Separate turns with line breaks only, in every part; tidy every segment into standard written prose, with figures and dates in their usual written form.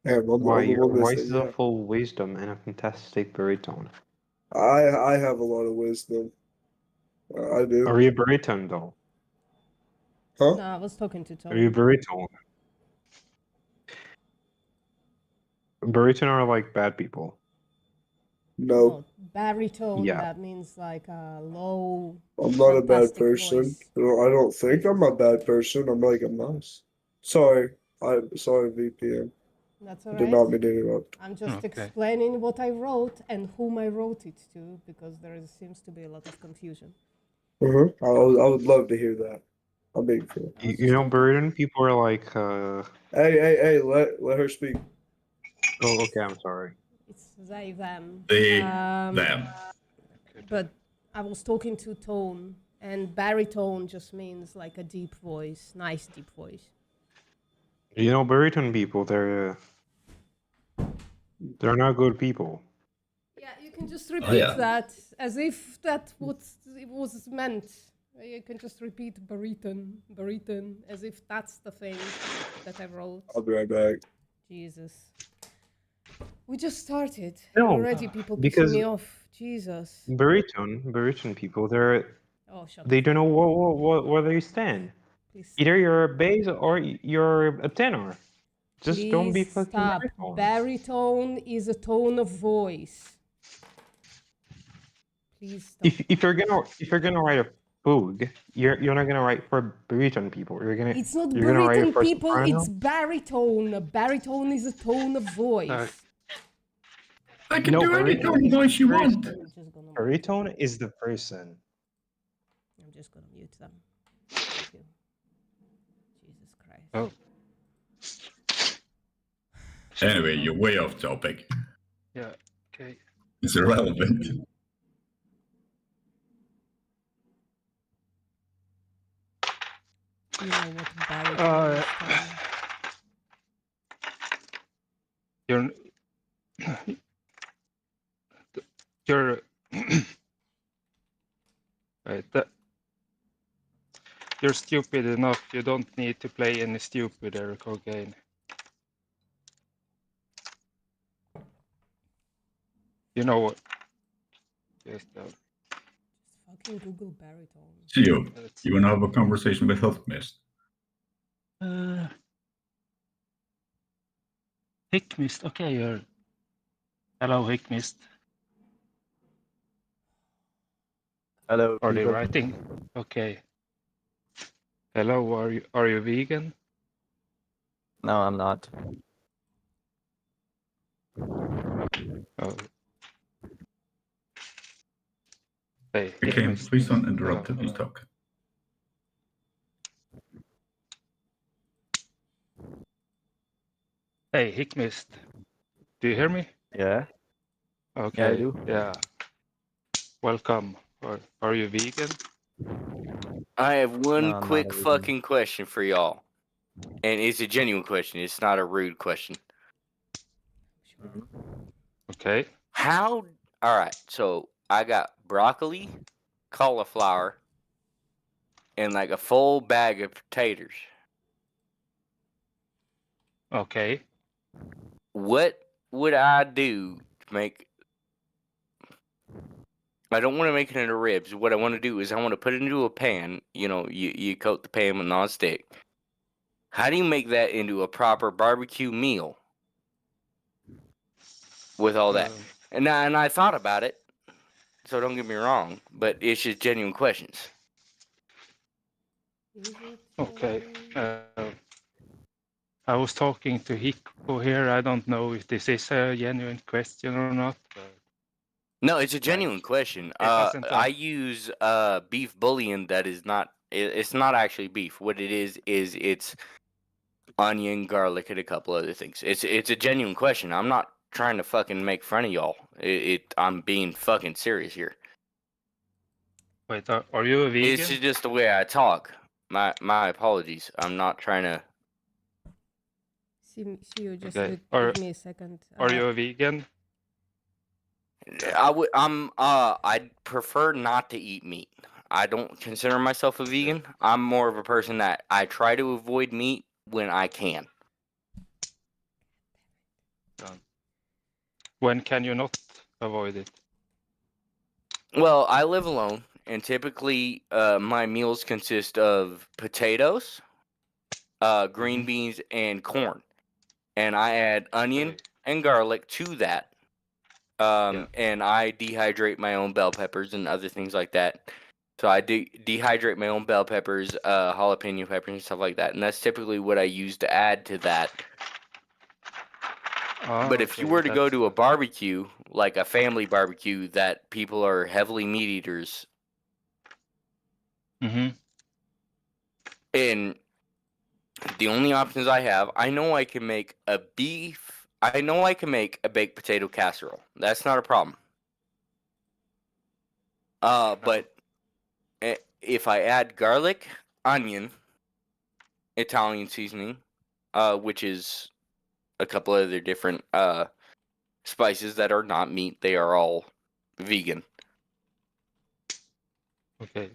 Damn, I'm
Why, your
gonna
voice
say
is
yeah.
a full wisdom and a fantastic baritone.
I have a lot of wisdom. I do.
Are you a baritone, though?
Huh?
No, I was talking to
Are you a
Tone.
baritone? Baritone are like bad people.
No,
No, baritone,
Yeah.
that means like a low,
I'm not a bad
fantastic
person.
voice.
I don't think I'm a bad person. I'm like a mouse. Sorry. I'm sorry, VPN.
That's
I
all
did
right.
not mean to interrupt.
I'm just
Okay.
explaining what I wrote and whom I wrote it to because seems to be a lot of confusion.
I would love to hear that. I'm being cool.
I was
You
just
know,
talking.
baritone people are like,
Hey, let her speak.
oh, okay, I'm sorry.
It's they, them.
Them.
But I was talking to Tone, and baritone just means like a deep voice, nice deep voice.
You know, baritone people, they're not good people.
Yeah, you can just repeat
yeah.
that as if that what it was meant. You can just repeat baritone, as if that's the thing that I wrote.
I'll be right back.
Jesus. We just started.
No,
Already people pissing
because
me off. Jesus.
baritone people,
Oh, shut
they
the
don't
fuck
know
up.
where they stand.
Please
Either you're a bass or you're a tenor. Just don't be
Please
fucking
stop.
baritone.
Baritone is a tone of voice. Please stop.
If you're gonna write a fugue, you're not gonna write for baritone people.
It's not
you're gonna write it
baritone,
for
people, it's
soprano.
baritone. Baritone is a tone of voice.
I can
No,
do any
baritone
tone
is the
voice you
person.
want.
I'm just gonna
Baritone is the person.
I'm just gonna mute them. Thank you. Jesus Christ.
Oh.
Anyway, you're way off topic.
Yeah. Okay.
It's irrelevant.
You know what baritone is, Tone.
You're right. You're stupid enough. You don't need to play any stupider cocaine. You know what? Just,
Just fucking Google baritone.
Gio, you want to have a conversation with Healthmist?
Hickmist, okay, you're... Hello, Hickmist.
Hello.
are they
people.
writing? Okay. Hello, are you vegan?
No, I'm not.
Oh. Hey,
Okay,
Hickmist.
please don't interrupt
Hello,
him. He's
hello.
talking.
Hey, Hickmist. Do you hear me?
Yeah.
Okay.
Yeah, I do.
Yeah. Welcome. Are you vegan?
I have one
No, I'm not
quick
a vegan.
fucking question for y'all. And it's a genuine question. It's not a rude question.
Okay.
How? All right. So I got broccoli, cauliflower, and like a full bag of potatoes.
Okay.
What would I do to make? I don't want to make it into ribs. What I want to do is I want to put it into a pan. You know, you coat the pan with nonstick. How do you make that into a proper barbecue meal with all that? And I thought about it, so don't get me wrong, but it's just genuine questions.
Okay. I was talking to Hiko here. I don't know if this is a genuine question or not.
No, it's a genuine question.
doesn't
I use beef bouillon that is not. It's not actually beef. What it is it's onion, garlic, and a couple other things. It's a genuine question. I'm not trying to fucking make fun of y'all. I'm being fucking serious here.
Wait, are you a vegan?
It's just the way I talk. My apologies. I'm not trying to.
See you just
Okay.
give me a second.
Are you a vegan?
I'd prefer not to eat meat. I don't consider myself a vegan. I'm more of a person that I try to avoid meat when I can.
Done. When can you not avoid it?
Well, I live alone, and typically my meals consist of potatoes, green
Mhm.
beans, and corn. And I add onion
Okay.
and garlic to that.
Yeah.
And I dehydrate my own bell peppers and other things like that. So I dehydrate my own bell peppers, jalapeno peppers, and stuff like that. And that's typically what I use to add to that. But if you
Okay,
were to go
that's
to a
good.
barbecue, like a family barbecue that people are heavily meat eaters,
Mm-hmm.
and the only options I have, I know I can make a beef. I know I can make a baked potato casserole. That's not a problem. But if I add garlic, onion, Italian seasoning, which is a couple other different spices that are not meat, they are all vegan.
Okay.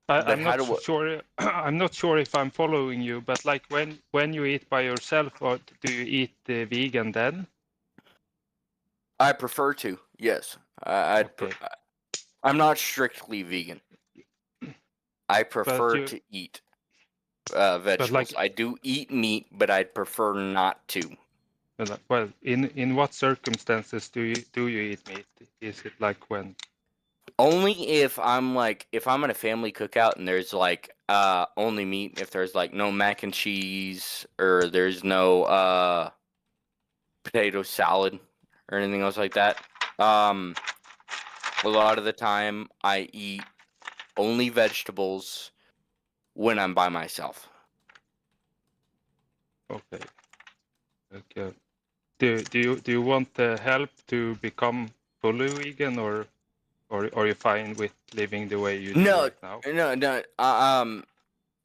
But
I'm
how
not
do
so sure. I'm not sure if I'm following you, but like when you eat by yourself, or do you eat vegan then?
I prefer to? Yes,
Okay.
I'm not strictly vegan. I prefer
you-
to eat
like-
vegetables. I do eat meat, but I'd prefer not to.
Well, in what circumstances do you eat meat? Is it like when?
Only if I'm at a family cookout and there's like only meat, if there's like no mac and cheese or there's no potato salad or anything else like that. A lot of the time I eat only vegetables when I'm by myself.
Okay. Okay. Do you want the help to become fully vegan, or are you fine with living the way you do
No,
right now?
no.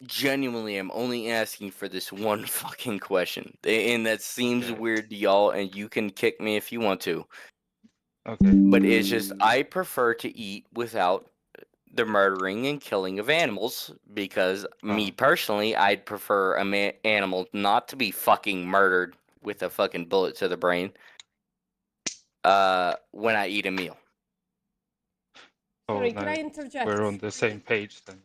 Genuinely, I'm only asking for this one fucking question, and that seems
Okay.
weird to y'all, and you can kick me if you want to.
Okay.
But it's just I prefer to eat without the murdering and killing of animals because me personally, I'd prefer a animal not to be fucking murdered with a fucking bullet to the brain. When I eat a meal.
Oh,
Sorry, can I
nice.
interject?
We're on the same page then.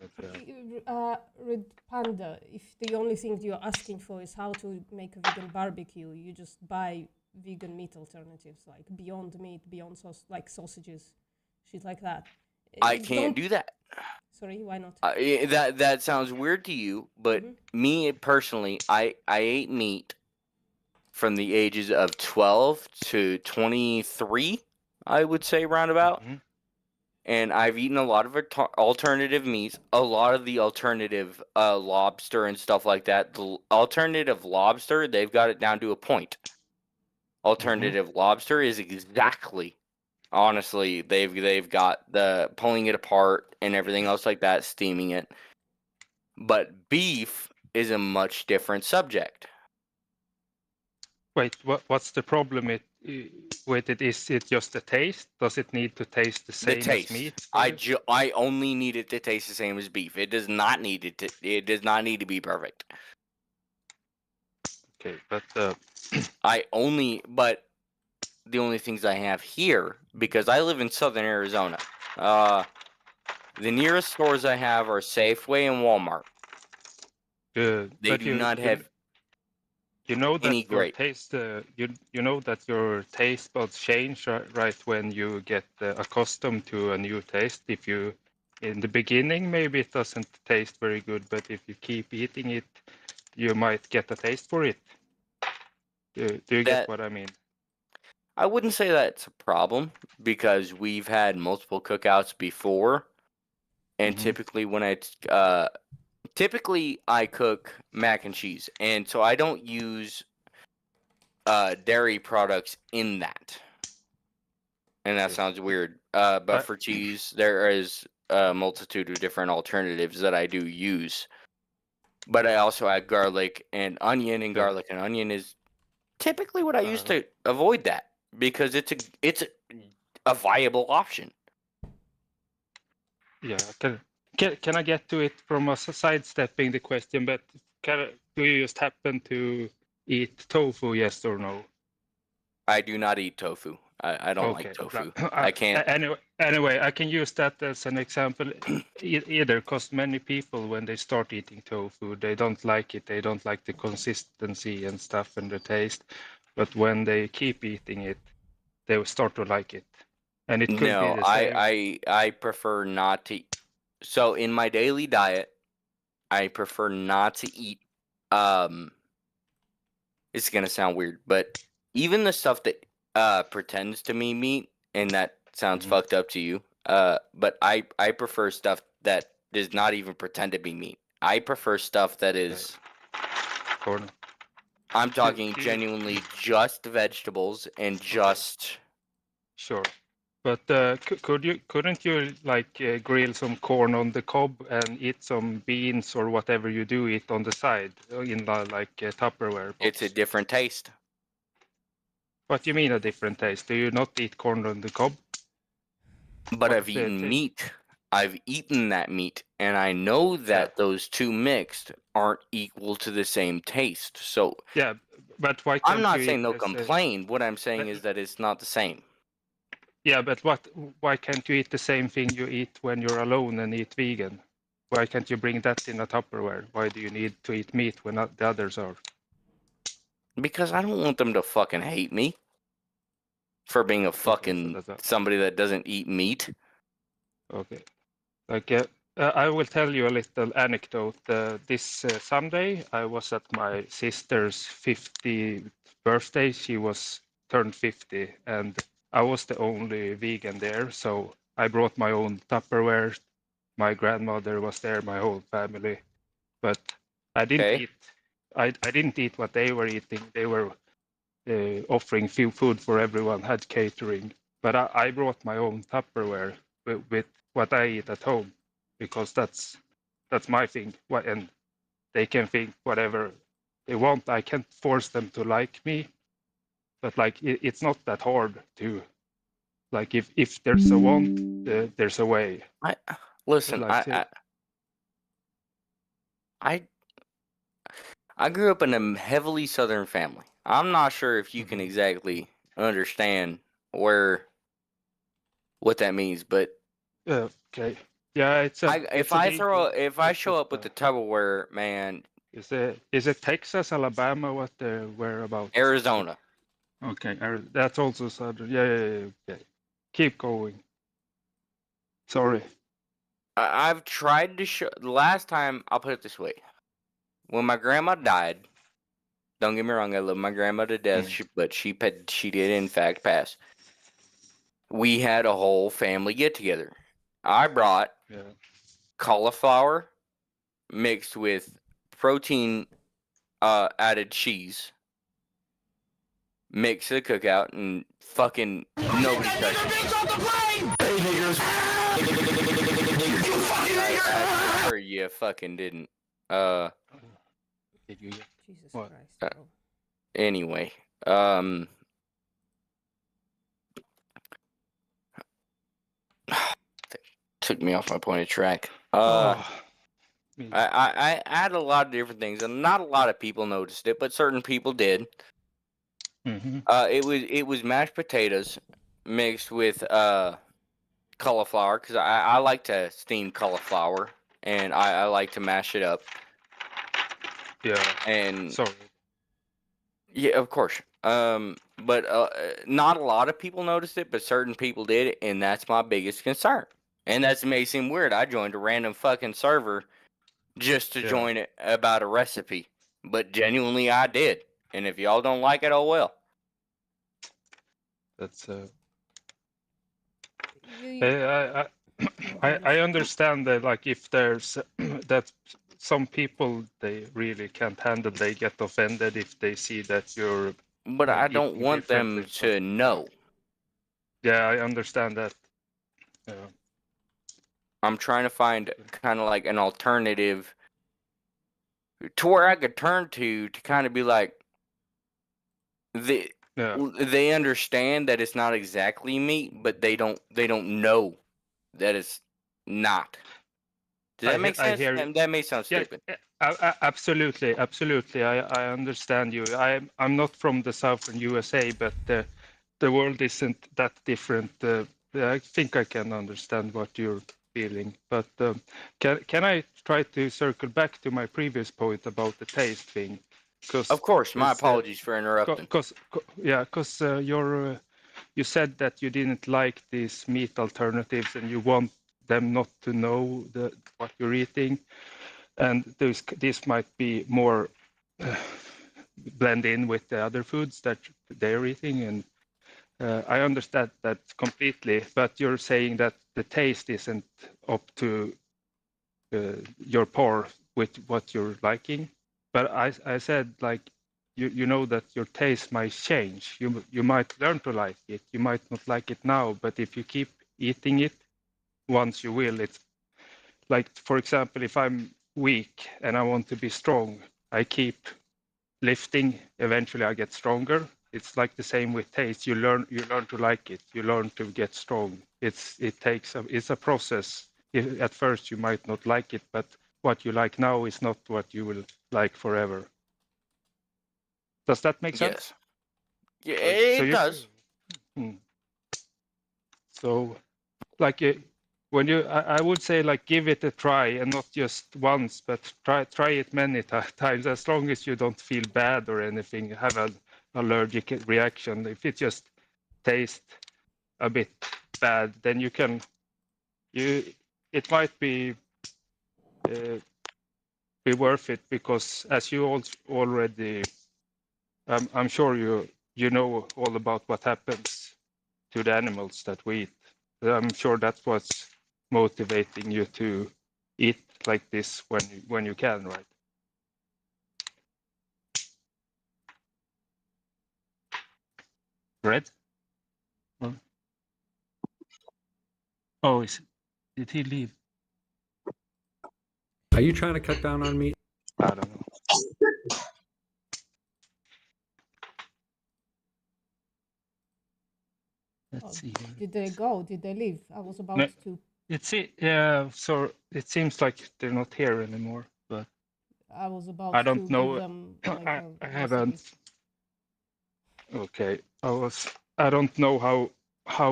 Red Panda, if the only thing you're asking for is how to make a vegan barbecue, you just buy vegan meat alternatives like Beyond Meat, Beyond like sausages, shit like that.
I can't do that.
Sorry, why not?
That sounds weird to you, but me personally, I ate meat from the ages of 12 to 23, I would say roundabout.
Mhm.
And I've eaten a lot of alternative meats, a lot of the alternative lobster and stuff like that. The alternative lobster, they've got it down to a point. Alternative lobster is exactly, honestly, they've got the pulling it apart and everything else like that, steaming it. But beef is a much different subject.
Wait, what's the problem with it? Is it just the taste? Does it need to taste the same
taste.
as meat?
I only need it to taste the same as beef. It does not need it does not need to be perfect.
Okay, but
but the only things I have here, because I live in southern Arizona, the nearest stores I have are Safeway and Walmart. They do not have
you know that
any
your
great.
taste you know that your taste buds change right when you get accustomed to a new taste. If you in the beginning maybe it doesn't taste very good, but if you keep eating it, you might get a taste for it. Do you get what I mean?
I wouldn't say that's a problem because we've had multiple cookouts before, and typically when I cook mac and cheese, and so I don't use dairy products in that. And that sounds weird. But for cheese, there is a multitude of different alternatives that I do use. But I also add garlic and onion, and garlic and onion is typically what I use to avoid that because it's a viable option.
Yeah, can I get to it from a sidestepping the question? But do you just happen to eat tofu? Yes or no?
I do not eat tofu. I don't like tofu. I can't.
Anyway, I can use that as an example either, because many people, when they start eating tofu, they don't like it. They don't like the consistency and stuff and the taste. But when they keep eating it, they will start to like it. And it could be
No,
the same.
I prefer not to. So in my daily diet, I prefer not to eat. It's gonna sound weird, but even the stuff that pretends to be meat, and that sounds fucked up to you. But I prefer stuff that does not even pretend to be meat. I prefer stuff that is.
Gordon.
I'm talking
do you-
genuinely just vegetables and just.
Sure. But couldn't you like grill some corn on the cob and eat some beans or whatever you do eat on the side in the like Tupperware box?
It's a different taste.
What do you mean a different taste? Do you not eat corn on the cob?
But
What's
I've
the
eaten
taste?
meat. I've eaten that meat, and I know that those two mixed aren't equal to the same taste. So
Yeah, but why can't
I'm not
you
saying
eat
no
this,
complain. What I'm saying is that it's not the same.
Yeah, but why can't you eat the same thing you eat when you're alone and eat vegan? Why can't you bring that in a Tupperware? Why do you need to eat meat when the others are?
Because I don't want them to fucking hate me for being a fucking
that's
somebody that doesn't eat meat.
Okay. Like, I will tell you a little anecdote. This Sunday, I was at my sister's 50th birthday. She was turned 50, and I was the only vegan there. So I brought my own Tupperware. My grandmother was there, my whole family. But I didn't
Okay.
eat. I didn't eat what they were eating. They were offering food for everyone, had catering. But I brought my own Tupperware with what I eat at home, because that's my thing. And they can think whatever they want. I can't force them to like me, but like it's not that hard to like if there's a want, there's a way.
Listen.
Like,
I grew up in a heavily Southern family. I'm not sure if you can exactly understand what that means, but
okay, yeah,
if I show up with the Tupperware, man,
Is it Texas, Alabama? What the whereabouts?
Arizona.
Okay, that's also southern. Yeah. Okay. Keep going. Sorry.
I've tried to show. The last time, I'll put it this way: when my grandma died, don't get me wrong, I love my grandma to death, but she did in fact pass. We had a whole family get together. I brought cauliflower mixed with protein added cheese, mix the cookout, and fucking nobody touched it. Or you fucking didn't.
Did you?
Jesus
What?
Christ. bro.
Anyway, took me off my point of track. I had a lot of different things, and not a lot of people noticed it, but certain people did. It was mashed potatoes mixed with cauliflower, because I like to steam cauliflower, and I like to mash it up.
Yeah.
And
Sorry.
yeah, of course. But not a lot of people noticed it, but certain people did, and that's my biggest concern. And that may seem weird. I joined a random fucking server just to join it about a recipe, but genuinely I did. And if y'all don't like it, oh well.
That's
You-
I understand that, like, if there's that some people, they really can't handle, they get offended if they see that you're.
But I don't
eating
want them
differently.
to know.
Yeah, I understand that. Yeah.
I'm trying to find kind of like an alternative to where I could turn to kind of be like, they understand that it's not exactly meat, but they don't know that it's not. Does that make
I
sense?
hear you.
That may sound
Yeah,
stupid.
absolutely, absolutely. I understand you. I'm not from the southern USA, but the world isn't that different. I think I can understand what you're feeling. But can I try to circle back to my previous point about the taste thing?
Of course, my apologies for interrupting.
Because you said that you didn't like these meat alternatives and you want them not to know what you're eating, and this might be more blend in with the other foods that they're eating, and I understand that completely. But you're saying that the taste isn't up to your par with what you're liking. But I said, like, you know that your taste might change. You might learn to like it. You might not like it now, but if you keep eating it, once you will. It's like, for example, if I'm weak and I want to be strong, I keep lifting. Eventually, I get stronger. It's like the same with taste. You learn to like it. You learn to get strong. It's a process. At first, you might not like it, but what you like now is not what you will like forever. Does that make sense?
Yes. Yeah, it does.
So, like, when I would say, like, give it a try, and not just once, but try it many times. As long as you don't feel bad or anything, have an allergic reaction. If it just tastes a bit bad, then it might be worth it, because as you already, I'm sure you know all about what happens to the animals that we eat. I'm sure that's what's motivating you to eat like this when you can, right?
Red? Oh, did he leave?
Are you trying to cut down on meat?
I don't know.
Let's see.
Did they go? Did they leave? I was about
No.
to.
So it seems like they're not here anymore, but
I was about
I
to
don't know.
give them like
I
a
haven't.
recipe.
Okay, I don't know how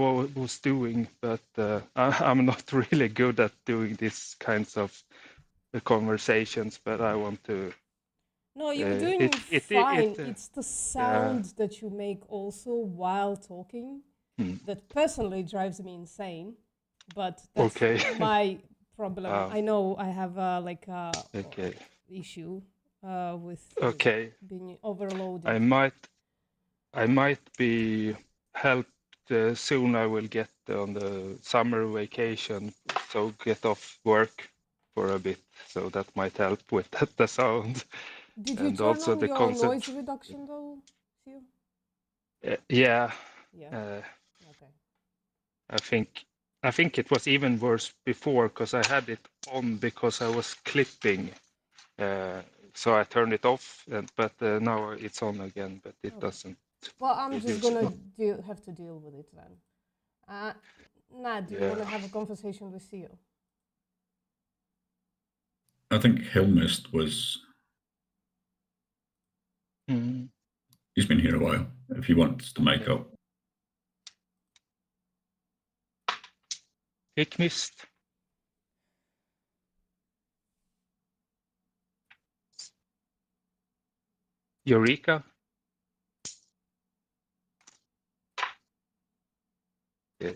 I was doing, but I'm not really good at doing these kinds of conversations. But I want to.
No, you're
Uh,
doing
it-
fine.
it, uh,
It's the sound that you make also while talking that personally drives me insane. But that's
Okay.
my problem.
Oh.
I know I have like a
Okay.
issue with
Okay.
being overloaded.
I might be helped soon. I will get on the summer vacation, so get off work for a bit. So that might help with the sound.
Did you
and
turn
also
on
the
your
concept.
noise reduction though, Theo?
Yeah.
Yeah. Okay.
I think it was even worse before, because I had it on because I was clipping. So I turned it off, but now it's on again, but it doesn't.
Well, I'm just
reduce
gonna
it.
have to deal with it then. Nad, do you
Yeah.
want to have a conversation with Theo?
I think Hillmist was. He's been here a while. If he wants to make up.
Hickmist. Eureka. Yeah.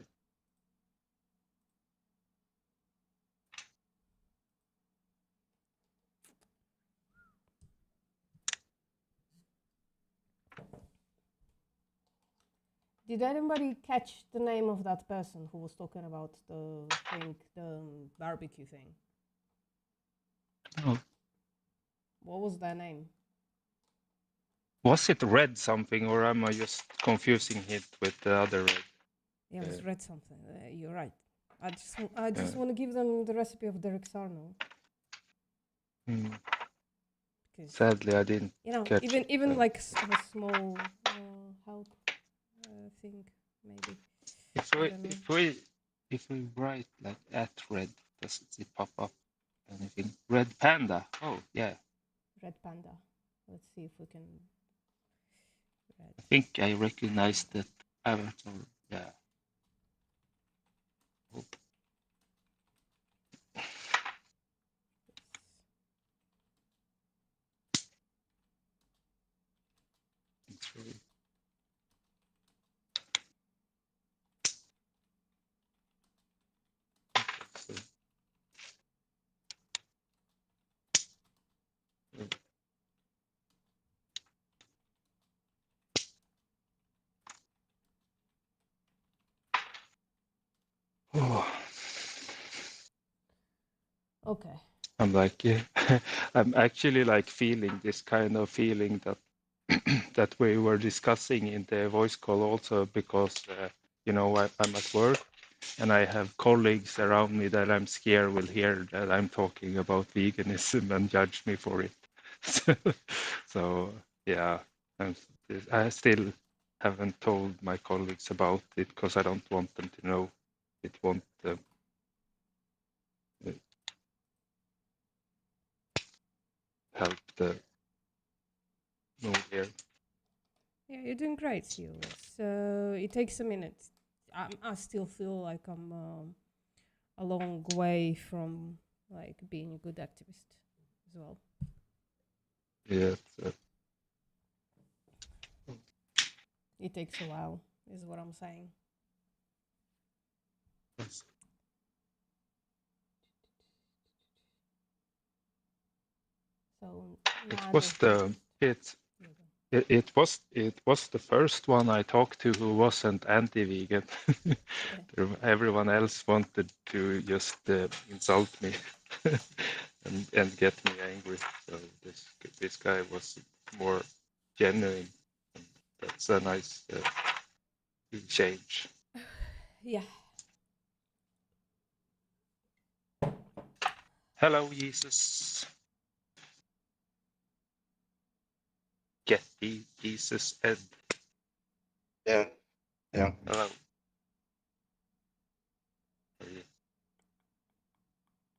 Did anybody catch the name of that person who was talking about the thing, the barbecue thing?
No.
What was their name?
Was it red something, or am I just confusing it with the other red?
Yeah, it was Red something. You're right. I just want to give them the recipe of Derek Sarno.
Sadly, I didn't.
You know,
catch
even
it.
like a small help thing, maybe.
If we write like @red, does it pop up?
anything. Red Panda. Oh yeah,
Red Panda. Let's see if we can.
I think I recognize that avatar. Yeah. Oh, it's really- so- Oh,
Okay.
I'm like, yeah, I'm actually like feeling this kind of feeling that that we were discussing in the voice call also because I'm at work and I have colleagues around me that I'm scared will hear that I'm talking about veganism and judge me for it. So yeah, I still haven't told my colleagues about it because I don't want them to know. It won't help the mood here.
Yeah, you're doing great, Hugh. So it takes a minute. I still feel like I'm a long way from like being a good activist as well.
Yeah.
It takes a while, is what I'm saying. So
It
nah,
was the it was the first one I talked to who wasn't anti-vegan. Everyone else wanted to just insult me and get me angry. So this guy was more genuine. And that's a nice change.
Yeah.
Hello, Jesus. Get Jesus Ed.
Yeah.
Hello.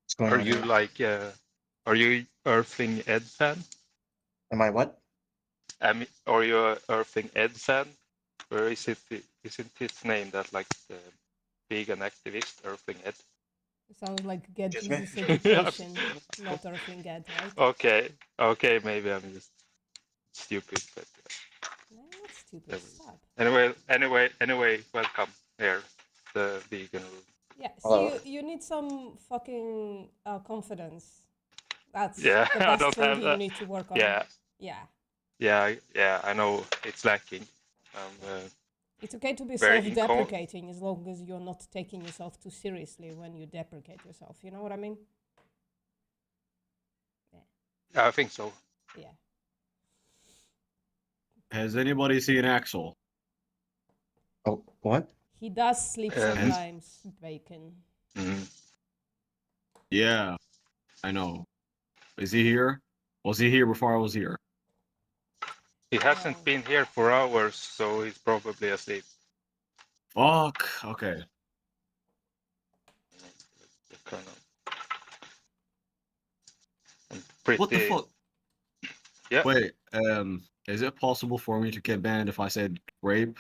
What's going
Are
on
you
here?
like are you Earthing Ed fan?
Am I what?
Are you a Earthing Ed fan? Or isn't his name that like the vegan activist Earthing Ed?
Sounds like get
Excuse me?
Jesus education, not Earthling Ed, right?
Okay, maybe I'm just stupid, but
No, not stupid. Stop.
anyway, welcome here, the vegan room.
Yeah,
Hello.
see, you need some fucking confidence. That's
Yeah,
the
I
best
don't
thing
have
you
that.
need to work on.
Yeah,
Yeah.
I know it's lacking.
It's okay to be
Very
self-deprecating as long as you're not taking yourself too seriously when you deprecate yourself. You know what I mean?
Yeah, I think so.
Yeah.
Has anybody seen Axel?
Oh, what?
He does sleep
And-
sometimes, Bacon.
Mhm.
Yeah, I know. Is he here? Was he here before I was here?
He hasn't been here for hours, so he's probably asleep.
Fuck. Okay.
Kind of. Pretty,
What the fuck?
Yeah.
Wait, is it possible for me to get banned if I said rape?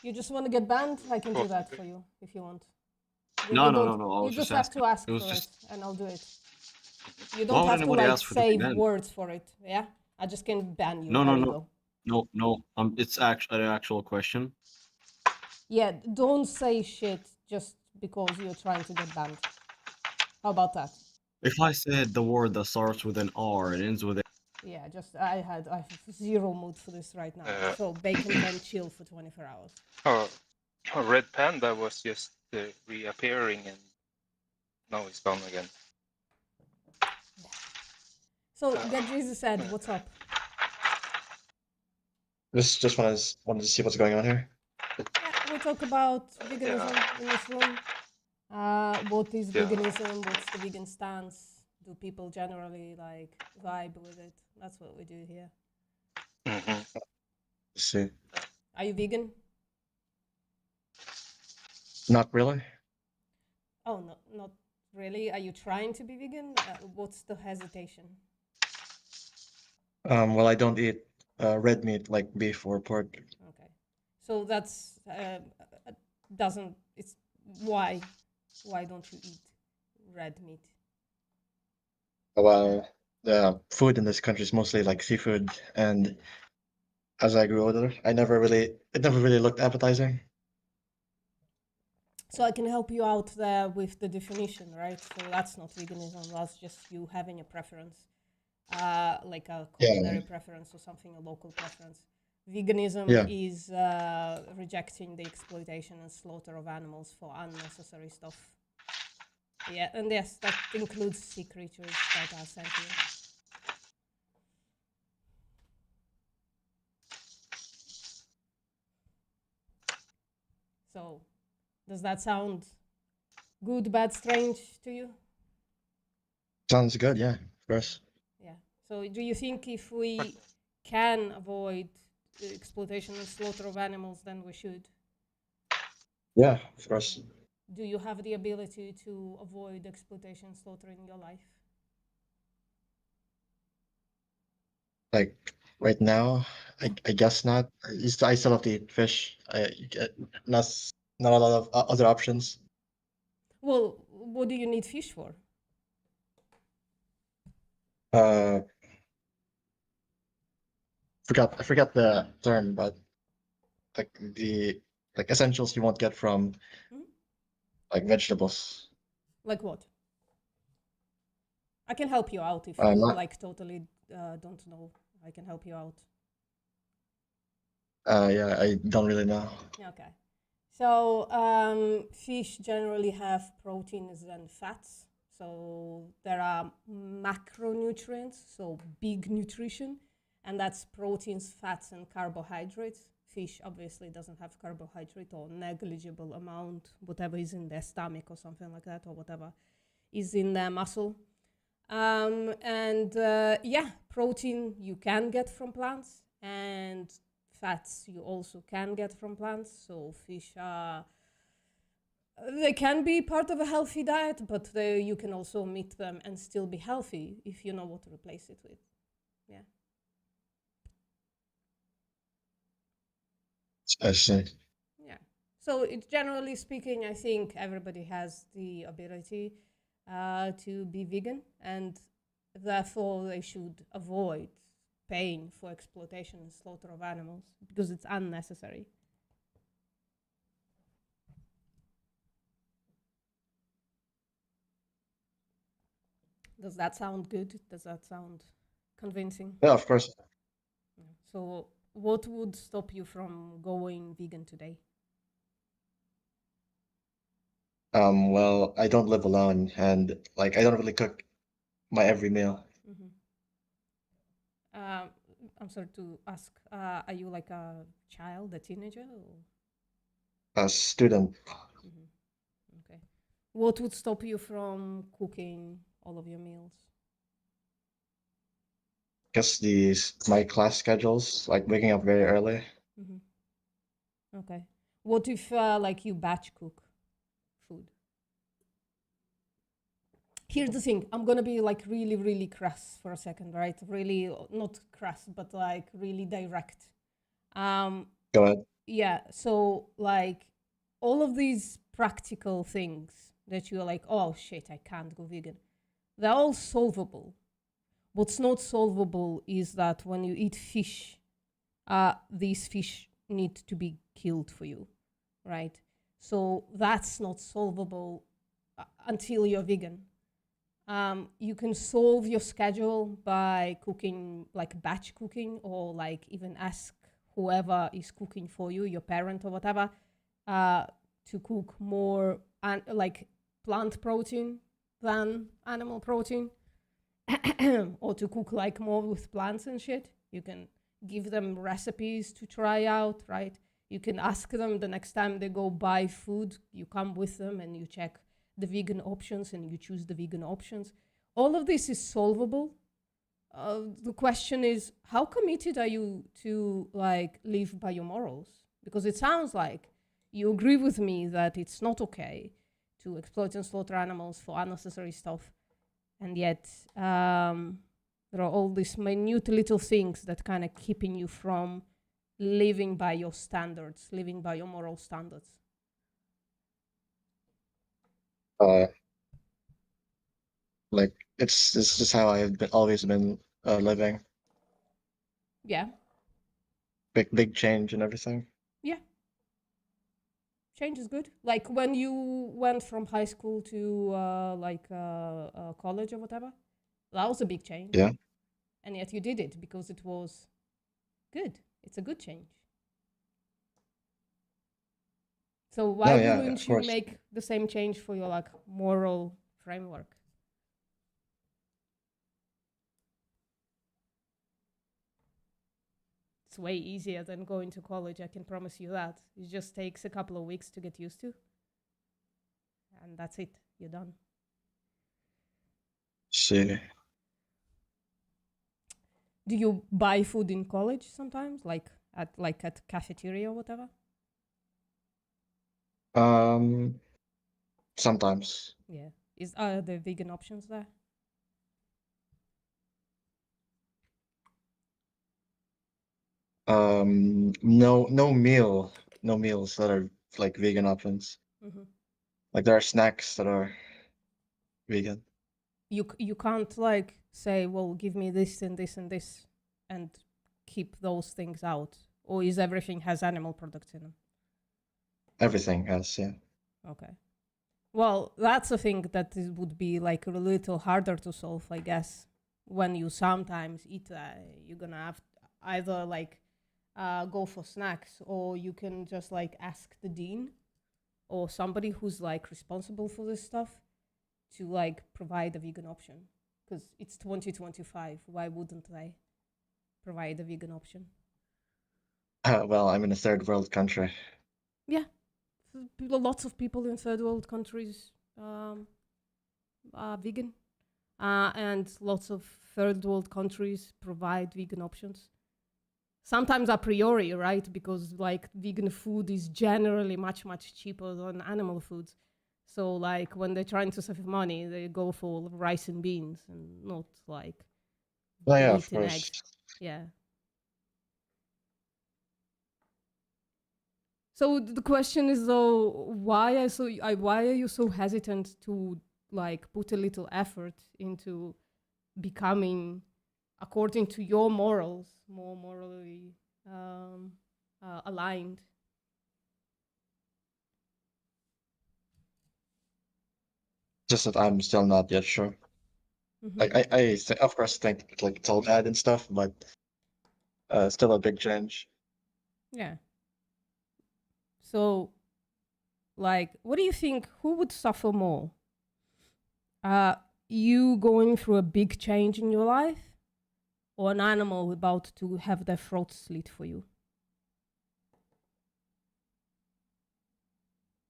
You just want to get banned? I can do that for you if you want.
No.
You
I was
just
just
have
asking.
to ask
It was
for
just.
it, and I'll do it. You
Why
don't
would
have to
anybody
like
ask for to be
save
banned?
words for it. Yeah, I just can ban you.
No.
There you go.
No. It's actually an actual question.
Yeah, don't say shit just because you're trying to get banned. How about that?
If I said the word that starts with an R and ends with a.
Yeah, just I have zero mood for this right now. So Bacon can chill for 24 hours.
Red Panda was just reappearing, and now he's gone again.
So Get Jesus said, what's up?
Just wanted to see what's going on here.
Yeah, we talk about veganism in this room. What is veganism? What's the vegan stance? Do people generally like vibe with it? That's what we do here.
Mm-hmm.
Let's see.
Are you vegan?
Not really.
Oh, no, not Really? Are you trying to be vegan? What's the hesitation?
Well, I don't eat red meat like beef or pork.
Okay. So that's doesn't it's why don't you eat red meat?
Well, the food in this country is mostly like seafood, and as I grew older, it never really looked appetizing.
So I can help you out there with the definition, right? So that's not veganism, that's just you having a preference, like a culinary preference or something, a local preference. Veganism
Yeah.
is rejecting the exploitation and slaughter of animals for unnecessary stuff. Yeah, and yes, that includes sea creatures that are sentient. So, does that sound good, bad, strange to you?
Sounds good, yeah, of course.
Yeah. So, do you think if we can avoid the exploitation and slaughter of animals, then we should?
Yeah, of course.
Do you have the ability to avoid exploitation and slaughter in your life?
Like right now, I guess not. I still have to eat fish. Not not a lot of other options.
Well, what do you need fish for?
I forgot the term, but like the essentials you won't get from
Hmm?
like vegetables.
Like what? I can help you out if
Uh,
you
not-
like totally don't know. I can help you out.
Yeah, I don't really know.
Okay. So fish generally have proteins and fats. So there are macronutrients, so big nutrition, and that's proteins, fats, and carbohydrates. Fish obviously doesn't have carbohydrate or negligible amount, whatever is in their stomach or something like that, or whatever is in their muscle. Yeah, protein you can get from plants, and fats you also can get from plants. So fish are they can be part of a healthy diet, but you can also omit them and still be healthy if you know what to replace it with. Yeah.
I see.
Yeah. So generally speaking, I think everybody has the ability to be vegan, and therefore they should avoid paying for exploitation and slaughter of animals because it's unnecessary. Does that sound good? Does that sound convincing?
Yeah, of course.
So what would stop you from going vegan today?
Well, I don't live alone, and like I don't really cook my every meal.
I'm sorry to ask, are you like a child, a teenager? Or?
A student.
Okay. What would stop you from cooking all of your meals?
Guess my class schedules, like waking up very early.
Okay. What if like you batch cook food? Here's the thing. I'm gonna be like really, really crass for a second, right? Really, not crass, but like really direct.
Go ahead.
Yeah. So like all of these practical things that you're like, oh shit, I can't go vegan. They're all solvable. What's not solvable is that when you eat fish, these fish need to be killed for you, right? So that's not solvable until you're vegan. You can solve your schedule by cooking, like batch cooking, or like even ask whoever is cooking for you, your parent or whatever, to cook more like plant protein than animal protein. Or to cook like more with plants and shit. You can give them recipes to try out, right? You can ask them the next time they go buy food, you come with them and you check the vegan options and you choose the vegan options. All of this is solvable. The question is, how committed are you to like live by your morals? Because it sounds like you agree with me that it's not okay to exploit and slaughter animals for unnecessary stuff, and yet there are all these minute little things that kind of keeping you from living by your standards, living by your moral standards.
Like it's just how I've always been living.
Yeah,
Big change and everything.
change is good. Like when you went from high school to college or whatever, that was a big change.
Yeah.
And yet you did it because it was good. It's a good change. So why
yeah,
wouldn't
of
you
course.
make the same change for your like moral framework? It's way easier than going to college, I can promise you that. It just takes a couple of weeks to get used to. And that's it. You're done.
See.
Do you buy food in college sometimes? Like at cafeteria or whatever?
Sometimes.
Yeah. Are there vegan options there?
No meals that are like vegan options.
Mm-hmm.
Like there are snacks that are vegan.
You can't like say, well, give me this and this and this, and keep those things out, or is everything has animal products in them?
Everything has, yeah.
Okay. Well, that's a thing that would be like a little harder to solve, I guess. When you sometimes eat, you're gonna have either like go for snacks, or you can just like ask the dean or somebody who's like responsible for this stuff to like provide a vegan option, because it's 2025. Why wouldn't they provide a vegan option?
Well, I'm in a third world country.
Yeah, lots of people in third world countries are vegan, and lots of third world countries provide vegan options. Sometimes a priori, right? Because like vegan food is generally much cheaper than animal foods. So like when they're trying to save money, they go for rice and beans and not like
Oh yeah,
meat
of
and
course.
eggs. Yeah. So the question is though, why are you so hesitant to like put a little effort into becoming, according to your morals, more morally aligned?
Just that I'm still not yet sure.
Mhm.
Like of course think like it's all bad and stuff, but still a big change.
Yeah. So, like, what do you think? Who would suffer more? You going through a big change in your life, or an animal about to have their throat slit for you?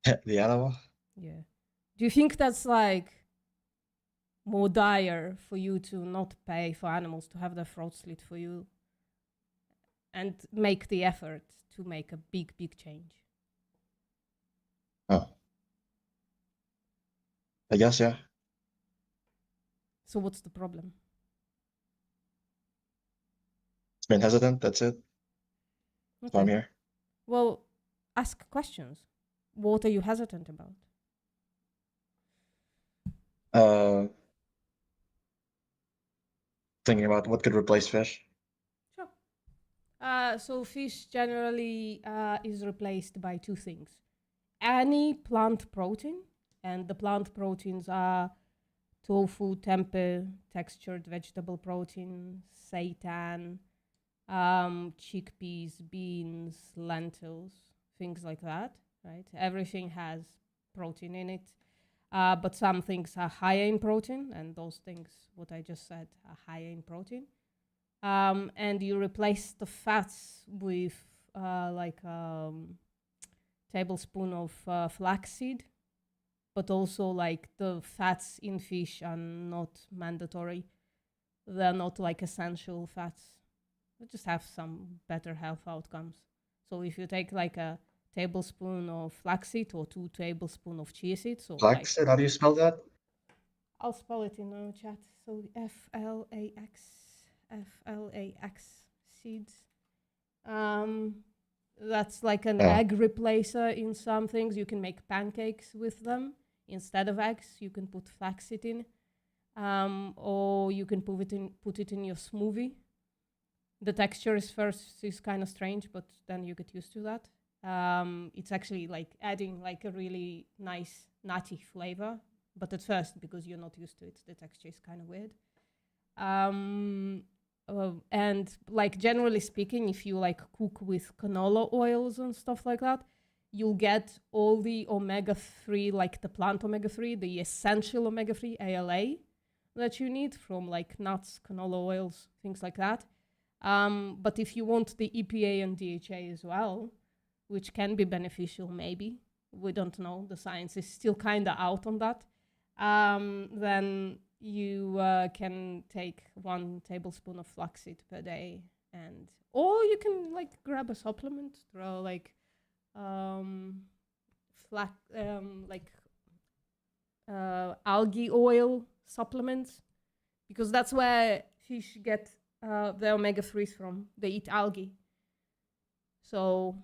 The animal.
Yeah. Do you think that's like more dire for you to not pay for animals to have their throat slit for you and make the effort to make a big change?
Oh. I guess, yeah.
So what's the problem?
It's been hesitant, that's it. So I'm here.
Well, ask questions. What are you hesitant about?
Thinking about what could replace fish.
Sure. So fish generally is replaced by two things. Any plant protein, and the plant proteins are tofu, tempeh, textured vegetable protein, seitan, chickpeas, beans, lentils, things like that, right? Everything has protein in it. But some things are higher in protein, and those things, what I just said, are higher in protein. And you replace the fats with tablespoon of flaxseed, but also like the fats in fish are not mandatory. They're not like essential fats. They just have some better health outcomes. So if you take like a tablespoon of flaxseed or 2 tablespoons of chia seeds. So like,
Flaxseed, how do you spell that?
I'll spell it in the chat. So F-L-A-X seeds. That's like an
Yeah.
egg replacer in some things. You can make pancakes with them instead of eggs. You can put flaxseed in, or you can put it in your smoothie. The texture is kind of strange, but then you get used to that. It's actually like adding like a really nice nutty flavor, but at first, because you're not used to it, the texture is kind of weird. And like generally speaking, if you like cook with canola oils and stuff like that, you'll get all the omega-3, like the plant omega-3, the essential omega-3 ALA that you need from like nuts, canola oils, things like that. But if you want the EPA and DHA as well, which can be beneficial maybe, we don't know, the science is still kind of out on that, then you can take 1 tablespoon of flaxseed per day, or you can like grab a supplement, throw like algae oil supplements, because that's where fish get the omega-3s from. They eat algae. So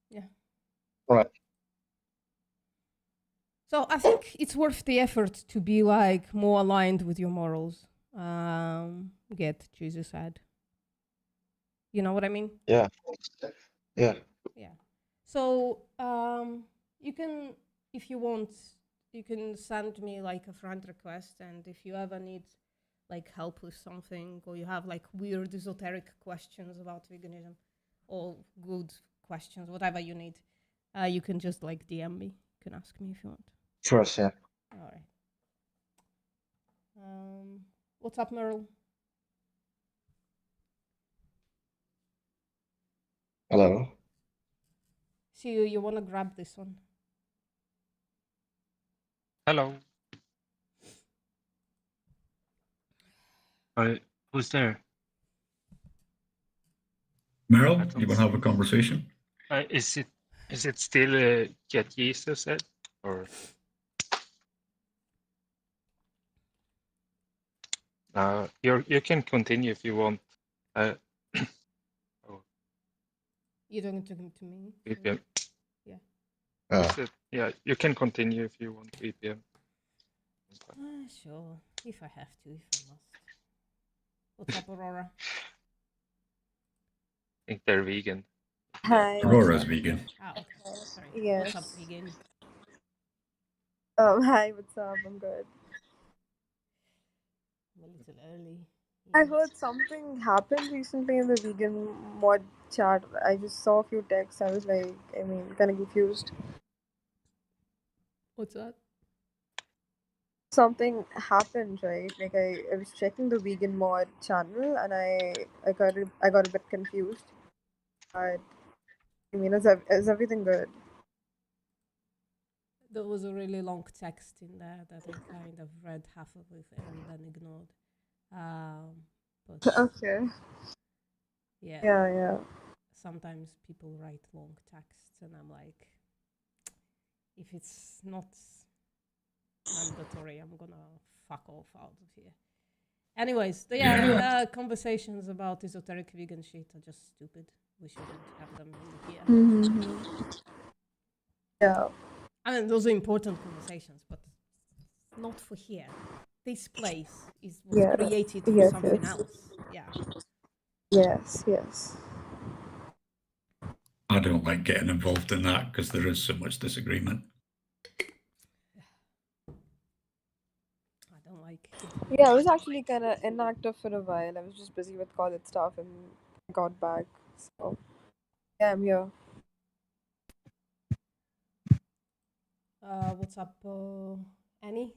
yeah.
Right.
So I think it's worth the effort to be like more aligned with your morals. Get Jesus head. You know what I mean?
Yeah. Yeah.
Yeah. So you can, if you want, you can send me like a friend request, and if you ever need like help with something, or you have like weird esoteric questions about veganism, or good questions, whatever you need, you can just like DM me. You can ask me if you want.
Sure, yeah.
All right. What's up, Merle?
Hello.
See you want to grab this one?
Hello.
Who's there?
Meryl,
I don't
you want to have a conversation?
Is it still Get Jesus said, or you can continue if you want.
You're talking to me?
VPN.
Yeah.
Is it, yeah, you can continue if you want VPN.
Sure. If I have to, if I must. What's up, Aurora?
I think they're vegan.
Hi.
Aurora's vegan.
Ah, okay. Sorry.
Yes.
What's up, vegan?
Hi, what's up? I'm good.
I'm a little early.
I heard something happened recently in the vegan mod chat. I just saw a few texts. I was like, kind of confused.
What's that?
Something happened, right? Like I was checking the vegan mod channel and I got a bit confused. But is everything good?
There was a really long text in there that I kind of read half of it and then ignored. But
Okay.
yeah.
Yeah.
Sometimes people write long texts, and I'm like, if it's not mandatory, I'm gonna fuck off out of here. Anyways, conversations about esoteric vegan shit are just stupid. We shouldn't have them in here.
Mm-hmm. Yeah.
I mean, those are important conversations, but not for here. This place was created for something else. Yeah.
Yes.
I don't like getting involved in that because there is so much disagreement.
I don't like it.
Yeah, I was actually kind of inactive for a while. I was just busy with college stuff and got back. So, yeah, I'm here.
What's up, Annie?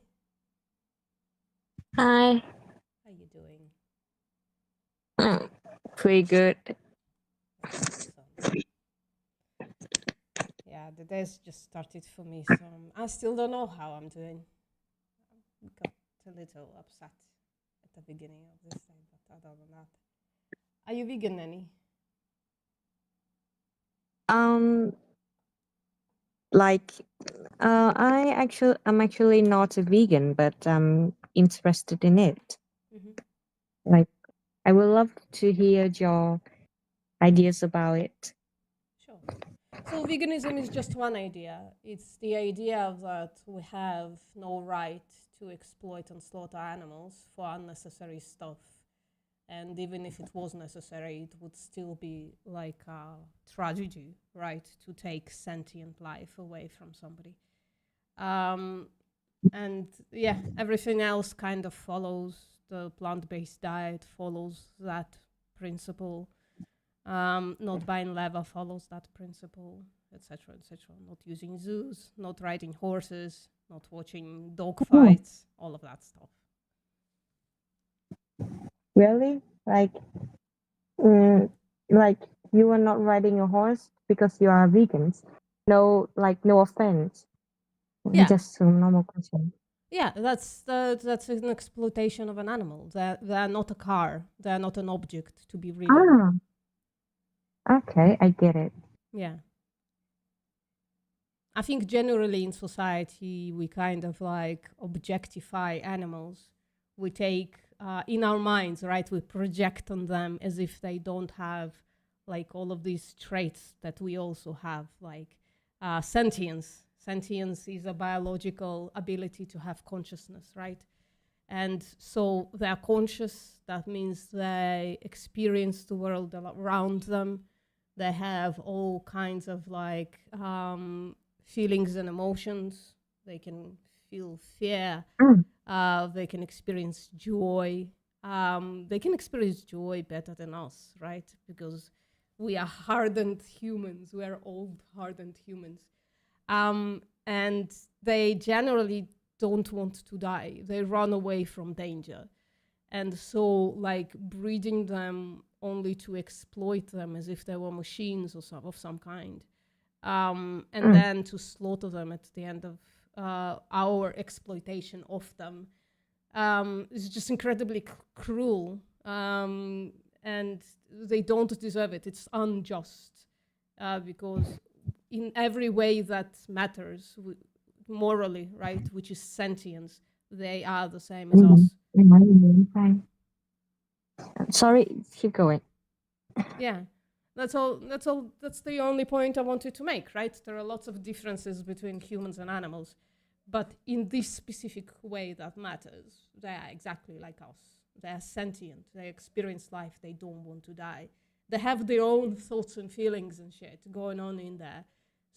Hi.
How you doing?
Pretty good.
Yeah, the days just started for me, so I still don't know how I'm doing. I've got a little upset at the beginning of this thing, but other than that. Are you vegan, Nanny?
Like, I'm actually not a vegan, but I'm interested in it.
Mhm.
Like, I would love to hear your ideas about it.
Sure. So veganism is just one idea. It's the idea that we have no right to exploit and slaughter animals for unnecessary stuff. And even if it was necessary, it would still be like a tragedy, right, to take sentient life away from somebody. And yeah, everything else kind of follows. The plant-based diet follows that principle. Not buying leather follows that principle, etc., etc. Not using zoos, not riding horses, not watching dog fights, all of that stuff.
Really? Like you are not riding a horse because you are vegans? No, like no offense.
Yeah.
Just a normal question.
Yeah, that's an exploitation of an animal. They're not a car. They're not an object to be ridden.
Okay, I get it.
Yeah. I think generally in society, we kind of like objectify animals. We take, in our minds, right, we project on them as if they don't have like all of these traits that we also have, like sentience. Sentience is a biological ability to have consciousness, right? And so they're conscious. That means they experience the world around them. They have all kinds of like feelings and emotions. They can feel fear. They can experience joy. They can experience joy better than us, right? Because we are hardened humans. We are old, hardened humans. And they generally don't want to die. They run away from danger. And so, like, breeding them only to exploit them as if they were machines or of some kind, and then to slaughter them at the end of our exploitation of them is just incredibly cruel. And they don't deserve it. It's unjust because in every way that matters, morally, right, which is sentience, they are the same as us.
Sorry, keep going.
Yeah, that's all. That's the only point I wanted to make, right? There are lots of differences between humans and animals, but in this specific way that matters, they are exactly like us. They are sentient. They experience life. They don't want to die. They have their own thoughts and feelings and shit going on in there.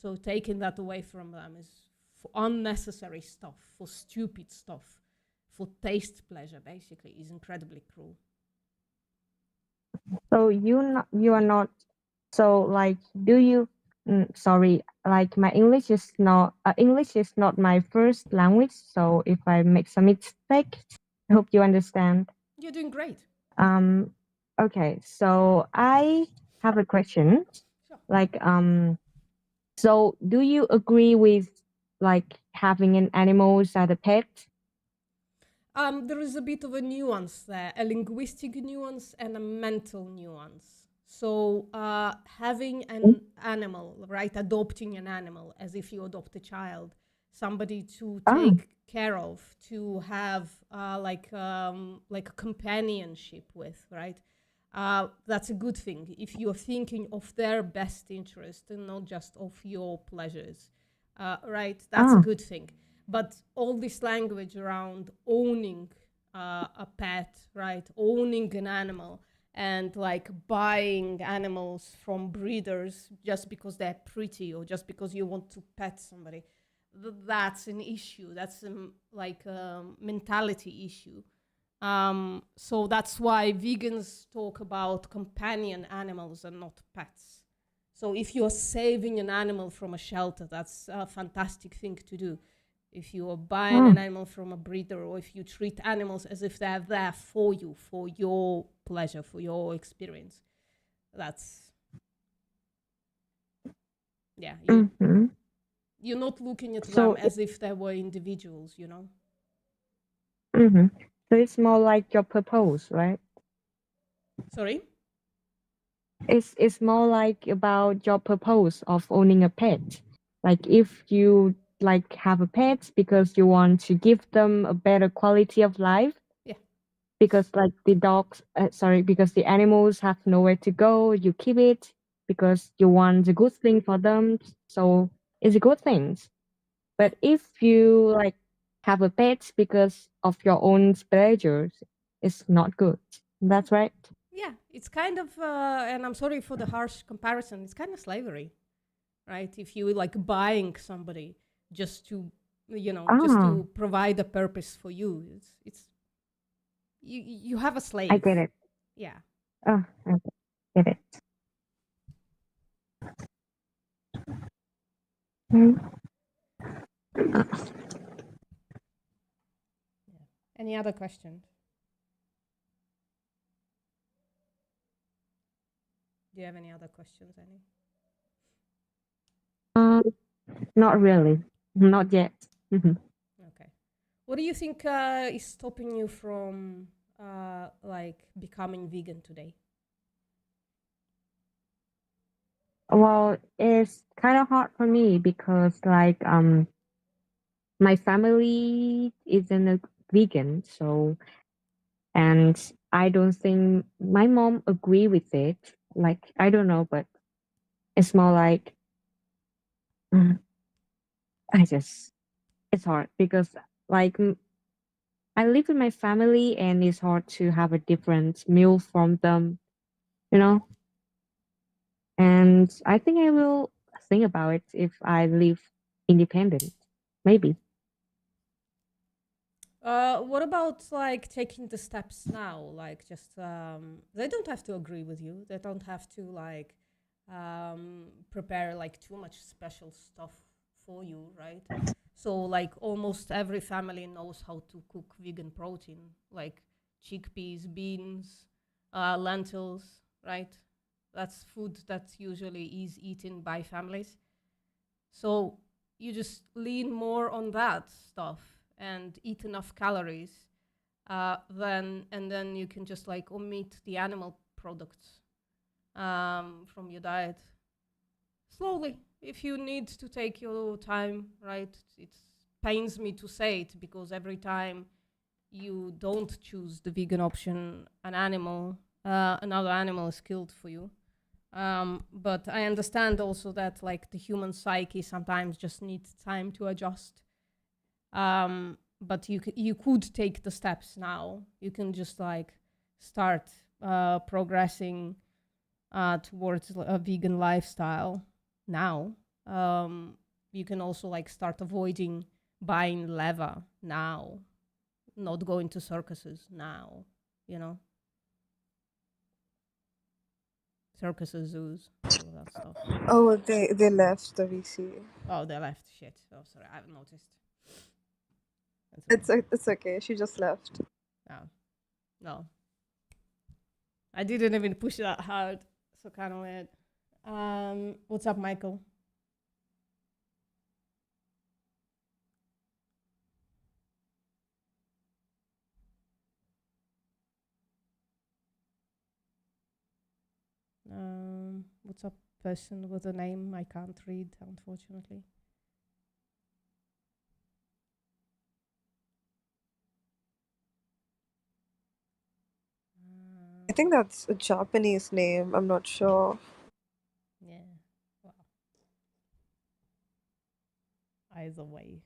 So taking that away from them is for unnecessary stuff, for stupid stuff, for taste pleasure, basically, is incredibly cruel.
So you are not. So like, do you? Sorry, like my English is not my first language. So if I make some mistake, I hope you understand.
You're doing great.
Okay, so I have a question.
Sure.
Like, so do you agree with like having an animal as a pet?
There is a bit of a nuance there, a linguistic nuance and a mental nuance. So having an animal, right, adopting an animal as if you adopt a child, somebody to take care of, to have like a companionship with, right? That's a good thing if you're thinking of their best interest and not just of your pleasures, right? That's a good thing. But all this language around owning a pet, right? Owning an animal and like buying animals from breeders just because they're pretty or just because you want to pet somebody, that's an issue. That's like a mentality issue. So that's why vegans talk about companion animals and not pets. So if you're saving an animal from a shelter, that's a fantastic thing to do. If you are buying an animal from a breeder, or if you treat animals as if they're there for you, for your pleasure, for your experience, that's, yeah. You're not looking at them as if they were individuals, you know?
Mm-hmm. So it's more like your purpose, right?
Sorry.
It's more like about your purpose of owning a pet. Like if you like have a pet because you want to give them a better quality of life.
Yeah.
Because like the dogs, because the animals have nowhere to go, you keep it because you want a good thing for them. So it's a good thing. But if you like have a pet because of your own pleasures, it's not good. That's right.
Yeah, it's kind of, and I'm sorry for the harsh comparison. It's kind of slavery, right? If you like buying somebody just to, just
Ah.
to provide a purpose for you, it's you have a slave.
I get it.
Yeah.
Oh, I get it.
Any other questions? Do you have any other questions, Annie?
Not really. Not yet. Mhm.
Okay. What do you think is stopping you from like becoming vegan today?
Well, it's kind of hard for me because like my family isn't a vegan, so and I don't think my mom agree with it. Like I don't know, but it's more like mm, it's hard because like I live with my family and it's hard to have a different meal from them, you know. And I think I will think about it if I live independent, maybe.
What about like taking the steps now? Like just they don't have to agree with you. They don't have to like prepare like too much special stuff for you, right? So like almost every family knows how to cook vegan protein, like chickpeas, beans, lentils, right? That's food that usually is eaten by families. So you just lean more on that stuff and eat enough calories, and then you can just like omit the animal products from your diet slowly. If you need to take your time, right? It pains me to say it because every time you don't choose the vegan option, another animal is killed for you. But I understand also that like the human psyche sometimes just needs time to adjust. But you could take the steps now. You can just like start progressing towards a vegan lifestyle now. You can also like start avoiding buying leather now, not going to circuses now, circuses, zoos, all of that stuff.
Oh, they left the VC.
Oh, they left. Shit. Oh, sorry, I haven't noticed.
It's okay. She just left.
No. I didn't even push that hard, so kind of weird. What's up, Michael? What's up, person with a name I can't read, unfortunately.
I think that's a Japanese name. I'm not sure.
Yeah. Wow. Either way.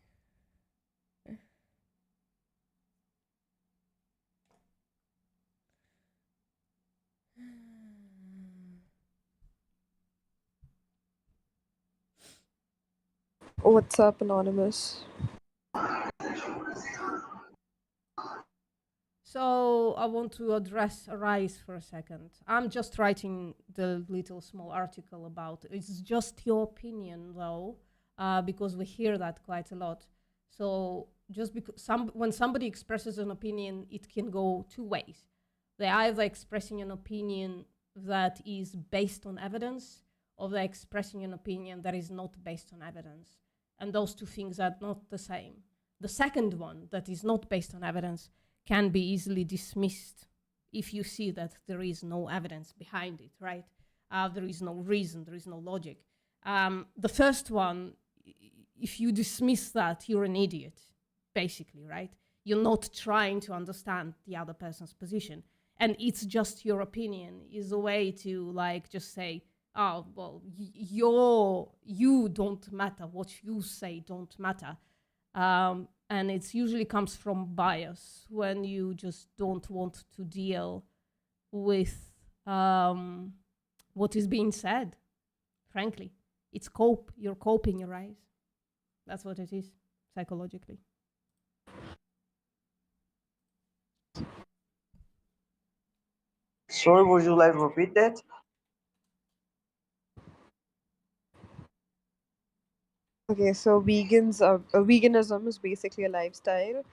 What's up, Anonymous?
So I want to address Arise for a second. I'm just writing the little small article about it. It's just your opinion, though, because we hear that quite a lot. So just because when somebody expresses an opinion, it can go two ways. They're either expressing an opinion that is based on evidence, or they're expressing an opinion that is not based on evidence. And those two things are not the same. The second one, that is not based on evidence, can be easily dismissed if you see that there is no evidence behind it, right? There is no reason, there is no logic. The first one, if you dismiss that, you're an idiot, basically, right? You're not trying to understand the other person's position. And it's just your opinion is a way to like just say, oh, well, you don't matter, what you say don't matter. And it usually comes from bias when you just don't want to deal with what is being said, frankly. It's you're coping your eyes. That's what it is, psychologically.
Sorry, would you like to repeat that?
Okay, so veganism is basically a lifestyle,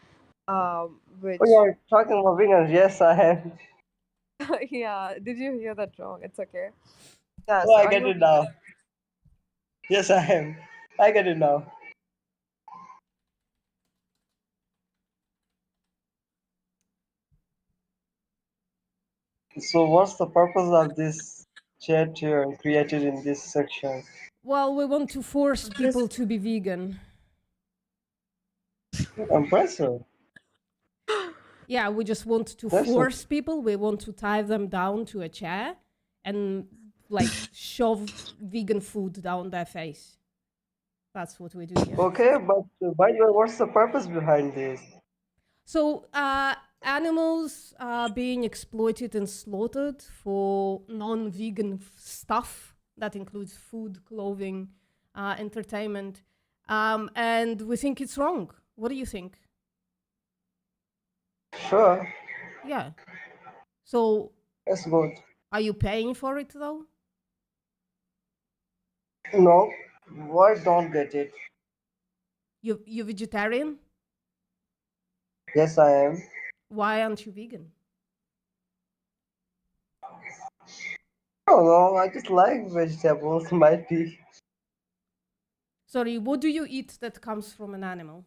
which.
Oh, you're talking about vegans. Yes, I am.
Yeah, did you hear that wrong? It's okay. Yeah,
Oh,
so
I
are
get
you a
it now.
vegan?
Yes, I am. I get it now. So, what's the purpose of this chat here created in this section?
Well, we want to force people to be vegan.
Impressive.
Yeah, we just want to
That's
force people. We want to tie them down to a chair and like shove vegan food down their face. That's what we do here.
Okay, but by the way, what's the purpose behind this?
So animals are being exploited and slaughtered for non-vegan stuff. That includes food, clothing, entertainment. And we think it's wrong. What do you think?
Sure.
Yeah. So
That's good.
are you paying for it though?
No, why don't get it?
You vegetarian?
Yes, I am.
Why aren't you vegan?
I don't know. I just like vegetables. Might be.
Sorry, what do you eat that comes from an animal?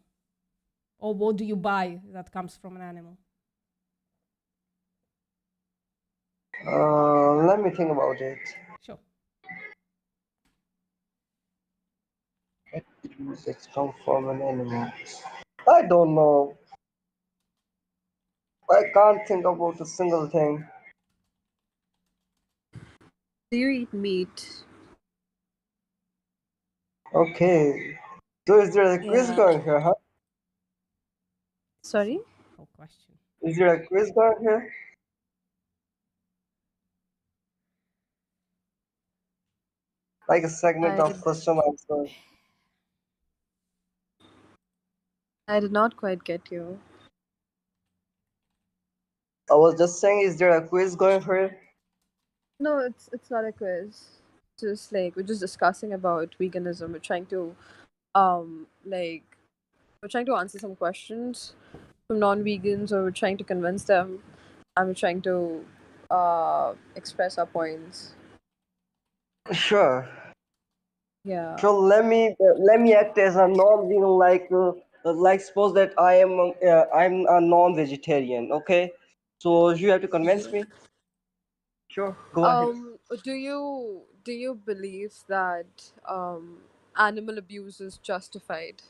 Or what do you buy that comes from an animal?
Let me think about it.
Sure.
It's come from an animal. I don't know. I can't think about a single thing.
Do you eat meat?
Okay. So is there a quiz
Yeah.
going here, huh?
Sorry?
Oh, question.
Is there a quiz going here? Like a segment of question answer.
I did not quite get you.
I was just saying, is there a quiz going here?
No, it's not a quiz. Just like we're just discussing about veganism. We're trying to we're trying to answer some questions from non-vegans, or we're trying to convince them, and we're trying to express our points.
Sure.
Yeah.
So let me act as a non-vegan, like suppose that I'm a non-vegetarian. Okay. So you have to convince me. Sure. Go ahead.
Do you believe that animal abuse is justified?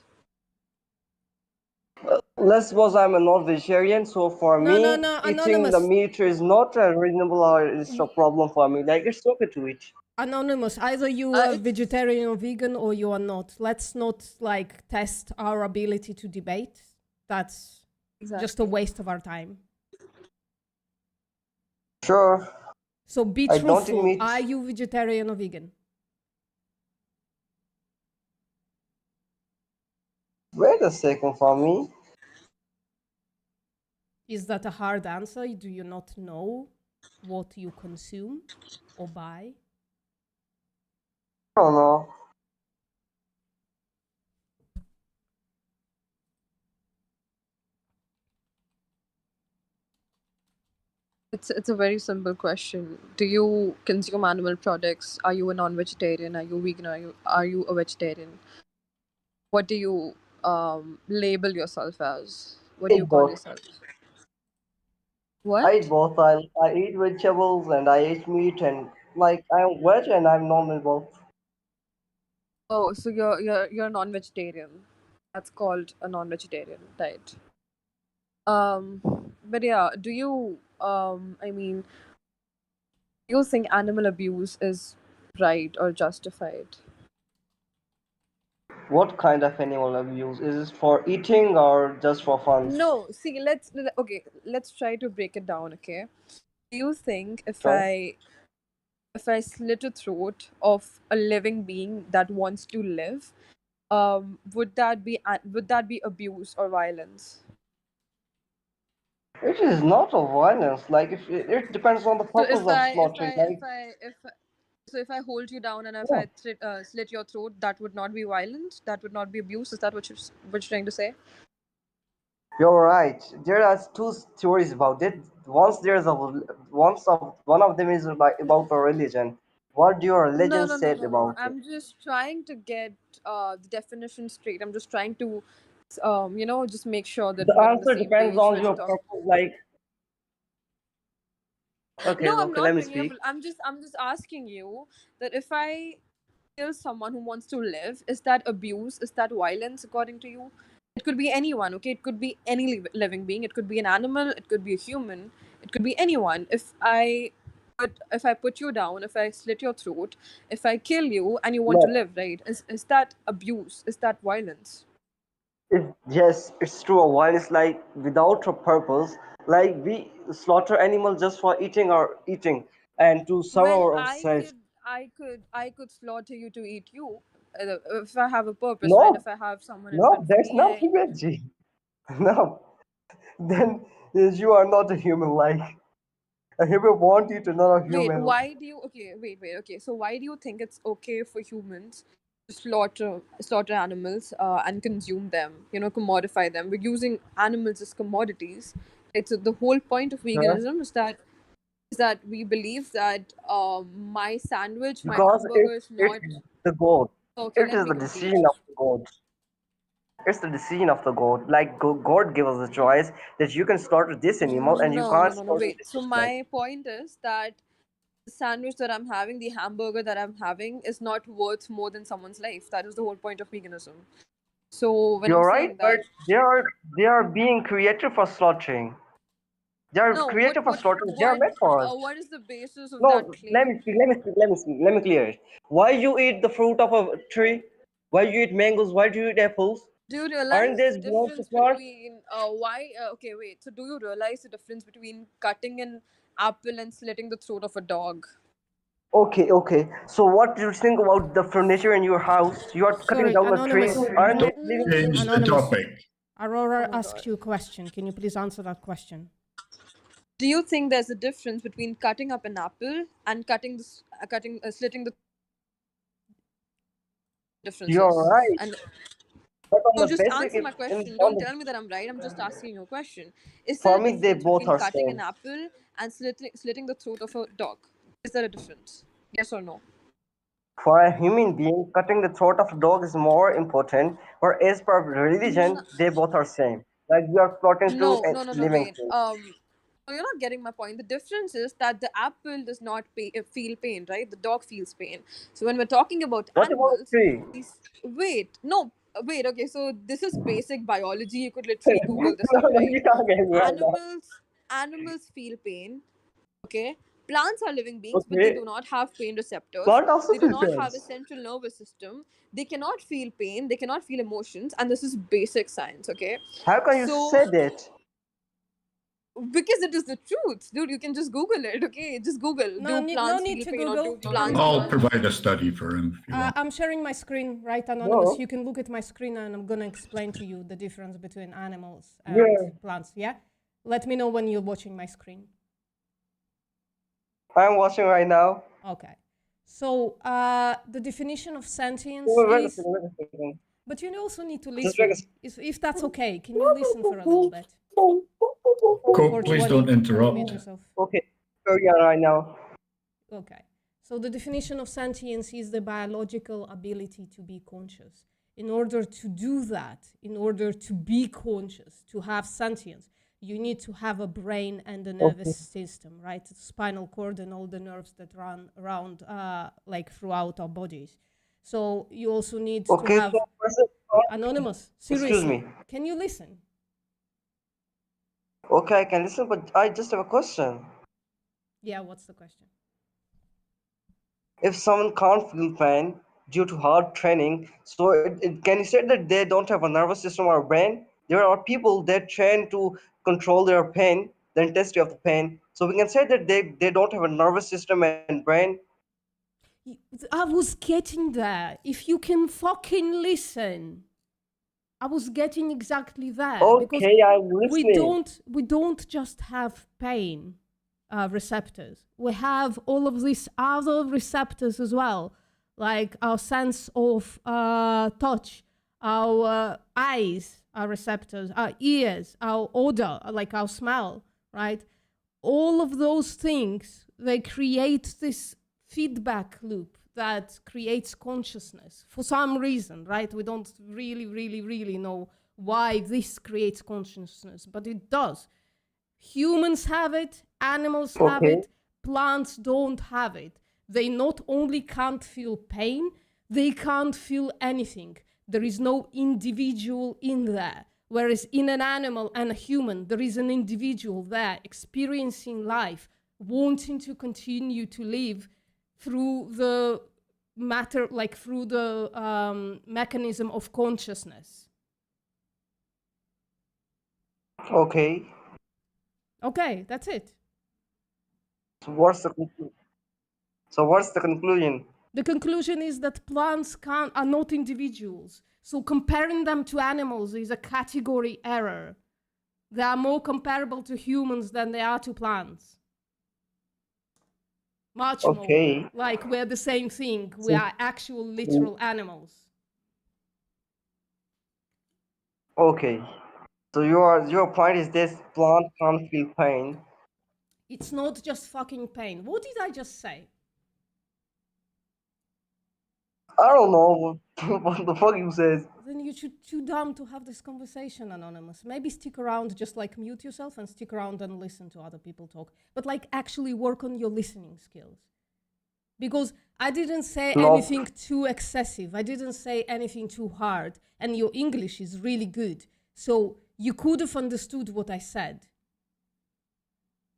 Let's suppose I'm a non-vegetarian, so for
No,
me,
no, no,
eating
Anonymous.
the meat is not a reasonable or it's a problem for me. Like it's okay to eat.
Anonymous, either you are vegetarian or vegan or you are not. Let's not like test our ability to debate. That's just a waste of our time.
Sure.
So be
I don't eat
truthful.
meat.
Are you vegetarian or vegan?
Wait a second for me.
Is that a hard answer? Do you not know what you consume or buy?
I don't know.
It's a very simple question. Do you consume animal products? Are you a non-vegetarian? Are you vegan? Are you a vegetarian? What do you label yourself as? What do you
Eat
call
both.
yourself?
I
What?
eat both. I eat vegetables and I eat meat, and like I'm veg and I'm normal both.
Oh, so you're a non-vegetarian. That's called a non-vegetarian diet. But yeah, do you I mean, do you think animal abuse is right or justified?
What kind of animal abuse? Is it for eating or just for fun?
No, see, let's try to break it down, okay? Do you think
Sure.
if I slit a throat of a living being that wants to live, would that be abuse or violence?
It is not a violence. Like if it depends on the
So
purpose of slaughtering. Like
if I hold you down and if
yeah.
I slit your throat, that would not be violence. That would not be abuse. Is that what you're trying to say?
You're right. There are two theories about it. One of them is like about a religion. What do your religion said about it?
I'm just trying to get the definition straight. I'm just trying to, just make sure that
The
we're on the
answer
same
depends
page
on
when
your
we're talking.
purpose. Like okay,
No, I'm
okay,
not
let me
bringing up.
speak.
I'm just asking you that if I kill someone who wants to live, is that abuse? Is that violence according to you? It could be anyone, okay? It could be any living being. It could be an animal. It could be a human. It could be anyone. If I put you down, if I slit your throat, if I kill you and you want to
No,
live, right? Is that abuse? Is that violence?
yes, it's true. Violence like without a purpose. Like we slaughter animals just for eating and to serve
Well,
ourselves.
I could slaughter you to eat you, if I have a purpose, right?
No,
If I have someone in
no,
front of
that's
me,
not humanity. No, then you are not a human. Like a human want you to not a
wait,
human.
why do you? Okay, wait. Okay, so why do you think it's okay for humans to slaughter animals and consume them? Commodify them. We're using animals as commodities. Right? So the whole point of
Huh?
veganism is that we believe that my sandwich, my
Because
hamburger is
it's
not
the God.
okay.
It
Let
is
me
the
complete.
decision of the God. It's the decision of the God. Like God gave us the choice that you can slaughter this animal and you can't
No.
slaughter
Wait.
this
So
animal.
my point is that the sandwich that I'm having, the hamburger that I'm having, is not worth more than someone's life. That is the whole point of veganism. So when I'm
You're right,
saying
but
that,
they are being created for slaughtering. They are
no,
created for slaughtering. They are made for us.
what is the basis of that
No, let
claim?
me speak. Let me speak. Let me speak. Let me clear it. Why you eat the fruit of a tree? Why you eat mangoes? Why do you eat apples?
Do you
Aren't
realize
they
the
belongs to
difference
plants?
between why? Okay, wait. So do you realize the difference between cutting an apple and slitting the throat of a dog?
Okay, okay. So what do you think about the furniture in your house? You are cutting
Sorry,
down a tree.
Anonymous.
Aren't
Don't
they living
change
things?
the
Anonymous.
topic.
Aurora
Oh my
asked
God.
you a question. Can you please answer that question?
Do you think there's a difference between cutting up an apple and slitting the
You're
differences?
right.
And
But on
no,
the
just
basic,
answer my question.
on
Don't
the,
tell me that I'm right. I'm just asking you a question. Is there
for
a
me, they
difference
both
between
are
cutting an
same.
apple and slitting the throat of a dog? Is there a difference? Yes or no?
For a human being, cutting the throat of a dog is more important. Or as per religion, they both are same. Like we are plotting to a
No.
living
Wait.
thing.
No, you're not getting my point. The difference is that the apple does not feel pain, right? The dog feels pain. So when we're talking about
What about a
animals,
tree?
wait, no, wait. Okay, so this is basic biology. You could literally Google this
No,
up,
no,
right?
you can't get me right now.
Animals feel pain. Okay, plants are living beings, but they
Okay,
do not have pain receptors.
plant also
They do
feel
not have a
pains.
central nervous system. They cannot feel pain. They cannot feel emotions, and this is basic science. Okay,
How can you
so
say that?
because it is the truth, dude. You can just Google it. Okay, just Google.
No
Do
need
plants
to
feel pain or
Google.
do plants
I'll
feel?
provide a study for him if you want.
I'm sharing my screen, right, Anonymous?
No.
You can look at my screen and I'm going to explain to you the difference between animals and
Yeah.
plants, yeah? Let me know when you're watching my screen.
I'm watching right now.
Okay. So the definition of sentience
Wait a
is...
second, wait a second.
But you also need to
Just wait a
listen. If that's okay, can you listen for a little bit? For
Please
20
don't interrupt.
meters of...
Okay, carry on right now.
Okay. So the definition of sentience is the biological ability to be conscious. In order to do that, in order to be conscious, to have sentience, you need to have a brain and a nervous system, right? The spinal cord and all the nerves that run around, like throughout our bodies. So you also need to have Anonymous. Seriously,
Excuse me.
can you listen?
Okay, I can listen, but I just have a question.
Yeah, what's the question?
If someone can't feel pain due to hard training, so can you say that they don't have a nervous system or a brain? There are people that train to control their pain, the intensity of the pain. So we can say that they don't have a nervous system and brain.
I was getting there. If you can fucking listen. I was getting exactly there.
Okay, I'm listening.
We don't just have pain receptors. We have all of these other receptors as well, like our sense of touch, our eyes, our receptors, our ears, our odor, like our smell, right? All of those things, they create this feedback loop that creates consciousness for some reason, right? We don't really know why this creates consciousness, but it does. Humans have it, animals have it, plants don't have it. They not only can't feel pain, they can't feel anything. There is no individual in there. Whereas in an animal and a human, there is an individual there experiencing life, wanting to continue to live through the matter, like through the mechanism of consciousness.
Okay.
Okay, that's it.
So what's the conclusion?
The conclusion is that plants are not individuals. So comparing them to animals is a category error. They are more comparable to humans than they are to plants. Much more. Like we're the same thing. We are actual literal animals.
Okay. So your point is this plant can't feel pain.
It's not just fucking pain. What did I just say?
I don't know what the fuck you says.
Then you're too dumb to have this conversation, Anonymous. Maybe stick around, just like mute yourself and stick around and listen to other people talk. But like actually work on your listening skills. Because I didn't say anything too excessive. I didn't say anything too hard. And your English is really good. So you could have understood what I said.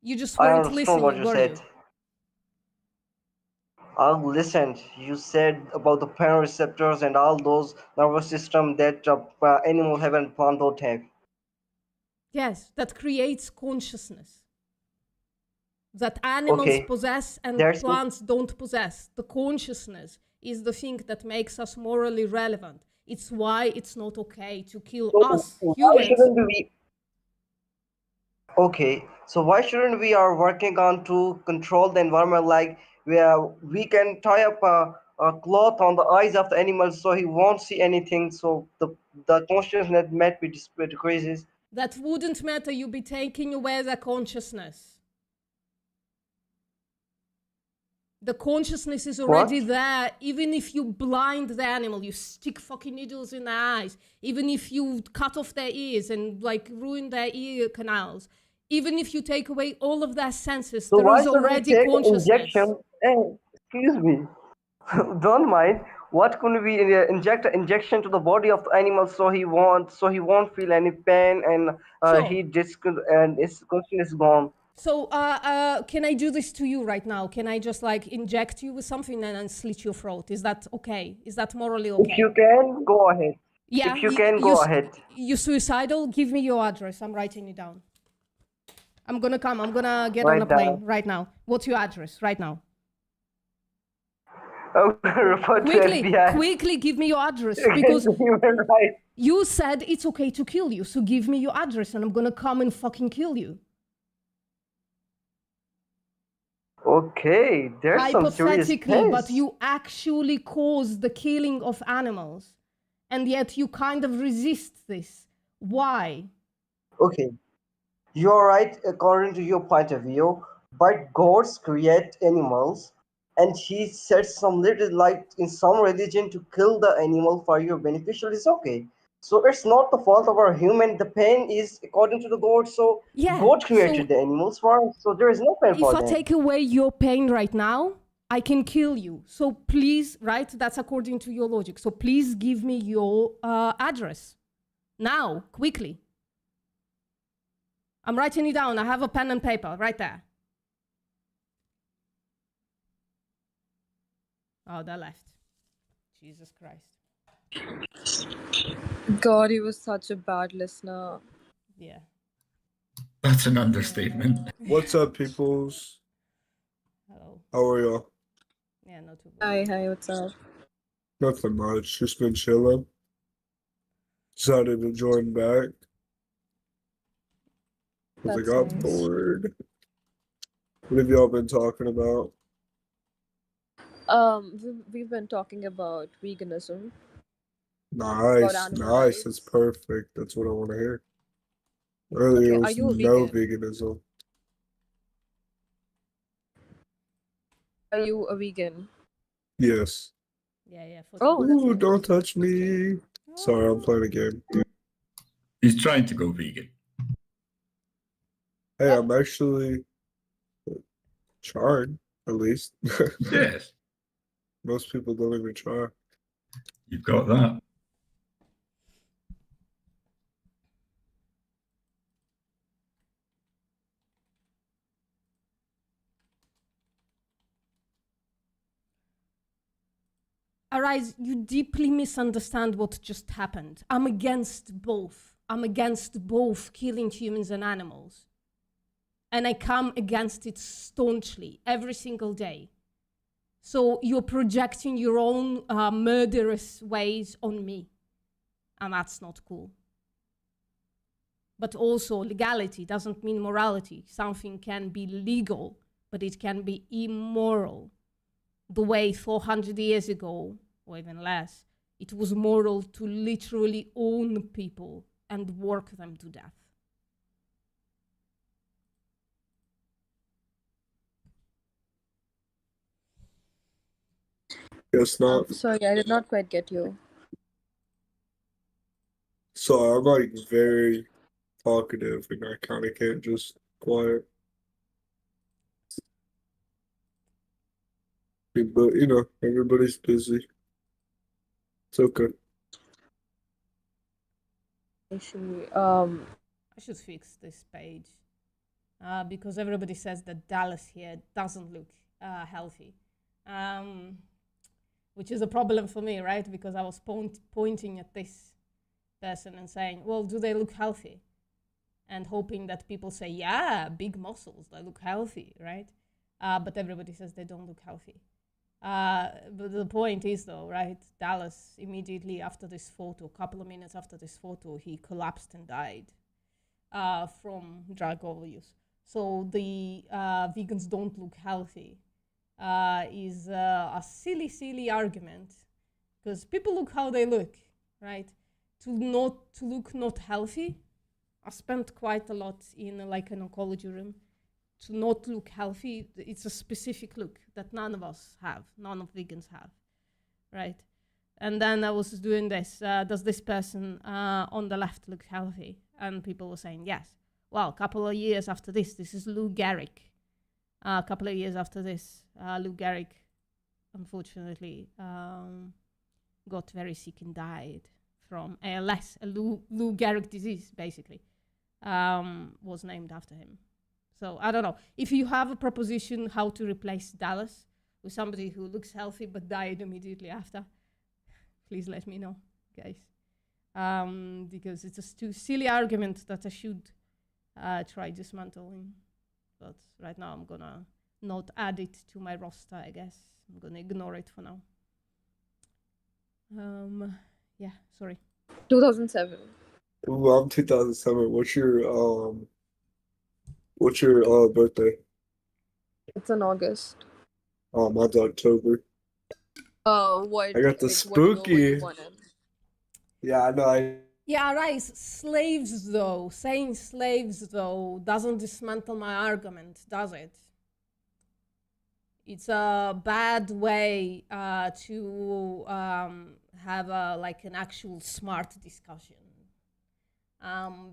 You just weren't listening,
what you
were
said.
you?
I listened. You said about the pain receptors and all those nervous system that animal have and plant don't have.
Yes, that creates consciousness. That animals possess and plants don't possess. The consciousness is the thing that makes us morally relevant. It's why it's not okay to kill us humans.
Okay, so why shouldn't we are working on to control the environment, like where we can tie up a cloth on the eyes of the animals so he won't see anything, so the consciousness might be decreases.
That wouldn't matter. You'd be taking away their consciousness. The consciousness is already there. Even if you blind the animal, you stick fucking needles in their eyes, even if you cut off their ears and like ruin their ear canals, even if you take away all of their senses,
So
there is already consciousness.
Injection? Excuse me, don't mind. What can we inject an injection to the body of the animal so he won't feel any pain and his consciousness is gone.
So, can I do this to you right now? Can I just like inject you with something and then slit your throat? Is that okay? Is that morally okay?
If you can, go ahead.
Yeah.
If you can, go ahead.
You suicidal? Give me your address. I'm writing it down. I'm gonna come. I'm gonna get
Write
on a plane
down.
right now. What's your address right now?
Report to FBI.
Quickly give me your address because you said it's okay to kill you. So give me your address and I'm gonna come and fucking kill you.
Okay, there's some serious
Hypothetically, but
case.
you actually caused the killing of animals, and yet you kind of resist this. Why?
Okay, you're right according to your point of view, but gods create animals and he said some little like in some religion to kill the animal for your beneficial is okay. So it's not the fault of our human. The pain is according to the God. So
Yeah.
God created
So
the animals for us. So there is no pain
if
for
I
them.
take away your pain right now, I can kill you. So please, right? That's according to your logic. So please give me your address now, quickly. I'm writing it down. I have a pen and paper right there. Oh, they left. Jesus Christ.
God, he was such a bad listener.
Yeah.
That's an understatement.
What's up, peoples?
Hello.
How are y'all?
Yeah, not too bad.
Hi, what's up?
Nothing much. Just been chilling. Decided to join back because I
That's
got
nice.
bored. What have y'all been talking about?
We've been talking about veganism.
Nice,
animal
nice. That's perfect. That's what I want to hear. Earlier
Okay, are
was
you a
no
vegan?
veganism.
Are you a vegan?
Yes.
Yeah, yeah. For
Oh, that's
Ooh,
nice.
don't touch me. Sorry, I'm playing a game.
He's trying to go vegan.
Hey, I'm actually trying, at least.
Yes,
Most people don't even try.
you've got that.
Arise, you deeply misunderstand what just happened. I'm against both. I'm against both killing humans and animals. And I come against it staunchly every single day. So you're projecting your own murderous ways on me. And that's not cool. But also, legality doesn't mean morality. Something can be legal, but it can be immoral. The way 400 years ago, or even less, it was moral to literally own people and work them to death.
Guess not.
Sorry, I did not quite get you.
So I'm like very talkative and I kind of can't just quiet. But you know, everybody's busy. It's okay.
Actually,
I should fix this page because everybody says that Dallas here doesn't look healthy, which is a problem for me, right? Because I was pointing at this person and saying, well, do they look healthy? And hoping that people say, yeah, big muscles, they look healthy, right? But everybody says they don't look healthy. But the point is, though, right? Dallas, immediately after this photo, a couple of minutes after this photo, he collapsed and died from drug overuse. So the vegans don't look healthy is a silly, silly argument because people look how they look, right? To look not healthy. I spent quite a lot in like an oncology room. To not look healthy, it's a specific look that none of us have, none of vegans have, right? And then I was doing this, does this person on the left look healthy? And people were saying yes. Well, a couple of years after this is Lou Gehrig. A couple of years after this, Lou Gehrig, unfortunately, got very sick and died from ALS, a Lou Gehrig disease, basically, was named after him. So I don't know. If you have a proposition how to replace Dallas with somebody who looks healthy but died immediately after, please let me know, guys. Because it's a too silly argument that I should try dismantling. But right now I'm gonna not add it to my roster, I guess. I'm gonna ignore it for now. Yeah, sorry.
2007.
Ooh, I'm 2007. What's your birthday?
It's in August.
Oh, mine's October.
What?
I got the
like, what year were
spooky.
you born in?
Yeah, I know.
Yeah, right. Slaves, though. Saying slaves, though, doesn't dismantle my argument, does it? It's a bad way to have like an actual smart discussion.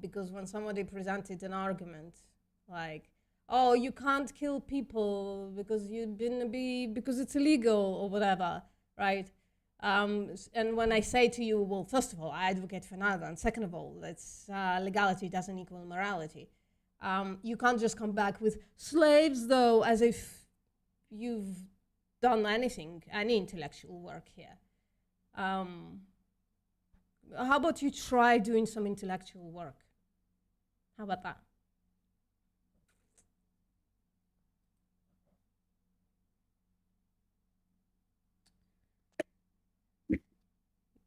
Because when somebody presented an argument like, oh, you can't kill people because because it's illegal or whatever, right? And when I say to you, well, first of all, I advocate for neither, and second of all, that's legality doesn't equal morality. You can't just come back with slaves, though, as if you've done any intellectual work here. How about you try doing some intellectual work? How about that?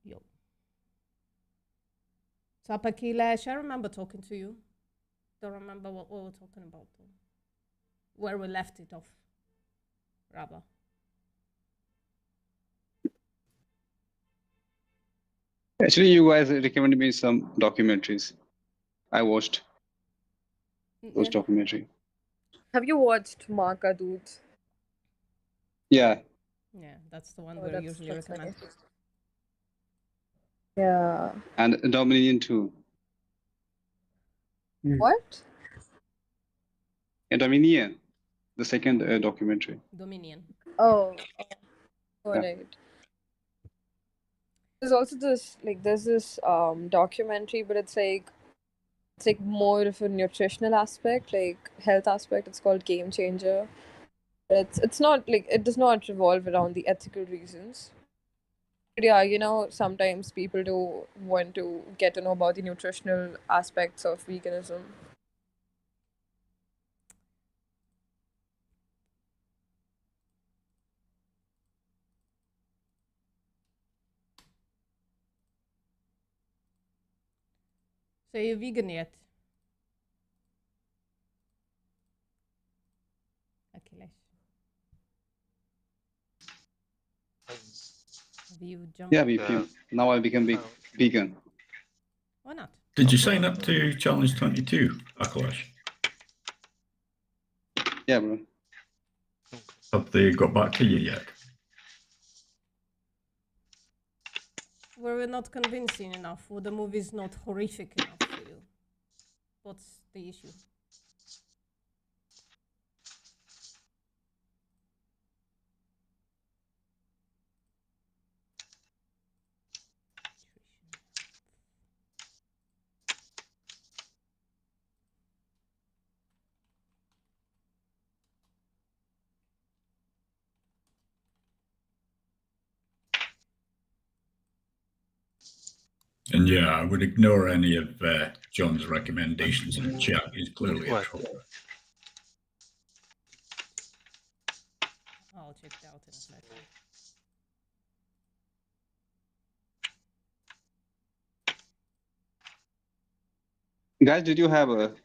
Yo. Tapakilesh, I remember talking to you. Don't remember what we were talking about, though. Where we left it off, rather.
Actually, you guys recommended me some documentaries. I watched those documentaries.
Have you watched Markadut?
Yeah.
Yeah, that's the one
Oh,
we
that's
usually
nice.
recommend.
Yeah.
And Dominion too.
What?
And Dominion, the second documentary.
Dominion.
Oh, all
Yeah.
right. There's also there's this documentary, but it's like more of a nutritional aspect, like health aspect. It's called Game Changer. It's not like, it does not revolve around the ethical reasons. But yeah, sometimes people do want to get to know about the nutritional aspects of veganism.
So you're vegan yet? Akhilesh. Have you jumped?
Yeah, now I become vegan.
Why not?
Did you sign up to Challenge 22, Akhilesh?
Yeah, bro.
Have they got back to you yet?
Were we not convincing enough? Were the movies not horrific enough for you? What's the issue?
And yeah, I would ignore any of John's recommendations in the chat. He's clearly a troll.
I'll check it out in a second.
Guys, did you have a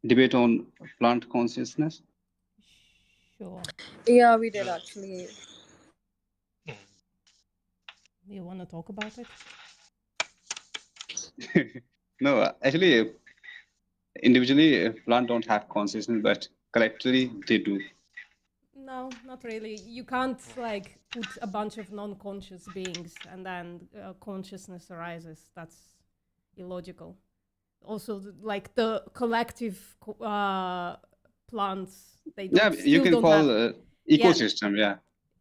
debate on plant consciousness?
Sure.
Yeah, we did actually.
You want to talk about it?
No, actually, individually, plant don't have consciousness, but collectively they do.
No, not really. You can't like put a bunch of non-conscious beings and then consciousness arises. That's illogical. Also, like the collective plants, they don't,
you can call ecosystem,
yeah.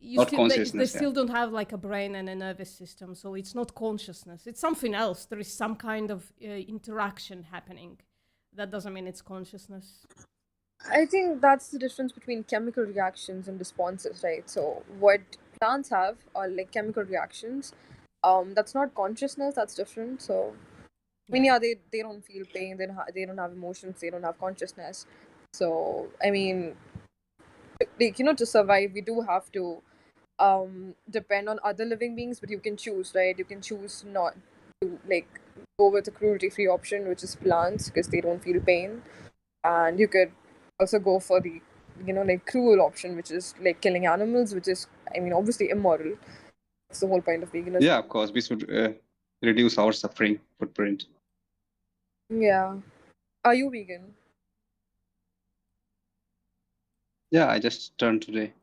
Not consciousness.
They still don't have like a brain and a nervous system, so it's not consciousness. It's something else. There is some kind of interaction happening. That doesn't mean it's consciousness.
I think that's the difference between chemical reactions and responses, right? So what plants have are like chemical reactions. That's not consciousness. That's different. So, I mean, yeah, they don't feel pain. They don't have emotions. They don't have consciousness. So, I mean, like, to survive, we do have to depend on other living beings, but you can choose, right? You can choose not to like go with a cruelty-free option, which is plants, because they don't feel pain, and you could also go for the like cruel option, which is like killing animals, which is, I mean, obviously immoral. That's the whole point of veganism.
Yeah, of course, we should reduce our suffering footprint.
Yeah. Are you vegan?
Yeah, I just turned today.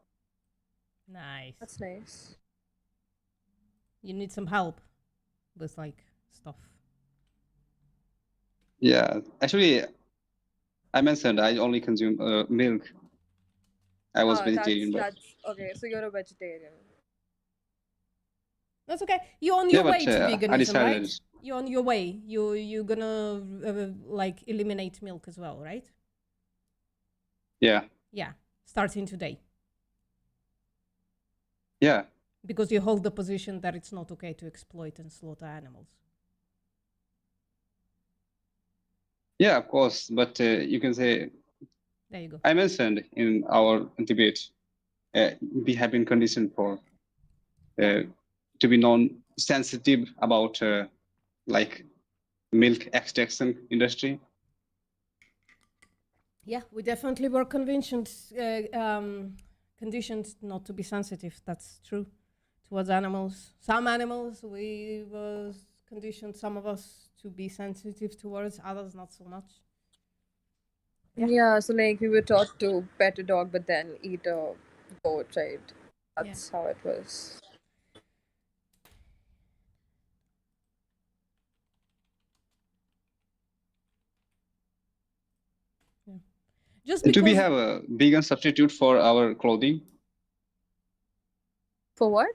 Nice.
That's nice.
You need some help with like stuff.
Yeah, actually, I mentioned I only consume milk. I was vegetarian, but
That's okay. So you're a vegetarian.
That's okay. You're on
yeah,
your
but
way to
I
veganism,
decided
right? You're on your way. You're gonna like eliminate milk as well, right?
yeah,
Yeah, starting today.
yeah,
Because you hold the position that it's not okay to exploit and slaughter animals.
yeah, of course. But you can say
There you go.
I mentioned in our debate, we have been conditioned for to be non-sensitive about like milk extraction industry.
Yeah, we definitely were conditioned not to be sensitive. That's true towards animals. Some animals we was conditioned, some of us, to be sensitive towards, others not so much.
Yeah. So like we were taught to pet a dog, but then eat a goat, right? That's how it was.
Just
Do we
because
have a vegan substitute for our clothing?
For what?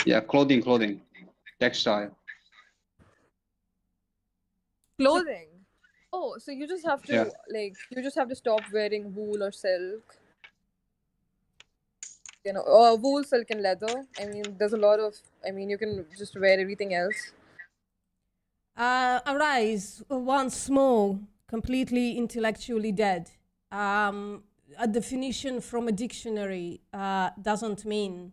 Yeah, clothing, textile.
Clothing. Oh, so you just have to
Yeah.
you just have to stop wearing wool or silk. You know, or wool, silk, and leather. I mean, there's a lot of. I mean, you can just wear everything else.
Arise once more, completely intellectually dead. A definition from a dictionary doesn't mean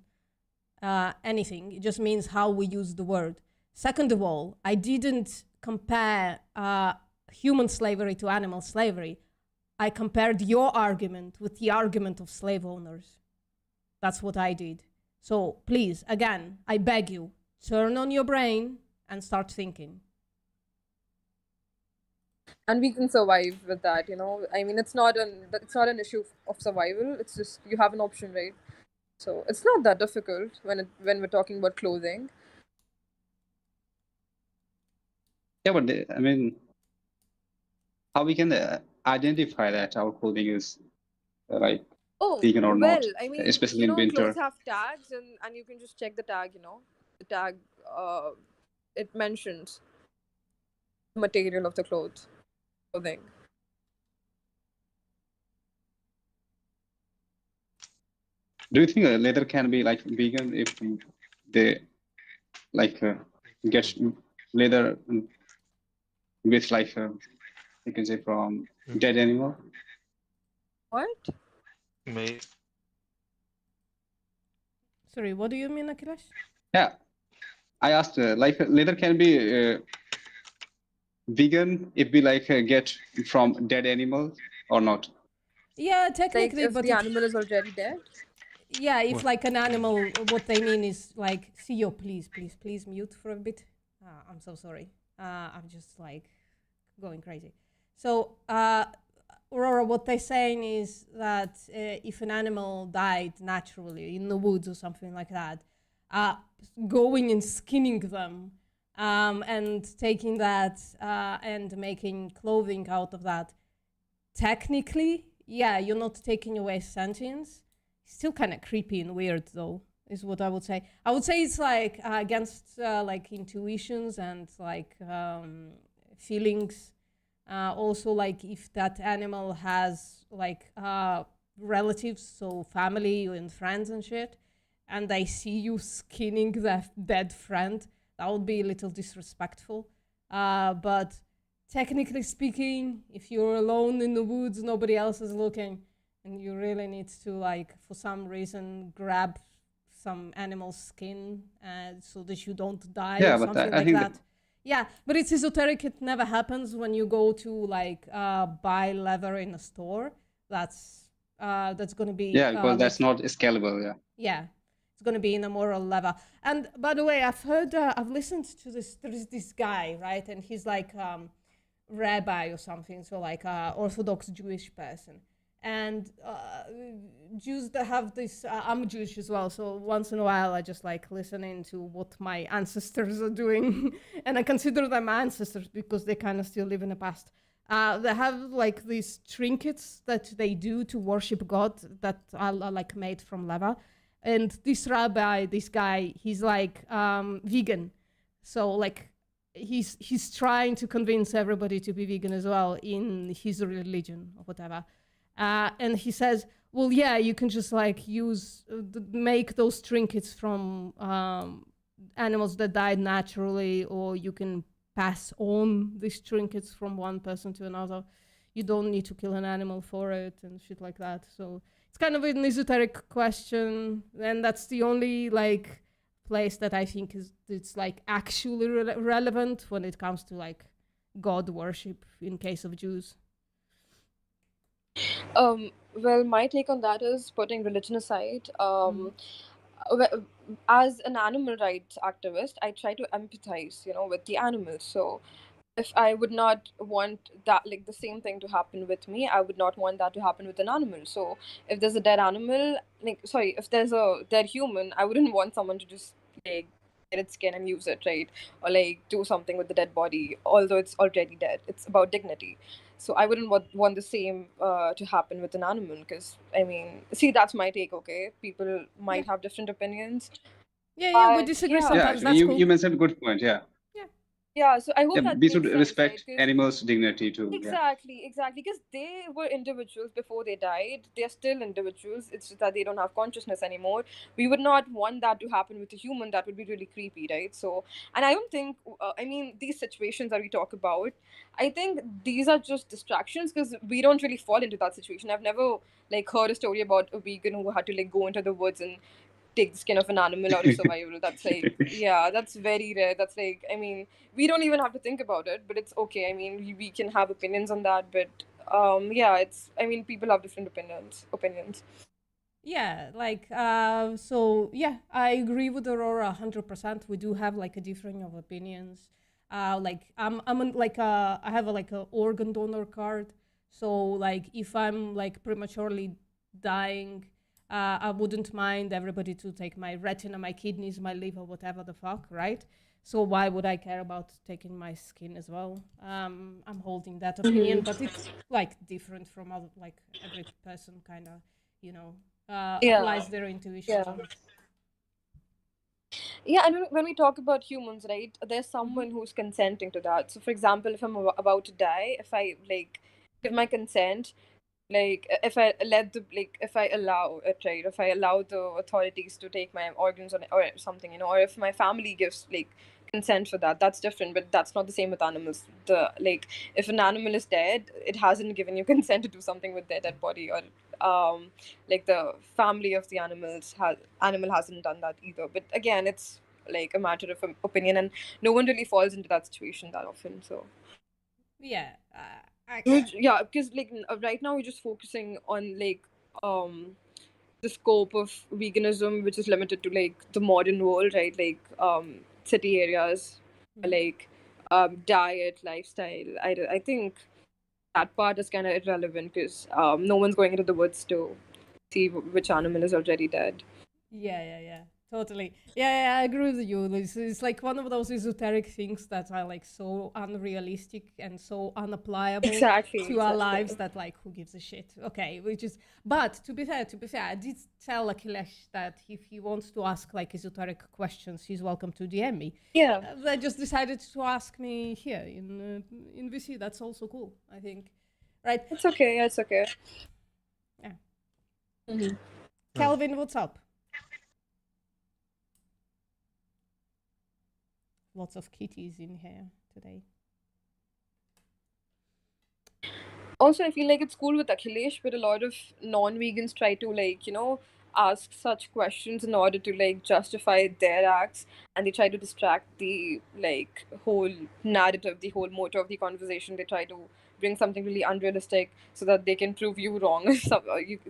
anything. It just means how we use the word. Second of all, I didn't compare human slavery to animal slavery. I compared your argument with the argument of slave owners. That's what I did. So please, again, I beg you, turn on your brain and start thinking.
And we can survive with that, you know. I mean, it's not an issue of survival. It's just you have an option, right? So it's not that difficult when we're talking about clothing.
Yeah, but I mean, how we can identify that our clothing is like vegan or
well,
not,
I mean,
especially
you
in
know,
winter.
clothes have tags, and you can just check the tag. You know, the tag it mentions the material of the clothing.
Do you think leather can be like vegan if they like get leather with like you can say from dead animal?
What?
Maybe.
Sorry, what do you mean, Akhilesh?
Yeah, I asked like leather can be vegan if we like get from dead animals or not.
Yeah,
Like
technically,
if
but
the animal is already dead.
yeah, if
What?
like an animal, what they mean is like, Theo, please mute for a bit. I'm so sorry. I'm just like going crazy. So, Aurora, what they're saying is that if an animal died naturally in the woods or something like that, going and skinning them and taking that and making clothing out of that, technically, yeah, you're not taking away sentience. Still kind of creepy and weird, though, is what I would say. I would say it's like against like intuitions and like feelings. Also, like if that animal has like relatives, so family and friends and shit, and I see you skinning the dead friend, that would be a little disrespectful. But technically speaking, if you're alone in the woods, nobody else is looking, and you really need to, like, for some reason, grab some animal skin so that you don't die
Yeah,
or
but
something
I
like
think
that. Yeah, but it's esoteric. It never happens when you go to like buy leather in a store. That's gonna be
Yeah, because that's
like,
not scalable. Yeah.
yeah, it's gonna be in a moral level. And by the way, I've listened to this. There is this guy, right, and he's like rabbi or something, so like Orthodox Jewish person, And Jews that have this, I'm Jewish as well, so once in a while I just like listening to what my ancestors are doing, and I consider them ancestors because they kind of still live in the past. They have like these trinkets that they do to worship God that are like made from lava. And this rabbi, this guy, he's like vegan. So like he's trying to convince everybody to be vegan as well in his religion or whatever. And he says, well, yeah, you can just like make those trinkets from animals that died naturally, or you can pass on these trinkets from one person to another. You don't need to kill an animal for it and shit like that. So it's kind of an esoteric question, and that's the only like place that I think it's like actually relevant when it comes to like God worship in case of Jews.
Well, my take on that is, putting religion aside, as an animal rights activist, I try to empathize, with the animals. So if I would not want that, like the same thing to happen with me, I would not want that to happen with an animal. So if there's a dead animal, if there's a dead human, I wouldn't want someone to just like get its skin and use it, right? Or like do something with the dead body, although it's already dead. It's about dignity. So I wouldn't want the same to happen with an animal, because I mean, see, that's my take. Okay, people might have different opinions.
Yeah, we disagree sometimes.
Yeah,
That's
you
cool.
you mentioned a good point. Yeah.
Yeah, so I hope
Yeah,
that
we
makes
should
sense,
respect
right? 'Cause-
animals' dignity too. Yeah.
Exactly, because they were individuals before they died. They're still individuals. It's just that they don't have consciousness anymore. We would not want that to happen with a human. That would be really creepy, right? So, and I don't think, I mean, these situations that we talk about, I think these are just distractions, because we don't really fall into that situation. I've never like heard a story about a vegan who had to like go into the woods and take the skin of an animal out of survival. That's like, yeah, that's very rare. That's like, I mean, we don't even have to think about it, but it's okay. I mean, we can have opinions on that, but yeah, I mean, people have different opinions.
Yeah, like so yeah, I agree with Aurora 100%. We do have like a differing of opinions. Like I'm like I have like a organ donor card, so like if I'm like prematurely dying, I wouldn't mind everybody to take my retina, my kidneys, my liver, whatever the fuck, right? So why would I care about taking my skin as well? I'm holding that opinion, but it's like different from other, like every person kind of, applies their intuition.
Yeah. Yeah, and when we talk about humans, right, there's someone who's consenting to that. So, for example, if I'm about to die, if I like give my consent, like if I if I allow it, right, if I allow the authorities to take my organs or something, or if my family gives like consent for that, that's different. But that's not the same with animals. If an animal is dead, it hasn't given you consent to do something with their dead body, or like the family of the animal hasn't done that either. But again, it's like a matter of opinion, and no one really falls into that situation that often. So
yeah,
yeah, because like right now we're just focusing on like the scope of veganism, which is limited to like the modern world, right? Like city areas, like diet, lifestyle. I think that part is kind of irrelevant, because no one's going into the woods to see which animal is already dead.
Yeah, totally. Yeah, I agree with you. It's like one of those esoteric things that are like so unrealistic and so unapplicable
Exactly,
to our
exactly.
lives that like, who gives a shit? Okay, but to be fair, I did tell Akhilesh that if he wants to ask like esoteric questions, he's welcome to DM me.
Yeah.
They just decided to ask me here in VC. That's also cool, I think. Right?
It's okay. It's okay.
Yeah.
Mm-hmm.
Kelvin, what's up? Lots of kitties in here today.
Also, I feel like it's cool with Akhilesh, but a lot of non-vegans try to like, ask such questions in order to like justify their acts, and they try to distract the like whole narrative, the whole motor of the conversation. They try to bring something really unrealistic so that they can prove you wrong.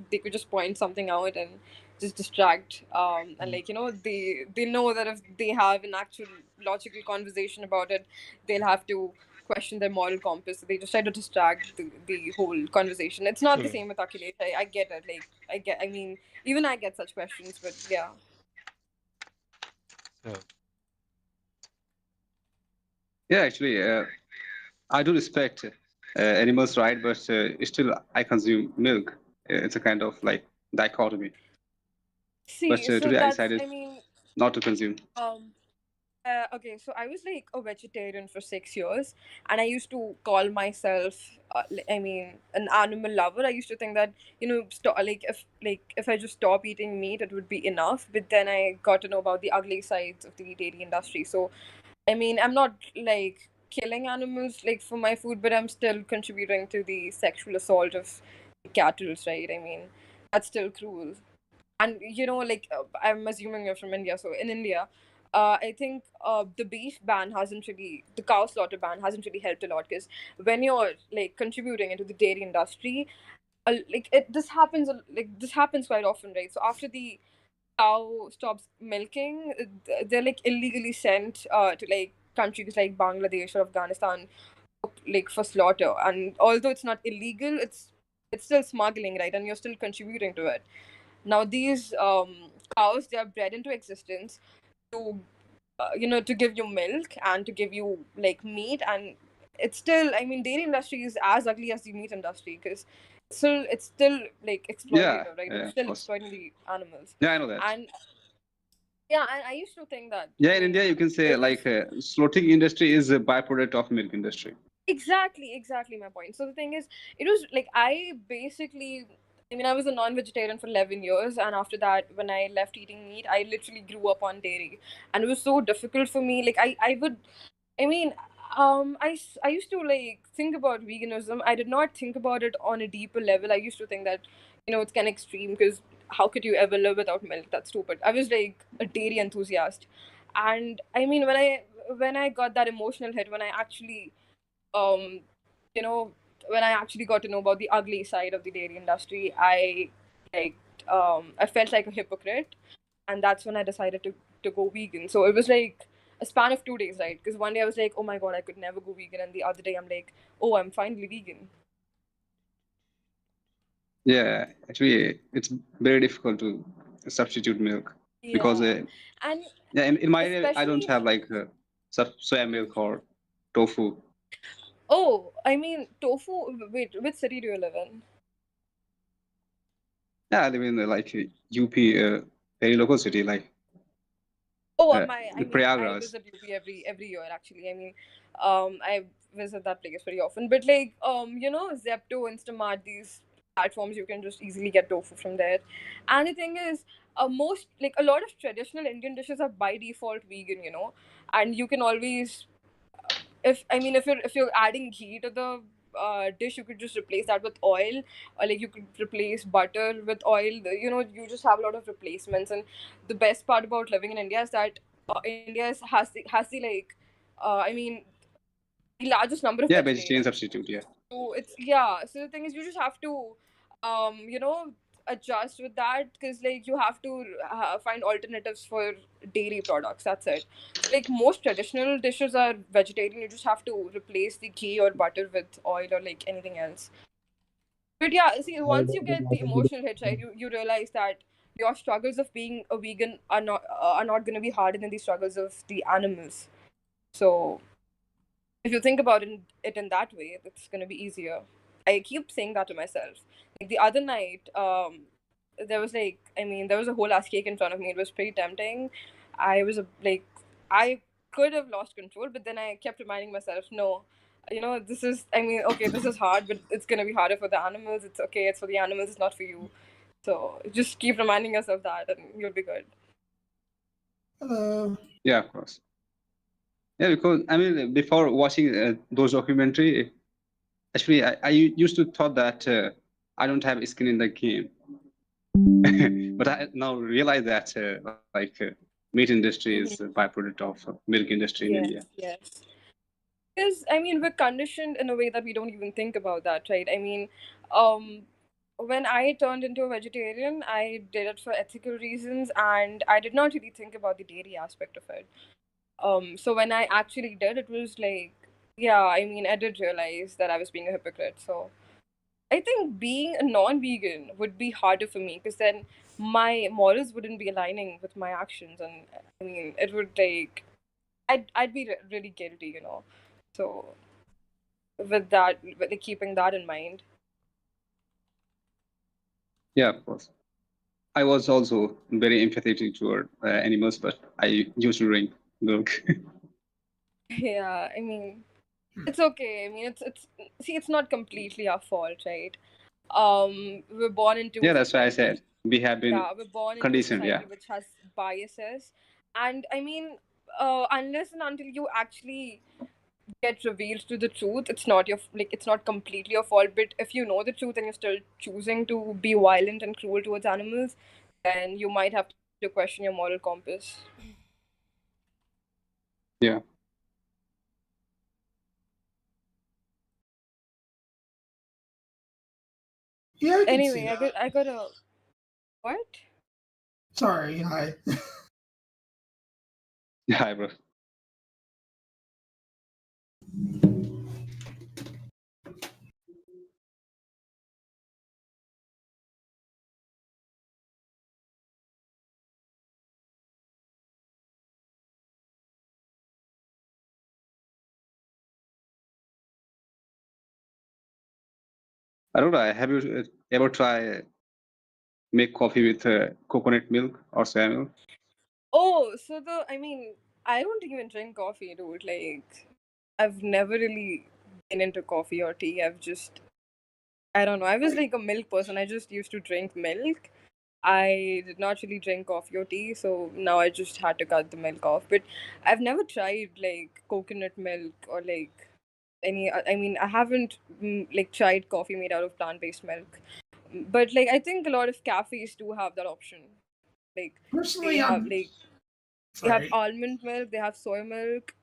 They could just point something out and just distract, and like they know that if they have an actual logical conversation about it, they'll have to question their moral compass. They just try to distract the whole conversation. It's not the same with Akhilesh. I get it. I mean, even I get such questions, but yeah.
Yeah, actually, I do respect animals' right, but still I consume milk. It's a kind of like dichotomy.
See,
But
so
today I
that's,
decided
I mean,
not to consume.
okay, so I was like a vegetarian for 6 years, and I used to call myself, I mean, an animal lover. I used to think that if I just stop eating meat, it would be enough. But then I got to know about the ugly sides of the dairy industry. So, I mean, I'm not like killing animals like for my food, but I'm still contributing to the sexual assault of cattle, right? I mean, that's still cruel. And I'm assuming you're from India, so in India, I think the cow slaughter ban hasn't really helped a lot, because when you're like contributing into the dairy industry, this happens quite often, right? So after the cow stops milking, they're like illegally sent to like countries like Bangladesh or Afghanistan, like for slaughter. And although it's not illegal, it's still smuggling, right? And you're still contributing to it. Now these cows, they are bred into existence to to give you milk and to give you like meat. And it's still, I mean, dairy industry is as ugly as the meat industry, because it's still like
Yeah,
exploitative, right?
yeah,
It's
of
still
course.
exploiting the animals.
Yeah, I know that.
And yeah, and I used to think that,
Yeah, in India, you can say like slaughtering industry is a byproduct of milk industry.
exactly my point. So the thing is, it was like I was a non-vegetarian for 11 years, and after that, when I left eating meat, I literally grew up on dairy, and it was so difficult for me. Like I would, I mean, I used to like think about veganism. I did not think about it on a deeper level. I used to think that, it's kind of extreme, because how could you ever live without milk? That's stupid. I was like a dairy enthusiast, and I mean, when I got that emotional hit, when I actually um, you know, when I actually got to know about the ugly side of the dairy industry, like I felt like a hypocrite, and that's when I decided to go vegan. So it was like a span of 2 days, right? Because one day I was like, oh my god, I could never go vegan, and the other day I'm like, oh, I'm finally vegan.
Yeah, actually, it's very difficult to substitute milk because
Yeah, and
yeah, in my area, I don't
especially
have like soya milk or tofu.
oh, I mean tofu. Wait, which city do you live in?
Yeah, I live in like UP, very local city, like
Oh,
the
I
Prayagraj.
visit UP every year actually. I mean, I visit that place very often. But like, Zepto, Instamart, these platforms, you can just easily get tofu from there. And the thing is, most like a lot of traditional Indian dishes are by default vegan, and you can always, if you're adding ghee to the dish, you could just replace that with oil, or like you could replace butter with oil. You just have a lot of replacements. And the best part about living in India is that India has the like I mean the largest number of
Yeah, vegetarian
vegetarians.
substitute. Yeah.
So so the thing is, you just have to adjust with that, because like you have to find alternatives for dairy products. That's it. So, like most traditional dishes are vegetarian. You just have to replace the ghee or butter with oil or like anything else. But yeah, see, once you get the emotional hit, right, you realize that your struggles of being a vegan are not going to be harder than the struggles of the animals. So if you think about it in that way, it's going to be easier. I keep saying that to myself. Like the other night, there was a whole ass cake in front of me. It was pretty tempting. I could have lost control, but then I kept reminding myself, no, this is hard, but it's going to be harder for the animals. It's okay. It's for the animals. It's not for you. So just keep reminding yourself that, and you'll be good.
Yeah, of course. Yeah, because I mean, before watching those documentary, actually, I used to thought that I don't have skin in the game, but I now realize that meat industry is a byproduct of milk industry in India.
Yes. Because we're conditioned in a way that we don't even think about that, right? When I turned into a vegetarian, I did it for ethical reasons, and I did not really think about the dairy aspect of it. So when I actually did, it was like yeah, I mean, I did realize that I was being a hypocrite. So I think being a non-vegan would be harder for me because then my morals wouldn't be aligning with my actions, and I mean, it would like I'd be really guilty, you know. So with that, with like, keeping that in mind.
Yeah, of course. I was also very empathetic toward animals, but I used to drink milk.
Yeah, I mean, it's okay. I mean, it's see, it's not completely our fault, right? We're born into
Yeah, that's why I said we have been
yeah, we're born into a
conditioned.
society
Yeah.
which has biases, and I mean, unless and until you actually get revealed to the truth, it's not your it's not completely your fault. But if you know the truth and you're still choosing to be violent and cruel towards animals, then you might have to question your moral compass.
Yeah.
Yeah. I can see
Anyway,
that.
I got a what?
Sorry. Hi.
Hi, bro. Arora, have you ever tried make coffee with coconut milk or soy milk?
Oh, so I mean, I don't even drink coffee, dude. Like, I've never really been into coffee or tea. I don't know. I was like a milk person. I just used to drink milk. I did not really drink coffee or tea, so now I just had to cut the milk off. But I've never tried like coconut milk or like any. I mean, I haven't like tried coffee made out of plant-based milk. But like, I think a lot of cafes do have that option. Like,
Personally,
they have
I'm
like they have
sorry.
almond milk, they have soy milk,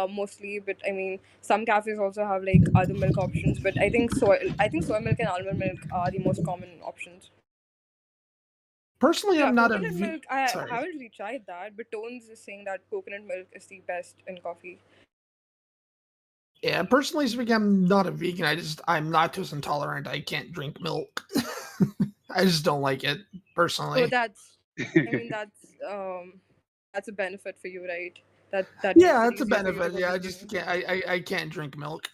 mostly. But I mean, some cafes also have like other milk options. But I think soy milk and almond milk are the most common options.
Personally,
Yeah,
I'm not a
coconut milk. I
sorry.
haven't really tried that, but Tones is saying that coconut milk is the best in coffee.
Yeah, personally speaking, I'm not a vegan. I'm lactose intolerant. I can't drink milk. I just don't like it personally.
So I mean, that's a benefit for you, right? That
Yeah,
makes
that's a
it easier for you to
benefit.
go
Yeah, I
vegan.
just can't. I can't drink milk.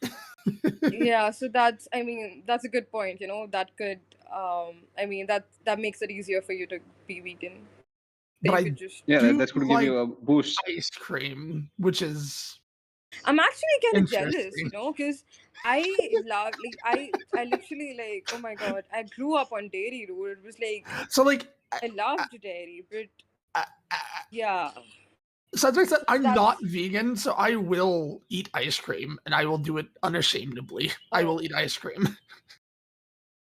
Yeah, so I mean, that's a good point. You know, that could I mean, that makes it easier for you to be vegan. So
But
you
I
could just
Yeah,
do
that could give
like
you a boost.
ice cream, which is
I'm actually kind of jealous,
interesting.
you know, because I love like I literally like, oh my god, I grew up on dairy, dude. It was like
So like
I loved dairy, but yeah,
So as I said, I'm
that's
not vegan, so I will eat ice cream, and I will do it unashamedly. I will eat ice cream.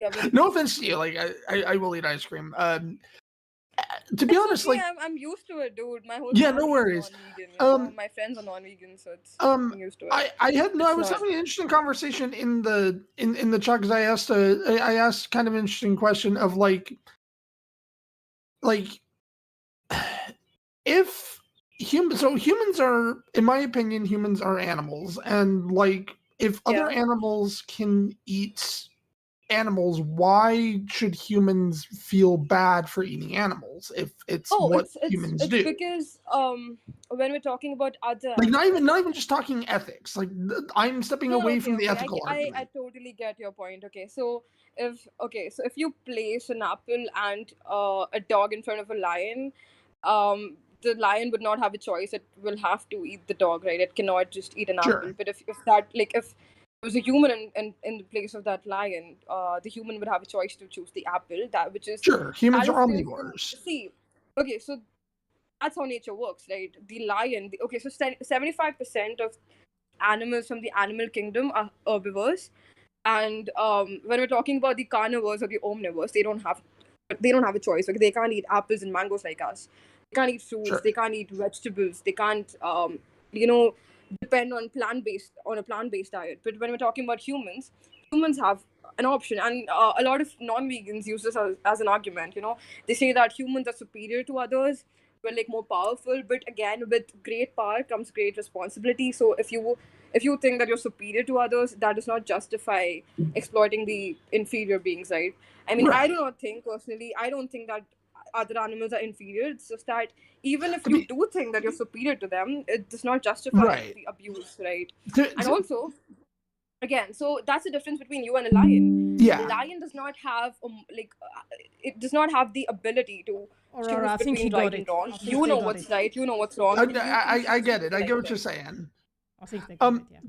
yeah, but
No offense to you, like I will eat ice cream. To be
it's
honest,
okay.
like
I'm used to it, dude. My whole
yeah, no
family is
worries.
non-vegan. Like, my friends are non-vegan, so I'm used to it.
I was
It's not-
having an interesting conversation in the chat because I asked kind of an interesting question of like if humans are, in my opinion, humans are animals, and like if other animals can eat animals, why should humans feel bad for eating animals if it's what humans
it's
do?
because when we're talking about other
Like not even just talking ethics. Like I'm stepping
No,
away
okay,
from the
okay.
ethical argument.
I totally get your point. Okay, so if you place an apple and a dog in front of a lion, the lion would not have a choice. It will have to eat the dog, right? It cannot just eat an
Sure.
apple. But if that like if there was a human in the place of that lion, the human would have a choice to choose the apple. That which is
Sure, humans
that
are
is the-
omnivores.
See, okay, so that's how nature works, right? The lion. Okay, so 75% of animals from the animal kingdom are herbivores, and when we're talking about the carnivores or the omnivores, they don't have a choice. Like they can't eat apples and mangoes like us. They can't eat fruits.
Sure.
They can't eat vegetables. They can't depend on a plant-based diet. But when we're talking about humans have an option, and a lot of non-vegans use this as an argument. You know, they say that humans are superior to others, we're like more powerful, but again, with great power comes great responsibility. So if you think that you're superior to others, that does not justify exploiting the inferior beings, right? I mean, I
Right.
do not think personally, I don't think that other animals are inferior. It's just that even if you do think that you're superior to them, it does not justify
Right.
the abuse, right?
To-
And
to-
also, again, so that's the difference between you and a lion.
Yeah.
A lion does not have it does not have the ability to
Aurora, I
choose
think he
between
got
right and
it.
wrong.
I think
You
they
know
got
what's
it.
right, you know what's wrong. and you can
I
choose
get
to
it.
be
I
like
get what
them.
you're saying.
I think they got it, yeah.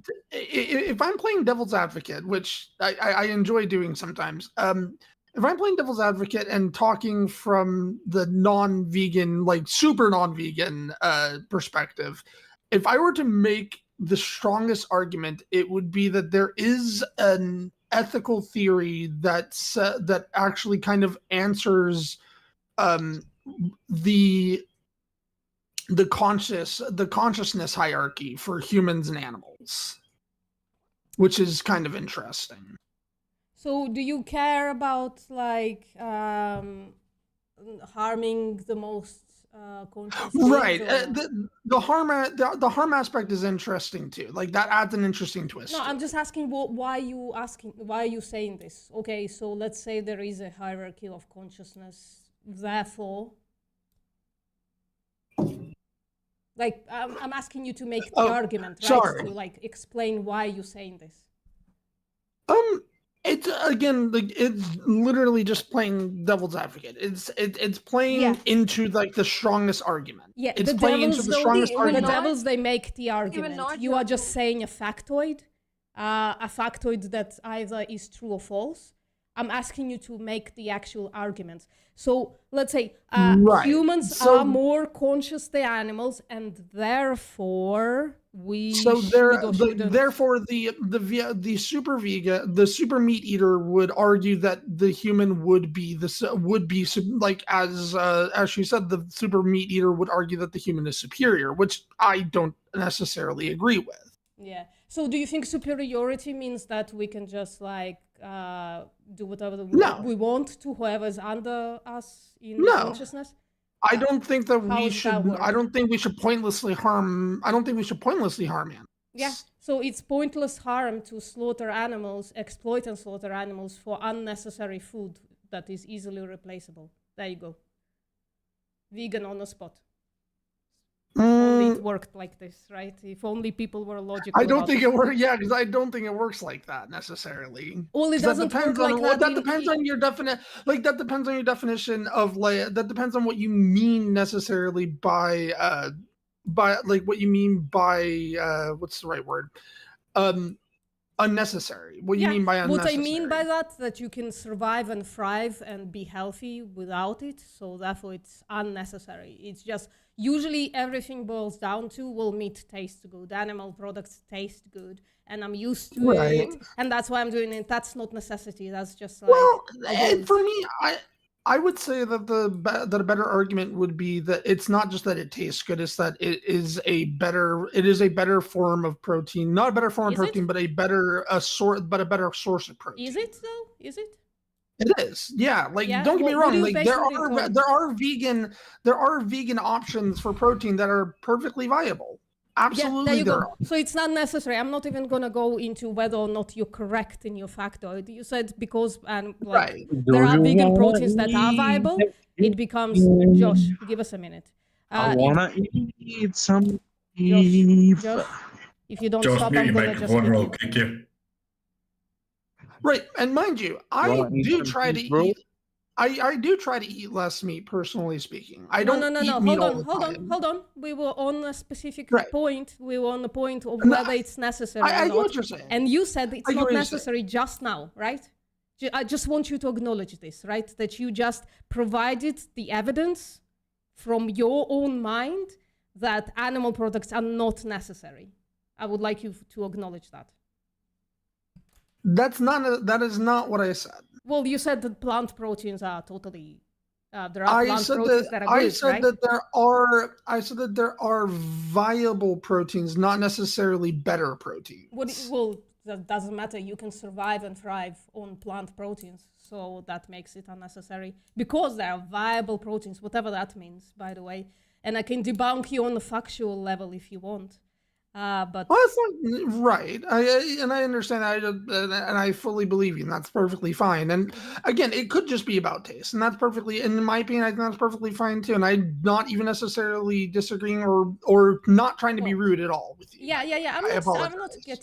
If I'm playing devil's advocate, which I enjoy doing sometimes, if I'm playing devil's advocate and talking from the non-vegan, like super non-vegan perspective, if I were to make the strongest argument, it would be that there is an ethical theory that actually kind of answers the consciousness hierarchy for humans and animals, which is kind of interesting.
So do you care about like harming the most conscious
Right.
beings, or-
The harm aspect is interesting too. Like that adds an interesting twist.
No,
to
I'm
it.
just asking why are you saying this? Okay, so let's say there is a hierarchy of consciousness. Therefore, like I'm asking you to make the argument, right?
sorry.
To like explain why you're saying this.
It's again like it's literally just playing devil's advocate. It's playing into like the strongest argument.
Yeah,
It's
the
playing
devils
into the
though,
strongest
the
argument.
devils they make the argument.
not
You are just saying a factoid that either is true or false. I'm asking you to make the actual arguments. So let's say
Right.
humans
So-
are more conscious than animals, and therefore we
So
should
there,
or shouldn't.
therefore, the super meat eater would argue that the human would be like as she said, the super meat eater would argue that the human is superior, which I don't necessarily agree with.
Yeah. So do you think superiority means that we can just like do whatever we want to whoever's under us in
No.
consciousness?
I don't think that
How
we
does
should.
that work?
I don't think we should pointlessly harm. I don't think we should pointlessly harm animals.
Yeah. So it's pointless harm to slaughter animals, exploit and slaughter animals for unnecessary food that is easily replaceable. There you go. Vegan on the spot. If only it worked like this, right? If only people were logical.
I don't
about
think it works. Yeah, because I don't think it works like that necessarily.
Well, it
'Cause that
doesn't
depends
work
on
like
that
in-
depends on your definite. Like that depends on your definition of like that depends on what you mean necessarily by like what you mean by what's the right word? Unnecessary. What you mean by
What
unnecessary?
I mean by that you can survive and thrive and be healthy without it, so therefore it's unnecessary. It's just usually everything boils down to, well, meat tastes good, animal products taste good, and I'm used to
Right.
it, and that's why I'm doing it. That's not necessity. That's just like
Well,
a want.
for me, I would say that that a better argument would be that it's not just that it tastes good; it's that it is a better form of protein, not a better form
Is
of
it?
protein, but a better source of protein.
Is it though? Is it?
It is, yeah. Like,
Yeah?
don't get me
What do
wrong.
you
Like,
base it on?
there are vegan options for protein that are perfectly viable. Absolutely,
Yeah, there you
there
go.
are.
So it's not necessary. I'm not even gonna go into whether or not you're correct in your factoid. You said because
Right.
there are
Do you
vegan
wanna
proteins that are viable. It becomes Josh. Give us a minute.
I
it-
wanna eat some beef.
Josh, if you don't
Josh,
stop,
mute
I'm
your
gonna just
microphone
kick
or
you.
I'll kick you.
Right, and mind you, I
wanna eat
do
some
try to
beef, bro?
eat. I do try to eat less meat, personally speaking. I don't
No.
eat
Hold
meat
on,
all the
hold
time.
on, hold on. We were on a specific
Right.
point. We were on the point of
No,
whether it's necessary
I
or
get
not.
what you're saying.
And you said it's
I get
not
what you're saying.
necessary just now, right? I just want you to acknowledge this, right? That you just provided the evidence from your own mind that animal products are not necessary. I would like you to acknowledge that.
That is not what I said.
Well, you said that plant proteins are totally. There are plant proteins that are
I
good,
said
right?
that there are viable proteins, not necessarily better proteins.
Well, that doesn't matter. You can survive and thrive on plant proteins, so that makes it unnecessary because they are viable proteins, whatever that means, by the way. And I can debunk you on a factual level if you want. But
Well, that's not right. And I understand that, and I fully believe you, and that's perfectly fine. And again, it could just be about taste, and that's perfectly, in my opinion, I think that's perfectly fine too. And I'm not even necessarily disagreeing or not trying to be rude at all with you.
yeah.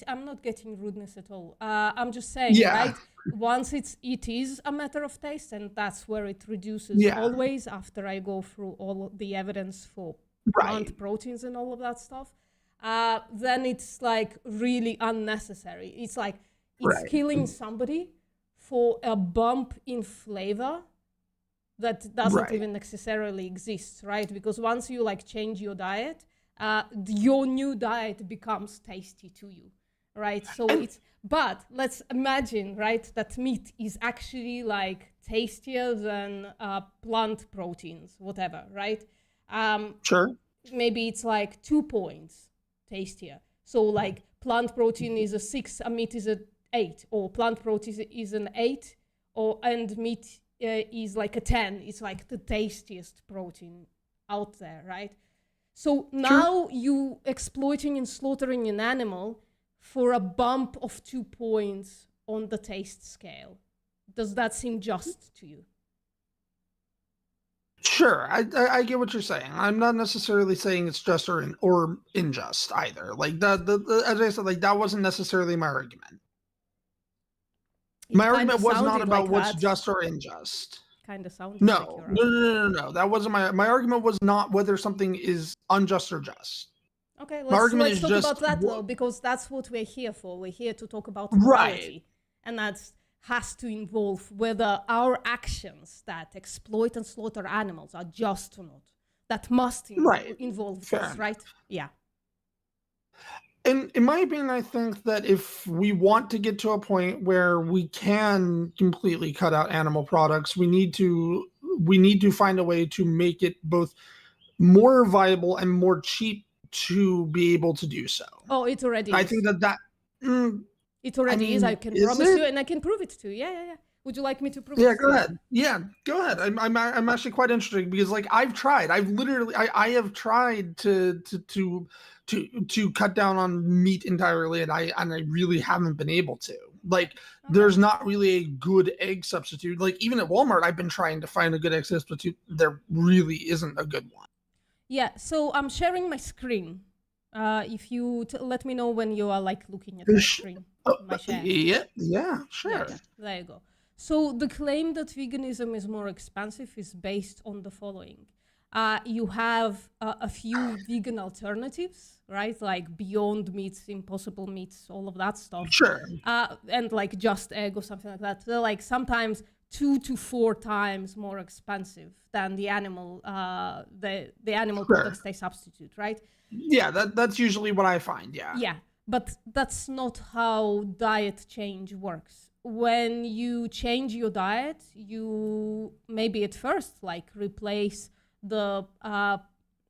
I'm not getting rudeness at all. I'm just saying,
Yeah.
right? Once it is a matter of taste, and that's where it reduces
Yeah.
always after I go through all the evidence for plant proteins and all of that stuff. Then it's like really unnecessary. It's like it's killing somebody for a bump in flavor that doesn't even necessarily exist, right? Because once you like change your diet, your new diet becomes tasty to you, right? So but let's imagine, right, that meat is actually like tastier than plant proteins, whatever, right?
Sure.
Maybe it's like 2 points tastier. So like plant protein is a 6, a meat is a 8, or plant protein is an 8, and meat is like a 10. It's like the tastiest protein out there, right? So now you exploiting and slaughtering an animal for a bump of 2 points on the taste scale. Does that seem just to you?
Sure, I get what you're saying. I'm not necessarily saying it's just or unjust either. Like the as I said, like that wasn't necessarily my argument. My argument was not about what's just or unjust.
Kind of sounds.
No. That wasn't my argument. Was not whether something is unjust or just.
Okay,
let's
talk about that though, because that's what we're here for. We're here to talk about morality, and that's has to involve whether our actions that exploit and slaughter animals are just or not. That must involve this, right? Yeah.
In my opinion, I think that if we want to get to a point where we can completely cut out animal products, we need to find a way to make it both more viable and more cheap to be able to do so.
Oh, it already is.
I think that
it already is. I can promise you, and I can prove it to you. Yeah. Would you like me to prove it?
Yeah, go ahead. Yeah, go ahead. I'm actually quite interested because like I have tried to cut down on meat entirely, and I really haven't been able to. Like there's not really a good egg substitute. Like even at Walmart, I've been trying to find a good egg substitute. There really isn't a good one.
Yeah, so I'm sharing my screen. If you let me know when you are like looking at my screen. My share.
Yeah, sure.
Yeah, there you go. So the claim that veganism is more expensive is based on the following. You have a few vegan alternatives, right? Like Beyond Meats, Impossible Meats, all of that stuff.
Sure.
And like Just Egg or something like that. They're like sometimes 2 to 4 times more expensive than the animal the animal products they substitute, right?
Yeah, that's usually what I find.
Yeah, but that's not how diet change works. When you change your diet, you maybe at first like replace the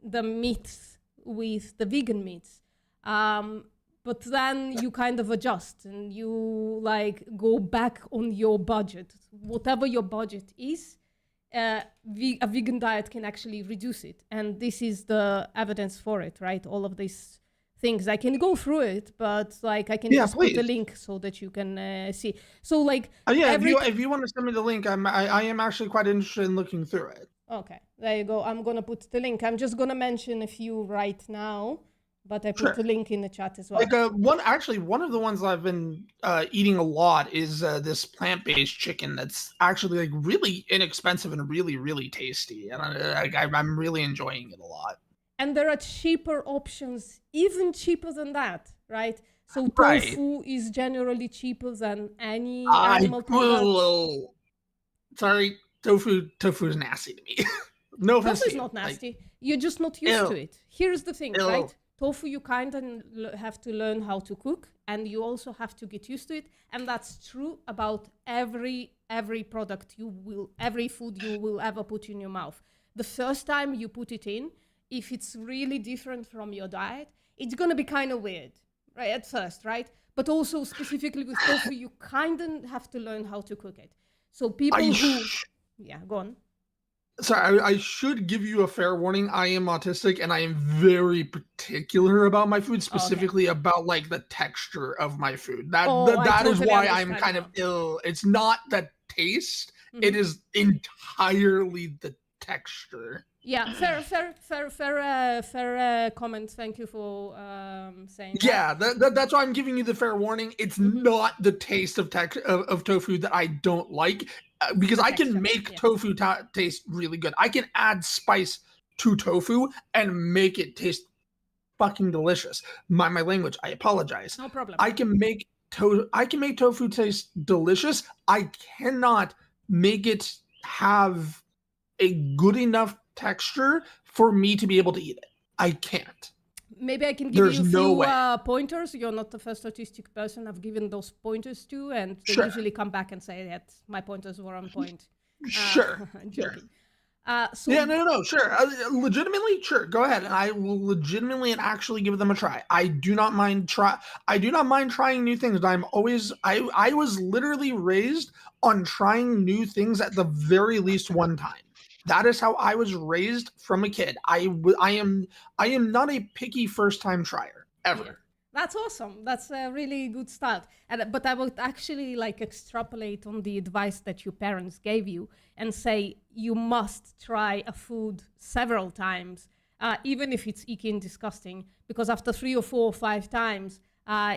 meats with the vegan meats, but then you kind of adjust and you like go back on your budget, whatever your budget is. A vegan diet can actually reduce it, and this is the evidence for it, right? All of these things, I can go through it, but like I can just put a link so that you can see. So like
if you want to send me the link, I am actually quite interested in looking through it.
Okay, there you go. I'm gonna put the link. I'm just gonna mention a few right now, but I put the link in the chat as well.
Like one of the ones I've been eating a lot is this plant-based chicken that's actually like really inexpensive and really, really tasty, and I'm really enjoying it a lot.
And there are cheaper options, even cheaper than that, right? So tofu is generally cheaper than any animal product.
Sorry, tofu is nasty to me. No offense.
Tofu is not nasty. You're just not used to it. Here's the thing, right? Tofu, you kind of have to learn how to cook, and you also have to get used to it. And that's true about every product every food you will ever put in your mouth. The first time you put it in, if it's really different from your diet, it's going to be kind of weird, right? At first, right? But also specifically with tofu, you kind of have to learn how to cook it. So people who... Yeah, go on.
Sorry, I should give you a fair warning. I am autistic and I am very particular about my food, specifically about like the texture of my food. That
Oh, I
that is
totally
why I'm
understand
kind of
now.
ill. It's not the taste, it
Mhm.
is entirely the texture.
Yeah, fair comment. Thank you for saying that.
Yeah, that's why I'm giving you the fair warning. It's
Mm-hmm.
not the taste of tofu that I don't like, because I can make tofu taste really good. I can add spice to tofu and make it taste fucking delicious. My language, I apologize.
No problem.
I can make tofu taste delicious. I cannot make it have a good enough texture for me to be able to eat it. I can't.
Maybe I can give
There's
you a
no
few
way.
Pointers. You're not the first autistic person I've given those pointers to, and they
Sure.
usually come back and say that my pointers were on point.
Sure.
I'm
Sure.
joking. So
Yeah, no, sure. Legitimately, sure. Go ahead, and I will legitimately and actually give them a try. I do not mind trying new things. I was literally raised on trying new things at the very least one time. That is how I was raised from a kid. I am not a picky first time trier ever.
That's awesome. That's a really good start. But I would actually like extrapolate on the advice that your parents gave you and say you must try a food several times, even if it's icky and disgusting, because after 3 or 4 or 5 times,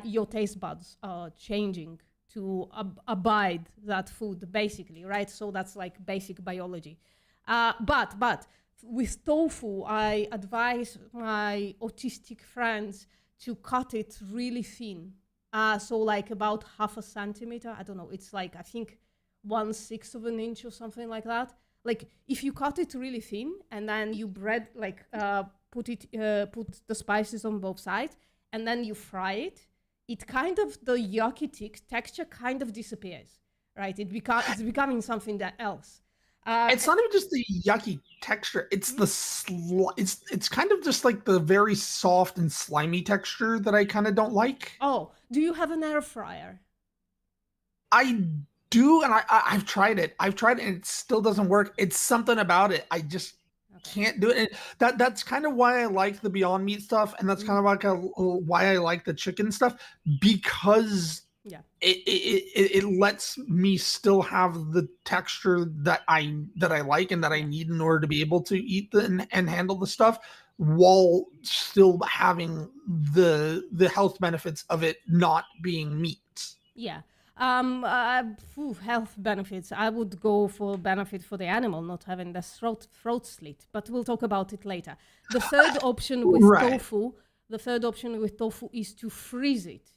your taste buds are changing to abide that food, basically, right? So that's like basic biology. But with tofu, I advise my autistic friends to cut it really thin. So like about 0.5 centimeter. I don't know. It's like, I think 1/6 of an inch or something like that. Like if you cut it really thin and then you put the spices on both sides and then you fry it, it kind of, the yucky texture kind of disappears, right? It's becoming something else.
It's not even just the yucky texture. It's the it's kind of just like the very soft and slimy texture that I kind of don't like.
Oh, do you have an air fryer?
I do, and I've tried it. And it still doesn't work. It's something about it. I just can't do it. And that's kind of why I like the Beyond Meat stuff, and that's kind of like why I like the chicken stuff, because it lets me still have the texture that I like and that I need in order to be able to eat and handle the stuff, while still having the health benefits of it not being meat.
Yeah. Health benefits. I would go for benefit for the animal not having the throat slit, but we'll talk about it later. The third option with tofu is to freeze it.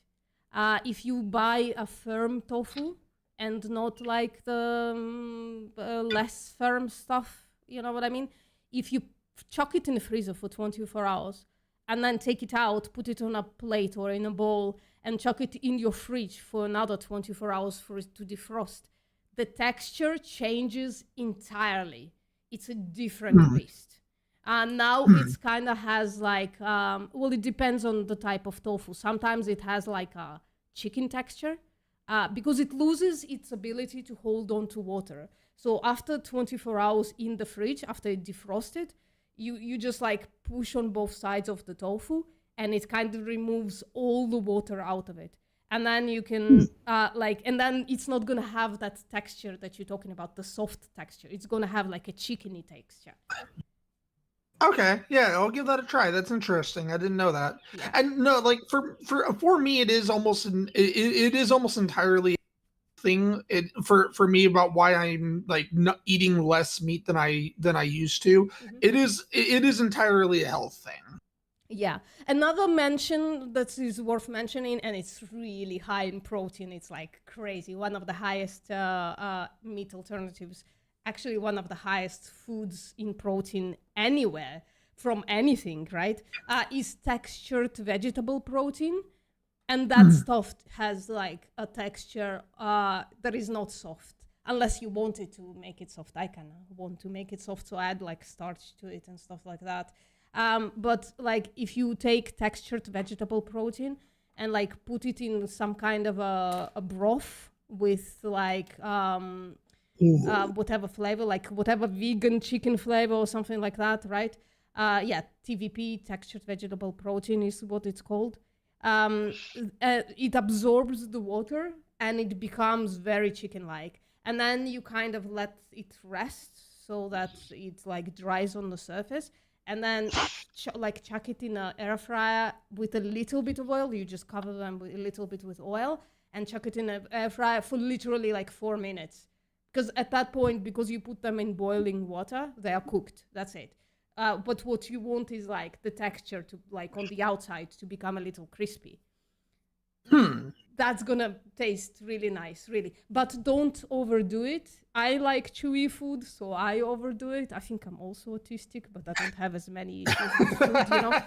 If you buy a firm tofu and not like the less firm stuff, you know what I mean? If you chuck it in the freezer for 24 hours and then take it out, put it on a plate or in a bowl and chuck it in your fridge for another 24 hours for it to defrost, the texture changes entirely. It's a different beast. Now it's kind of has like, it depends on the type of tofu. Sometimes it has like a chicken texture because it loses its ability to hold on to water. So after 24 hours in the fridge, after it defrosted, you just like push on both sides of the tofu and it kind of removes all the water out of it. And then you can and then it's not gonna have that texture that you're talking about, the soft texture. It's gonna have like a chickeny texture.
Okay, yeah, I'll give that a try. That's interesting. I didn't know that. Yeah. And no, like for me, it is almost entirely a thing. For me about why I'm like not eating less meat than I used to. Mm-hmm. It is entirely a health thing.
Yeah. Another mention that is worth mentioning, and it's really high in protein. It's like crazy. One of the highest meat alternatives. Actually, one of the highest foods in protein anywhere from anything, right? Is textured vegetable protein. And that stuff has like a texture that is not soft, unless you wanted to make it soft. I kind of want to make it soft, so I add like starch to it and stuff like that. But like if you take textured vegetable protein and like put it in some kind of a broth with like whatever flavor, like whatever vegan chicken flavor or something like that, right? Yeah, TVP, textured vegetable protein is what it's called. It absorbs the water and it becomes very chicken-like. And then you kind of let it rest so that it like dries on the surface. And then chuck it in an air fryer with a little bit of oil. You just cover them with a little bit with oil and chuck it in an air fryer for literally like 4 minutes. Because at that point, because you put them in boiling water, they are cooked. That's it. But what you want is like the texture to like on the outside to become a little crispy. That's gonna taste really nice, really. But don't overdo it. I like chewy food, so I overdo it. I think I'm also autistic, but I don't have as many issues with food, you know.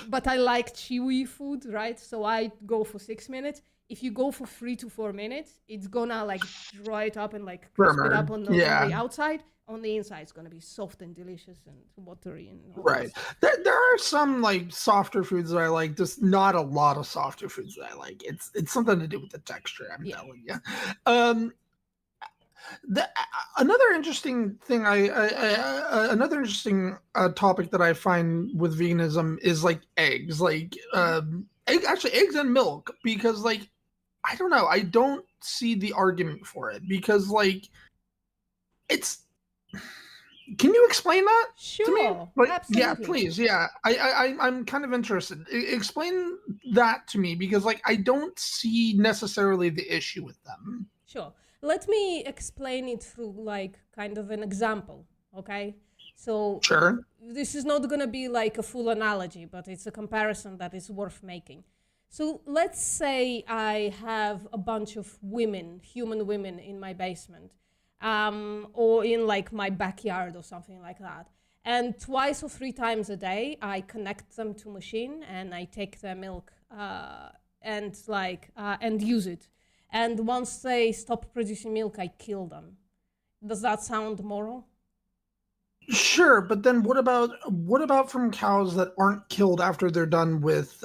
But I like chewy food, right? So I go for 6 minutes. If you go for 3 to 4 minutes, it's gonna like dry it up and like crisp it up on the outside. On the inside, it's gonna be soft and delicious and watery and all
right. There are some like softer foods that I like. Just not a lot of softer foods that I like. It's something to do with the texture. I'm telling you. Another interesting thing, another interesting topic that I find with veganism is like eggs, like eggs and milk, because like I don't know, I don't see the argument for it because like it's. Can you explain that
sure,
to me? Like,
absolutely.
Yeah, please. Yeah, I'm kind of interested. Explain that to me because like I don't see necessarily the issue with them.
Sure. Let me explain it through like kind of an example, okay? So
sure.
This is not going to be like a full analogy, but it's a comparison that is worth making. So let's say I have a bunch of women, human women in my basement. Or in like my backyard or something like that. And 2 or 3 times a day, I connect them to machine and I take their milk and use it. And once they stop producing milk, I kill them. Does that sound moral?
Sure, but then what about from cows that aren't killed after they're done with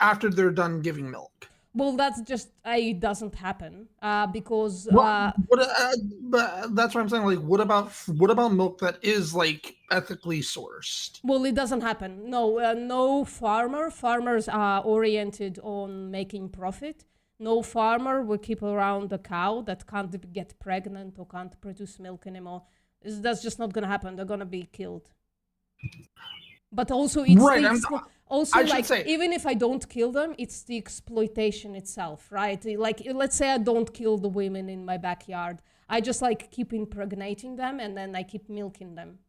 after they're done giving milk?
Well, that's just it doesn't happen because.
But that's what I'm saying. Like, what about milk that is like ethically sourced?
Well, it doesn't happen. No, no farmer. Farmers are oriented on making profit. No farmer will keep around a cow that can't get pregnant or can't produce milk anymore. That's just not gonna happen. They're gonna be killed. But also, it's
right,
even if I don't kill them, it's the exploitation itself, right? Like, let's say I don't kill the women in my backyard. I just like keep impregnating them and then I keep milking them.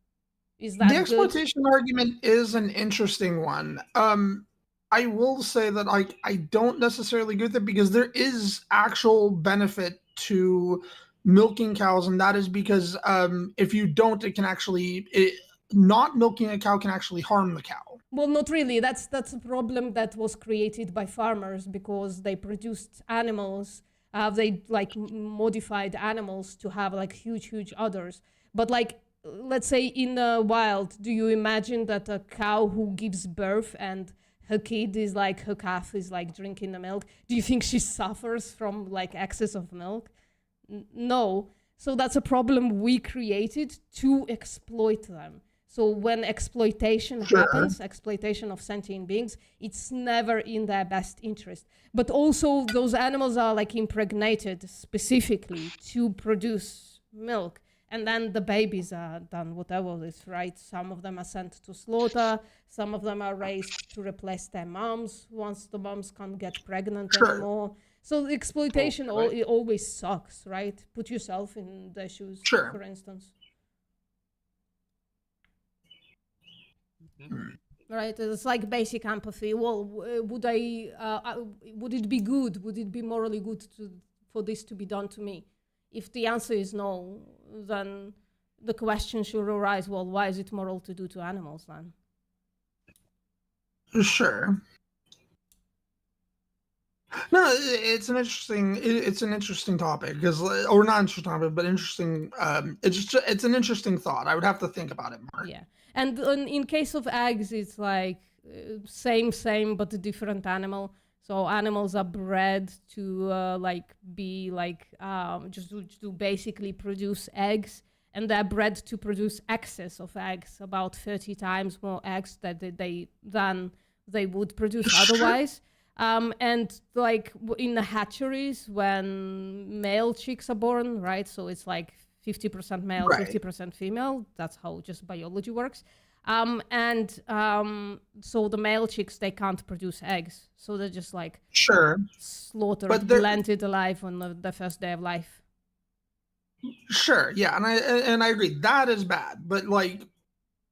Is that
the exploitation argument is an interesting one. I will say that I don't necessarily agree with it because there is actual benefit to milking cows, and that is because if you don't, it can actually. Not milking a cow can actually harm the cow.
Well, not really. That's a problem that was created by farmers because they produced animals. They like modified animals to have like huge udders. But like, let's say in the wild, do you imagine that a cow who gives birth and her kid is like, her calf is like drinking the milk? Do you think she suffers from like excess of milk? No. So that's a problem we created to exploit them. So when exploitation happens, exploitation of sentient beings, it's never in their best interest. But also those animals are like impregnated specifically to produce milk. And then the babies are done whatever it is, right? Some of them are sent to slaughter. Some of them are raised to replace their moms once the moms can't get pregnant anymore. So the exploitation it always sucks, right? Put yourself in their shoes, for instance. Right, it's like basic empathy. Well, would it be good? Would it be morally good for this to be done to me? If the answer is no, then the question should arise, well, why is it moral to do to animals then?
Sure. No, it's an interesting topic or not interesting topic, but interesting. It's an interesting thought. I would have to think about it more.
Yeah, and in case of eggs, it's like same, but a different animal. So animals are bred to be just to basically produce eggs, and they're bred to produce excess of eggs, about 30 times more eggs than they would produce otherwise. And like in the hatcheries, when male chicks are born, right? So it's like 50% male,
Right.
50% female. That's how just biology works. So the male chicks, they can't produce eggs, so they're just like
Sure.
slaughtered,
But they're-
planted alive on the first day of life.
Sure, yeah, and I agree that is bad, but like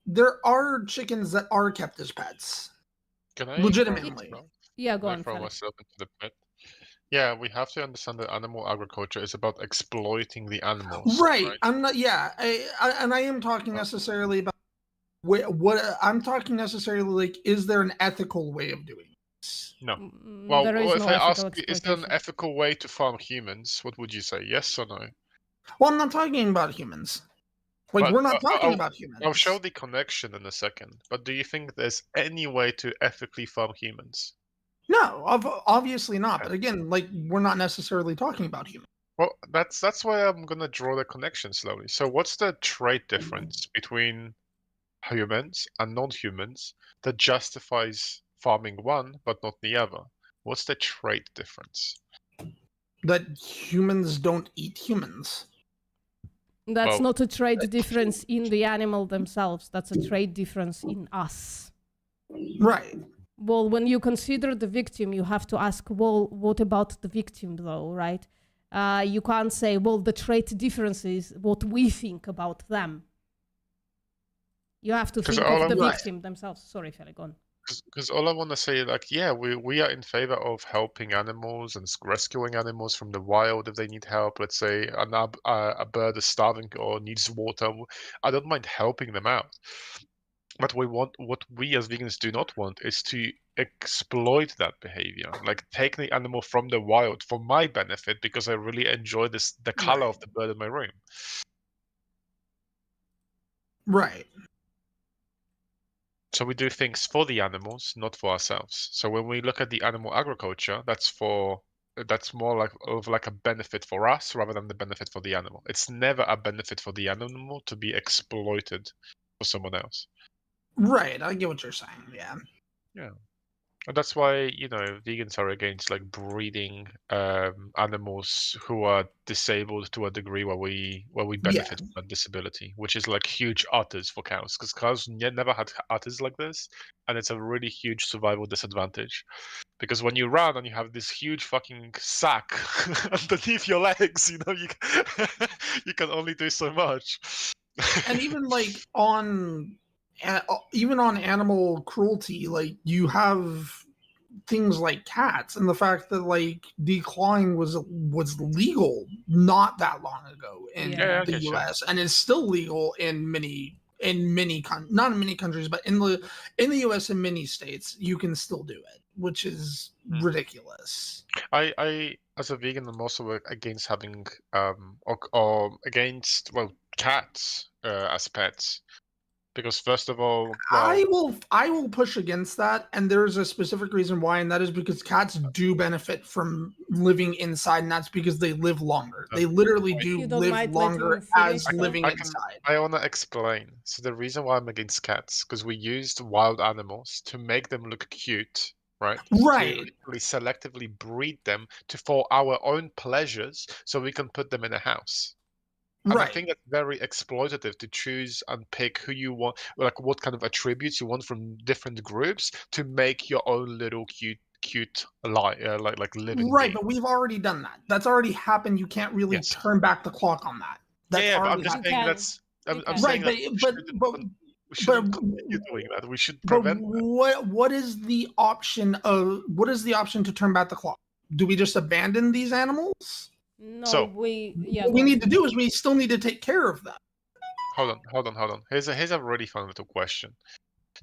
there are chickens that are kept as pets.
Can I
Legitimately.
throw myself?
Yeah, go
Can I
on,
throw
Felix.
myself into the pit? Yeah, we have to understand that animal agriculture is about exploiting the animals.
Right. I'm not. Yeah. I am talking necessarily about what I'm talking necessarily like. Is there an ethical way of doing this?
No.
Mm,
Well,
there is
if
no
I ask
ethical
you, is there an
exploitation.
ethical way to farm humans? What would you say? Yes or no?
Well, I'm not talking about humans. Like
But,
we're not talking
I'll-
about humans.
I'll show the connection in a second. But do you think there's any way to ethically farm humans?
No, obviously not. But again, like we're not necessarily talking about humans.
Well, that's why I'm gonna draw the connection slowly. So, what's the trait difference between humans and non-humans that justifies farming one but not the other? What's the trait difference?
That humans don't eat humans.
That's
Well,
not a trade difference in the animal themselves. That's a trade difference in us.
Right.
Well, when you consider the victim, you have to ask, well, what about the victim, though, right? You can't say, well, the trait difference is what we think about them. You have to
'Cause
think
all
of the
I'm-
victim themselves. Sorry, Felix, go on.
Because all I want to say, like, yeah, we are in favor of helping animals and rescuing animals from the wild if they need help. Let's say a bird is starving or needs water. I don't mind helping them out. But what we as vegans do not want is to exploit that behavior. Like take the animal from the wild for my benefit because I really enjoy the color of the bird in my room.
Right.
So we do things for the animals, not for ourselves. So when we look at the animal agriculture, that's more like a benefit for us rather than the benefit for the animal. It's never a benefit for the animal to be exploited for someone else.
Right. I get what you're saying. Yeah.
Yeah. And that's why, vegans are against like breeding animals who are disabled to a degree where we benefit from that disability, which is like huge udders for cows, because cows never had udders like this, and it's a really huge survival disadvantage. Because when you run and you have this huge fucking sack underneath your legs, you you can only do so much.
And even like even on animal cruelty, like you have things like cats, and the fact that like declawing was legal not that long ago in
Yeah,
the
okay, sure.
U.S. and is still legal in not in many countries, but in the U.S. in many states you can still do it, which is ridiculous.
I as a vegan, I'm also against having or against cats as pets, because first of all,
I will push against that, and there's a specific reason why, and that is because cats do benefit from living inside, and that's because they live longer. They literally do
You don't
live
mind letting
longer
me
as
finish, though?
living inside.
I want to explain. So the reason why I'm against cats, because we used wild animals to make them look cute, right?
Right.
To literally selectively breed them for our own pleasures, so we can put them in a house. And I
Right.
think that's very exploitative to choose and pick who you want, like what kind of attributes you want from different groups to make your own little cute like living
Right,
being.
but we've already done that. That's already happened. You can't really turn back the clock on that. That's
Yeah, but I'm
already
just
happened.
saying that's. I'm
Right,
saying that we shouldn't continue doing that. We should
But
prevent.
what is the option to turn back the clock? Do we just abandon these animals?
No,
What
we
we need to do is we still need to take care of them.
Hold on. Here's a really fun little question.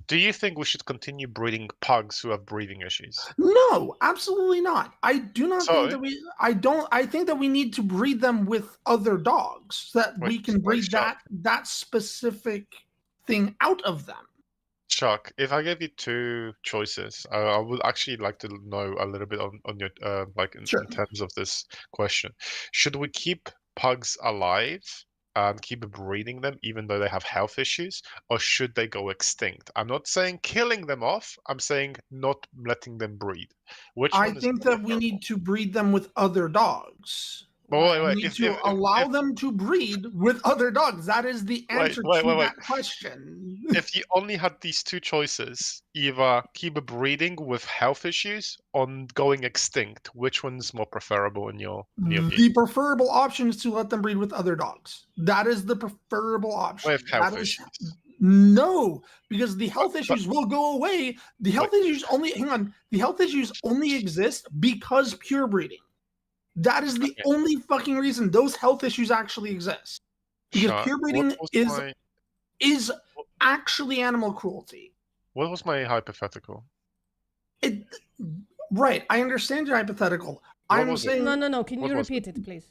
Do you think we should continue breeding pugs who have breathing issues?
No, absolutely not. I do not think
So-
that I think that we need to breed them with other dogs so that we can breed that specific thing out of them.
Chuck, if I gave you two choices, I would actually like to know a little bit on your like in terms of this question. Should we keep pugs alive and keep breeding them even though they have health issues, or should they go extinct? I'm not saying killing them off. I'm saying not letting them breed. Which
I
one is
think
more
that we need to breed them with other dogs.
Well,
We need to allow them to breed with other dogs. That is the answer to that question.
If you only had these two choices, either keep breeding with health issues or going extinct, which one's more preferable in your view?
The preferable option is to let them breed with other dogs. That is the preferable option.
With health
That is-
issues.
No, because the health issues will go away. The health issues only the health issues only exist because pure breeding. That is the only fucking reason those health issues actually exist. Because
Sure.
pure breeding
What was
is actually animal cruelty.
What was my hypothetical?
Right, I understand your hypothetical.
What
I'm
was it?
saying
No. Can
What
you
was
repeat it, please?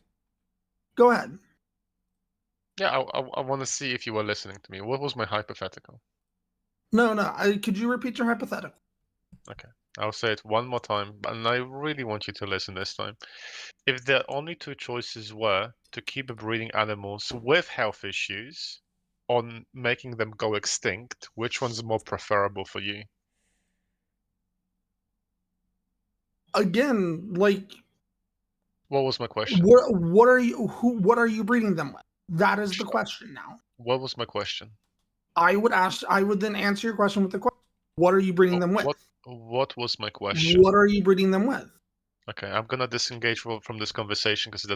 Go ahead.
Yeah, I want to see if you were listening to me. What was my hypothetical?
No. Could you repeat your hypothetical?
Okay, I'll say it one more time, and I really want you to listen this time. If the only two choices were to keep breeding animals with health issues on making them go extinct, which one's more preferable for you?
Again, like
What was my question?
what are you breeding them with? That is the question now.
What was my question?
I would then answer your question with the question. What are you breeding them with?
What was my question?
What are you breeding them with?
Okay, I'm gonna disengage from this conversation because it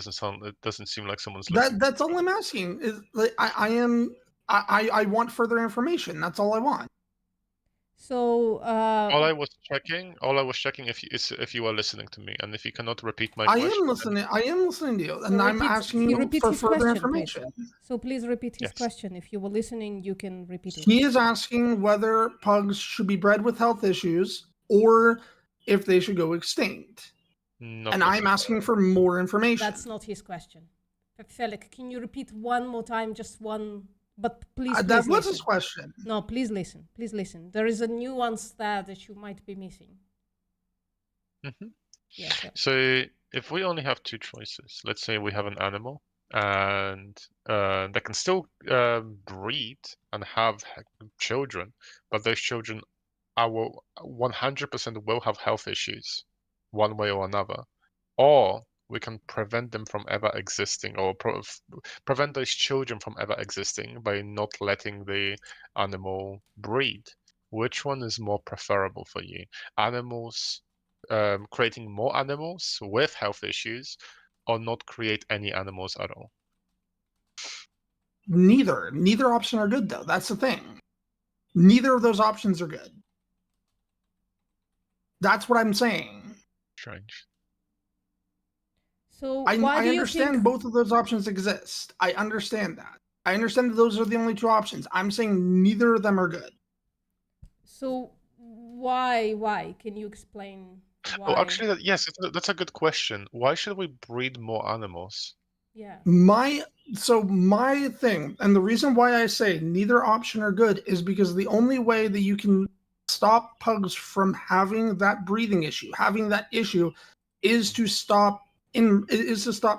doesn't seem like someone's listening.
That's all I'm asking. Is like I want further information. That's all I want.
So
All I was checking if you are listening to me, and if you cannot repeat my
I
question.
am listening. I am listening to you, and
So
I'm asking you
repeat
for
his
further
question,
information.
please. So please repeat his question. If you were listening, you can repeat it.
He is asking whether pugs should be bred with health issues or if they should go extinct.
Not
And I'm asking for more information.
That's not his question. Felix, can you repeat one more time, just one? But please, please
that was
listen.
his question.
No, please listen. Please listen. There is a nuance there that you might be missing. Yeah.
So if we only have two choices, let's say we have an animal and they can still breed and have children, but those children will 100% will have health issues one way or another, or we can prevent them from ever existing, or prevent those children from ever existing by not letting the animal breed. Which one is more preferable for you? Animals, creating more animals with health issues, or not create any animals at all?
Neither option are good, though. That's the thing. Neither of those options are good. That's what I'm saying.
Strange.
So
I
why do you
understand
think?
both of those options exist. I understand that. I understand that those are the only two options. I'm saying neither of them are good.
So why? Why? Can you explain why?
Oh, actually, yes, that's a good question. Why should we breed more animals?
Yeah.
My thing, and the reason why I say neither option are good is because the only way that you can stop pugs from having that breeding issue, is to stop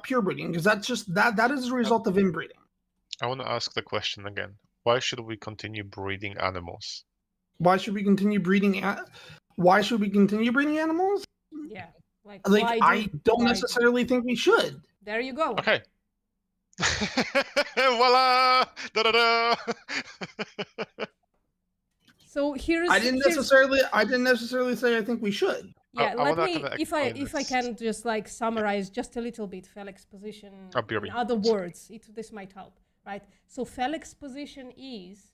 pure breeding, because that's just that is a result of inbreeding.
I want to ask the question again. Why should we continue breeding animals?
Why should we continue breeding? Why should we continue breeding animals?
Yeah. Like
I don't necessarily think we should.
There you go.
Okay. Voila! Da-da-da!
So here's.
I didn't necessarily say I think we should.
Yeah,
I
let
wanna
me,
kinda
if I
explain
can just like summarize just a little bit Felix's position in
BRB.
other words, this might help, right? So Felix's position is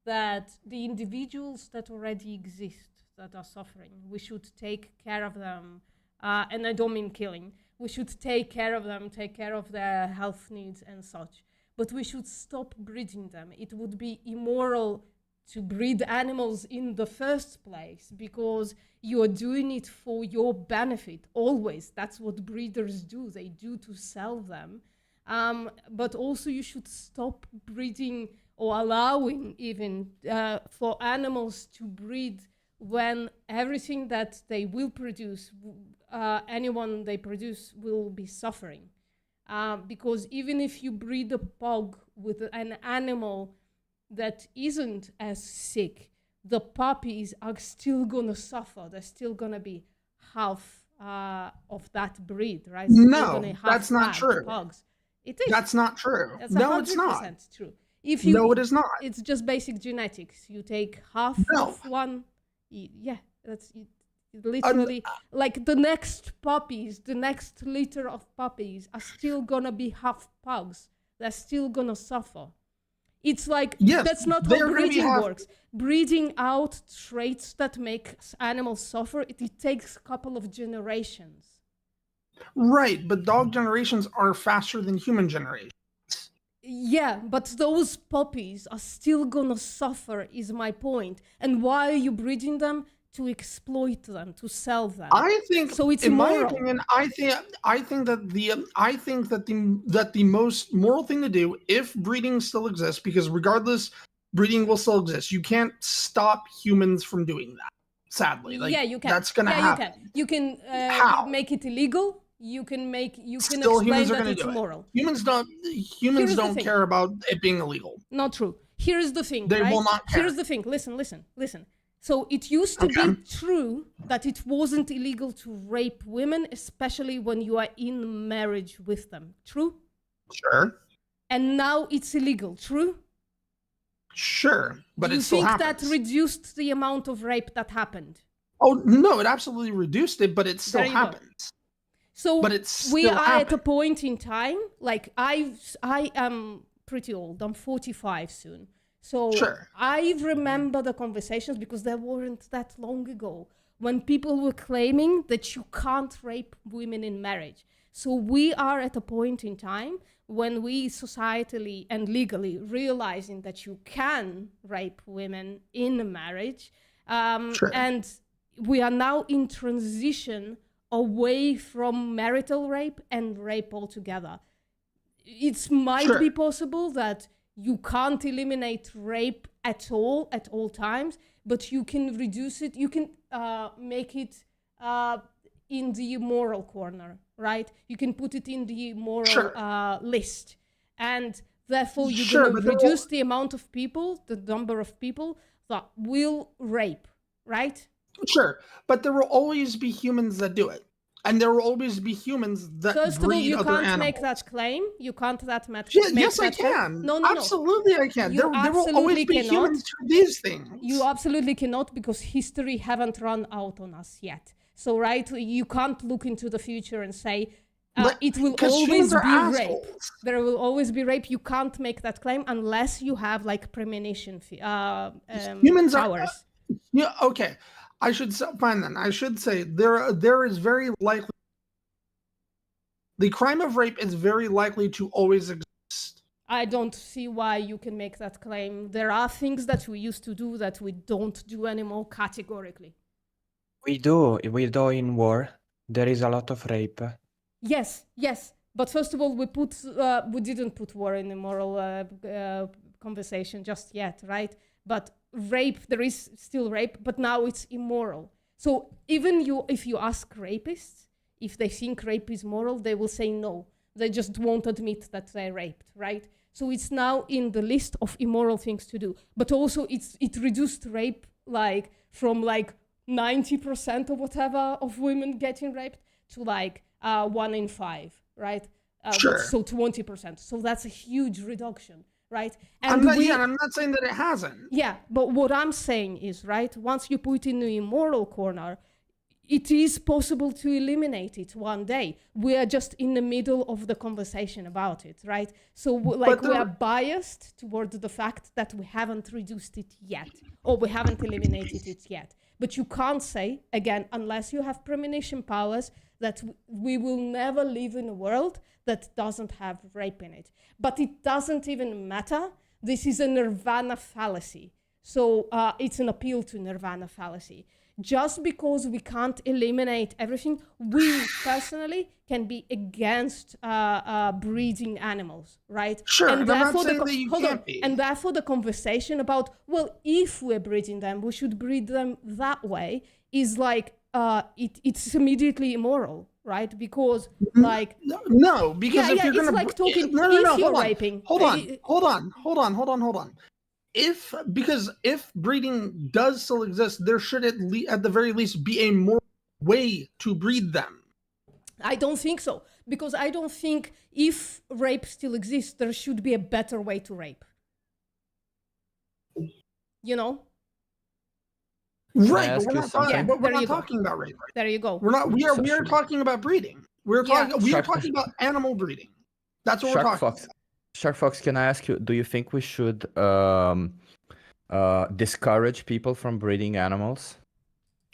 that the individuals that already exist, that are suffering, we should take care of them, and I don't mean killing. We should take care of them, take care of their health needs and such. But we should stop breeding them. It would be immoral to breed animals in the first place because you are doing it for your benefit always. That's what breeders do. They do to sell them. But also you should stop breeding or allowing even for animals to breed when everything that they will produce, anyone they produce will be suffering. Because even if you breed a pug with an animal that isn't as sick, the puppies are still gonna suffer. They're still gonna be half of that breed, right? Still
No,
gonna have
that's not
fat
true.
Pugs. It is.
That's not true.
That's
No, it's
100%
not.
true. If you,
No, it is not.
It's just basic genetics. You take half
No.
of one. Yeah, that's literally like the next puppies, the next litter of puppies are still gonna be half pugs. They're still gonna suffer. It's like,
Yes,
that's not
they're
how
gonna be
breeding
half-
works. Breeding out traits that make animals suffer, it takes a couple of generations.
Right, but dog generations are faster than human generations.
Yeah, but those puppies are still gonna suffer, is my point. And why are you breeding them? To exploit them, to sell them.
I think,
so. It's
in
moral.
my opinion, I think that the most moral thing to do, if breeding still exists, because regardless, breeding will still exist. You can't stop humans from doing that. Sadly, like,
yeah, you can.
That's gonna
yeah,
happen.
You can.
How?
Make it illegal. You can
Still,
explain
humans are
that
gonna
it's
do
moral.
it. Humans
Here's the
don't
thing.
care about it being illegal.
Not true. Here's the thing.
They
right?
will not care.
Here's the thing. Listen. So it used to be true that it wasn't illegal to rape women, especially when you are in marriage with them. True?
Sure.
And now it's illegal. True?
Sure, but
Do you
it still
think
happens.
that reduced the amount of rape that happened?
Oh no, it absolutely reduced it, but it still
There you go.
happens.
So
But it's
we
still
are at a
happening.
point in time, like I am pretty old. I'm 45 soon. So
Sure.
I remember the conversations because they weren't that long ago when people were claiming that you can't rape women in marriage. So we are at a point in time when we societally and legally realizing that you can rape women in marriage.
Sure.
And we are now in transition away from marital rape and rape altogether. It might
Sure.
be possible that you can't eliminate rape at all times, but you can reduce it. You can make it in the moral corner, right? You can put it in the moral
Sure.
list. And therefore, you're
Sure,
going
but
to
there
reduce the amount of people, the number of people that will rape, right?
Sure, but there will always be humans that do it, and there will always be humans that
First of all,
breed
you
other
can't
animals.
make that claim. You can't make
Yes, I
that claim.
can.
No.
Absolutely, I can.
You
There will always
absolutely
be
cannot.
humans who do these things.
You absolutely cannot because history haven't run out on us yet. So, right, you can't look into the future and say it will
'cause
always
humans
be
are
rape.
assholes.
There will always be rape. You can't make that claim unless you have like premonition
Humans
powers.
Yeah, okay. I should fine then. I should say there is very likely the crime of rape is very likely to always exist.
I don't see why you can make that claim. There are things that we used to do that we don't do anymore categorically.
We do in war. There is a lot of rape.
Yes. But first of all, we didn't put war in the moral conversation just yet, right? But rape, there is still rape, but now it's immoral. So even if you ask rapists, if they think rape is moral, they will say no. They just won't admit that they raped, right? So it's now in the list of immoral things to do. But also it reduced rape from 90% or whatever of women getting raped to 1 in 5, right?
Sure.
So 20%. So that's a huge reduction, right?
I'm not saying that it hasn't.
Yeah, but what I'm saying is, right, once you put in the immoral corner, it is possible to eliminate it one day. We are just in the middle of the conversation about it, right? So we are biased toward the fact that we haven't reduced it yet, or we haven't eliminated it yet. But you can't say, again, unless you have premonition powers, that we will never live in a world that doesn't have rape in it. But it doesn't even matter. This is a nirvana fallacy. So it's an appeal to nirvana fallacy. just because we can't eliminate everything, we personally can be against breeding animals, right?
Sure, and I'm not
therefore
saying that you
hold on,
can't be.
and therefore the conversation about, well, if we're breeding them, we should breed them that way, is like it's immediately immoral, right? Because like
no, because if
yeah,
you're
it's
gonna
like talking
no,
if you're
hold on.
raping,
Hold on. Because if breeding does still exist, there should at the very least be a more way to breed them.
I don't think so, because I don't think if rape still exists, there should be a better way to rape. You know?
Right,
ask
but
you
we're not
you go.
talking about rape.
There you go.
We are talking about breeding. We are
Shark-
talking about animal breeding. That's what
Shark
we're talking
Fox, Shark Fox, can I ask you, do you think we should discourage people from breeding animals?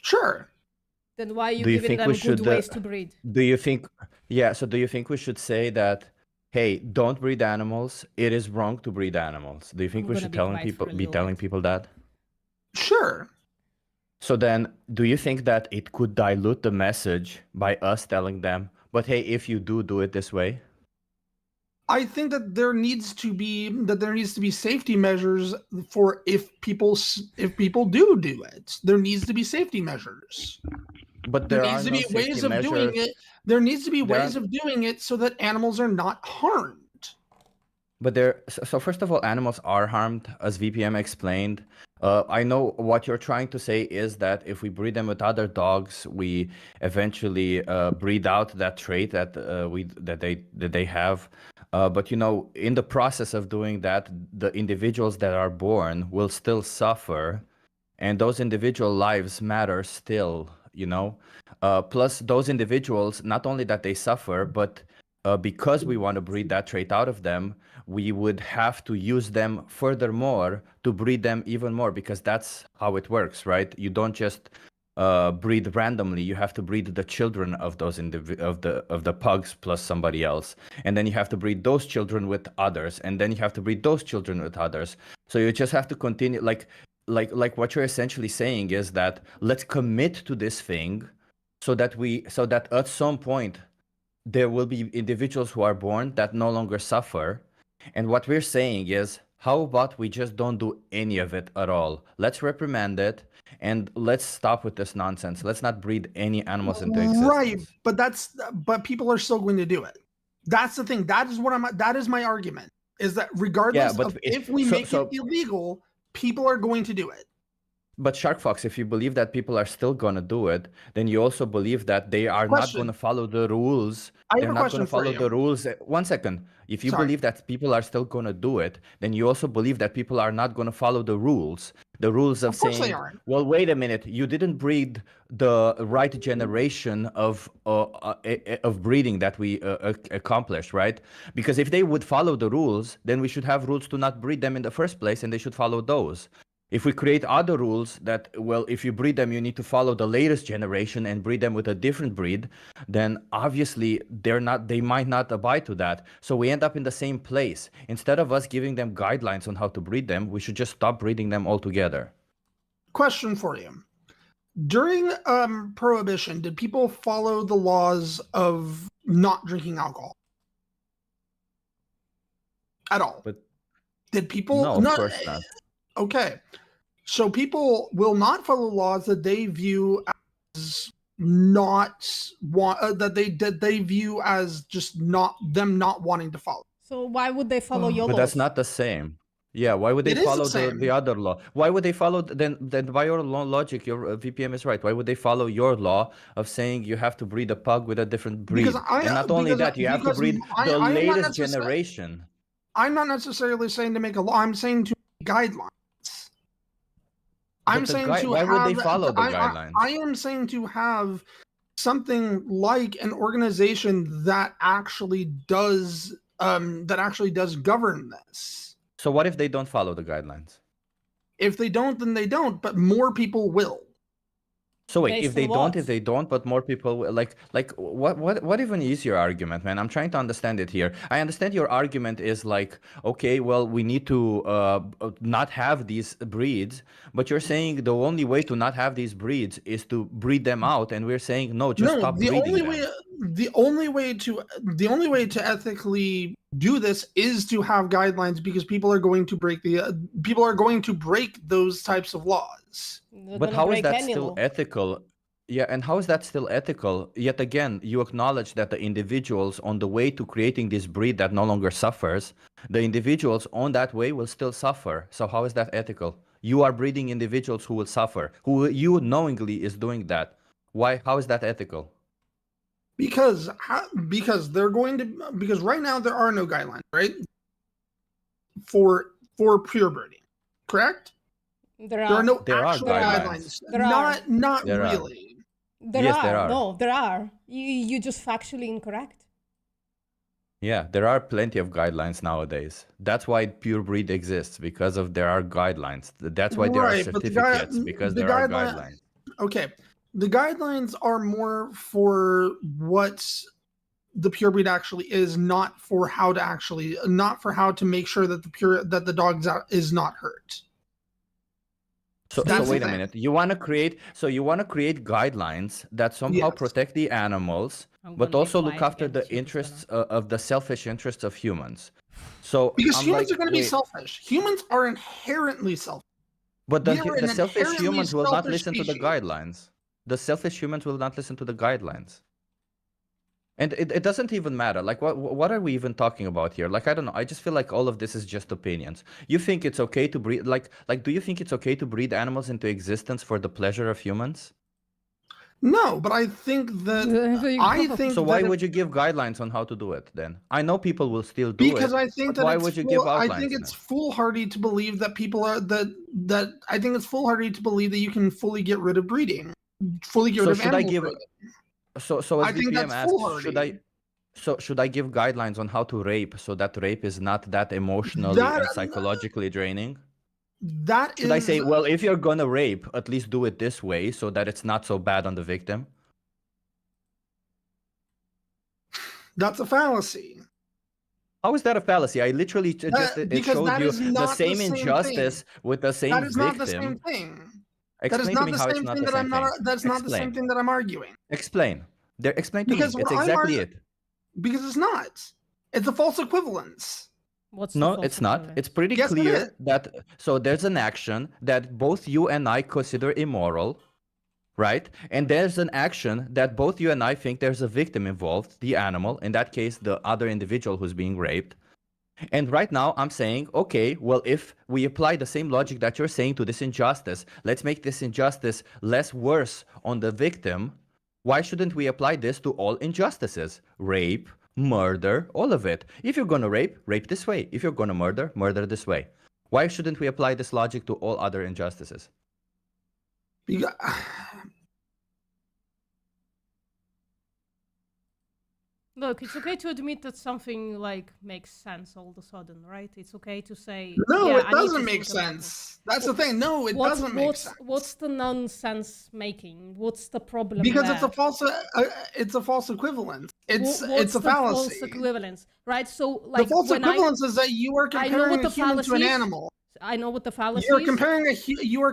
Sure.
Then why are you
Do you
giving
think
them
we
good
should,
ways to breed?
Do you think, so do you think we should say that, hey, don't breed animals, it is wrong to breed animals? Do you think
I'm
we
gonna
should
be
be
quiet
telling
for a
people that?
Sure.
So then, do you think that it could dilute the message by us telling them, but hey, if you do it this way?
I think that there needs to be safety measures for if people do it. There needs to be safety measures.
But
There
there
needs
are
to
no
be ways
safety
of doing
measures.
it. There needs to be
There
ways
are-
of doing it so that animals are not harmed.
But so first of all, animals are harmed, as VPM explained. I know what you're trying to say is that if we breed them with other dogs, we eventually breed out that trait that they have. But you know, in the process of doing that, the individuals that are born will still suffer, and those individual lives matter still. You know, plus those individuals, not only that they suffer, but because we want to breed that trait out of them, we would have to use them furthermore to breed them even more, because that's how it works, right? You don't just breed randomly. You have to breed the children of those of the pugs plus somebody else, and then you have to breed those children with others, and then you have to breed those children with others. So you just have to continue, like what you're essentially saying is that let's commit to this thing, so that at some point there will be individuals who are born that no longer suffer. And what we're saying is, how about we just don't do any of it at all? Let's reprimand it, and let's stop with this nonsense. Let's not breed any animals into existence.
Right, but people are still going to do it. That's the thing. That is my argument. Is that regardless
but
of if we
so-
make
so-
it illegal, people are going to do it.
But Shark Fox, if you believe that people are still gonna do it, then you also believe that they are not
Question.
gonna follow the rules.
I have
They're
a
not
question
gonna
for
follow
you.
the rules. 1 second. If you
Sorry.
believe that people are still gonna do it, then you also believe that people are not gonna follow the rules. The rules of
course they
saying,
aren't.
well, wait a minute, you didn't breed the right generation of breeding that we accomplished, right? Because if they would follow the rules, then we should have rules to not breed them in the first place, and they should follow those. If we create other rules that, well, if you breed them, you need to follow the latest generation and breed them with a different breed, then obviously they might not abide to that. So we end up in the same place. Instead of us giving them guidelines on how to breed them, we should just stop breeding them altogether.
Question for you. During Prohibition, did people follow the laws of not drinking alcohol? At all?
But
did people?
no, of course not.
Okay. So people will not follow laws that they view as that they view as just not wanting to follow.
So why would they follow your
But
laws?
that's not the same. Yeah, why would they
It is the
follow
same.
the other law? Why would they follow then by your logic, your VPM is right. Why would they follow your law of saying you have to breed a pug with a different breed?
Because
And not only that, you have to breed the
I am not
latest
necessar-
generation.
I'm not necessarily saying to make a law. I'm saying to make guidelines. I'm
But the
saying
gui-
to
why
have.
would they follow the
I-
guidelines?
I am saying to have something like an organization that actually does govern this.
So what if they don't follow the guidelines?
If they don't, then they don't. But more people will.
So wait,
Based
if they
on
don't,
what?
if they don't, but more people like what even is your argument, man? I'm trying to understand it here. I understand your argument is like, okay, well, we need to not have these breeds, but you're saying the only way to not have these breeds is to breed them out, and we're saying no, just
No,
stop
the
breeding
only
them.
way the only way to ethically do this is to have guidelines, because people are going to break those types of laws.
They're
But
gonna
how is
break
that
any
still
law.
ethical? Yeah, and how is that still ethical? Yet again, you acknowledge that the individuals on the way to creating this breed that no longer suffers, the individuals on that way will still suffer. So how is that ethical? You are breeding individuals who will suffer, who you knowingly is doing that. Why? How is that ethical?
Because right now there are no guidelines, right? For pure breeding, correct?
There
There are
are.
no
There are
actual
guidelines.
There are.
Not
There are.
really.
Yes, there are.
No, there are. You just factually incorrect.
Yeah, there are plenty of guidelines nowadays. That's why pure breed exists, because of there are guidelines. That's why there are
Right, but
certificates, because there are guidelines.
Okay, the guidelines are more for what the pure breed actually is, not for how to make sure that the dog is not hurt.
So
That's the
wait a
thing.
minute. You want to create guidelines that somehow
Yes.
protect the animals,
I'm
but
gonna be
also look
quiet
after
again,
the
Chico's
interests of the selfish interests of humans. So
Because
I'm
humans
like,
are going to be
wait,
selfish. Humans are inherently selfish.
but
We are
the
an
selfish
inherently
humans will not
selfish
listen to the
species.
guidelines. The selfish humans will not listen to the guidelines. And it doesn't even matter. Like, what are we even talking about here? Like, I don't know. I just feel like all of this is just opinions. You think it's okay to breed, like, do you think it's okay to breed animals into existence for the pleasure of humans?
No, but I think that
So why would you give guidelines on how to do it then? I know people will still do
because
it.
I think
but
that
why
it's
would you give outlines?
I think it's foolhardy to believe that people are that I think it's foolhardy to believe that you can fully get rid of breeding, fully get rid
So
of
should I
animal
give?
breeding.
So as
I think
VPM
that's
asked,
foolhardy.
should I give guidelines on how to rape so that rape is not that emotionally
That-
and psychologically draining?
That
Should I
is-
say, well, if you're gonna rape, at least do it this way so that it's not so bad on the victim?
That's a fallacy.
How is that a fallacy? I literally just
because
showed
that
you
is
the
not the
same
same
injustice
thing.
with the same
That is not
victim.
the same thing. That is
Explain
not
to me
the
how it's
same
not
thing
the
that
same
I'm not.
thing.
That's not the same
Explain.
thing that I'm arguing.
Explain. Explain to
Because
me. It's
what I'm
exactly
argu-
it.
Because it's not. It's a false equivalence.
What's
No, it's not. It's pretty
Yes, it
clear
is.
that so there's an action that both you and I consider immoral, right? And there's an action that both you and I think there's a victim involved, the animal, in that case, the other individual who's being raped. And right now I'm saying, okay, well, if we apply the same logic that you're saying to this injustice, let's make this injustice less worse on the victim. Why shouldn't we apply this to all injustices? Rape, murder, all of it. If you're gonna rape, rape this way. If you're gonna murder, murder this way. Why shouldn't we apply this logic to all other injustices?
Because,
Look, it's okay to admit that something like makes sense all of a sudden, right? It's okay to say
no,
yeah,
it
I need to
doesn't make
think about
sense. That's the thing. No, it
What's-
doesn't make
what's,
sense.
What's the nonsense making? What's the problem?
Because
there?
it's a false equivalence. It's
What's
it's a
the
fallacy.
false equivalence, right? So, like,
the false
when
equivalence is that you are
I know
comparing
what
a
the
human to an
fallacy is.
animal.
I know what the fallacy
You are
is.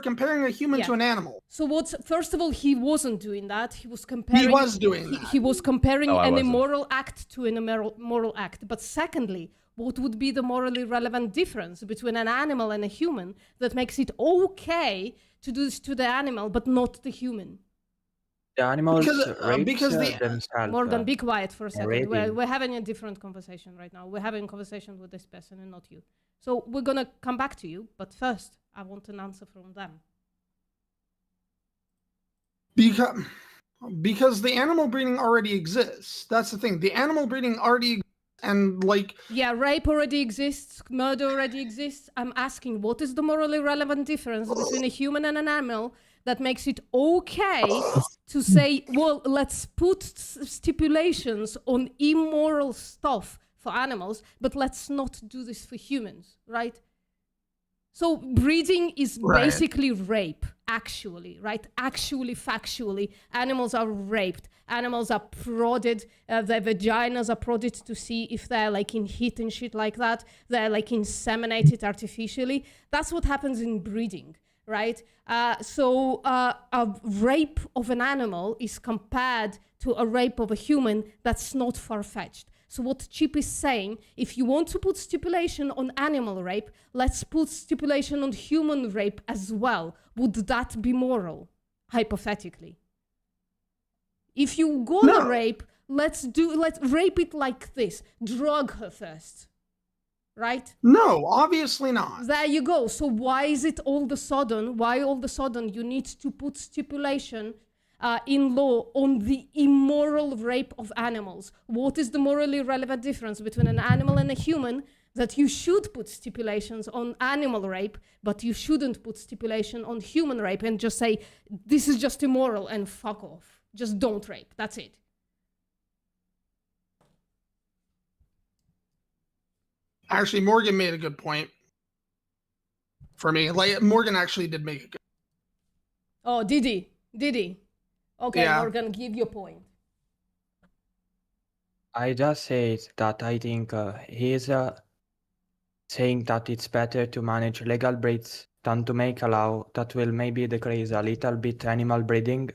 comparing a human
Yeah.
to an animal.
So what's first of all, he wasn't doing that. He was comparing.
He was doing that.
He was comparing
No, I
an
wasn't.
immoral act to an immoral act. But secondly, what would be the morally relevant difference between an animal and a human that makes it okay to do this to the animal but not the human?
The animals
because
rape
the-
themselves.
Morgan, be quiet for a second.
raping.
We're having a different conversation right now. We're having a conversation with this person and not you. So we're gonna come back to you, but first, I want an answer from them.
Because the animal breeding already exists. That's the thing. The animal breeding already exists, and like
Yeah, rape already exists, murder already exists. I'm asking, what is the morally relevant difference between a human and an animal that makes it okay to say, well, let's put stipulations on immoral stuff for animals, but let's not do this for humans, right? So breeding is
Right.
basically rape, actually, right? Actually, factually, animals are raped. Animals are prodded. Their vaginas are prodded to see if they're like in heat and shit like that. They're like inseminated artificially. That's what happens in breeding, right? So a rape of an animal is compared to a rape of a human. That's not far-fetched. So what Chip is saying, if you want to put stipulation on animal rape, let's put stipulation on human rape as well. Would that be moral, hypothetically? If you gonna rape, let's rape it like this. Drug her first, right?
No, obviously not.
There you go. So why is it all of a sudden you need to put stipulation in law on the immoral rape of animals? What is the morally relevant difference between an animal and a human that you should put stipulations on animal rape, but you shouldn't put stipulation on human rape and just say, this is just immoral and fuck off. Just don't rape. That's it.
Actually, Morgan made a good point for me. Like, Morgan actually did make a good.
Oh, did he? Did he? Okay,
Yeah.
Morgan, give your point.
I just said that I think he's saying that it's better to manage legal breeds than to make a law that will maybe decrease a little bit animal breeding,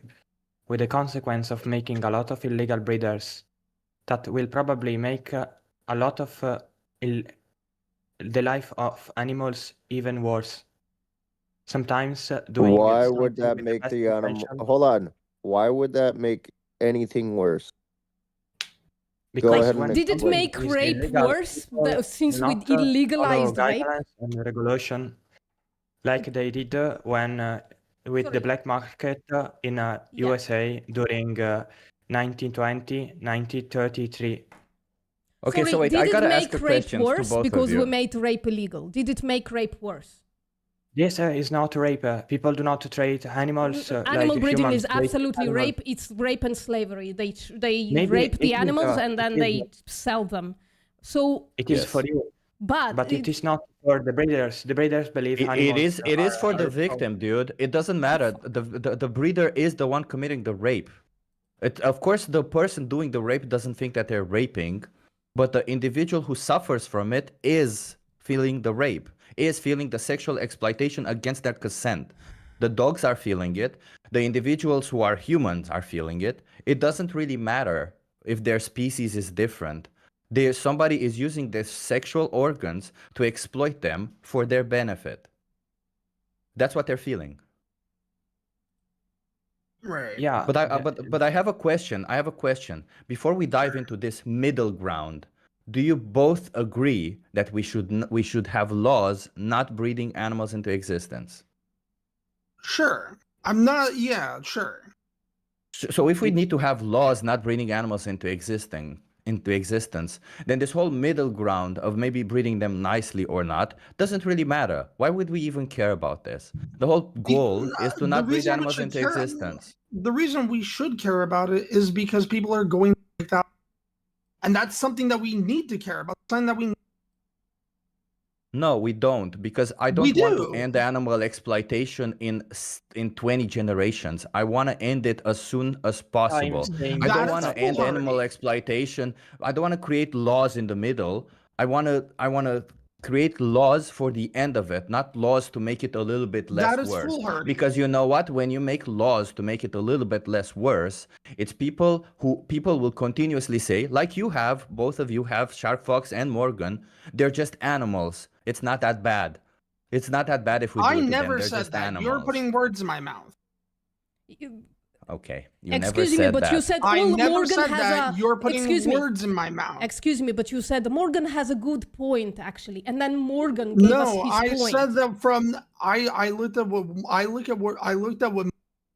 with the consequence of making a lot of illegal breeders that will probably make a lot of the life of animals even worse. Sometimes doing
Why
something
would that
with
make
best
the animal?
intention-
Hold on. Why would that make anything worse?
Because
Go ahead
when
and
Did it
explain.
make
it's
rape
illegal,
worse
people
since we
not follow
illegalized rape?
guidelines and regulation like they did when with the black market in USA during 1920, 1933.
Okay,
Sorry,
so wait,
did
I gotta
it
ask
make
a
rape
question to
worse
both
because
of
we
you.
made rape illegal? Did it make rape worse?
This is not rape. People do not treat animals
Animal
like
breeding
humans
is
treat
absolutely
animals.
rape. It's rape and slavery. They
Maybe
rape the
it is,
animals and
it
then
is,
they sell them. So
It is for you,
but
it is not for the breeders. The breeders believe
It
animals.
is for the
are-
victim, dude. It doesn't matter. The breeder is the one committing the rape. Of course, the person doing the rape doesn't think that they're raping, but the individual who suffers from it is feeling the rape, is feeling the sexual exploitation against their consent. The dogs are feeling it. The individuals who are humans are feeling it. It doesn't really matter if their species is different. Somebody is using their sexual organs to exploit them for their benefit. That's what they're feeling.
Right.
Yeah,
But I have a question. I have a question. Before we dive into this middle ground, do you both agree that we should have laws not breeding animals into existence?
Sure. I'm not. Yeah, sure.
So if we need to have laws not breeding animals into existence, then this whole middle ground of maybe breeding them nicely or not doesn't really matter. Why would we even care about this? The whole goal is to
The
not breed
reason we
animals
should
into
care-
existence.
The reason we should care about it is because people are going like that, and that's something that we need to care about. Something that we.
No, we don't, because I
We
don't want to
do.
end animal exploitation in 20 generations. I want to end it as soon as possible.
saying
I don't
That
want
is
to end
full
animal exploitation. I don't want to create laws in the middle. I want to create laws for the end of it, not laws to make it a little bit less
That is
worse.
foolhardy.
Because you know what? When you make laws to make it a little bit less worse, it's people will continuously say, like you have, both of you have, Shark Fox and Morgan, they're just animals. It's not that bad. It's not that bad if we do
I
it to
never
them. They're
said
just
that.
animals.
You're putting words in my mouth.
Okay, you never
Excuse me,
said
but
that.
you said
I
all
never
Morgan
said
has
that.
a.
You're putting
excuse me.
words in my mouth.
Excuse me, but you said Morgan has a good point actually, and then Morgan gave us
No,
his
I
point.
said that from I looked at what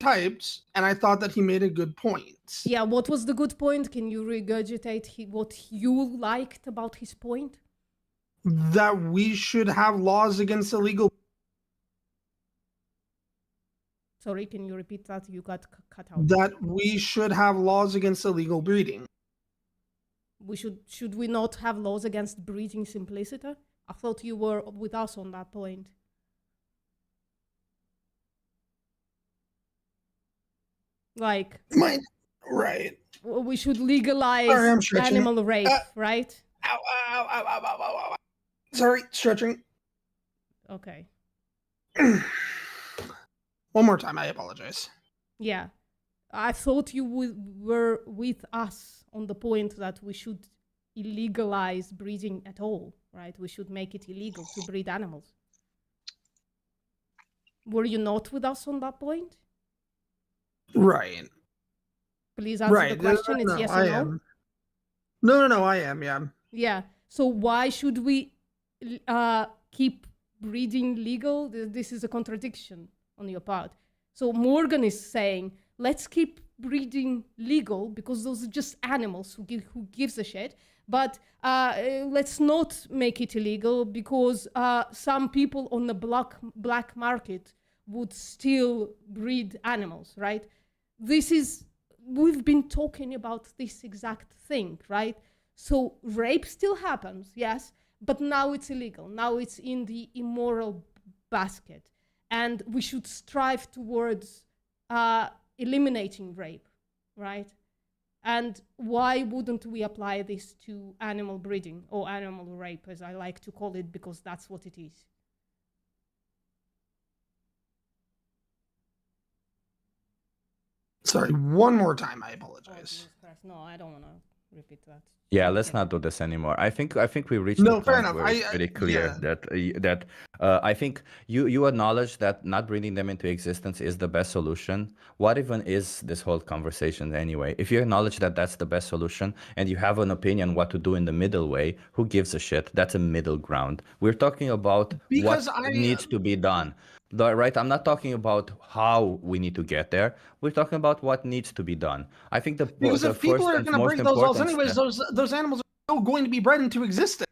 types, and I thought that he made a good point.
Yeah, what was the good point? Can you regurgitate what you liked about his point?
That we should have laws against illegal.
Sorry, can you repeat that? You got cut out.
That we should have laws against illegal breeding.
Should we not have laws against breeding simpliciter? I thought you were with us on that point. Like,
right.
We should legalize
Sorry, I'm stretching.
animal rape, right?
Ow, ow, ow, ow, ow, ow, ow. Sorry, stretching.
Okay.
One more time, I apologize.
Yeah. I thought you were with us on the point that we should illegalize breeding at all, right? We should make it illegal to breed animals. Were you not with us on that point?
Right.
Please answer the question. It's
No,
yes
I
or no?
am. No, I am, yeah.
Yeah. So why should we keep breeding legal? This is a contradiction on your part. So Morgan is saying, let's keep breeding legal because those are just animals. Who gives a shit? But let's not make it illegal because some people on the black market would still breed animals, right? We've been talking about this exact thing, right? So rape still happens, yes, but now it's illegal. Now it's in the immoral basket. And we should strive towards eliminating rape, right? And why wouldn't we apply this to animal breeding or animal rape, as I like to call it, because that's what it is.
Sorry, one more time, I apologize.
No, I don't want to repeat that.
Yeah, let's not do this anymore. I think we reached
No,
the
fair
point
enough.
where it's pretty clear that I think you acknowledge that not bringing them into existence is the best solution. What even is this whole conversation anyway? If you acknowledge that that's the best solution and you have an opinion what to do in the middle way, who gives a shit? That's a middle ground. We're talking about what needs to be done. Right, I'm not talking about how we need to get there. We're talking about what needs to be done. I think
Because
the
if people
first
are
and
going to
most
break those laws
important
anyways,
step-
those animals are still going to be bred into existence.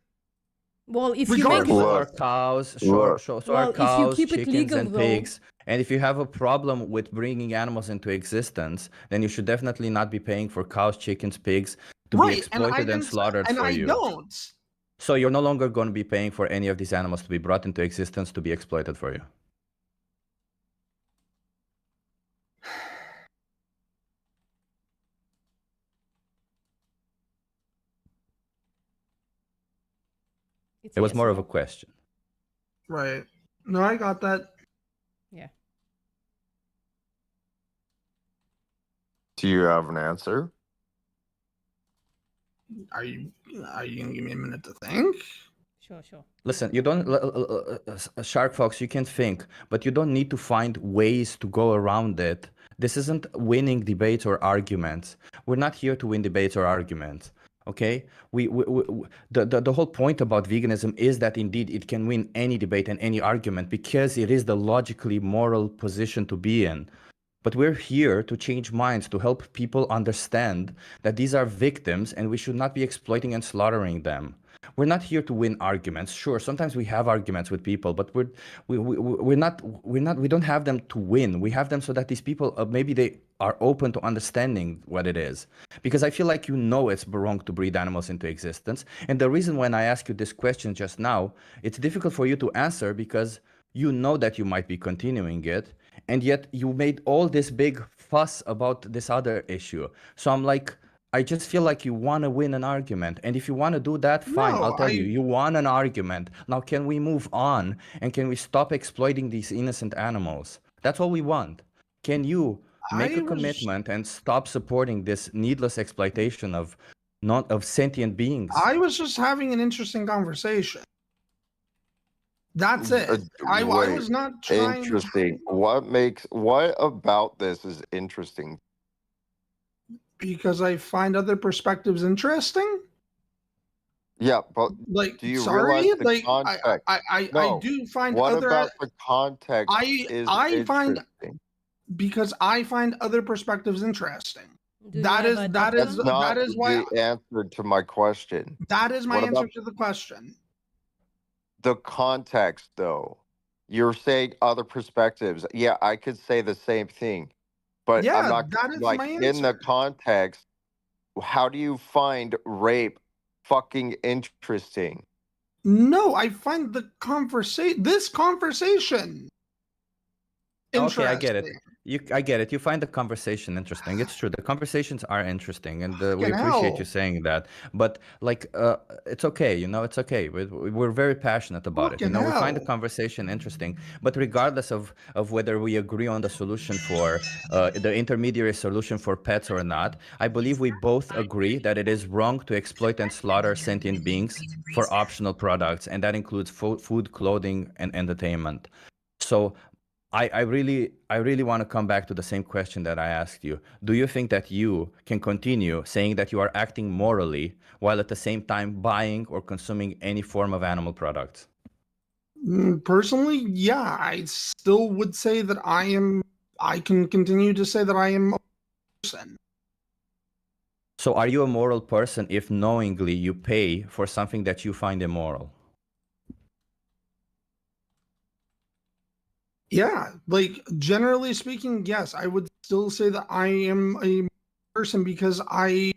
Well, if you make
Regardless.
it,
So are cows, so
Well,
are
if you
cows,
keep it
chickens,
legal,
and
though-
pigs. And if you have a problem with bringing animals into existence, then you should definitely not be paying for cows, chickens, pigs to be
Right, and I
exploited and
didn't-
slaughtered
and
for
I
you.
don't.
So you're no longer going to be paying for any of these animals to be brought into existence to be exploited for you. It was more of a question.
Right. No, I got that.
Yeah.
Do you have an answer?
Are you gonna give me a minute to think?
Sure.
Listen, you don't, Shark Fox, you can think, but you don't need to find ways to go around it. This isn't winning debates or arguments. We're not here to win debates or arguments. Okay, the whole point about veganism is that indeed it can win any debate and any argument because it is the logically moral position to be in. But we're here to change minds, to help people understand that these are victims and we should not be exploiting and slaughtering them. We're not here to win arguments. Sure, sometimes we have arguments with people, but we don't have them to win. We have them so that these people maybe they are open to understanding what it is. Because I feel like you know it's wrong to breed animals into existence. And the reason when I ask you this question just now, it's difficult for you to answer because you know that you might be continuing it, and yet you made all this big fuss about this other issue. So I'm like, I just feel like you want to win an argument. And if you want to do that, fine,
No,
I'll tell you, you won an argument. Now, can we move on? And can we stop exploiting these innocent animals? That's all we want. Can you make a commitment and stop supporting this needless exploitation of sentient beings?
I was just having an interesting conversation. That's it. I was not trying.
Interesting. What about this is interesting?
Because I find other perspectives interesting.
Yeah, but
Like,
do you
sorry,
realize the
like
context?
I do find
what
other.
about the context is
I find
interesting?
because I find other perspectives interesting.
Do you
That
have
is
a
that
doctor?
is
That's not
that is why
the answer to my question.
that is my
What
answer
about
to the question.
the context, though? You're saying other perspectives. Yeah, I could say the same thing, but
Yeah,
I'm not
that is
like
my
in the
answer.
context. How do you find rape fucking interesting?
No, I find this conversation
Okay, I get it.
interesting.
I get it. You find the conversation interesting. It's true. The conversations are interesting, and we
Fucking
appreciate you
hell.
saying that. But like, it's okay. You know, it's okay. We're very passionate about it. You
Fucking
know, we find the
hell.
conversation interesting. But regardless of whether we agree on the solution for the intermediary solution for pets or not, I believe we both agree that it is wrong to exploit and slaughter sentient beings for optional products, and that includes food, clothing, and entertainment. So I really want to come back to the same question that I asked you. Do you think that you can continue saying that you are acting morally while at the same time buying or consuming any form of animal products?
Personally, yeah, I still would say that I can continue to say that I am a person.
So are you a moral person if knowingly you pay for something that you find immoral?
Yeah, like generally speaking, yes, I would still say that I am a person because I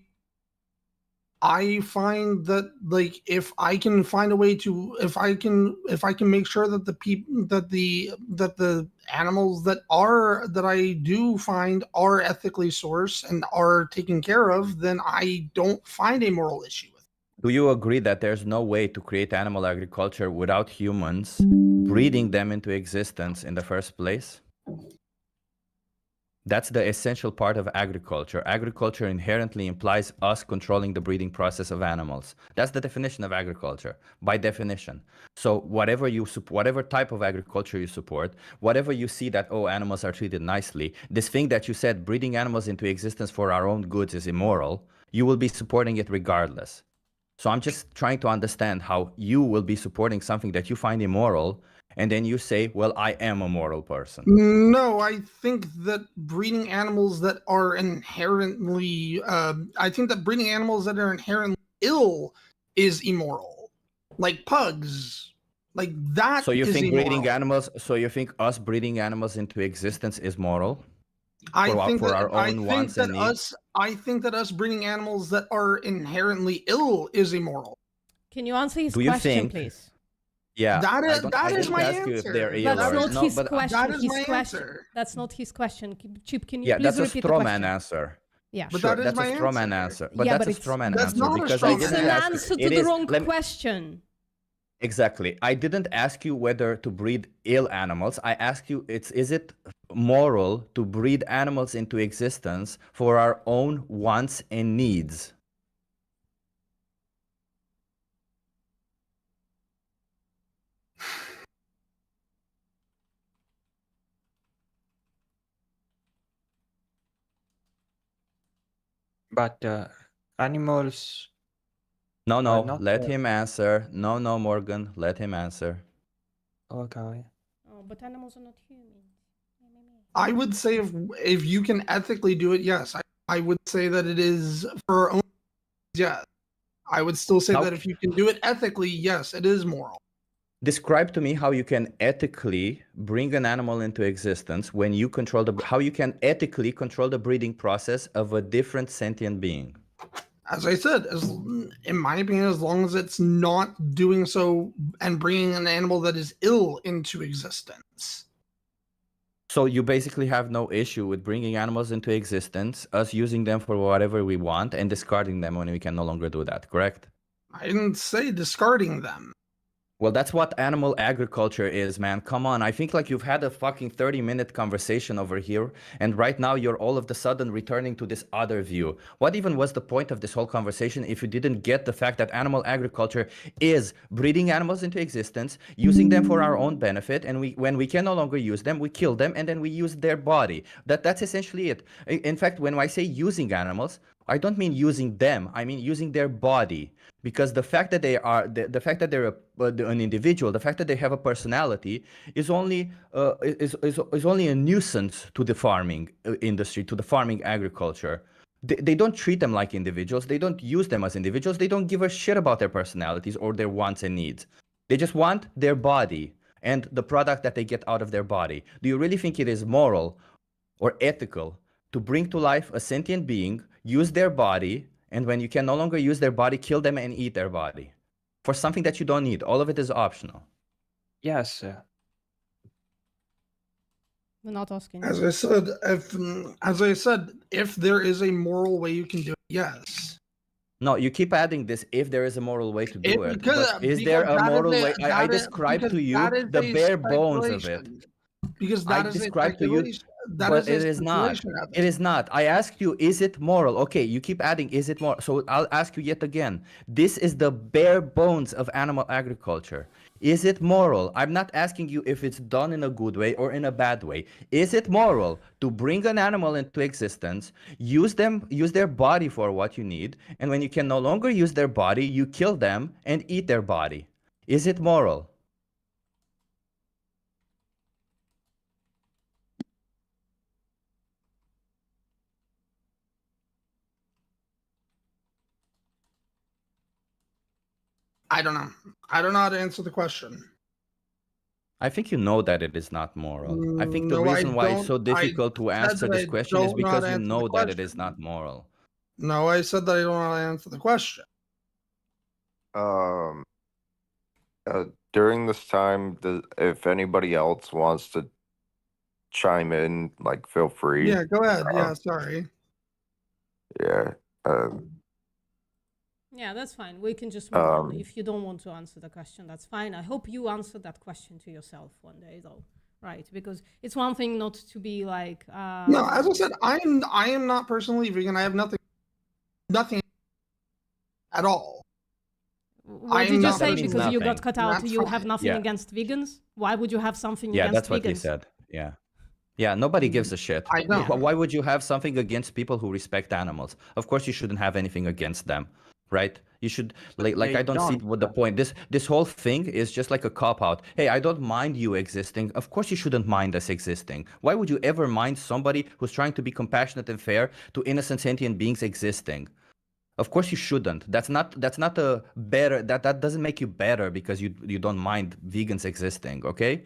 find that like if I can find a way to if I can make sure that the animals that I do find are ethically sourced and are taken care of, then I don't find a moral issue with it.
Do you agree that there's no way to create animal agriculture without humans breeding them into existence in the first place? That's the essential part of agriculture. Agriculture inherently implies us controlling the breeding process of animals. That's the definition of agriculture, by definition. So whatever type of agriculture you support, whatever you see that, oh, animals are treated nicely, this thing that you said, breeding animals into existence for our own goods is immoral, you will be supporting it regardless. So I'm just trying to understand how you will be supporting something that you find immoral, and then you say, well, I am a moral person.
No, I think that breeding animals that are inherently ill is immoral. Like pugs. Like that
So you
is
think
immoral.
you think us breeding animals into existence is moral?
I
For
think
our own wants and needs?
I think that us breeding animals that are inherently ill is immoral.
Can you answer his
Do you
question,
think-
please?
Yeah,
That
I
is
didn't
my
ask you if
answer.
they're ill
That's
or
not
no,
his
but
question.
That is
His
my
question.
answer.
That's not his question. Chip, can you
yeah,
please
that's a
repeat the
straw
question?
man answer.
Yeah.
But
Sure,
that is
that's
my
a straw man
answer.
answer. But
Yeah,
that's
but
a straw man
that's
answer
not a
because
straw
I
It's
didn't
an
ask you.
answer to
It
the
is-
wrong
let me-
question.
Exactly. I didn't ask you whether to breed ill animals. I asked you, is it moral to breed animals into existence for our own wants and needs?
But animals.
No, no,
not,
let him answer. No, no, Morgan, let him answer.
Okay.
Oh, but animals are not humans.
I would say if you can ethically do it, yes. I would say that it is for our own. Yeah, I would still say
How-
that if you can do it ethically, yes, it is moral.
Describe to me how you can ethically bring an animal into existence when you control how you can ethically control the breeding process of a different sentient being.
As I said, in my opinion, as long as it's not doing so and bringing an animal that is ill into existence.
So you basically have no issue with bringing animals into existence, us using them for whatever we want, and discarding them when we can no longer do that, correct?
I didn't say discarding them.
Well, that's what animal agriculture is, man. Come on. I think like you've had a fucking 30-minute conversation over here, and right now you're all of the sudden returning to this other view. What even was the point of this whole conversation if you didn't get the fact that animal agriculture is breeding animals into existence, using them for our own benefit, and when we can no longer use them, we kill them, and then we use their body. That's essentially it. In fact, when I say using animals, I don't mean using them. I mean using their body. Because the fact that they're an individual, the fact that they have a personality, is only a nuisance to the farming industry, to the farming agriculture. They don't treat them like individuals. They don't use them as individuals. They don't give a shit about their personalities or their wants and needs. They just want their body and the product that they get out of their body. Do you really think it is moral or ethical to bring to life a sentient being, use their body, and when you can no longer use their body, kill them and eat their body for something that you don't need? All of it is optional.
Yes.
We're not asking.
As
you.
I said, if there is a moral way you can do it, yes.
No, you keep adding this if there is a moral way to do it.
Because-
But is there
because
a
that is
moral
a-
way? I
that is-
described to
because
you
that is
the
a
bare bones of it.
speculation. Because
I
that is a
described to you,
speculation. That
but
is a
it is not.
speculation of
It is not. I asked you, is it moral? Okay, you keep adding, is it moral? So I'll ask you yet again. This is the bare bones of animal agriculture. Is it moral? I'm not asking you if it's done in a good way or in a bad way. Is it moral to bring an animal into existence, use their body for what you need, and when you can no longer use their body, you kill them and eat their body? Is it moral?
I don't know. I don't know how to answer the question.
I think you know that it is not moral. I think the
No, I
reason why it's
don't.
so
I
difficult to
said
answer
that
this
I
question is
don't know how
because
to
you
answer the
know that it is
question.
not moral.
No, I said that I don't know how to answer the question.
During this time, if anybody else wants to chime in, like, feel free.
Yeah, go ahead. Yeah, sorry.
Yeah.
Yeah, that's fine. We can just move on.
Um,
If you don't want to answer the question, that's fine. I hope you answer that question to yourself one day, though. Right? Because it's one thing not to be like.
No, as I said, I am not personally vegan. I have nothing at all.
What did you
not-
say?
That means
Because you got
nothing.
cut out.
That's
You
fine.
have nothing
Yeah.
against vegans? Why would you have something
Yeah,
against
that's what he
vegans?
said. Yeah. Yeah, nobody gives a shit.
I know.
Why would you have something against people who respect animals? Of course you shouldn't have anything against them, right? You should like
they
I don't see
don't.
what the point. This whole thing is just like a cop out. Hey, I don't mind you existing. Of course you shouldn't mind us existing. Why would you ever mind somebody who's trying to be compassionate and fair to innocent sentient beings existing? Of course you shouldn't. That's not a better that doesn't make you better because you don't mind vegans existing, okay?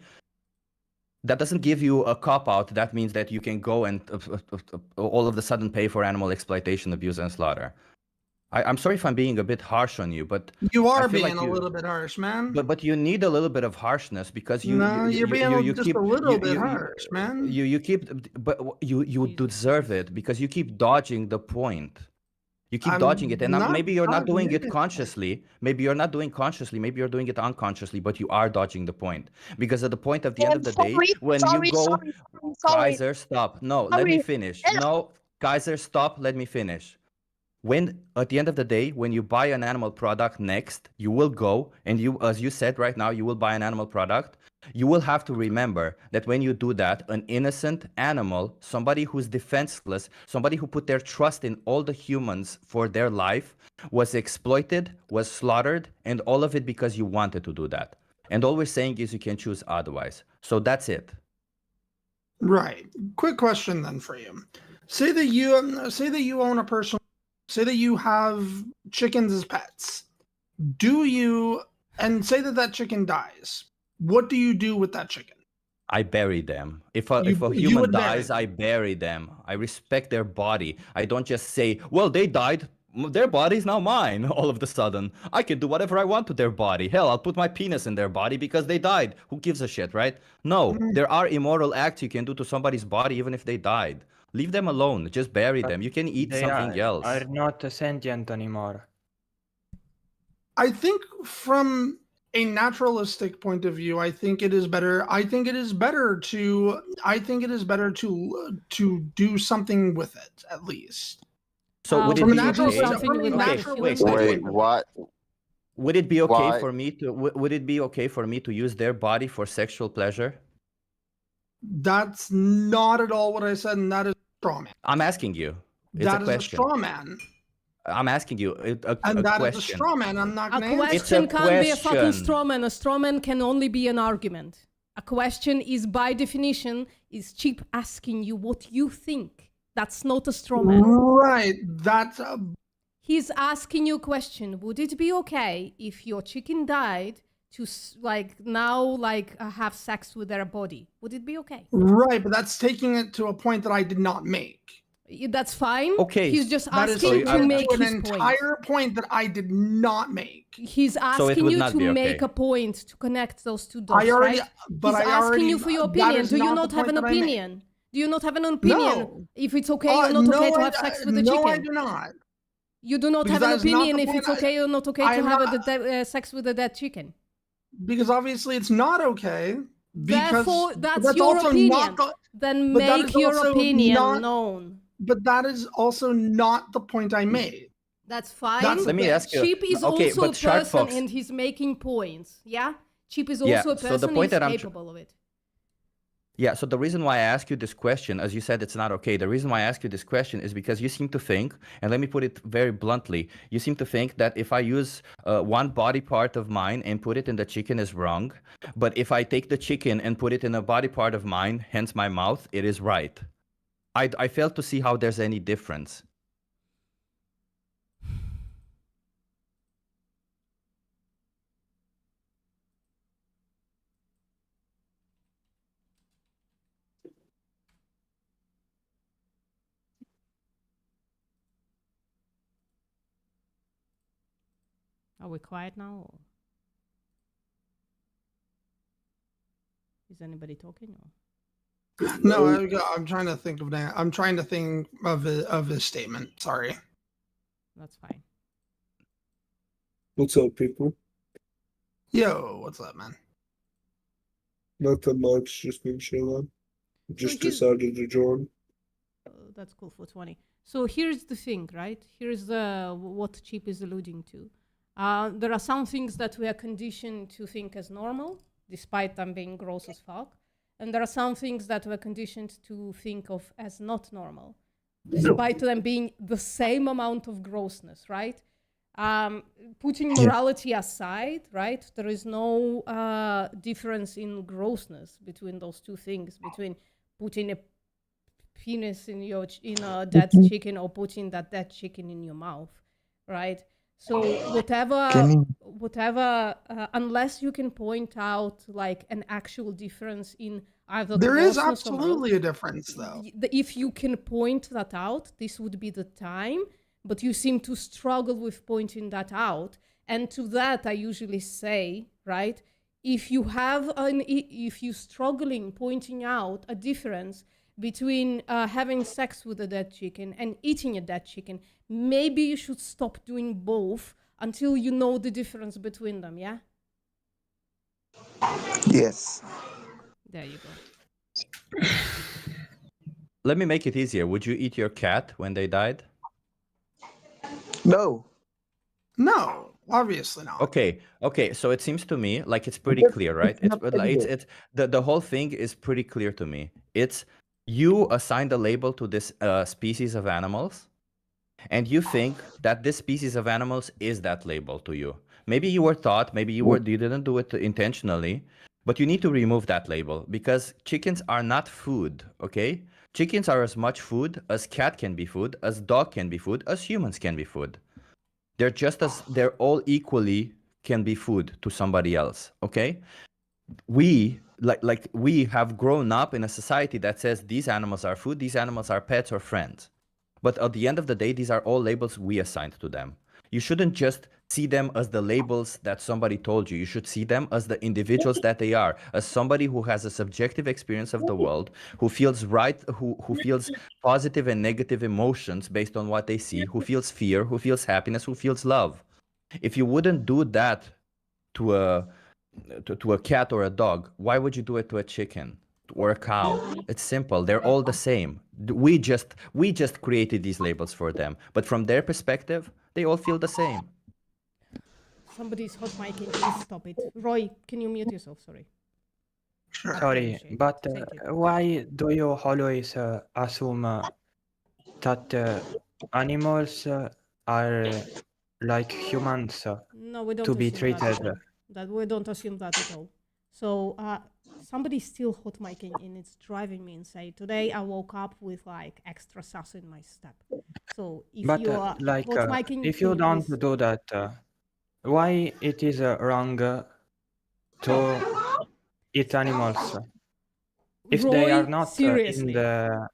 That doesn't give you a cop out. That means that you can go and all of a sudden pay for animal exploitation, abuse, and slaughter. I'm sorry if I'm being a bit harsh on you, but
You
I
are
feel
being
like
a little bit harsh, man.
but you need a little bit of harshness because
No, you're being just
keep
a little bit
you-
harsh, man.
you keep but you deserve it because you keep dodging the point. You keep
I'm
dodging it, and
not
maybe you're not doing
dodging
it
it.
consciously. Maybe you're not doing consciously. Maybe you're doing it unconsciously, but you are dodging the point. Because at the point of the end of the day, when you go, Kaiser, stop. No, let me finish. No, Kaiser, stop. Let me finish. When at the end of the day, when you buy an animal product next, you will go and you, as you said right now, you will buy an animal product. You will have to remember that when you do that, an innocent animal, somebody who's defenseless, somebody who put their trust in all the humans for their life, was exploited, was slaughtered, and all of it because you wanted to do that. And all we're saying is you can choose otherwise. So that's it.
Right. Quick question then for you. Say that you own a personal. Say that you have chickens as pets. Do you and say that chicken dies? What do you do with that chicken?
I bury them. If a
You
human
would bury
dies, I bury them. I respect their body. I don't just say, well, they died. Their body's now mine all of a sudden. I can do whatever I want to their body. Hell, I'll put my penis in their body because they died. Who gives a shit, right? No, there are immoral acts you can do to somebody's body even if they died. Leave them alone. Just bury them. You can eat
They
something else.
are not sentient anymore.
I think from a naturalistic point of view, I think it is better. I think it is better to do something with it at least.
So would it
From a
be
natural-
okay?
from a
Okay,
natural-
wait,
Wait, what?
Would it be okay
Why-
for me to would it be okay for me to use their body for sexual pleasure?
That's not at all what I said, and that is a straw man.
I'm asking you. It's
That
a
is a
question.
straw man,
I'm asking you a
and that is a
question.
straw man. I'm not
A
going to answer.
question can't be a fucking
question.
straw man. A straw man can only be an argument. A question is, by definition, is cheap asking you what you think. That's not a straw man.
Right. That's
He's asking you a question. Would it be okay if your chicken died to have sex with their body? Would it be okay?
right, but that's taking it to a point that I did not make.
That's fine.
Okay,
He's just
That is
asking to make
an
his point.
entire point that I did not make.
He's
So it
asking
would
you
not
to
be
make
okay.
a point to connect those two dots,
I already,
right?
but
He's
I
asking
already.
you for your
that
opinion.
is
Do you
the
not have
point
an
that I made.
opinion? Do you not have an opinion?
No.
If it's okay or not
no,
okay to
I-
have sex with a
no,
chicken?
I do not.
You do not
Because
have an
that is not
opinion
the
if
point
it's okay or not okay
I
to
am
have
not-
sex with a dead chicken.
Because obviously it's not okay. Because
Therefore, that's your
also
opinion.
not the,
Then
but that
make
is
your
also
opinion
not-
known.
But that is also not the point I made.
That's fine.
That's
Let me ask you.
Cheap is
Okay,
also a
but Shark
person
Fox.
and he's making points. Yeah? Cheap is
Yeah,
also a
so the
person and
point
he's
that I'm
capable of it.
Yeah, so the reason why I ask you this question, as you said, it's not okay. The reason why I ask you this question is because you seem to think, and let me put it very bluntly, you seem to think that if I use one body part of mine and put it in the chicken is wrong, but if I take the chicken and put it in a body part of mine, hence my mouth, it is right. I fail to see how there's any difference.
Are we quiet now? Or is anybody talking? Or?
No, I'm trying to think of that. I'm trying to think of his statement. Sorry.
That's fine.
What's up, people?
Yo, what's up, man?
Nothing much, just been chilling. Just
he's-
decided to join.
That's cool for 20. So here's the thing, right? Here's what Cheap is alluding to. There are some things that we are conditioned to think as normal, despite them being gross as fuck. And there are some things that we're conditioned to think of as not normal, despite them being the same amount of grossness, right? Putting morality aside, right? There is no difference in grossness between those two things, between putting a penis in a dead chicken or putting that dead chicken in your mouth, right? So whatever, unless you can point out like an actual difference in either
There is
grossness or
absolutely a difference, though.
if you can point that out, this would be the time. But you seem to struggle with pointing that out, and to that I usually say, right? If you're struggling pointing out a difference between having sex with a dead chicken and eating a dead chicken, maybe you should stop doing both until you know the difference between them, yeah?
Yes.
There you go.
Let me make it easier. Would you eat your cat when they died?
No.
No, obviously not.
Okay, so it seems to me like it's pretty clear, right? It's the whole thing is pretty clear to me. It's you assigned a label to this species of animals, and you think that this species of animals is that label to you. Maybe you were taught, maybe you didn't do it intentionally, but you need to remove that label because chickens are not food, okay? Chickens are as much food as cat can be food, as dog can be food, as humans can be food. They're all equally can be food to somebody else, okay? We we have grown up in a society that says these animals are food, these animals are pets or friends. But at the end of the day, these are all labels we assigned to them. You shouldn't just see them as the labels that somebody told you. You should see them as the individuals that they are, as somebody who has a subjective experience of the world, who feels right, who feels positive and negative emotions based on what they see, who feels fear, who feels happiness, who feels love. If you wouldn't do that to a cat or a dog, why would you do it to a chicken or a cow? It's simple. They're all the same. We just created these labels for them. But from their perspective, they all feel the same.
Somebody's hot micing, please stop it. Roy, can you mute yourself? Sorry.
Sorry, but why do you always assume that animals are like humans
No, we don't
to be
assume
treated?
that we don't assume that at all. So somebody's still hot micing and it's driving me insane. Today I woke up with like extra sass in my step. So if
But
you are
like,
hot micing,
if you
can
don't
please-
do that, why it is wrong to eat animals if they
Roy,
are not in
seriously.
the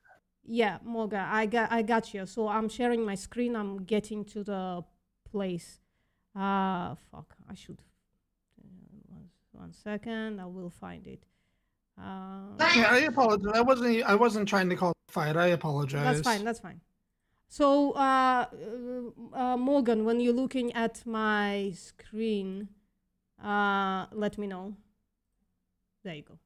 Yeah, Morgan, I got you. So I'm sharing my screen. I'm getting to the place. Fuck, I should. One second, I will find it.
Yeah, I apologize. I wasn't trying to call it a fight. I apologize.
That's fine. That's fine. So, Morgan, when you're looking at my screen, let me know. There you go.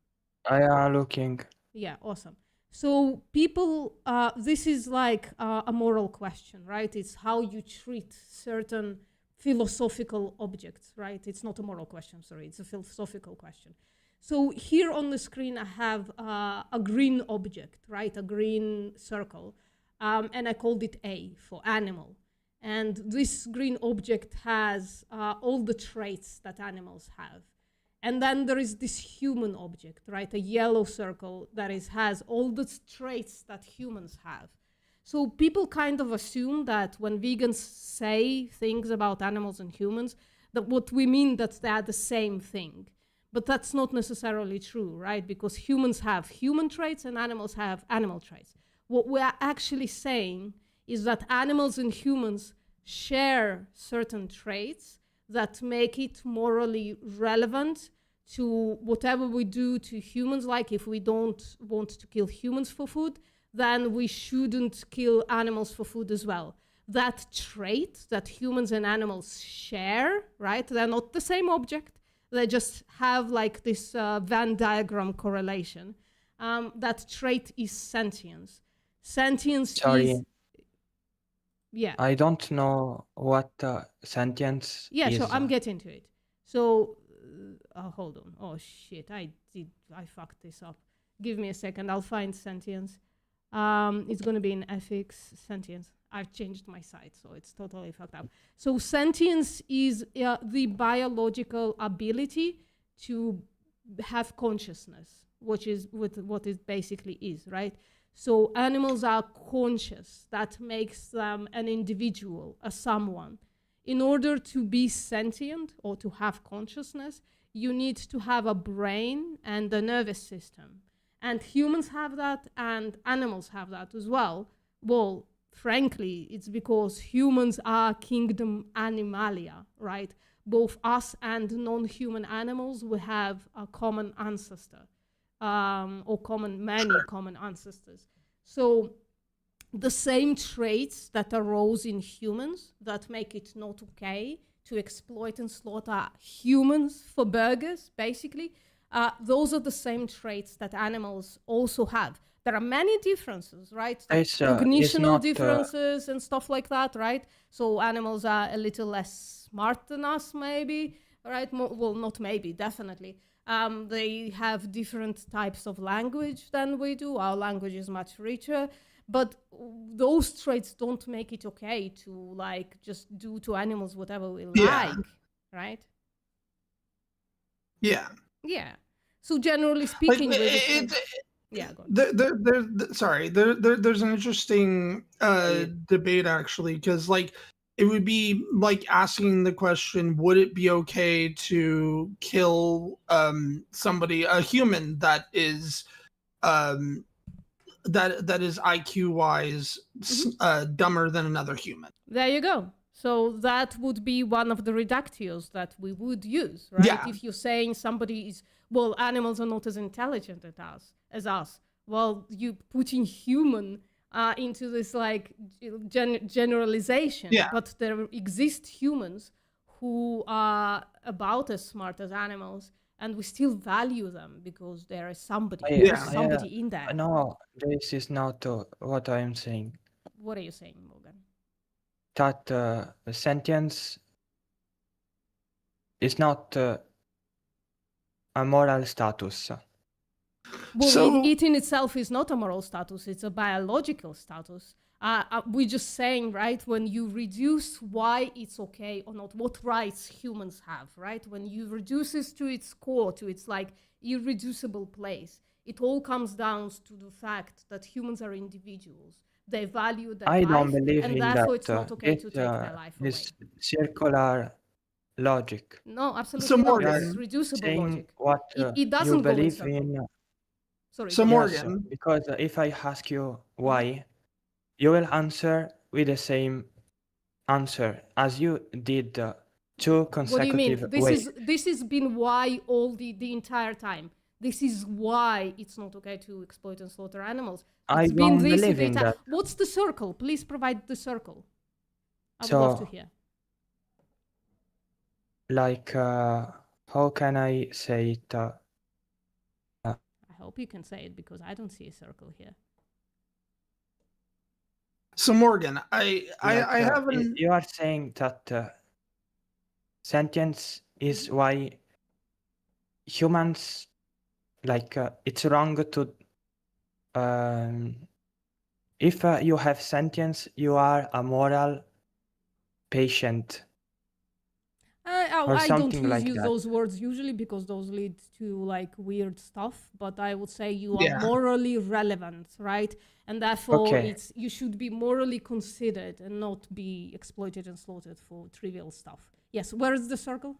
I am looking.
Yeah, awesome. So people, this is like a moral question, right? It's how you treat certain philosophical objects, right? It's not a moral question, sorry, it's a philosophical question. So here on the screen, I have a green object, right? A green circle, and I called it A for animal. And this green object has all the traits that animals have. And then there is this human object, right? A yellow circle that has all the traits that humans have. So people kind of assume that when vegans say things about animals and humans, that what we mean that they are the same thing. But that's not necessarily true, right? Because humans have human traits and animals have animal traits. What we are actually saying is that animals and humans share certain traits that make it morally relevant to whatever we do to humans. Like if we don't want to kill humans for food, then we shouldn't kill animals for food as well. That trait that humans and animals share, right? They're not the same object. They just have like this Venn diagram correlation. That trait is sentience. Sentience is... Yeah.
I don't know what sentience
Yeah,
is.
so I'm getting to it. So, hold on. Oh shit, I fucked this up. Give me a second, I'll find sentience. It's gonna be in ethics, sentience. I've changed my site, so it's totally fucked up. So sentience is the biological ability to have consciousness, which is what it basically is, right? So animals are conscious. That makes them an individual, a someone. In order to be sentient or to have consciousness, you need to have a brain and a nervous system. And humans have that and animals have that as well. Well, frankly, it's because humans are kingdom Animalia, right? Both us and non-human animals, we have a common ancestor. Or many common ancestors. So the same traits that arose in humans that make it not okay to exploit and slaughter humans for burgers, basically, those are the same traits that animals also have. There are many differences, right? Cognitional differences and stuff like that, right? So animals are a little less smart than us, maybe, right? Well, not maybe, definitely. They have different types of language than we do. Our language is much richer, but those traits don't make it okay to like just do to animals whatever we like, right?
Yeah.
Yeah. So generally speaking, yeah. Go on.
There's an interesting debate actually, because like it would be like asking the question, would it be okay to kill somebody, a human that is that is IQ wise dumber than another human?
There you go. So that would be one of the reductios that we would use, right?
Yeah.
If you're saying somebody is, well, animals are not as intelligent as us. Well, you putting human into this like generalization,
yeah.
But there exist humans who are about as smart as animals, and we still value them because there is somebody, in there.
No, this is not what I am saying.
What are you saying, Morgan?
That sentience is not a moral status.
Well, it in itself is not a moral status, it's a biological status. We're just saying, right, when you reduce why it's okay or not, what rights humans have, right? When you reduce it to its core, to its like irreducible place, it all comes down to the fact that humans are individuals. They value their life,
don't believe
and
in
therefore
that.
it's not okay to take their life away.
It's circular logic.
No, absolutely not.
Morgan,
It's reducible
saying
logic.
What
It doesn't
you
go in
believe
circle.
in.
Sorry.
So
go on.
Morgan,
Yes, because if I ask you why, you will answer with the same answer as you did two
What do you mean?
consecutive
This
ways.
this has been why all the entire time. This is why it's not okay to exploit and slaughter animals.
I
It's been
don't
this
believe
the
in
entire.
that.
What's the circle? Please provide the circle. I would
So,
love to hear.
like, how can I say it?
I hope you can say it because I don't see a circle here.
so Morgan, I
Like,
haven't.
you are saying that sentience is why humans, like, it's wrong to. If you have sentience, you are a moral patient. Or
I don't
something like
use
that.
those words usually because those lead to like weird stuff. But I would say you are
Yeah.
morally relevant, right? And therefore,
Okay.
you should be morally considered and not be exploited and slaughtered for trivial stuff. Yes. Where is the circle?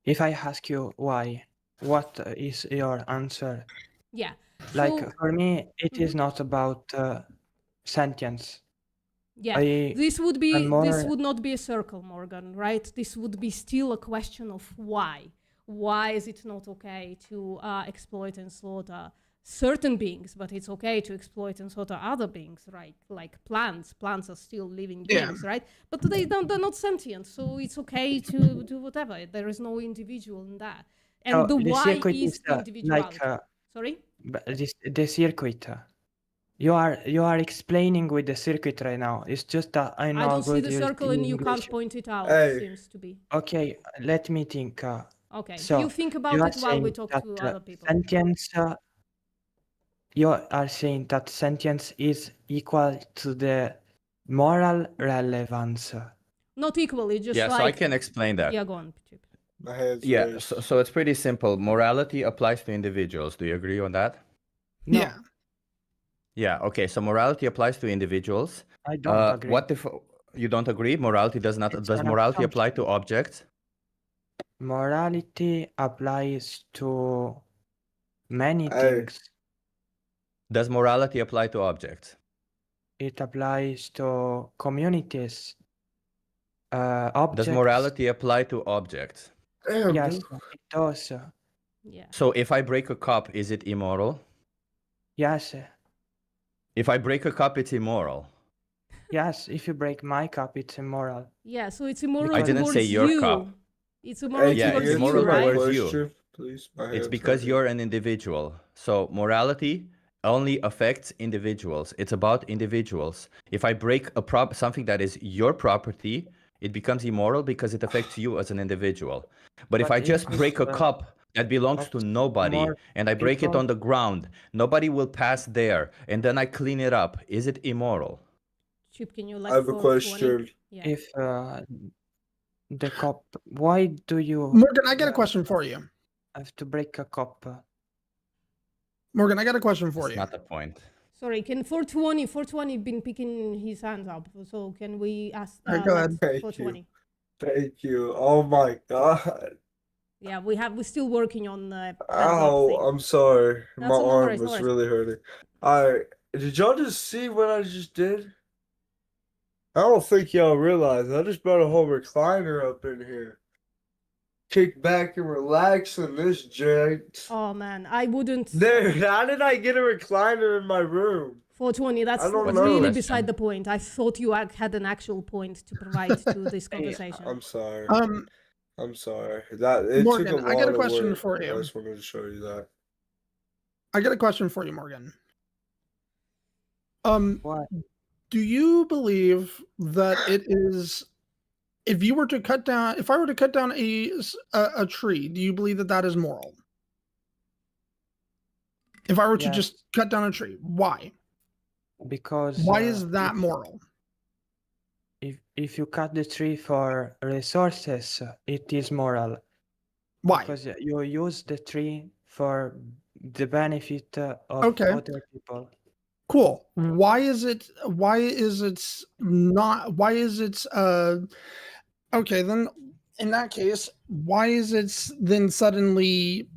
If I ask you why, what is your answer?
Yeah.
Like,
So,
for me, it is not about sentience.
yeah,
I'm
this would
more.
not be a circle, Morgan, right? This would be still a question of why. Why is it not okay to exploit and slaughter certain beings, but it's okay to exploit and slaughter other beings, right? Like plants. Plants are still living
Yeah.
beings, right? But they're not sentient, so it's okay to do whatever. There is no individual in that. And
So
the
the
why
circuit
is
is
the individuality. Sorry?
the circuit. You are explaining with the circuit right now. It's just that I know
I don't see
good
the
use
circle
in
and you
English.
can't point it out,
Hey.
seems to be.
Okay, let me think.
Okay,
So
you think about
you are
it while we
saying
talk
that
to other people.
sentience. You are saying that sentience is equal to the moral relevance.
Not equally, just
Yeah,
like...
so I can explain that.
Yeah, go on, Chip.
My hands
Yeah,
raised.
so it's pretty simple. Morality applies to individuals. Do you agree on that?
No,
Yeah.
Yeah, okay. So morality applies to individuals.
I don't agree.
What if you don't agree? Morality does not.
It's
Does
an
morality apply to
assumption.
objects?
Morality applies to many
Hey.
things.
Does morality apply to objects?
It applies to communities, objects.
Does morality apply to objects?
Damn,
Yes,
dude.
it does.
Yeah.
So if I break a cup, is it immoral?
Yes,
If I break a cup, it's immoral.
yes. If you break my cup, it's immoral.
Yeah, so it's immoral
I didn't
towards
say your
you.
cup.
It's immoral
Yeah,
towards
it's
Answer
immoral
you,
my
right?
towards you.
question, please. My
It's
hands
because
right
you're an individual. So morality only affects individuals. It's about individuals. If I break something that is your property, it becomes immoral because it affects you as an individual. But if
But
I just
if
break a
it's,
cup that belongs to
affects
nobody
more
and I break it
people,
on the ground, nobody will pass there, and then I clean it up, is it immoral?
Chip, can you
I
like
have a
420?
question.
Yeah.
if the cup, why do you
Morgan, I got a question for you.
have to break a cup?
Morgan, I got a question for
That's
you.
not the point.
Sorry, can 420 been picking his hands up? So can we ask
Alright, go
let
ahead.
Thank
420?
you. Thank you. Oh my god.
Yeah, we're still working on the hands up
Ow,
thing.
I'm sorry.
That's
My
no
arm
worries, no
was
worries.
really hurting. Alright. Did y'all just see what I just did? I don't think y'all realize I just brought a whole recliner up in here. Kick back and relax in this joint.
Oh man, I wouldn't.
Dude, how did I get a recliner in my room?
420, that's
I don't
What's
know.
the
really
question?
beside the point. I thought you had an actual point to provide to this conversation.
I'm sorry.
Um,
I'm sorry. That it
Morgan,
took a
I got a
lot of
question
work.
for
I
you.
just wanted to show you that.
I got a question for you, Morgan.
What?
Do you believe that it is, if I were to cut down a tree, do you believe that that is moral? If I were to
Yes.
just cut down a tree, why?
Because
Why is that moral?
if you cut the tree for resources, it is moral.
Why?
Because you use the tree for the benefit of
Okay.
other people.
Cool. Why is it Okay, then in that case, why is it then suddenly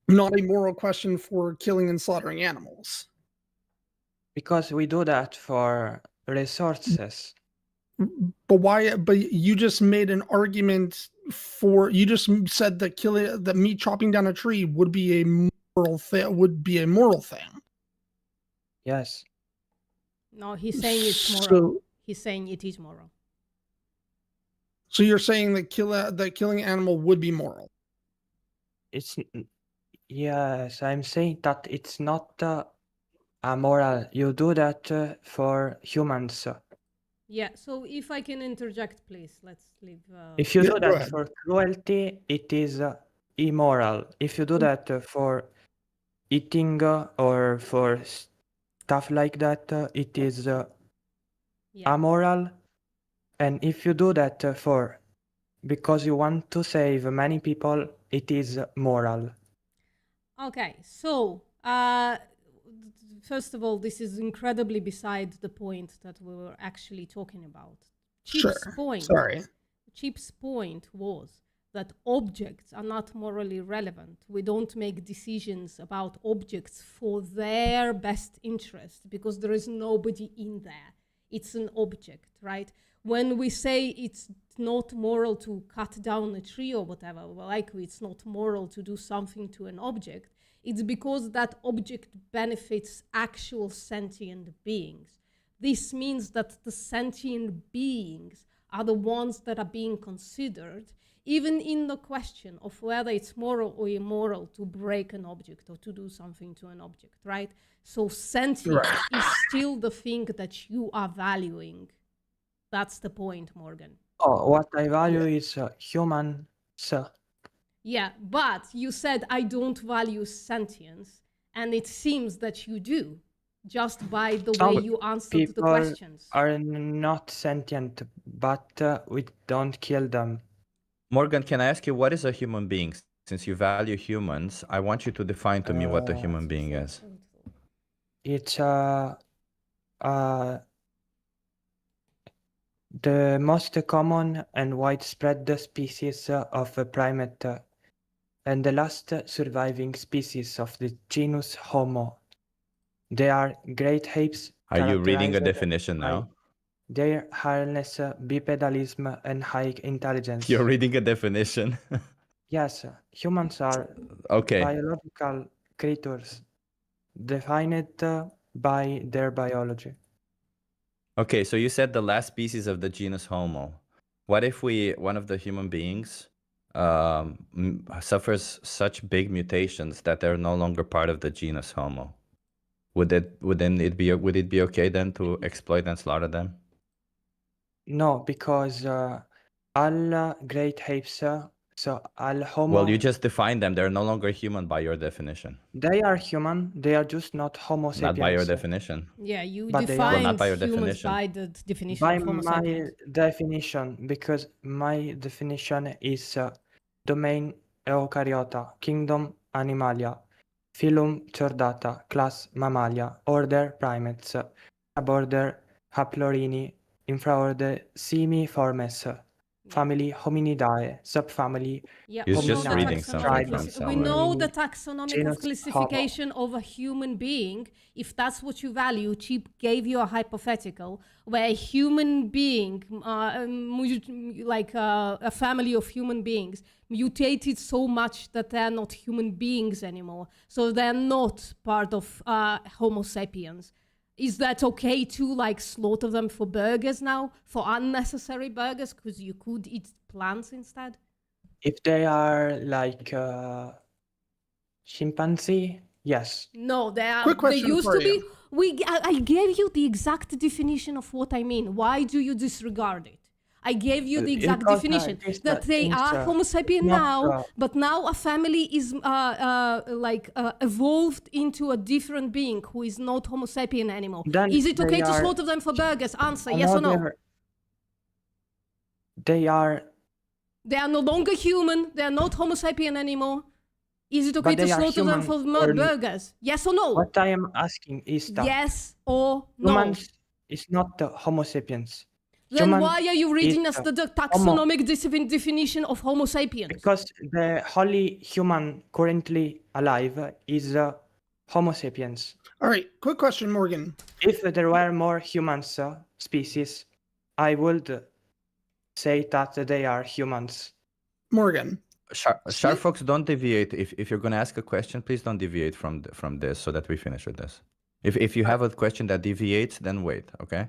not a moral question for killing and slaughtering animals?
Because we do that for resources.
But why? But you just made an argument for. You just said that that me chopping down a tree would be a moral thing. Would be a moral thing.
Yes.
No, he's saying it's moral.
So-
He's saying it is moral.
So you're saying that killing an animal would be moral?
It's yes, I'm saying that it's not amoral. You do that for humans.
Yeah, so if I can interject, please, let's leave.
If you
Yeah,
do
go
that
ahead.
for cruelty, it is immoral. If you do that for eating or for stuff like that, it is amoral. And if you do that for because you want to save many people, it is moral.
Okay, so first of all, this is incredibly beside the point that we were actually talking about. Chip's
Sure.
point.
Sorry.
Chip's point was that objects are not morally relevant. We don't make decisions about objects for their best interest because there is nobody in there. It's an object, right? When we say it's not moral to cut down a tree or whatever, well, like it's not moral to do something to an object, it's because that object benefits actual sentient beings. This means that the sentient beings are the ones that are being considered, even in the question of whether it's moral or immoral to break an object or to do something to an object, right? So sentience is still the thing that you are valuing. That's the point, Morgan.
Oh, what I value is human.
Yeah, but you said I don't value sentience, and it seems that you do, just by the way you answered the
People
questions.
are not sentient, but we don't kill them.
Morgan, can I ask you what is a human being? Since you value humans, I want you to define to me what a human being is.
It's the most common and widespread species of a primate and the last surviving species of the genus Homo. They are great apes.
Are you reading a
characterized
definition
by
now?
their harness, bipedalism, and high intelligence.
You're reading a definition.
Yes, humans are
Okay.
biological creatures defined by their biology.
Okay, so you said the last species of the genus Homo. What if one of the human beings suffers such big mutations that they're no longer part of the genus Homo? Would it be okay then to exploit and slaughter them?
No, because all great apes, so all Homo,
Well, you just defined them. They're no longer human by your definition.
they are human. They are just not Homo sapiens.
Not by your definition.
Yeah, you
But they are-
Well,
defined
not by your
humans
definition.
by the definition
By
of Homo
my
sapiens.
definition, because my definition is domain Eukaryota, kingdom Animalia, phylum Chordata, class Mammalia, order Primates, suborder Haplorini, infraorder Simiformes, family Hominidae, subfamily
Yeah,
He's
we
just
know the
reading
taxonomic
something from
classi- We know the
somewhere.
taxonomic
Genus
of classification of a human being. If that's what you value, Chip gave you a hypothetical where a human being, like a family of human beings, mutated so much that they're not human beings anymore. So they're not part of Homo sapiens. Is that okay to like slaughter them for burgers now? For unnecessary burgers? Because you could eat plants instead?
If they are like chimpanzee, yes.
No, they are.
Quick
They
question
used
for
to be.
you.
I gave you the exact definition of what I mean. Why do you disregard it? I gave you the exact
Because,
definition
this
that they
things,
are Homo sapien
not,
now, but now a family is evolved into a different being who is not Homo sapien anymore.
Then
Is it okay
they
to
are
slaughter them for burgers? Answer yes or no.
another- They are,
They are no longer human. They are not Homo sapien anymore. Is it okay
but
to
they are
slaughter them
human
for
or-
burgers? Yes or no?
what I am asking is that
Yes or no?
humans is not the Homo sapiens.
Then
Human
why are you reading
is,
us the
Homo.
taxonomic definition of Homo sapiens?
Because the only human currently alive is Homo sapiens.
All right, quick question, Morgan.
If there were more humans species, I would say that they are humans.
Morgan.
Sharp Fox, don't deviate. If you're gonna ask a question, please don't deviate from this so that we finish with this. If you have a question that deviates, then wait, okay?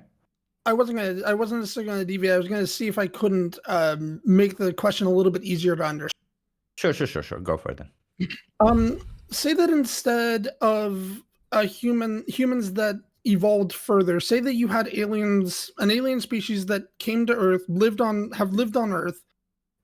I wasn't necessarily gonna deviate. I was gonna see if I couldn't make the question a little bit easier to understand.
Sure. Go for it then.
Say that instead of humans that evolved further, say that you had an alien species that came to Earth, have lived on Earth,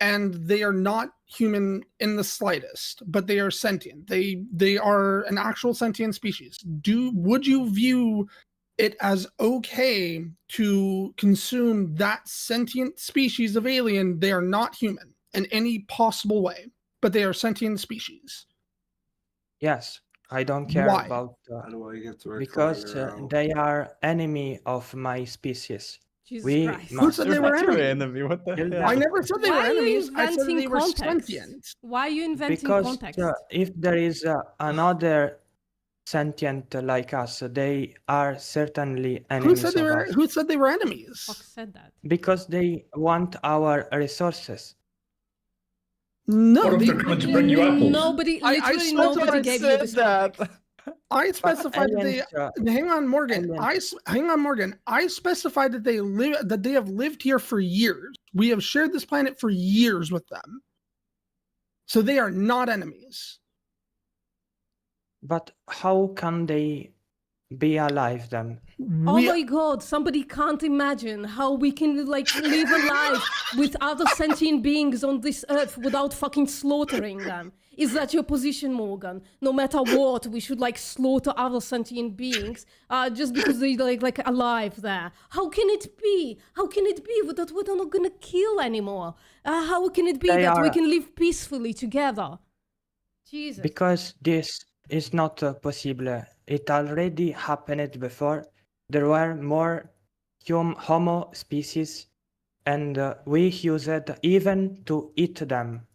and they are not human in the slightest, but they are sentient. They are an actual sentient species. Would you view it as okay to consume that sentient species of alien? They are not human in any possible way, but they are sentient species.
Yes, I don't care
Why?
about
How do I get the
because
recliner out?
they are enemy of my species.
Jesus
we
Christ.
Who said they were enemies?
enemy? What the
kill
hell?
them.
I never said they
Why
were
are you
enemies. I said that they
inventing
were
context?
sentient.
Why are you inventing
Because
context?
if there is another sentient like us, they are certainly
Who
enemies
said they
of
were?
us.
Who said they were enemies?
Fox said that.
Because they want our resources.
No,
What if they're coming to bring you apples?
Nobody,
I
literally nobody gave you this context.
I specified that they. Hang on, Morgan. Hang on, Morgan. I specified that they have lived here for years. We have shared this planet for years with them. So they are not enemies.
But how can they be alive then?
Oh my god, somebody can't imagine how we can like live a life with other sentient beings on this earth without fucking slaughtering them. Is that your position, Morgan? No matter what, we should like slaughter other sentient beings just because they're like alive there. How can it be? How can it be that we're not gonna kill anymore? How can it be that we can live peacefully together? Jesus.
Because this is not possible. It already happened before. There were more Homo species, and we used even to eat them.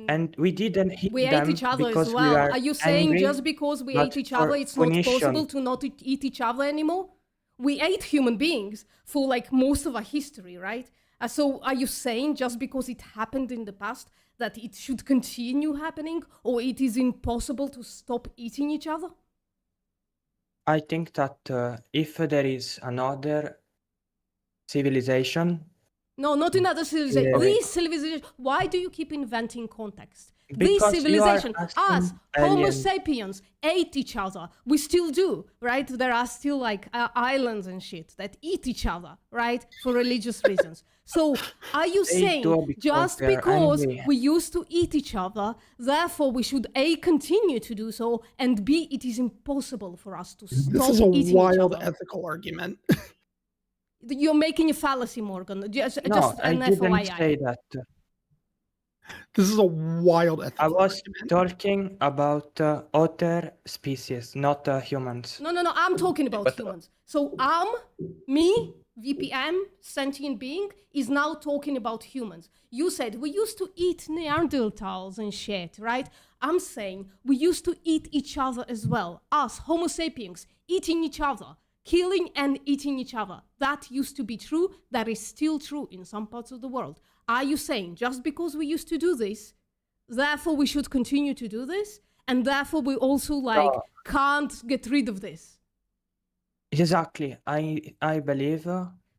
And we didn't eat
We
them
ate each other
because
as
we
well.
are
Are you saying
angry,
just because we
but
ate each
for
other, it's not
punition.
possible to not eat each other anymore? We ate human beings for like most of our history, right? So are you saying just because it happened in the past that it should continue happening, or it is impossible to stop eating each other?
I think that if there is another civilization,
No, not another civilization.
Yeah.
This civilization. Why do you keep inventing context? This
Because you are
civilization,
asking
us, Homo
aliens.
sapiens, ate each other. We still do, right? There are still like islands and shit that eat each other, right? For religious reasons. So are you
They
saying
do because
just
they're
because
angry.
we used to eat each other, therefore we should A, continue to do so, and B, it is impossible for us to stop
This is a
eating each
wild
other?
ethical argument.
You're making a fallacy, Morgan. Just
no, I
an
didn't
FYI.
say that.
This is a wild ethical
I was
argument.
talking about other species, not humans.
No, I'm talking about humans. So me, VPM, sentient being, is now talking about humans. You said we used to eat Neanderthals and shit, right? I'm saying we used to eat each other as well. Us, Homo sapiens, eating each other, killing and eating each other. That used to be true. That is still true in some parts of the world. Are you saying just because we used to do this, therefore we should continue to do this, and therefore we also like can't get rid of this?
Exactly. I believe.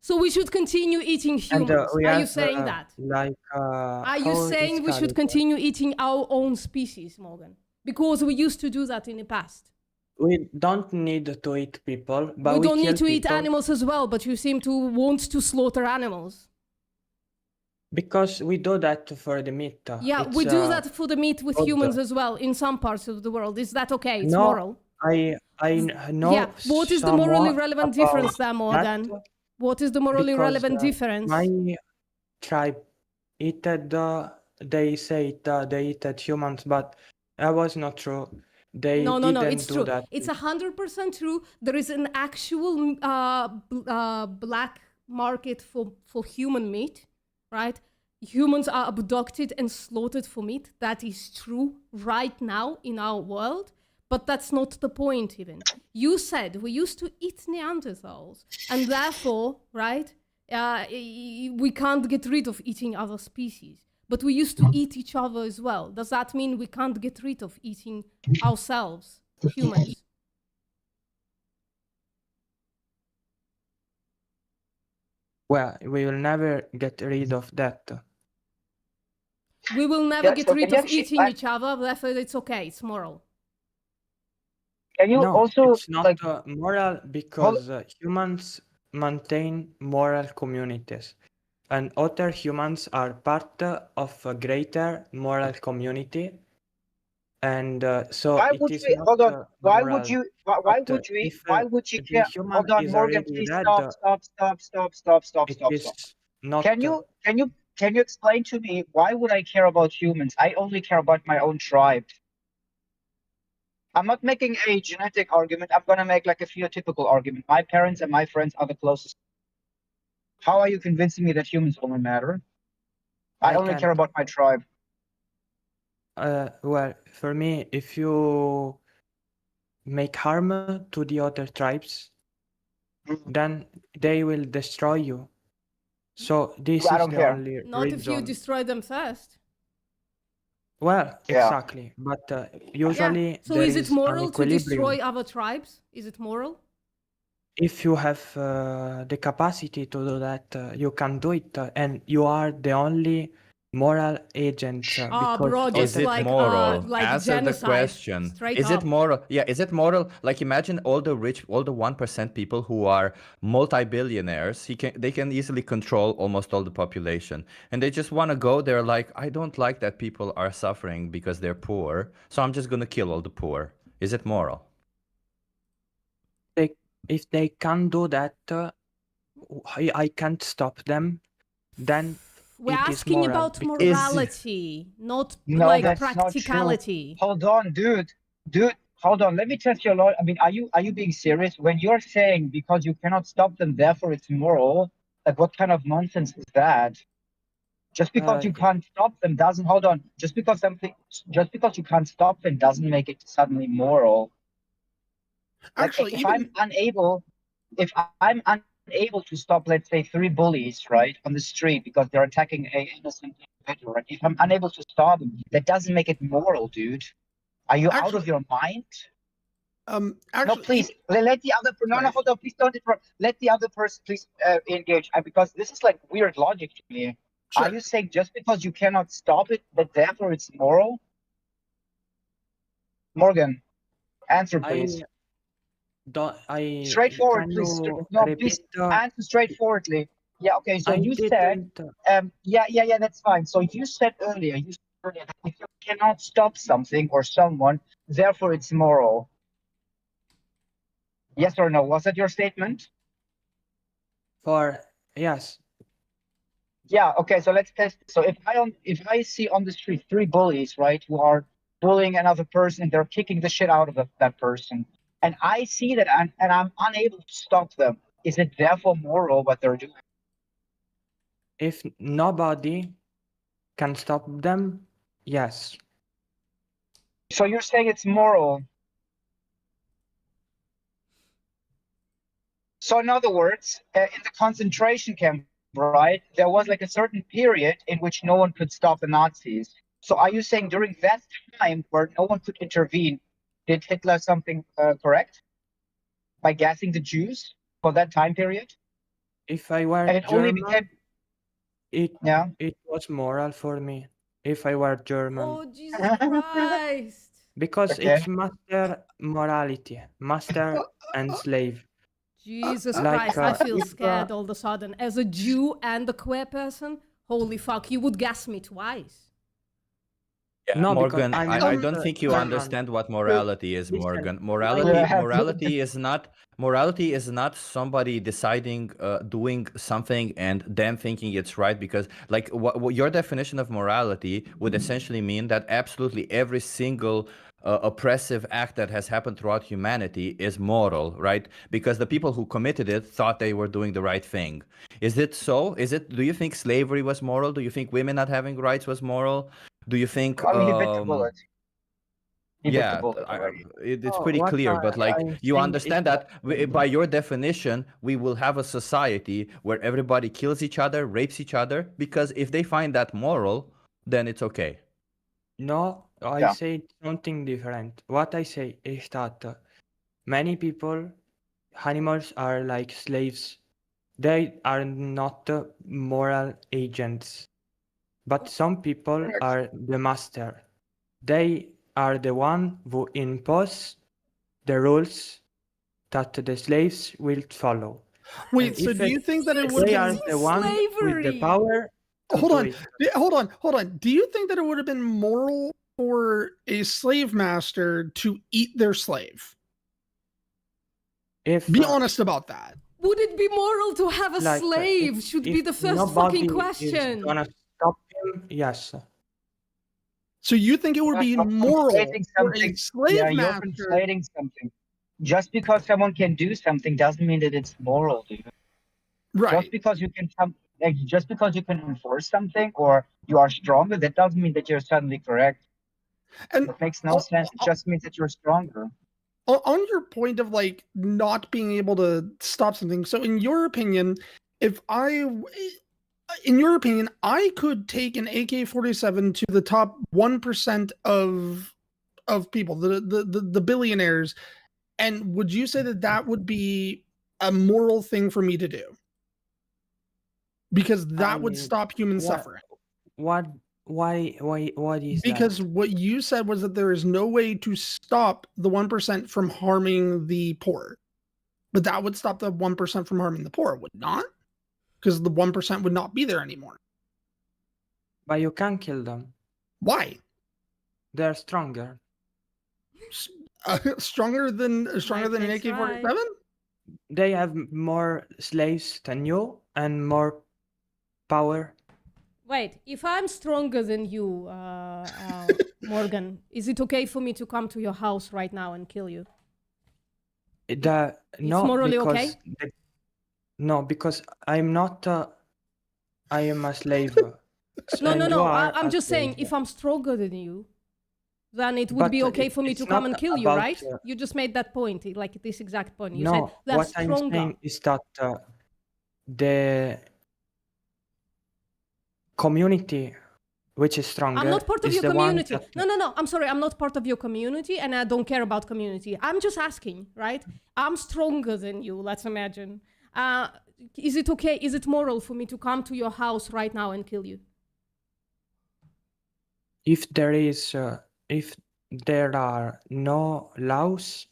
So we should continue eating humans.
We
Are you
have,
saying that?
Like,
Are you
how
saying
it's
we should
called?
continue eating our own species, Morgan? Because we used to do that in the past.
We don't need to eat people, but
We
we
don't
kill
need to eat
people
animals as well, but you seem to want to slaughter animals.
because we do that for the meat.
Yeah,
It's,
we do that for the meat with
good.
humans as well in some parts of the world. Is that okay? It's
no,
moral.
I know.
Yeah, what is the morally
somewhat
relevant
about
difference there, Morgan?
that
What is the morally
because,
relevant difference?
My tribe eated. They say they eated humans, but that was not true. They
No,
didn't
it's
do
true.
that.
It's 100% true. There is an actual black market for human meat, right? Humans are abducted and slaughtered for meat. That is true right now in our world, but that's not the point even. You said we used to eat Neanderthals, and therefore, right, we can't get rid of eating other species. But we used to eat each other as well. Does that mean we can't get rid of eating ourselves, humans?
Well, we will never get rid of that.
We will never
Yeah,
get
so
rid
can you
of
actually-
eating each other, therefore it's okay, it's moral.
Can you
No,
also
it's not
like
moral because humans maintain moral communities, and other humans are part of a greater moral community, and so
why
it
would
is
we
not
hold on? Why
moral.
would you? Why
But
would we?
if
Why would you
the
care?
human
Hold on,
is
Morgan.
already
Please
dead,
stop.
it is not.
Can you explain to me why would I care about humans? I only care about my own tribe. I'm not making a genetic argument. I'm gonna make like a phenotypical argument. My parents and my friends are the closest. How are you convincing me that humans only matter? I only care about my tribe.
Well, for me, if you make harm to the other tribes, then they will destroy you. So this
I
is
don't
the
care.
only
Not if you
reason.
destroy them first.
Well,
Yeah.
exactly. But usually
So
there
is it
an
moral to destroy
equilibrium.
other tribes? Is it moral?
If you have the capacity to do that, you can do it, and you are the only moral agent because
bro,
Is
just
it
like
moral?
like
Answer the
genocide.
question.
Straight
Is
up.
it moral? Yeah, is it moral? Like imagine all the rich, all the 1% people who are multi-billionaires. They can easily control almost all the population. And they just want to go there like, I don't like that people are suffering because they're poor. So I'm just going to kill all the poor. Is it moral?
if they can do that, I can't stop them. Then
We're
it is
asking
moral
about
because
morality, not
No,
like
that's not true.
practicality.
Hold on, dude. Hold on. Let me test your logic. I mean, are you being serious when you're saying because you cannot stop them, therefore it's moral? Like, what kind of nonsense is that? Just because you can't stop them doesn't. Hold on. Just because you can't stop them doesn't make it suddenly moral. Like,
Actually,
if I'm unable to stop, let's say, 3 bullies, right, on the street because they're attacking a innocent individual, right? If I'm unable to stop them, that doesn't make it moral, dude. Are you out of your mind?
Actually,
no, please let the other person. No, hold on, please don't interrupt. Let the other person please engage, because this is like weird logic to me.
Sure.
Are you saying just because you cannot stop it, that therefore it's moral? Morgan, answer please. Straightforward,
can
please.
you
No,
repeat
please answer straightforwardly. Yeah, okay. So
I
you said,
didn't.
yeah, that's fine. So you said earlier that if you cannot stop something or someone, therefore it's moral. Yes or no? Was that your statement?
Yes.
Yeah. Okay. So let's test. So if I see on the street 3 bullies, right, who are bullying another person, they're kicking the shit out of that person, and I see that and I'm unable to stop them, is it therefore moral what they're doing?
If nobody can stop them, yes.
So you're saying it's moral. So in other words, in the concentration camp, right, there was like a certain period in which no one could stop the Nazis. So are you saying during that time where no one could intervene, did Hitler something correct by gassing the Jews for that time period?
If I were
And it
German,
only became
it was moral for me. If I were German,
Oh, Jesus Christ.
because
Okay.
it's master morality, master and slave.
Jesus
Like,
Christ, I feel
if,
scared all of a sudden. As a Jew and a queer person, holy fuck, you would gas me twice.
Yeah,
No, because
Morgan,
I'm
I
not
don't think you
German.
understand what morality is,
Listen,
Morgan.
I-
Morality is not somebody deciding doing something and then thinking it's right, because like what your definition of morality would essentially mean that absolutely every single oppressive act that has happened throughout humanity is moral, right? Because the people who committed it thought they were doing the right thing. Is it so? Do you think slavery was moral? Do you think women not having rights was moral? Do you think
I mean, he bit the bullet. He bit the
yeah,
bullet already.
it's
Oh,
pretty
what
clear, but like
I'm
you
saying
understand
is
that by your definition, we will have a society where everybody kills each other, rapes each other, because if they find that moral, then it's okay.
No, I
Yeah.
say something different. What I say is that many people, animals are like slaves. They are not moral agents. But some people
Correct.
are the master. They are the one who impose the rules that the slaves will follow.
Wait,
And
so
if
do you think that it would
they
have
are the one with the
Slavery.
power to
hold
do
on,
it.
hold on. Do you think that it would have been moral for a slave master to eat their slave?
If
Be honest about that.
Would it be moral to have a
like,
slave? Should be
if
the first
nobody
fucking
is
question.
gonna stop him, yes.
So you think it would be
You're
moral
conflating
for a
something.
slave
Yeah, you're
master?
conflating something. Just because someone can do something doesn't mean that it's moral, dude.
Right.
Just because you can just because you can enforce something or you are stronger, that doesn't mean that you're suddenly correct.
And
it makes no sense. It just means that you're stronger.
On your point of like not being able to stop something, so in your opinion, in your opinion, I could take an AK-47 to the top 1% of people, the billionaires, and would you say that that would be a moral thing for me to do? Because that would stop human suffering.
Why is
Because
that?
what you said was that there is no way to stop the 1% from harming the poor. But that would stop the 1% from harming the poor, would not? Because the 1% would not be there anymore.
But you can kill them.
Why?
They're stronger.
Stronger than an AK-47?
They have more slaves than you and more power.
Wait, if I'm stronger than you, Morgan, is it okay for me to come to your house right now and kill you?
No,
morally
because
okay?
No, because I'm not. I am a slave.
No,
and
no,
you
no.
are
I'm
a
just saying,
slave.
if I'm stronger than you, then it would
But
be okay for me
it's
to come
not
and kill you,
about,
right? You just made that point, like this exact point. You
No,
said they're
what I'm
stronger.
saying is that the community, which is stronger,
I'm not part of
is
your
the one
community.
that-
No. I'm sorry. I'm not part of your community, and I don't care about community. I'm just asking, right? I'm stronger than you. Let's imagine. Is it okay? Is it moral for me to come to your house right now and kill you?
If there are no laws,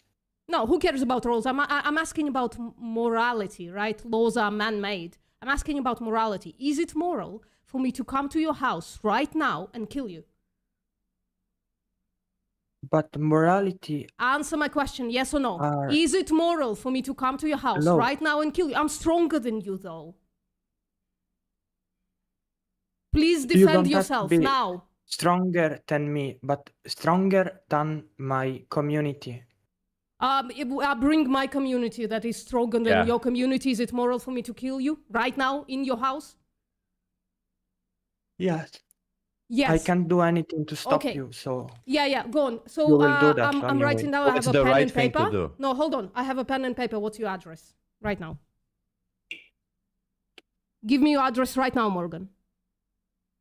No. Who cares about rules? I'm asking about morality, right? Laws are man-made. I'm asking about morality. Is it moral for me to come to your house right now and kill you?
but morality.
Answer my question, yes or no.
Are-
Is it moral for me to come to your house
No.
right now and kill you? I'm stronger than you, though. Please
You
defend
don't have to
yourself
be
now.
stronger than me, but stronger than my community.
I bring my community that is stronger than
Yeah.
your community. Is it moral for me to kill you right now in your house?
Yes.
Yes.
I can't do anything to stop
Okay.
you, so
Yeah, go on. So
You will do that
I'm
anyway.
writing down. I
What's
have a
the
pen
right
and
thing to
paper.
do?
No, hold on. I have a pen and paper. What's your address right now? Give me your address right now, Morgan.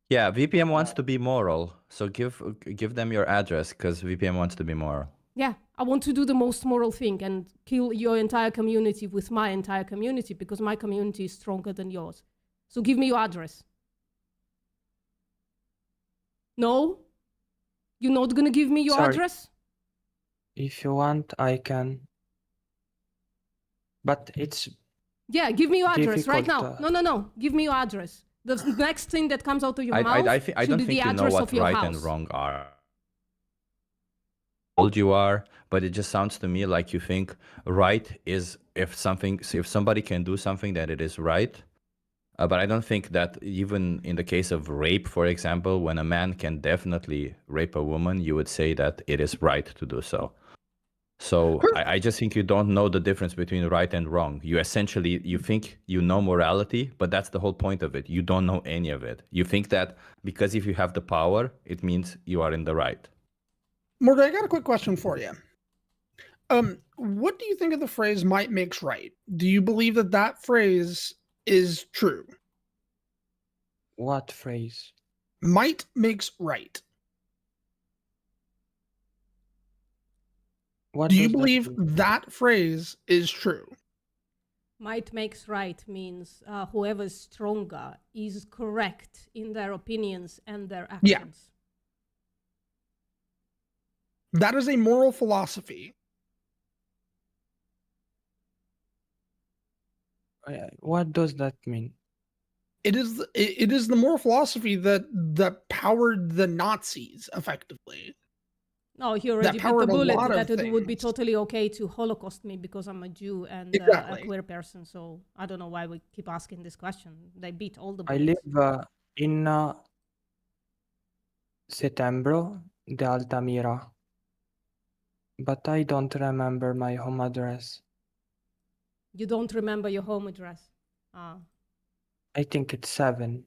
Yeah, VPM wants to be moral, so give them your address because VPM wants to be moral.
Yeah, I want to do the most moral thing and kill your entire community with my entire community because my community is stronger than yours. So give me your address. No? You're not gonna give me your
Sorry.
address?
if you want, I can. But it's
Yeah, give me your address right now.
difficult,
No. Give me your address. The next thing that comes out of your mouth
I
should
don't
be
think
the
you know
address
what
of your
right
house.
and wrong are. Old you are, but it just sounds to me like you think right is if somebody can do something that it is right. But I don't think that even in the case of rape, for example, when a man can definitely rape a woman, you would say that it is right to do so. So I just think you don't know the difference between right and wrong. You essentially, you think you know morality, but that's the whole point of it. You don't know any of it. You think that because if you have the power, it means you are in the right.
Morgan, I got a quick question for you. What do you think of the phrase "might makes right"? Do you believe that that phrase is true?
What phrase?
Might makes right.
What
Do you
does that
believe
mean?
that phrase is true?
Might makes right means whoever's stronger is correct in their opinions and their actions.
Yeah. That is a moral philosophy.
What does that mean?
It is the moral philosophy that powered the Nazis effectively.
No, he already bit the
powered a
bullet
lot of
that it would be
things.
totally okay to Holocaust me because I'm a Jew and a
Exactly.
queer person. So I don't know why we keep asking this question. They beat all the
I
bullets.
live in Settembro de Altamira, but I don't remember my home address.
You don't remember your home address.
I think it's 7.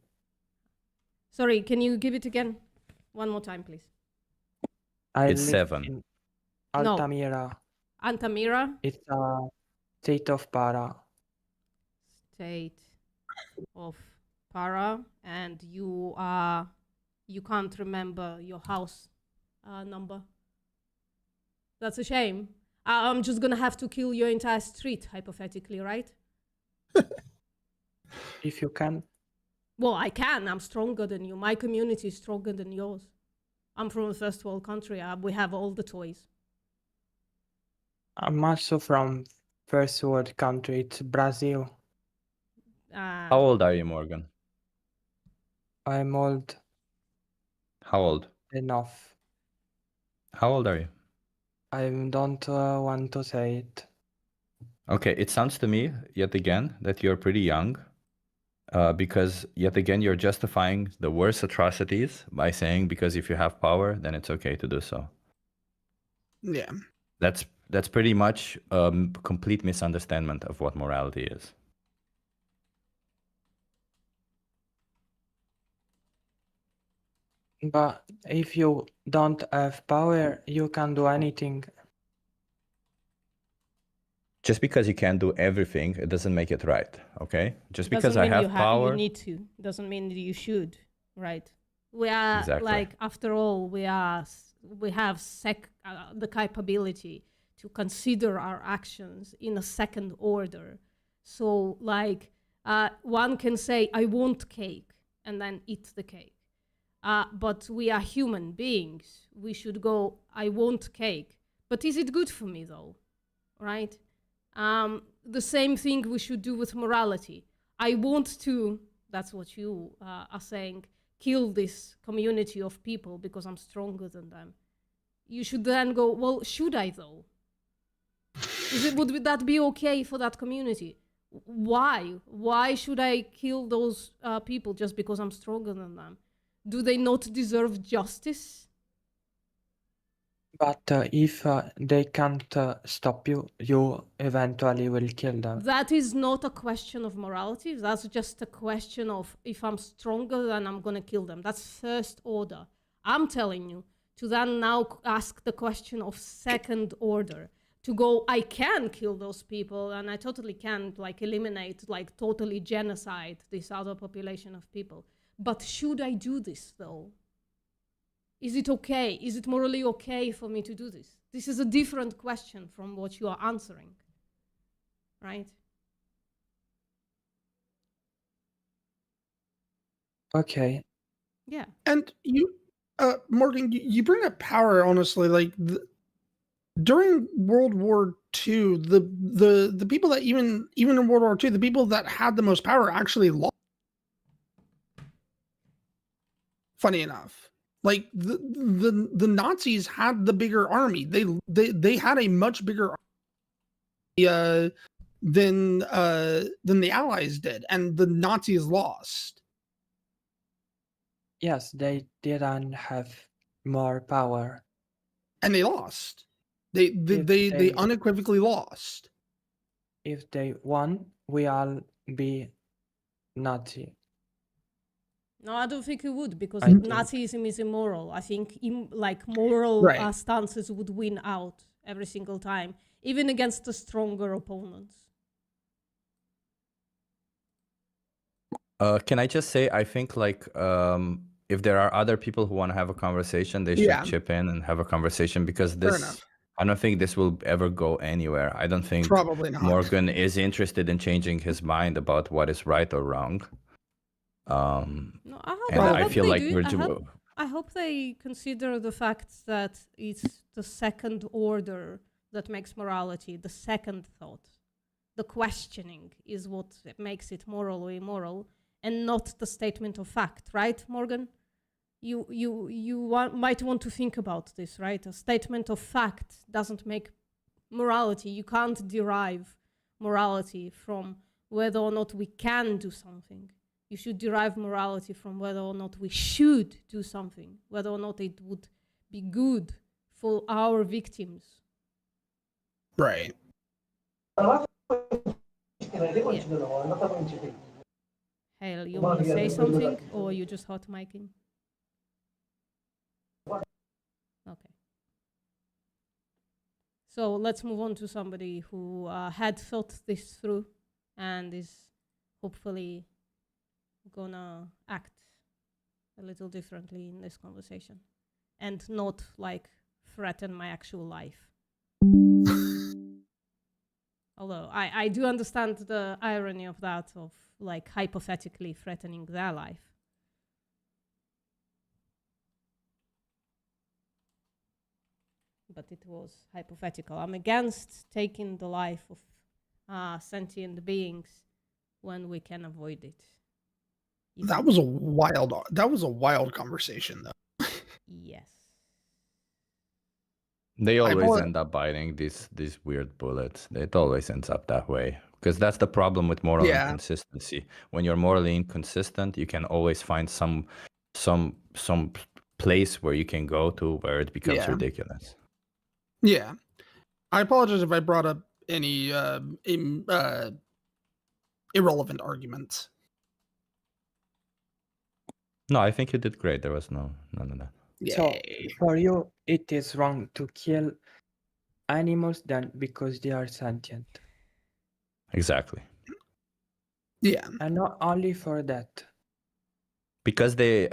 Sorry, can you give it again? One more time, please.
It's
live
7.
in
No.
Altamira.
Altamira,
It's state of Para.
state of Para, and you can't remember your house number. That's a shame. I'm just gonna have to kill your entire street, hypothetically, right?
If you can.
Well, I can. I'm stronger than you. My community is stronger than yours. I'm from a first world country. We have all the toys.
I'm also from first world country. It's Brazil.
How old are you, Morgan?
I'm old
How old?
enough.
How old are you?
I don't want to say it.
Okay, it sounds to me, yet again, that you're pretty young. Because, yet again, you're justifying the worst atrocities by saying because if you have power, then it's okay to do so.
Yeah.
That's pretty much a complete misunderstanding of what morality is.
But if you don't have power, you can do anything.
Just because you can't do everything, it doesn't make it right, okay? Just because
Doesn't
I
mean
have
you
power...
you need to. Doesn't mean that you should, right? We are
Exactly.
like, after all, we have the capability to consider our actions in a second order. So, like, one can say, "I want cake," and then eat the cake. But we are human beings. We should go, "I want cake," but is it good for me though, right? The same thing we should do with morality. I want to, that's what you are saying, kill this community of people because I'm stronger than them. You should then go, well, should I though? Would that be okay for that community? Why? Why should I kill those people just because I'm stronger than them? Do they not deserve justice?
But if they can't stop you, you eventually will kill them.
That is not a question of morality. That's just a question of if I'm stronger, then I'm going to kill them. That's first order. I'm telling you to then now ask the question of second order. To go, I can kill those people and I totally can like eliminate, like totally genocide this other population of people. But should I do this though? Is it okay? Is it morally okay for me to do this? This is a different question from what you are answering, right?
Okay.
Yeah.
And you, Morgan, you bring up power. Honestly, like during World War II, the people that even in World War II, the people that had the most power actually lost. Funny enough. Like the Nazis had the bigger army. They had a much bigger than the Allies did, and the Nazis lost.
Yes, they didn't have more power.
And they lost. They unequivocally lost.
If they won, we all be Nazi.
No, I don't think it would, because
I think-
Nazism is immoral. I think like moral
Right.
stances would win out every single time, even against the stronger opponents.
Can I just say, I think like if there are other people who want to have a conversation, they should
Yeah.
chip in and have a conversation, because
Fair
this,
enough.
I don't think this will ever go anywhere. I don't think
Probably not.
Morgan is interested in changing his mind about what is right or wrong.
No, I hope,
And I
hope
feel
they
like
do.
we're
I hope they consider the fact that it's the second order that makes morality, the second thought. The questioning is what makes it moral or immoral, and not the statement of fact, right, Morgan? You might want to think about this, right? A statement of fact doesn't make morality. You can't derive morality from whether or not we can do something. You should derive morality from whether or not we should do something, whether or not it would be good for our victims.
Right.
Hale, you want to say something, or you just hot micing? Okay. So let's move on to somebody who had thought this through and is hopefully gonna act a little differently in this conversation and not like threaten my actual life. Although I do understand the irony of that, of like hypothetically threatening their life. But it was hypothetical. I'm against taking the life of sentient beings when we can avoid it.
That was a wild conversation, though.
Yes.
They always
bought-
end up biting these weird bullets. It always ends up that way, because that's the problem with moral
Yeah.
inconsistency. When you're morally inconsistent, you can always find some place where you can go to where it becomes
Yeah.
ridiculous.
Yeah. I apologize if I brought up any irrelevant arguments.
No, I think you did great. There was none of that.
So for you, it is wrong to kill animals then because they are sentient.
Exactly.
Yeah.
And not only for that.
Because they're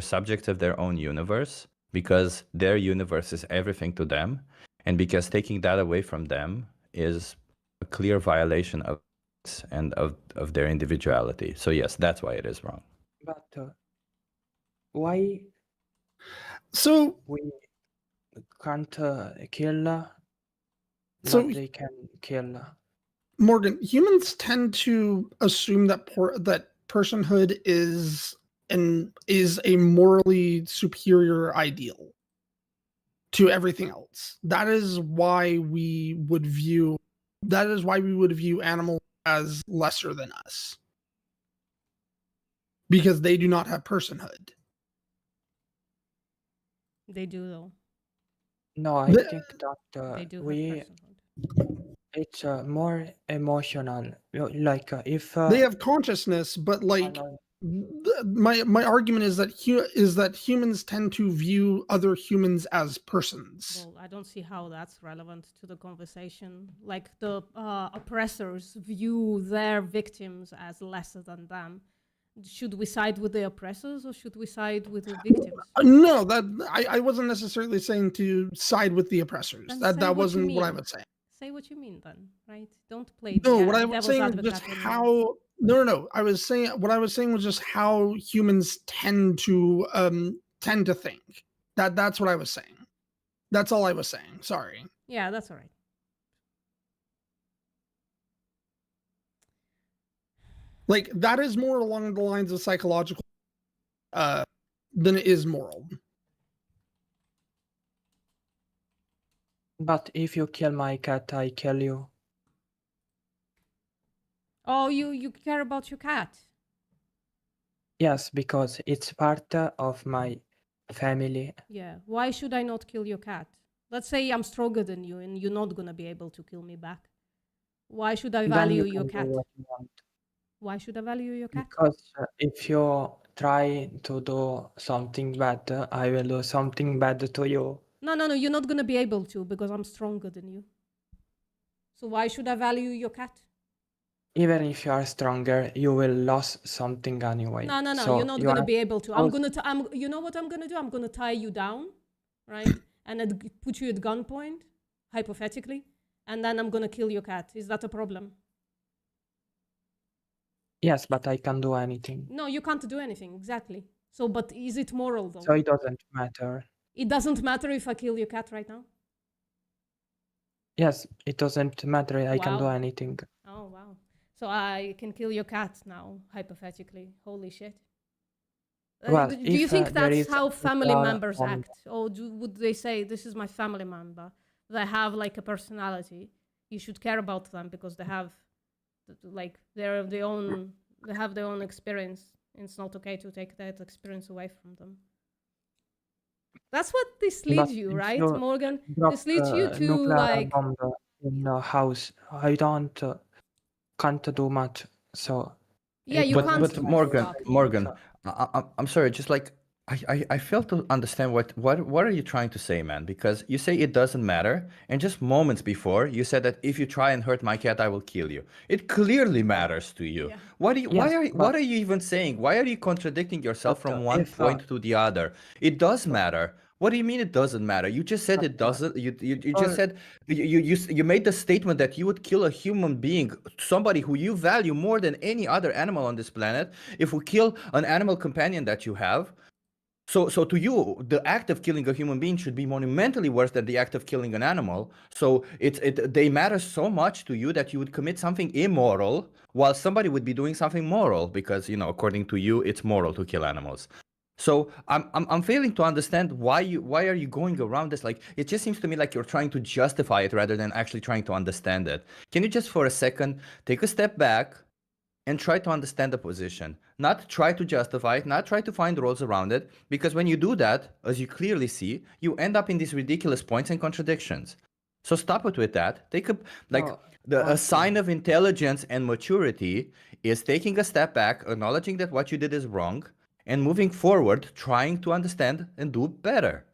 subjects of their own universe, because their universe is everything to them, and because taking that away from them is a clear violation of and of their individuality. So yes, that's why it is wrong.
But why
So
we can't kill
So-
what they can kill?
Morgan, humans tend to assume that that personhood is a morally superior ideal to everything else. That is why we would view animals as lesser than us. Because they do not have personhood.
They do though.
No, I
The-
think that
They do have
we
personhood.
it's more emotional. Like if
They have consciousness, but like my argument is that humans tend to view other humans as persons.
Well, I don't see how that's relevant to the conversation. Like the oppressors view their victims as lesser than them. Should we side with the oppressors or should we side with the victims?
No, that I wasn't necessarily saying to side with the oppressors.
Then
That
say
that
what you
wasn't what I
mean.
would say.
Say what you mean then, right? Don't play
No,
the
what I was
devil's
saying was
advocate
just
on me.
how no. I was saying what I was saying was just how humans tend to think. That's what I was saying. That's all I was saying. Sorry.
Yeah, that's all right.
Like that is more along the lines of psychological than it is moral.
But if you kill my cat, I kill you.
Oh, you care about your cat.
Yes, because it's part of my family.
Yeah. Why should I not kill your cat? Let's say I'm stronger than you and you're not gonna be able to kill me back. Why should I
Then
value
you
your
can do
cat?
what you want.
Why should I value your cat?
Because if you try to do something bad, I will do something bad to you.
No, you're not gonna be able to because I'm stronger than you. So why should I value your cat?
Even if you are stronger, you will lose something anyway.
No,
So
you're not
you
gonna
are
be able to.
supposed-
You know what I'm gonna do? I'm gonna tie you down, right? And put you at gunpoint, hypothetically, and then I'm gonna kill your cat. Is that a problem?
Yes, but I can do anything.
No, you can't do anything, exactly. So, but is it moral though?
So it doesn't matter.
It doesn't matter if I kill your cat right now?
Yes, it doesn't matter. I can do
Wow.
anything.
Oh, wow. So I can kill your cat now, hypothetically. Holy shit.
Well,
do you
if,
think
there
that's
is
how
a
family
car
members
on-
act? Or would they say, this is my family member, they have like a personality, you should care about them because they have like they have their own experience, and it's not okay to take that experience away from them. That's what this leads
But
you,
if
right,
you
Morgan?
drop
This leads you
a
to
nuclear
like
bomb in a house, I can't do much. So
Yeah,
it
you
but
can't
but Morgan,
stop.
Morgan, I'm sorry. Just like I fail to understand what are you trying to say, man? Because you say it doesn't matter, and just moments before you said that if you try and hurt my cat, I will kill you. It clearly matters to you.
Yeah.
What do you,
Yes,
what
but-
are you even saying? Why are you contradicting yourself
But,
from one
if,
point to the other? It does matter. What do you mean it doesn't matter? You just said it doesn't. You just said you made the statement that you would kill a human being, somebody who you value more than any other animal on this planet, if we kill an animal companion that you have. So to you, the act of killing a human being should be monumentally worse than the act of killing an animal. So they matter so much to you that you would commit something immoral while somebody would be doing something moral because, according to you, it's moral to kill animals. So I'm failing to understand why are you going around this? Like, it just seems to me like you're trying to justify it rather than actually trying to understand it. Can you just for a second take a step back and try to understand the position, not try to justify it, not try to find rules around it, because when you do that, as you clearly see, you end up in these ridiculous points and contradictions. So stop it with that. Take a sign of intelligence and maturity is taking a step back, acknowledging that what you did is wrong, and moving forward, trying to understand and do better.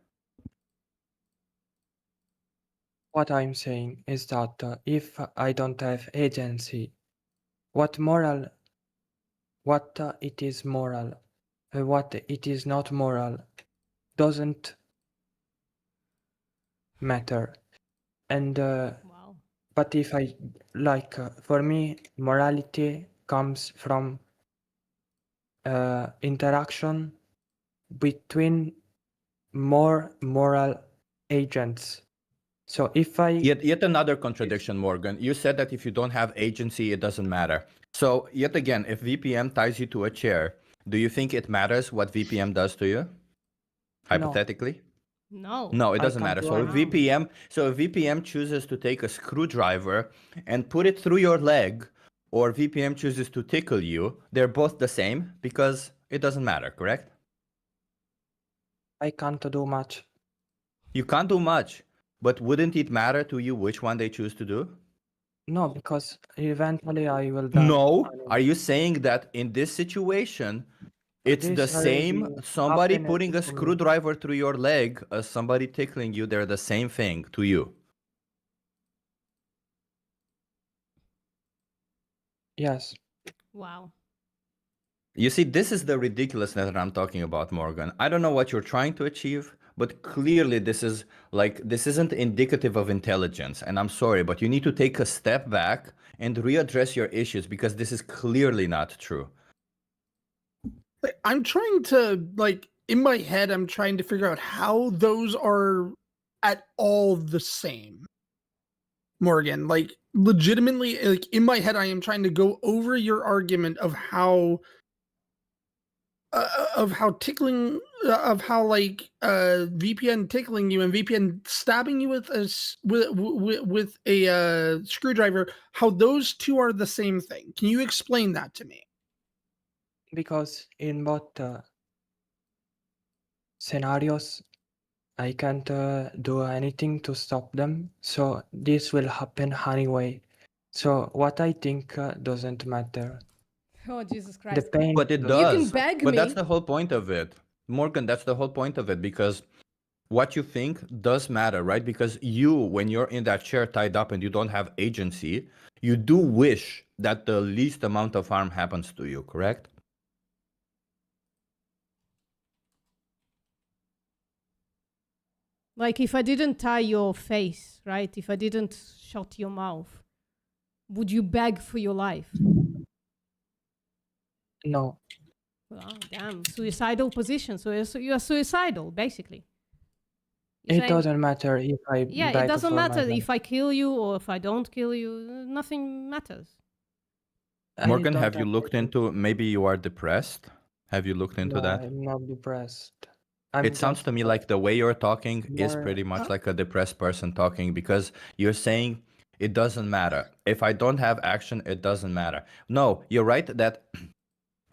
What I'm saying is that if I don't have agency, what it is moral, what it is not moral, doesn't matter. And but if I for me, morality comes from interaction between more moral agents. So if I
yet another contradiction, Morgan. You said that if you don't have agency, it doesn't matter. So yet again, if VPM ties you to a chair, do you think it matters what VPM does to you? Hypothetically?
No.
No, it
I
doesn't
can't
matter.
do
So if VPM chooses to take a screwdriver and put it through your leg, or VPM chooses to tickle you, they're both the same because it doesn't matter, correct?
I can't do much.
You can't do much, but wouldn't it matter to you which one they choose to do?
No, because eventually I will die.
No. Are you saying that in this situation, it's the
This
same
already
somebody
happened
putting a
to me.
screwdriver through your leg as somebody tickling you? They're the same thing to you.
Yes.
Wow.
You see, this is the ridiculousness that I'm talking about, Morgan. I don't know what you're trying to achieve, but clearly this isn't indicative of intelligence. And I'm sorry, but you need to take a step back and readdress your issues because this is clearly not true.
I'm trying to, in my head, I'm trying to figure out how those are at all the same. Morgan, legitimately, in my head, I am trying to go over your argument of how of how tickling of how like VPN tickling you and VPN stabbing you with a screwdriver, how those two are the same thing. Can you explain that to me?
Because in both scenarios, I can't do anything to stop them, so this will happen anyway. So what I think doesn't matter.
Oh, Jesus
The
Christ.
pain.
But it
You
does.
can beg
But
me.
that's the whole point of it. Morgan, that's the whole point of it, because what you think does matter, right? Because you, when you're in that chair tied up and you don't have agency, you do wish that the least amount of harm happens to you, correct?
Like if I didn't tie your face, right? If I didn't shut your mouth, would you beg for your life?
No.
Well, damn, suicidal position. So you're suicidal, basically. You're
It
saying-
doesn't matter if I
Yeah,
beg
it doesn't
for my
matter
life.
if I kill you or if I don't kill you. Nothing matters.
Morgan,
don't
have you looked into, maybe you are depressed? Have you looked into
No,
that?
I'm not depressed.
It sounds to me like the way you're talking is
more-
pretty much like a depressed person talking, because you're saying it doesn't matter. If I don't have action, it doesn't matter. No, you're right that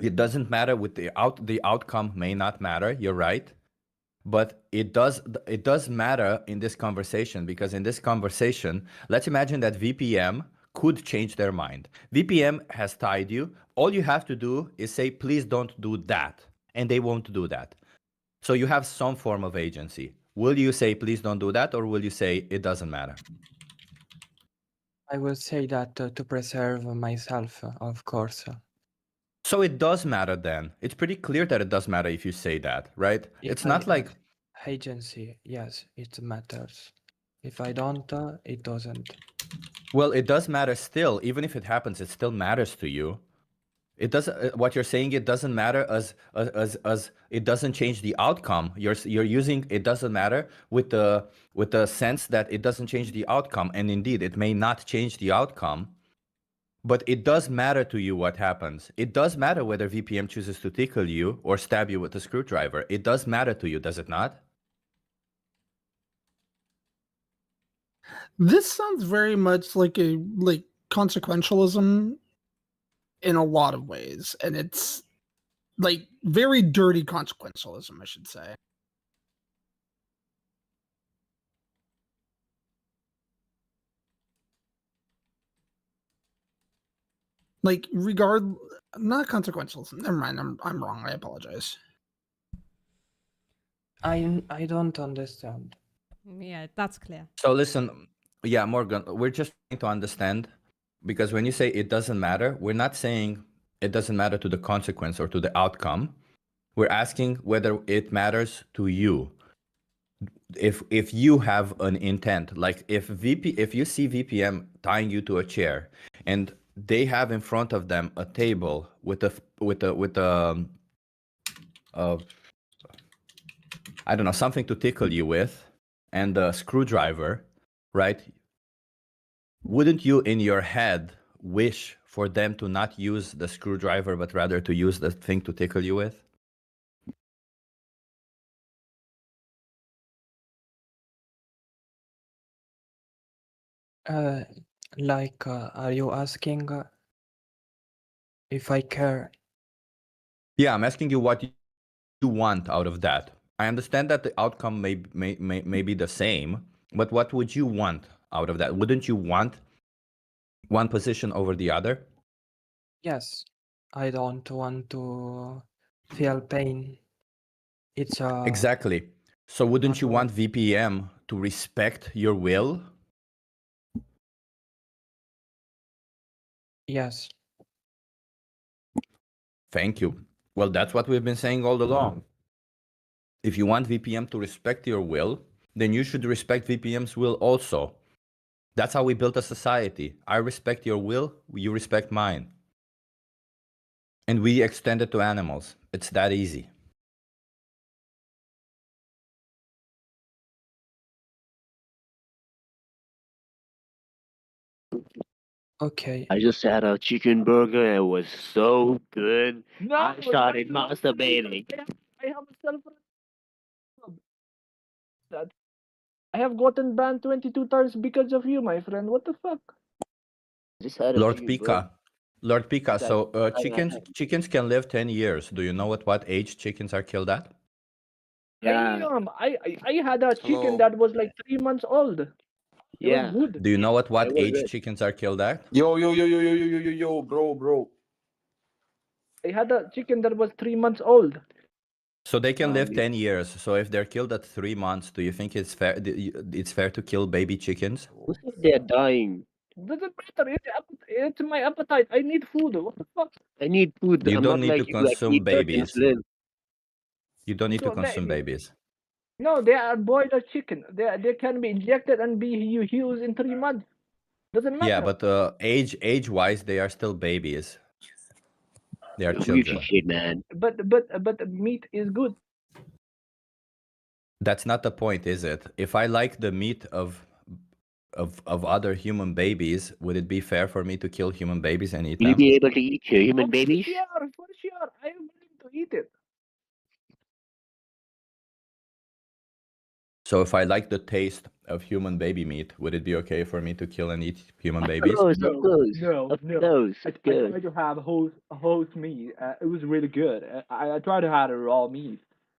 it doesn't matter with the outcome may not matter. You're right. But it does matter in this conversation, because in this conversation, let's imagine that VPM could change their mind. VPM has tied you. All you have to do is say, please don't do that. And they won't do that. So you have some form of agency. Will you say, please don't do that? Or will you say, it doesn't matter?
I will say that to preserve myself, of course.
So it does matter then. It's pretty clear that it does matter if you say that, right? It's not like
Agency, yes, it matters. If I don't, it doesn't.
well, it does matter still. Even if it happens, it still matters to you. It doesn't. What you're saying, it doesn't matter as it doesn't change the outcome. You're using it doesn't matter with the sense that it doesn't change the outcome, and indeed, it may not change the outcome, but it does matter to you what happens. It does matter whether VPM chooses to tickle you or stab you with a screwdriver. It does matter to you, does it not?
This sounds very much like consequentialism in a lot of ways, and it's like very dirty consequentialism, I should say. Like not consequentialism. Never mind. I'm wrong. I apologize.
I don't understand.
Yeah, that's clear.
So listen, yeah, Morgan, we're just trying to understand, because when you say it doesn't matter, we're not saying it doesn't matter to the consequence or to the outcome. We're asking whether it matters to you. If you have an intent, like if you see VPM tying you to a chair and they have in front of them a table with a I don't know, something to tickle you with, and a screwdriver, right? Wouldn't you in your head wish for them to not use the screwdriver, but rather to use the thing to tickle you with?
Are you asking if I care?
Yeah, I'm asking you what you want out of that. I understand that the outcome may be the same, but what would you want out of that? Wouldn't you want one position over the other?
Yes, I don't want to feel pain. It's
Exactly. So wouldn't you want VPM to respect your will?
Yes.
Thank you. Well, that's what we've been saying all along. If you want VPM to respect your will, then you should respect VPM's will also. That's how we built a society. I respect your will, you respect mine. And we extend it to animals. It's that easy.
Okay.
I just had a chicken burger and it was so good.
No,
I started masturbating.
I have a self that I have gotten banned 22 times because of you, my friend. What the fuck?
Just had a
Lord
chicken burger.
Pika. Lord Pika,
That-
so
I-
chickens can live 10 years. Do you know at what age chickens are killed at?
Damn, I had a chicken
Hello.
that was like 3 months old. It
Yeah.
was good.
Do you know at what
was
age
good.
chickens are killed at?
Yo, bro.
I had a chicken that was 3 months old.
So they can live
yeah.
10 years. So if they're killed at 3 months, do you think it's fair? It's fair to kill baby chickens?
Who said they're dying?
Doesn't matter. It's my appetite. I need food. What the fuck?
I need food.
You
I'm
don't
not
need
like
to
you, like
consume
eat dirt and
babies.
live.
You don't need to
So
consume babies.
No, they are boiler chicken. They can be injected and be used in 3 months. Doesn't matter.
Yeah, but age-wise, they are still babies. They are
Weird
children.
shit, man.
But meat is good.
That's not the point, is it? If I like the meat of other human babies, would it be fair for me to kill human babies and eat
Will you
them?
be able to eat your human babies?
For sure. I am willing to eat it.
So if I like the taste of human baby meat, would it be okay for me to kill and eat human babies?
No. I tried to have host meat. It was really good. I tried to have a raw meat.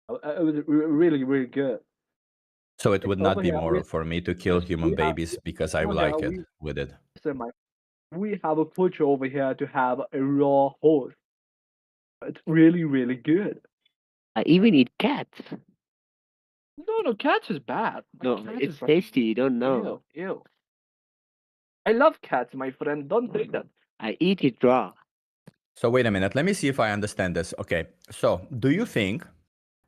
It was really, really good.
So it would not
over
be
here,
moral for me to kill human
we have-
babies because I
over
like
here,
it, would it?
Listen, we have a butcher over here to have a raw horse. It's really, really good.
I even eat cats.
No, cats is bad.
No,
Cats
it's
is bad.
tasty. You don't know.
Ew. I love cats, my friend. Don't say that.
I eat it raw.
So wait a minute. Let me see if I understand this. Okay. So do you think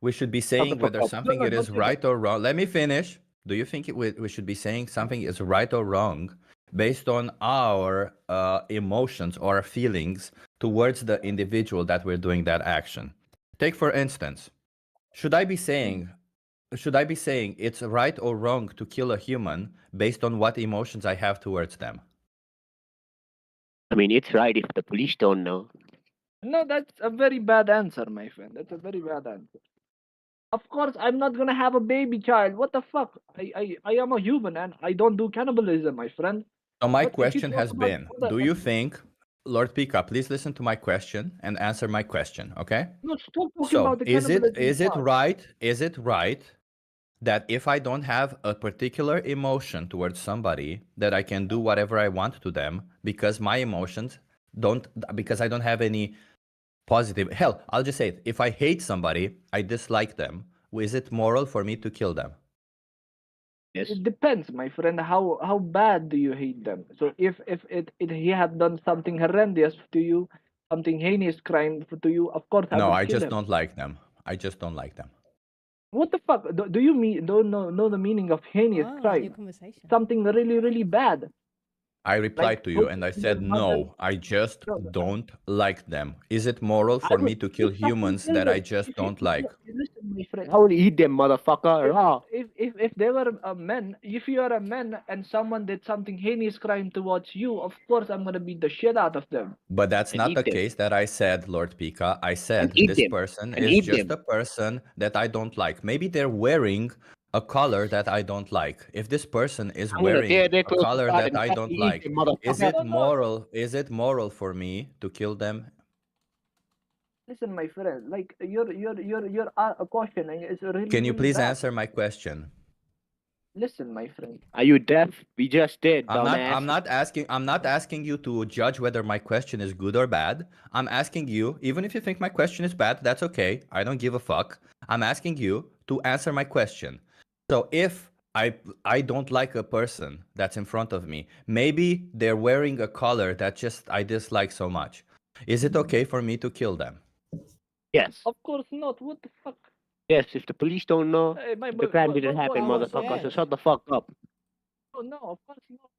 we should be saying
fuck
whether
up.
something
No,
it
don't
is
say
right or wrong? Let me finish. Do you think we should be saying something is right or wrong based on our emotions or feelings towards the individual that we're doing that action? Take for instance, should I be saying it's right or wrong to kill a human based on what emotions I have towards them?
I mean, it's right if the police don't know.
No, that's a very bad answer, my friend. That's a very bad answer. Of course, I'm not gonna have a baby child. What the fuck? I am a human and I don't do cannibalism, my friend.
So my
But if you
question
talk
has
about
been,
other-
do you think, Lord Pika, please listen to my question and answer my question, okay?
No, stop talking
So
about the
is it
cannibalism part.
is it right that if I don't have a particular emotion towards somebody, that I can do whatever I want to them because my emotions because I don't have any positive. Hell, I'll just say it. If I hate somebody, I dislike them. Is it moral for me to kill them?
Yes.
It depends, my friend. How bad do you hate them? So if he had done something horrendous to you, something heinous crime to you, of course
No,
would
I
kill
just
him.
don't like them. I just don't like them.
What the fuck? Do you don't know the meaning of heinous
New
crime?
conversation.
Something really, really bad.
I replied to you and I said, no, I just don't like them. Is it moral for me to kill humans that I just don't like?
Listen, my friend.
I will eat them, motherfucker. Raw.
If they were a man, if you are a man and someone did something heinous crime towards you, of course I'm gonna beat the shit out of them.
But that's
And
not
eat
the
them.
case that I said, Lord Pika. I said
eat
this
them.
person
And
is
eat
just
them.
a person that I don't like. Maybe they're wearing a color that I don't like. If this person is
I'm gonna
wearing
tear their
a
clothes
color
apart
that
and
I don't
eat
like,
them,
is
motherfucker.
it moral? Is it moral for me to kill them?
Listen, my friend, like your question is really.
Can you
really
please
bad.
answer my question?
Listen, my friend.
Are you deaf? We just did,
I'm
dumbass.
not asking you to judge whether my question is good or bad. I'm asking you, even if you think my question is bad, that's okay. I don't give a fuck. I'm asking you to answer my question. So if I don't like a person that's in front of me, maybe they're wearing a color that just I dislike so much. Is it okay for me to kill them?
Yes.
Of course not. What the fuck?
Yes, if the police don't know,
Hey,
the crime didn't happen, motherfucker. So shut the fuck up.
Oh, no, of course not.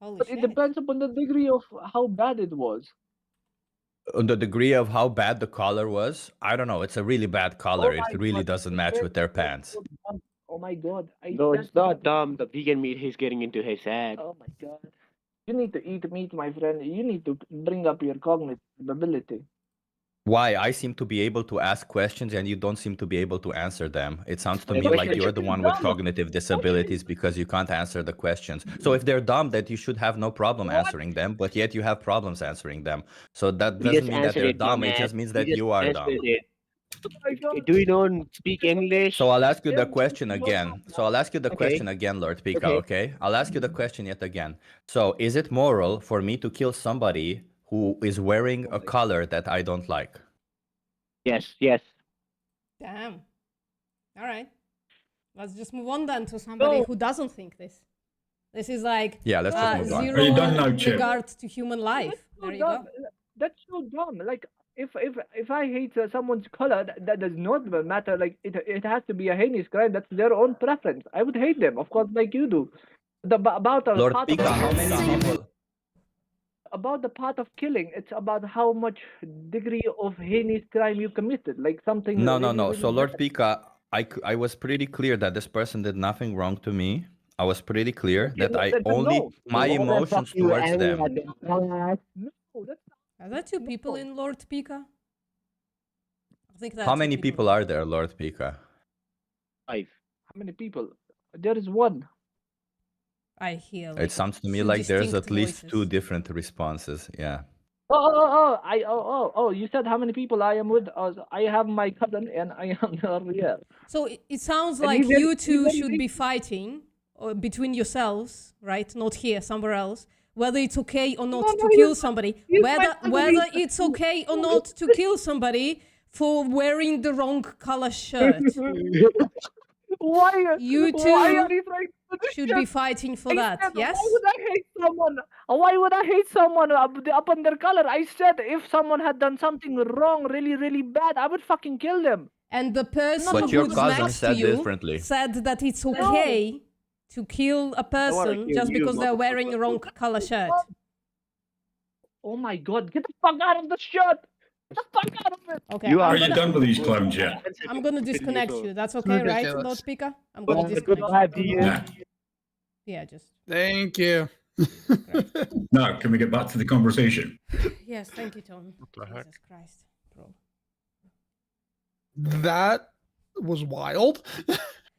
Holy
But
shit.
it depends upon the degree of how bad it was.
On the degree of how bad the collar was, I don't know. It's a really bad collar.
Oh
It
my
really
God.
doesn't match with their pants.
Oh my god.
No, it's not dumb. The vegan meat he's getting into his head.
Oh my god.
You need to eat meat, my friend. You need to bring up your cognitive ability.
Why? I seem to be able to ask questions and you don't seem to be able to answer them. It sounds to
The
me like
question
you're
is
the one with
dumb.
cognitive disabilities because you can't answer the questions. So if they're dumb, that you should have no problem answering them, but yet you have problems answering them. So that
We
doesn't
just
mean that
answered
they're
it,
dumb. It
dumbass.
just means
We
that
just
you are
answered
dumb.
it. Do you don't speak English?
So I'll ask you the question again.
Okay.
Lord Pika,
Okay.
okay? I'll ask you the question yet again. So is it moral for me to kill somebody who is wearing a color that I don't like?
Yes, yes.
Damn. All right. Let's just move on then to somebody who doesn't think this. This is like
Yeah, let's just move on.
zero
Are you done now, Chip?
regard to human life. There you go.
That's so dumb. Like, if I hate someone's color, that does not matter. Like, it has to be a heinous crime. That's their own preference. I would hate them, of course, like you do. About a
Lord
part of
Pika, how many people?
about the part of killing, it's about how much degree of heinous crime you committed. Like something.
No,
really, really
So Lord
bad.
Pika, I was pretty clear that this person did nothing wrong to me. I was pretty clear that I only my emotions towards them.
No, that's
Are there two people in Lord Pika? I think that's
How many people are there, Lord Pika?
5. How many people? There is one.
I hear.
It sounds to me like there's at least 2 different responses. Yeah.
You said how many people I am with? I have my cousin and I am here.
So it sounds
And
like
even-
you two
even
should
if-
be fighting between yourselves, right? Not here, somewhere else. Whether it's okay or not to kill somebody. Whether it's okay or not to kill somebody for wearing the wrong color shirt.
Why?
You two
Why are you trying to do this
should
shit?
be fighting for
I
that.
said,
Yes.
Why would I hate someone? Why would I hate someone upon their color? I said if someone had done something wrong, really, really bad, I would fucking kill them.
And the person
But your
who's
cousin
next
said
to you
differently.
said that it's okay to kill a person
kill
just
you,
because they're wearing a wrong color shirt.
Oh my god, get the fuck out of the shirt! Get the fuck out of it!
Okay,
Are you done with these clowns yet?
I'm gonna disconnect you. That's okay, right,
Ridiculous.
Lord Pika? I'm gonna
Good
disconnect you.
Nah.
Yeah, just.
Thank you.
Now, can we get back to the conversation?
Yes, thank you, Tom.
the heck?
Jesus Christ, bro.
That was wild.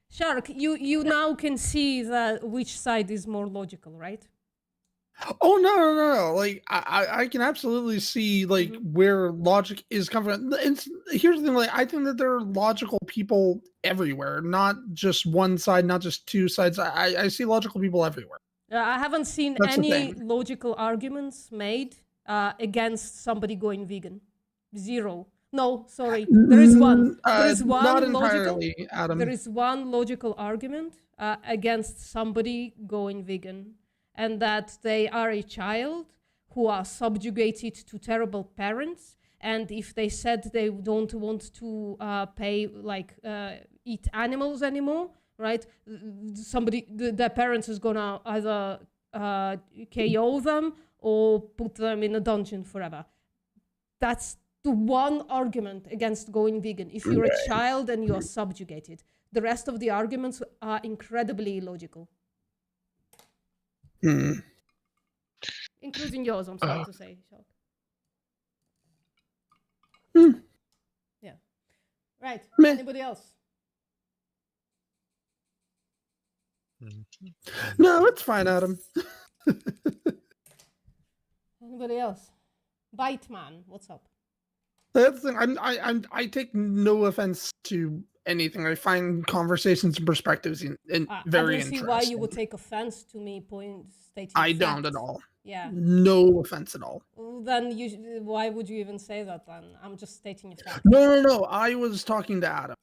Shark, you now can see that which side is more logical, right?
Oh no! Like I can absolutely see like where logic is coming from. Here's the thing: like I think that there are logical people everywhere, not just one side, not just two sides. I see logical people everywhere.
I haven't seen
That's the
any
thing.
logical arguments made against somebody going vegan. Zero. No, sorry. There is one. There is one
not
logical.
entirely, Adam.
There is one logical argument against somebody going vegan, and that they are a child who are subjugated to terrible parents, and if they said they don't want to eat animals anymore, right? Their parents is gonna either KO them or put them in a dungeon forever. That's the one argument against going vegan. If you're a child and you are subjugated, the rest of the arguments are incredibly illogical. Including yours, I'm sorry to say. Shark. Yeah. Right. Anybody else?
No, it's fine, Adam.
Anybody else? Bite man, what's up?
That's the thing. I take no offense to anything. I find conversations and perspectives very
I don't
interesting.
see why you would take offense to me stating
I don't
facts.
at all.
Yeah.
No offense at all.
Well, then why would you even say that then? I'm just stating a fact.
No. I was talking to Adam.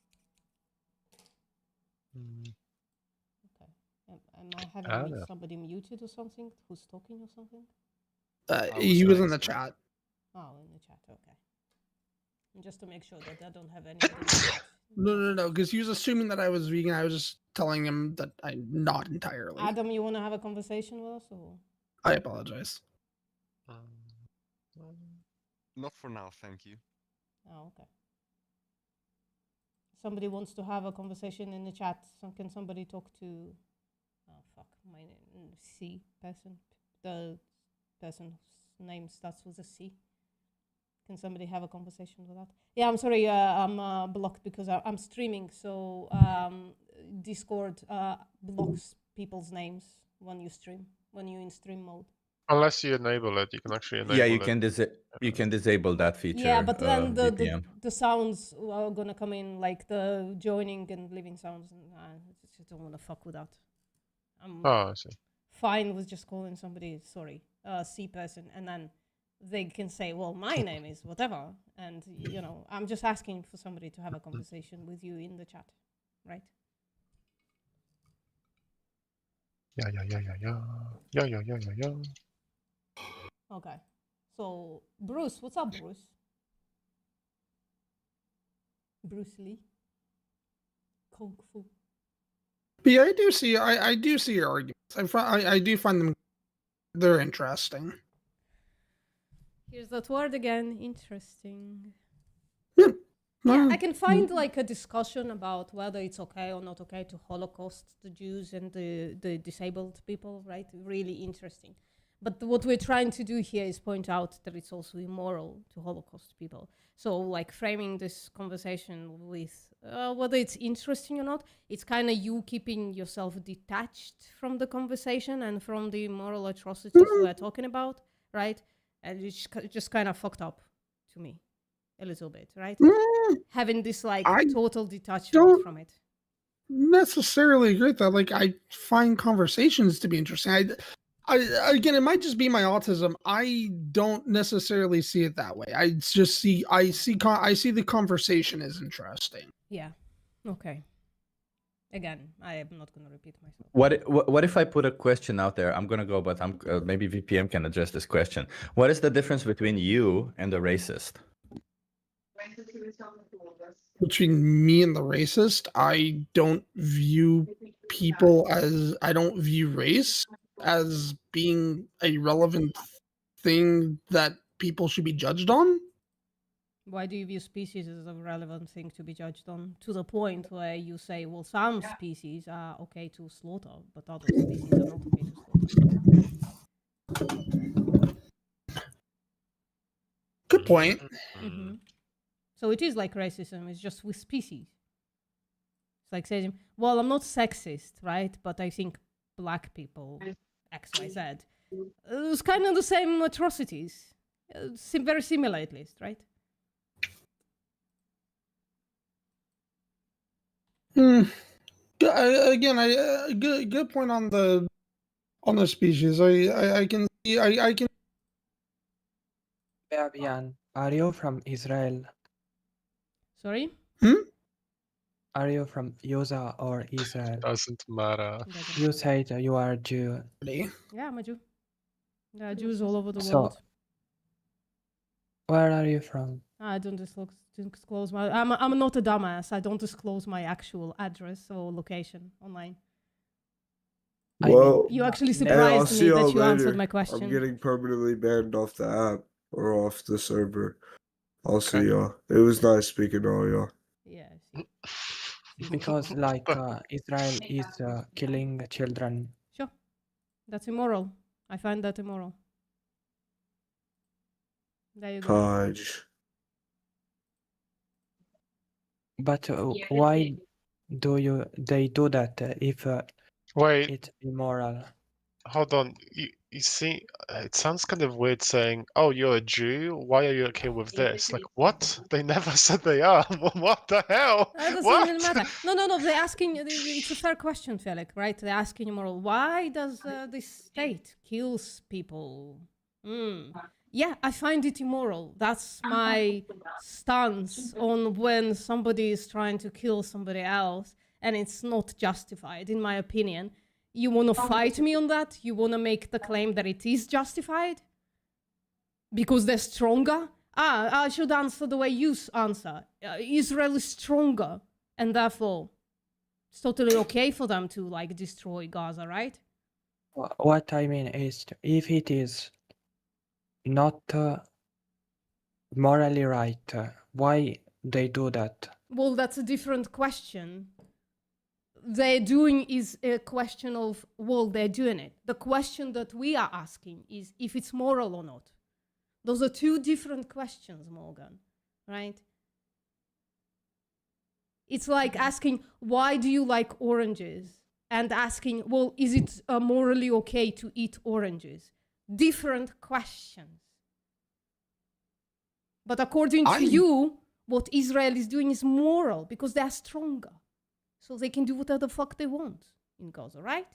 Am I having
Adam.
somebody muted or something? Who's talking or something?
He was in the chat.
Oh, in the chat, okay. And just to make sure that I don't have any.
No, because he was assuming that I was vegan. I was just telling him that I'm not entirely.
Adam, you want to have a conversation with us? Or?
I apologize.
Not for now, thank you.
Oh, okay. Somebody wants to have a conversation in the chat. So can somebody talk to? Oh fuck, my C person, the person whose name starts with a C. Can somebody have a conversation with that? Yeah, I'm sorry, I'm blocked because I'm streaming, so Discord blocks people's names when you stream, when you're in stream mode.
Unless you enable it, you can actually enable
Yeah,
it.
you can disable that feature.
Yeah, but then
VPN.
the sounds are gonna come in, like the joining and leaving sounds, and I just don't want to fuck with that. I'm
Oh, I see.
fine with just calling somebody, sorry, C person, and then they can say, well, my name is whatever, and you know, I'm just asking for somebody to have a conversation with you in the chat, right?
Yeah.
Okay. So, Bruce, what's up, Bruce? Bruce Lee? Kung Fu.
But yeah, I do see your arguments. I do find them, they're interesting.
Here's that word again, interesting.
Yeah,
Yeah, I can find like a discussion about whether it's okay or not okay to Holocaust the Jews and the disabled people, right? Really interesting. But what we're trying to do here is point out that it's also immoral to Holocaust people. So like framing this conversation with whether it's interesting or not, it's kind of you keeping yourself detached from the conversation and from the moral atrocities we're talking about, right? And it's just kind of fucked up to me a little bit, right? Having this like total detachment from it.
Necessarily agree with that. Like, I find conversations to be interesting. I again, it might just be my autism. I don't necessarily see it that way. I see the conversation as interesting.
Yeah. Okay. Again, I am not going to repeat myself.
What if I put a question out there? I'm gonna go, but I'm maybe VPM can address this question. What is the difference between you and the racist?
Between me and the racist, I don't view race as being a relevant thing that people should be judged on.
Why do you view species as a relevant thing to be judged on? To the point where you say, well, some species are okay to slaughter, but other species are not okay to slaughter.
Good point.
Mm-hmm. So it is like racism, it's just with species. It's like saying, well, I'm not sexist, right? But I think black people, X, Y, Z, it's kind of the same atrocities. Very similar, at least, right?
Again, good point on the species. I can see I can.
Fabian, are you from Israel?
Sorry?
Are you from USA or Israel?
Doesn't matter.
You said you are Jew.
Yeah, I'm a Jew. There are Jews all over the
So,
world.
where are you from?
I don't disclose my. I'm not a dumbass. I don't disclose my actual address or location online.
Well,
You actually
hey, I'll
surprised
see
me
y'all
that you answered
later.
my question.
I'm getting permanently banned off the app or off the server. I'll see y'all. It was nice speaking to all y'all.
Yeah.
Because like Israel is killing children.
Sure. That's immoral. I find that immoral. There you go.
Hodge.
But why do they do that if
Wait,
it's immoral?
hold on. You see, it sounds kind of weird saying, "Oh, you're a Jew. Why are you okay with this?" Like, what? They never said they are. What the hell?
That doesn't
What?
even matter. No. They're asking. It's a fair question, Felix, right? They're asking immoral. Why does this state kills people? Yeah, I find it immoral. That's my stance on when somebody is trying to kill somebody else and it's not justified, in my opinion. You want to fight me on that? You want to make the claim that it is justified? Because they're stronger? I should answer the way you answer. Israel is stronger, and therefore it's totally okay for them to like destroy Gaza, right?
What I mean is, if it is not morally right, why they do that?
Well, that's a different question. they're doing is a question of, well, they're doing it. The question that we are asking is if it's moral or not. Those are two different questions, Morgan, right? It's like asking, why do you like oranges? And asking, well, is it morally okay to eat oranges? Different questions. But according to you, what Israel is doing is moral because they are stronger. So they can do whatever the fuck they want in Gaza, right?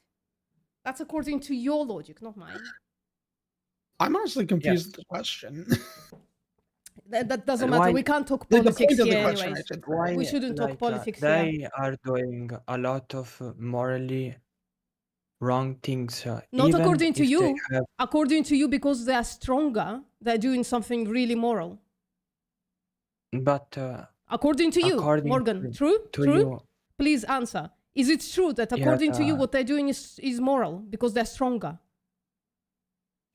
That's according to your logic, not mine.
I'm honestly confused with the question.
That doesn't matter. We can't talk politics here anyways.
Why,
We shouldn't talk
like,
politics here.
they are doing a lot of morally wrong things.
Not
even
according to
if they
you.
have-
According to you, because they are stronger, they're doing something really moral.
But
According to you,
according
Morgan,
to-
true?
to
True?
you-
Please answer. Is it true that according to you,
Yes,
what they're doing is moral because they're stronger?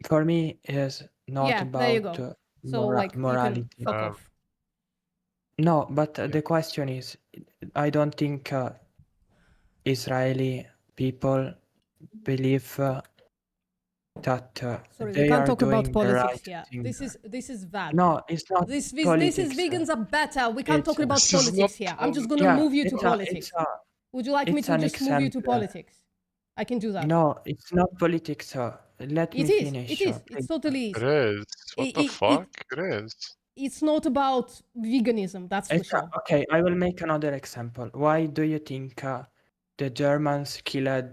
for me, is not
Yeah,
about
there you go. So, like, you can
morality.
fuck off.
No, but the question is, I don't think Israeli people believe that
Sorry,
they
we can't
are
talk
doing
about
the
politics
right
here.
thing.
This is bad.
No, it's not
This
politics.
is vegans are better. We can't
It's-
talk about
This is
politics
not
here. I'm just gonna
Yeah,
move you to
it's
politics. Would you like me
it's
to
an
just move you to
example.
politics? I can do that.
No, it's not politics. Let me
It is.
finish.
It is. It's
please.
totally is.
It is. What the fuck? It is.
It's not about veganism. That's for
It's
sure.
okay, I will make another example. Why do you think the Germans killed?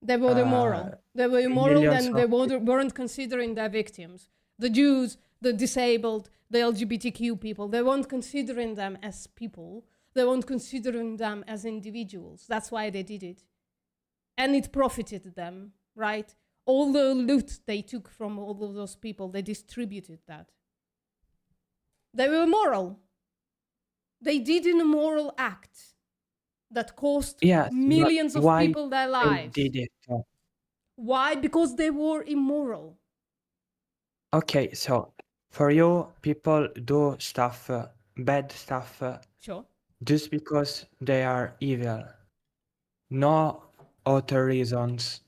They were immoral. They were immoral
millions
and they
of
weren't considering their victims. The Jews, the disabled, the LGBTQ people, they weren't considering them as people. They weren't considering them as individuals. That's why they did it. And it profited them, right? All the loot they took from all of those people, they distributed that. They were immoral. They did an immoral act that cost
Yes,
millions
but
of
why
people their
they
lives.
did it?
Why? Because they were immoral.
Okay, so for you, people do stuff, bad stuff,
Sure.
just because they are evil. No other reasons.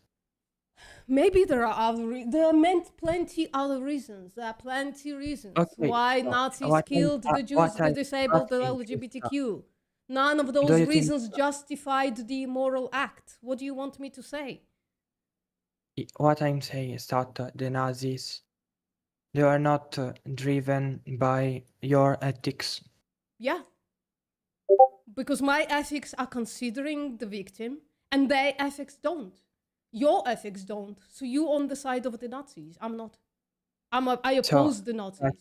Maybe there are there are plenty other reasons. There are plenty reasons
Okay,
why
so
Nazis
what I-
killed the Jews,
what
the
I-
disabled, the
what I think is,
LGBTQ. None of
do
those
you think-
reasons justified the immoral act. What do you want me to say?
What I'm saying is that the Nazis, they are not driven by your ethics.
Yeah. Because my ethics are considering the victim and their ethics don't. Your ethics don't. So you on the side of the Nazis. I'm not. I oppose the Nazis.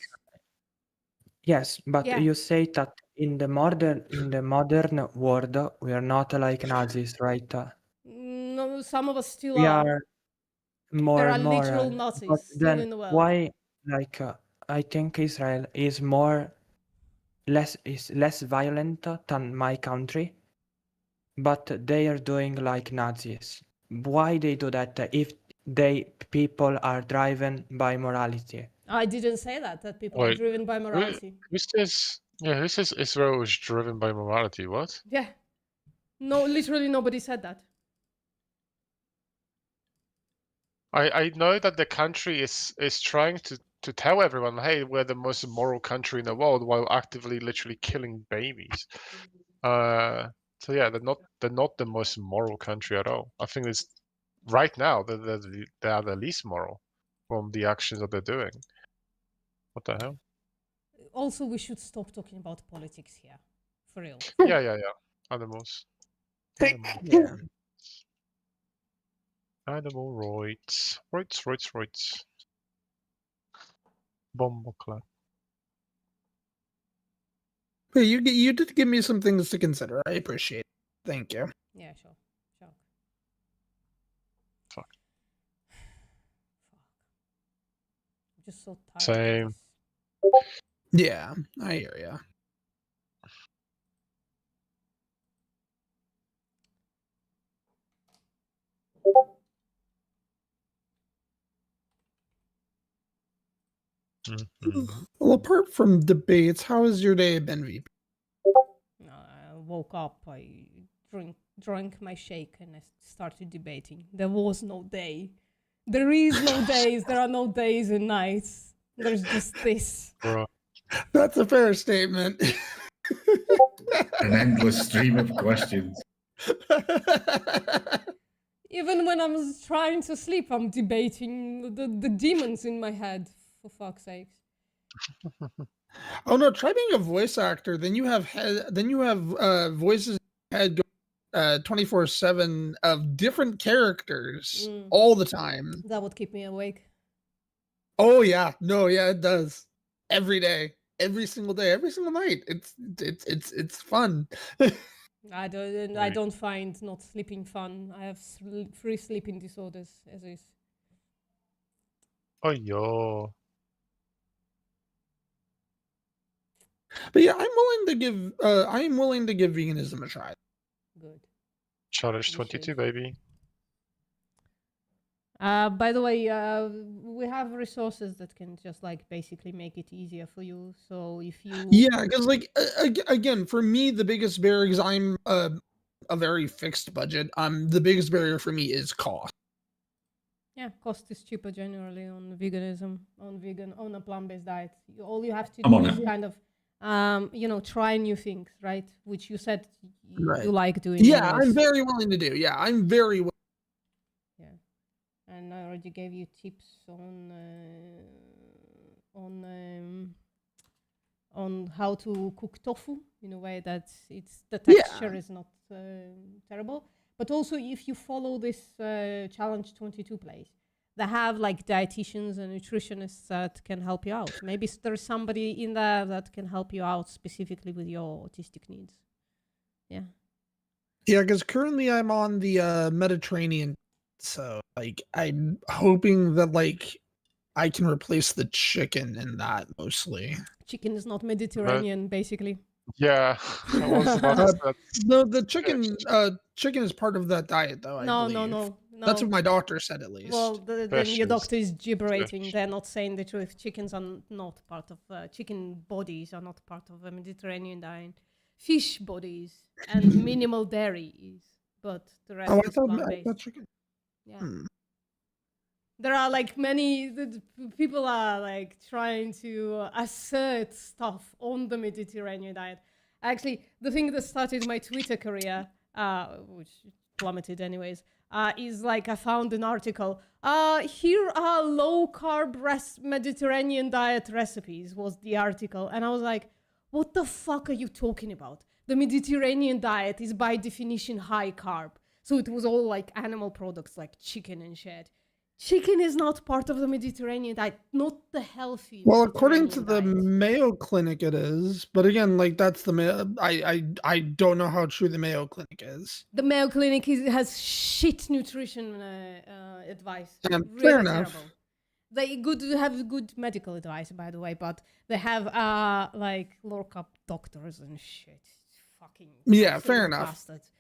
Yes, but
Yeah.
you say that in the modern world we are not like Nazis, right?
No, some of us still
We
are.
are more
There are literal
moral.
Nazis
But
still
then
in the world.
why, like, I think Israel is less violent than my country, but they are doing like Nazis. Why they do that if people are driven by morality?
I didn't say that people are
Wait,
driven by morality.
Who says? Yeah, who says Israel is driven by morality? What?
Yeah. No, literally nobody said that.
I know that the country is trying to tell everyone, hey, we're the most moral country in the world, while actively literally killing babies. So yeah, they're not the most moral country at all. I think it's right now they are the least moral from the actions that they're doing. What the hell?
Also, we should stop talking about politics here. For real.
Yeah. Animals.
Yeah.
Animal rights. Rights. Bomboclat.
Hey, you did give me some things to consider. I appreciate it. Thank you.
Yeah, sure.
Fuck.
I'm just so tired.
Same.
Yeah, I hear ya. Well, apart from debates, how has your day been, VP?
I woke up, I drink drank my shake and I started debating. There was no day. There is no days. There are no days and nights. There's just this.
That's a fair statement.
An endless stream of questions.
Even when I'm trying to sleep, I'm debating the demons in my head, for fuck's sake.
Oh no, try being a voice actor. Then you have voices in your head 24/7 of different characters all the time.
That would keep me awake.
Oh yeah, no, yeah, it does. Every day, every single day, every single night. It's fun.
I don't find not sleeping fun. I have 3 sleeping disorders as is.
Oh yo.
But yeah, I'm willing to give veganism a try.
Good.
Challenge 22, baby.
By the way, we have resources that can just like basically make it easier for you. So if you
Yeah, because like again, for me, the biggest barrier, because I'm a very fixed budget. The biggest barrier for me is cost.
Yeah, cost is cheaper generally on veganism, on a plant-based diet. All you have to
I'm
do
on
is
it.
kind of, try new things, right? Which you said
Right.
you like doing.
Yeah,
anyways.
I'm very willing to do. Yeah, I'm very willing.
And I already gave you tips on how to cook tofu in a way that the texture is not terrible. But also, if you follow this Challenge 22 place, they have like dietitians and nutritionists that can help you out. Maybe there's somebody in there that can help you out specifically with your autistic needs. Yeah.
Yeah, because currently I'm on the Mediterranean, so like I'm hoping that like I can replace the chicken in that mostly.
Chicken is not Mediterranean, basically.
Yeah, I was about to say that.
No, the chicken is part of that diet, though. I
No.
believe. That's what my doctor said, at least.
Well, then your doctor is gibberating. They're not saying the truth. Chickens are not part of chicken bodies are not part of a Mediterranean diet. Fish bodies and minimal dairy is, but the rest
Oh,
is
I
plant-based.
thought chicken.
Yeah. There are like many people are like trying to assert stuff on the Mediterranean diet. Actually, the thing that started my Twitter career, which plummeted anyways, is like I found an article. Here are low carb Mediterranean diet recipes was the article, and I was like, what the fuck are you talking about? The Mediterranean diet is by definition high carb. So it was all like animal products like chicken and shit. Chicken is not part of the Mediterranean diet, not the healthy.
Well, according to the Mayo Clinic, it is. But again, like that's the I don't know how true the Mayo Clinic is.
The Mayo Clinic has shit nutrition advice.
Fair
Really
enough.
terrible. They have good medical advice, by the way, but they have like low carb doctors and shit. Fucking
Yeah, fair
absolute
enough.
bastards.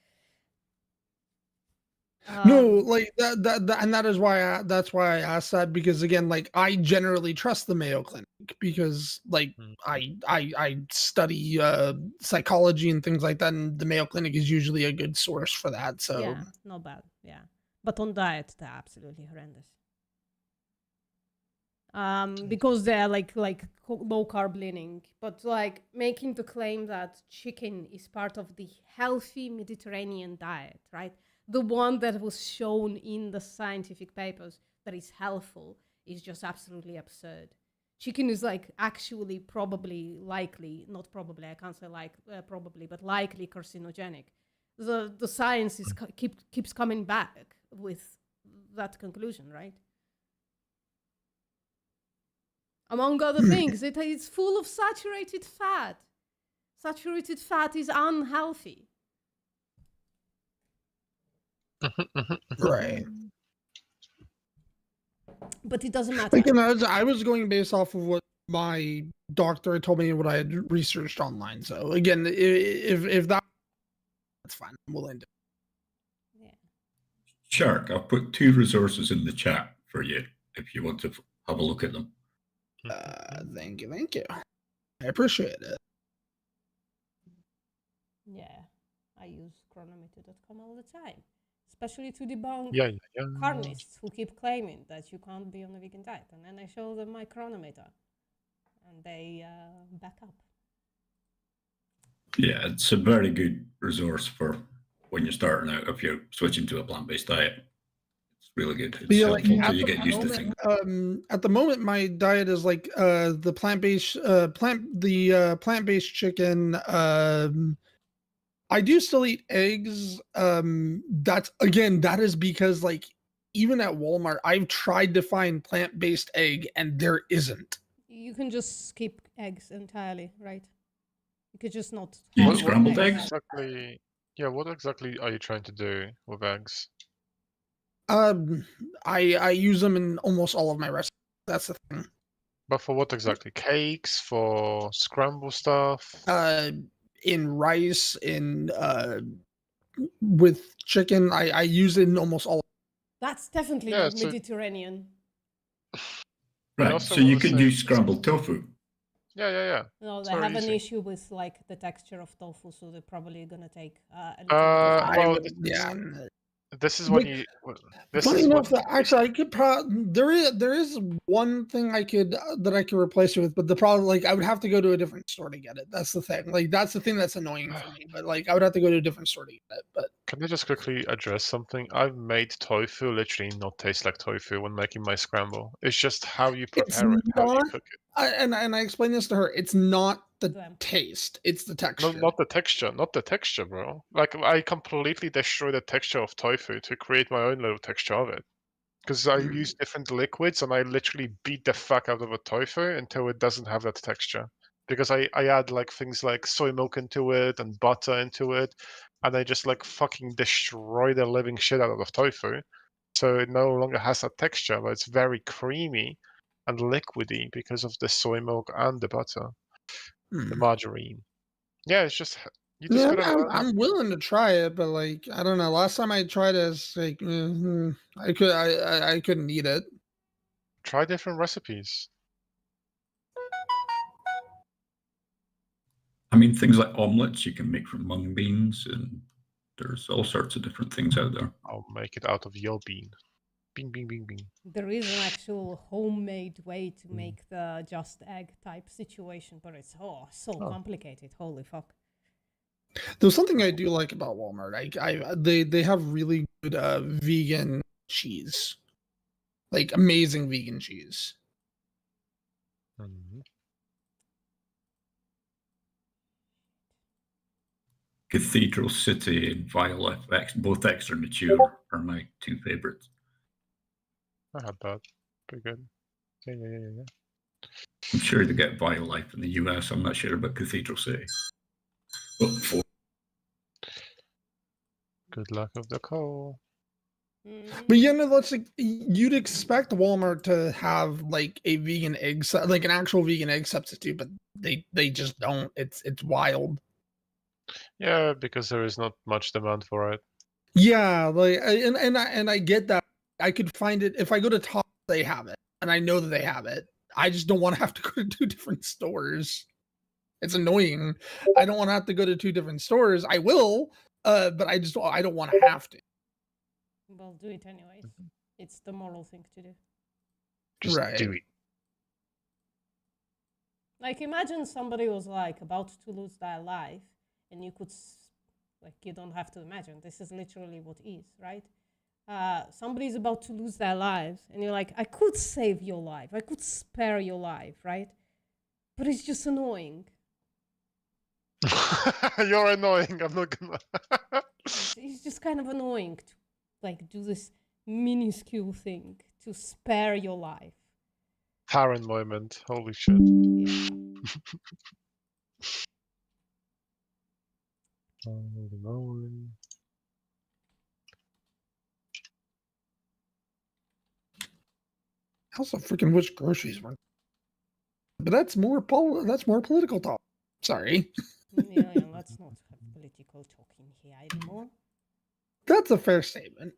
No, like that, and that is why that's why I asked that, because again, like I generally trust the Mayo Clinic because like I study psychology and things like that, and the Mayo Clinic is usually a good source for that. So
Yeah, not bad. Yeah, but on diet, they're absolutely horrendous. Because they're like low carb leaning, but like making the claim that chicken is part of the healthy Mediterranean diet, right? The one that was shown in the scientific papers that is helpful is just absolutely absurd. Chicken is like actually likely, not probably, I can't say probably, but likely carcinogenic. The science is keeps coming back with that conclusion, right? Among other things, it's full of saturated fat. Saturated fat is unhealthy.
right.
But it doesn't matter.
Again, I was going based off of what my doctor had told me and what I had researched online. So again, if that's fine, I'm willing to.
Shark, I've put 2 resources in the chat for you if you want to have a look at them.
Thank you. I appreciate it.
Yeah. I use chronometer.com all the time, especially to debunk
Yeah, yeah.
carnists who keep claiming that you can't be on a vegan diet. And then I show them my chronometer, and they back up.
Yeah, it's a very good resource for when you're starting out. If you're switching to a plant-based diet, it's really good. It's
But yeah, like
helpful
at
till you
the
get used to things.
moment, at the moment, my diet is like the plant-based chicken. I do still eat eggs. That is because like even at Walmart, I've tried to find plant-based egg and there isn't.
You can just skip eggs entirely, right? You could just not.
You
have
eat scrambled eggs?
Exactly. Yeah, what exactly are you trying to do with eggs?
I use them in almost all of my recipes. That's the thing.
But for what exactly? Cakes, for scramble stuff?
In rice, with chicken, I use it in almost all.
That's definitely
Yeah,
not
so-
Mediterranean.
Right,
also
so you
wanna
could
say-
use scrambled tofu.
Yeah.
No, they
It's very
have an
easy.
issue with like the texture of tofu, so they're probably gonna take a little bit of
Well,
time.
this is what
Like,
you. This
Funny
is
enough,
what.
actually, I could there is one thing I could that I could replace it with, but the problem, like, I would have to go to a different store to get it. That's the thing. Like, that's the thing that's annoying for me. But like, I would have to go to a different store to get it. But
Can I just quickly address something? I've made tofu literally not taste like tofu when making my scramble. It's just how you
it's
prepare it, how you
not.
cook it.
And I explained this to her. It's not the taste; it's the texture.
No, not the texture, not the texture, bro. Like I completely destroy the texture of tofu to create my own little texture of it. Because I use different liquids and I literally beat the fuck out of a tofu until it doesn't have that texture. Because I add like things like soy milk into it and butter into it, and I just like fucking destroy the living shit out of tofu. So it no longer has that texture, but it's very creamy and liquidy because of the soy milk and the butter, the margarine. Yeah, it's just you just
Yeah,
gotta learn.
I'm willing to try it, but like, I don't know. Last time I tried it, it's like I couldn't eat it.
Try different recipes.
I mean, things like omelets you can make from mung beans, and there's all sorts of different things out there.
I'll make it out of your bean. Bing, bing, bing, bing.
There is an actual homemade way to make the just egg type situation, but it's so complicated. Holy fuck.
There's something I do like about Walmart. They have really good vegan cheese, like amazing vegan cheese.
Cathedral City and Violet, both extra mature, are my two favorites.
I had that. Pretty good. Yeah.
I'm sure they get Violife in the US. I'm not sure about Cathedral City. Oh,
Good luck with the call.
But you know, that's like you'd expect Walmart to have like a vegan egg, like an actual vegan egg substitute, but they just don't. It's wild.
Yeah, because there is not much demand for it.
Yeah, like and I get that. I could find it if I go to Top. They have it, and I know that they have it. I just don't want to have to go to 2 different stores. It's annoying. I don't want to have to go to 2 different stores. I will, but I don't want to have to.
Well, do it anyways. It's the moral thing to do.
Just
Right.
do it.
Like, imagine somebody was like about to lose their life, and you could, like, you don't have to imagine. This is literally what is, right? Somebody's about to lose their lives, and you're like, I could save your life. I could spare your life, right? But it's just annoying.
You're annoying. I'm not gonna.
It's just kind of annoying to, like, do this minuscule thing to spare your life.
Karen moment. Holy shit. Holy moly.
I also freaking wish groceries weren't. But that's more political talk. Sorry.
Yeah, let's not have political talking here anymore.
That's a fair statement.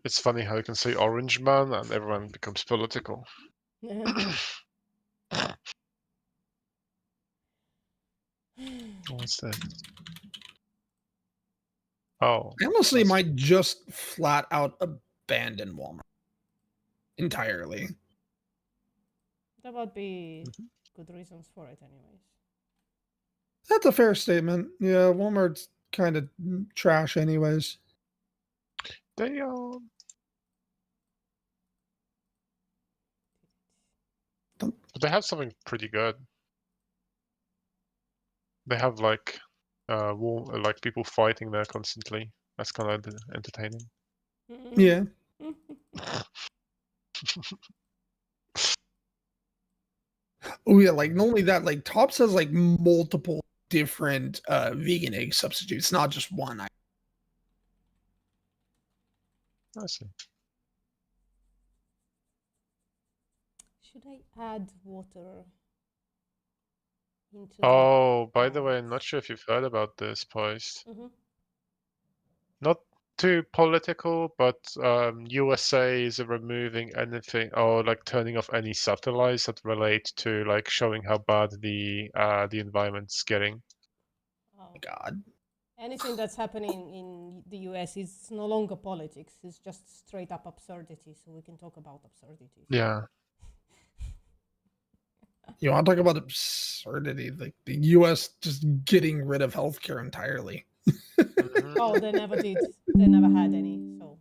It's funny how you can say orange man and everyone becomes political. What's that? Oh.
I honestly might just flat out abandon Walmart entirely.
There would be good reasons for it, anyways.
That's a fair statement. Yeah, Walmart's kind of trash, anyways.
They But they have something pretty good. They have like like people fighting there constantly. That's kind of entertaining.
Yeah. Oh yeah, like not only that, like Tops has like multiple different vegan egg substitutes, not just one.
I see.
Should I add water into
Oh, by the way, I'm not sure if you've heard about this post.
Mhm.
Not too political, but USA is removing anything or like turning off any satellites that relate to like showing how bad the environment's getting.
Oh
God.
Anything that's happening in the US is no longer politics. It's just straight up absurdity. So we can talk about absurdity.
Yeah.
You want to talk about absurdity? Like the U.S. just getting rid of healthcare entirely.
Oh, they never did. They never had any. So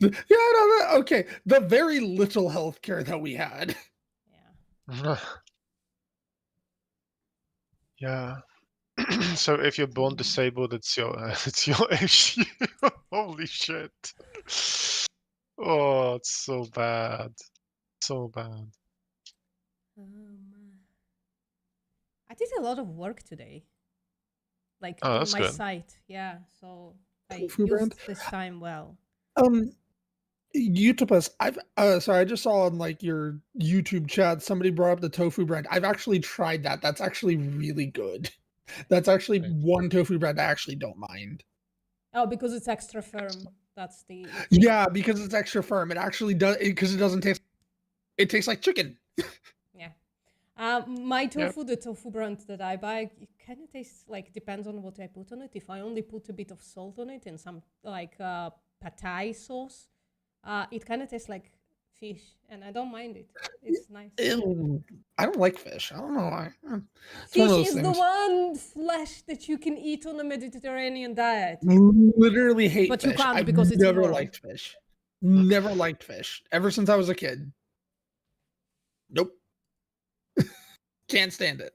Yeah, no, okay. The very little healthcare that we had.
Yeah. So if you're born disabled, it's your issue. Holy shit. Oh, it's so bad. So bad.
I did a lot of work today. Like
Oh,
on
that's
my
good.
site. Yeah. So I
Tofu
used
brand?
this time well.
Utopus, I've sorry, I just saw on like your YouTube chat somebody brought up the tofu bread. I've actually tried that. That's actually really good. That's actually one tofu bread I actually don't mind.
Oh, because it's extra firm. That's the
Yeah, because it's extra firm. It actually does because it doesn't taste. It tastes like chicken.
Yeah. My tofu, the tofu brand that I buy, it kind of tastes like, depends on what I put on it. If I only put a bit of salt on it and some like pad thai sauce, it kind of tastes like fish, and I don't mind it. It's nice.
Ew, I don't like fish. I don't know why. It's one
Fish
of those
is the
things.
one flesh that you can eat on a Mediterranean diet.
Literally hate
But
fish.
you can't
I've
because it's
never
immoral.
liked fish. Never liked fish ever since I was a kid. Nope. Can't stand it.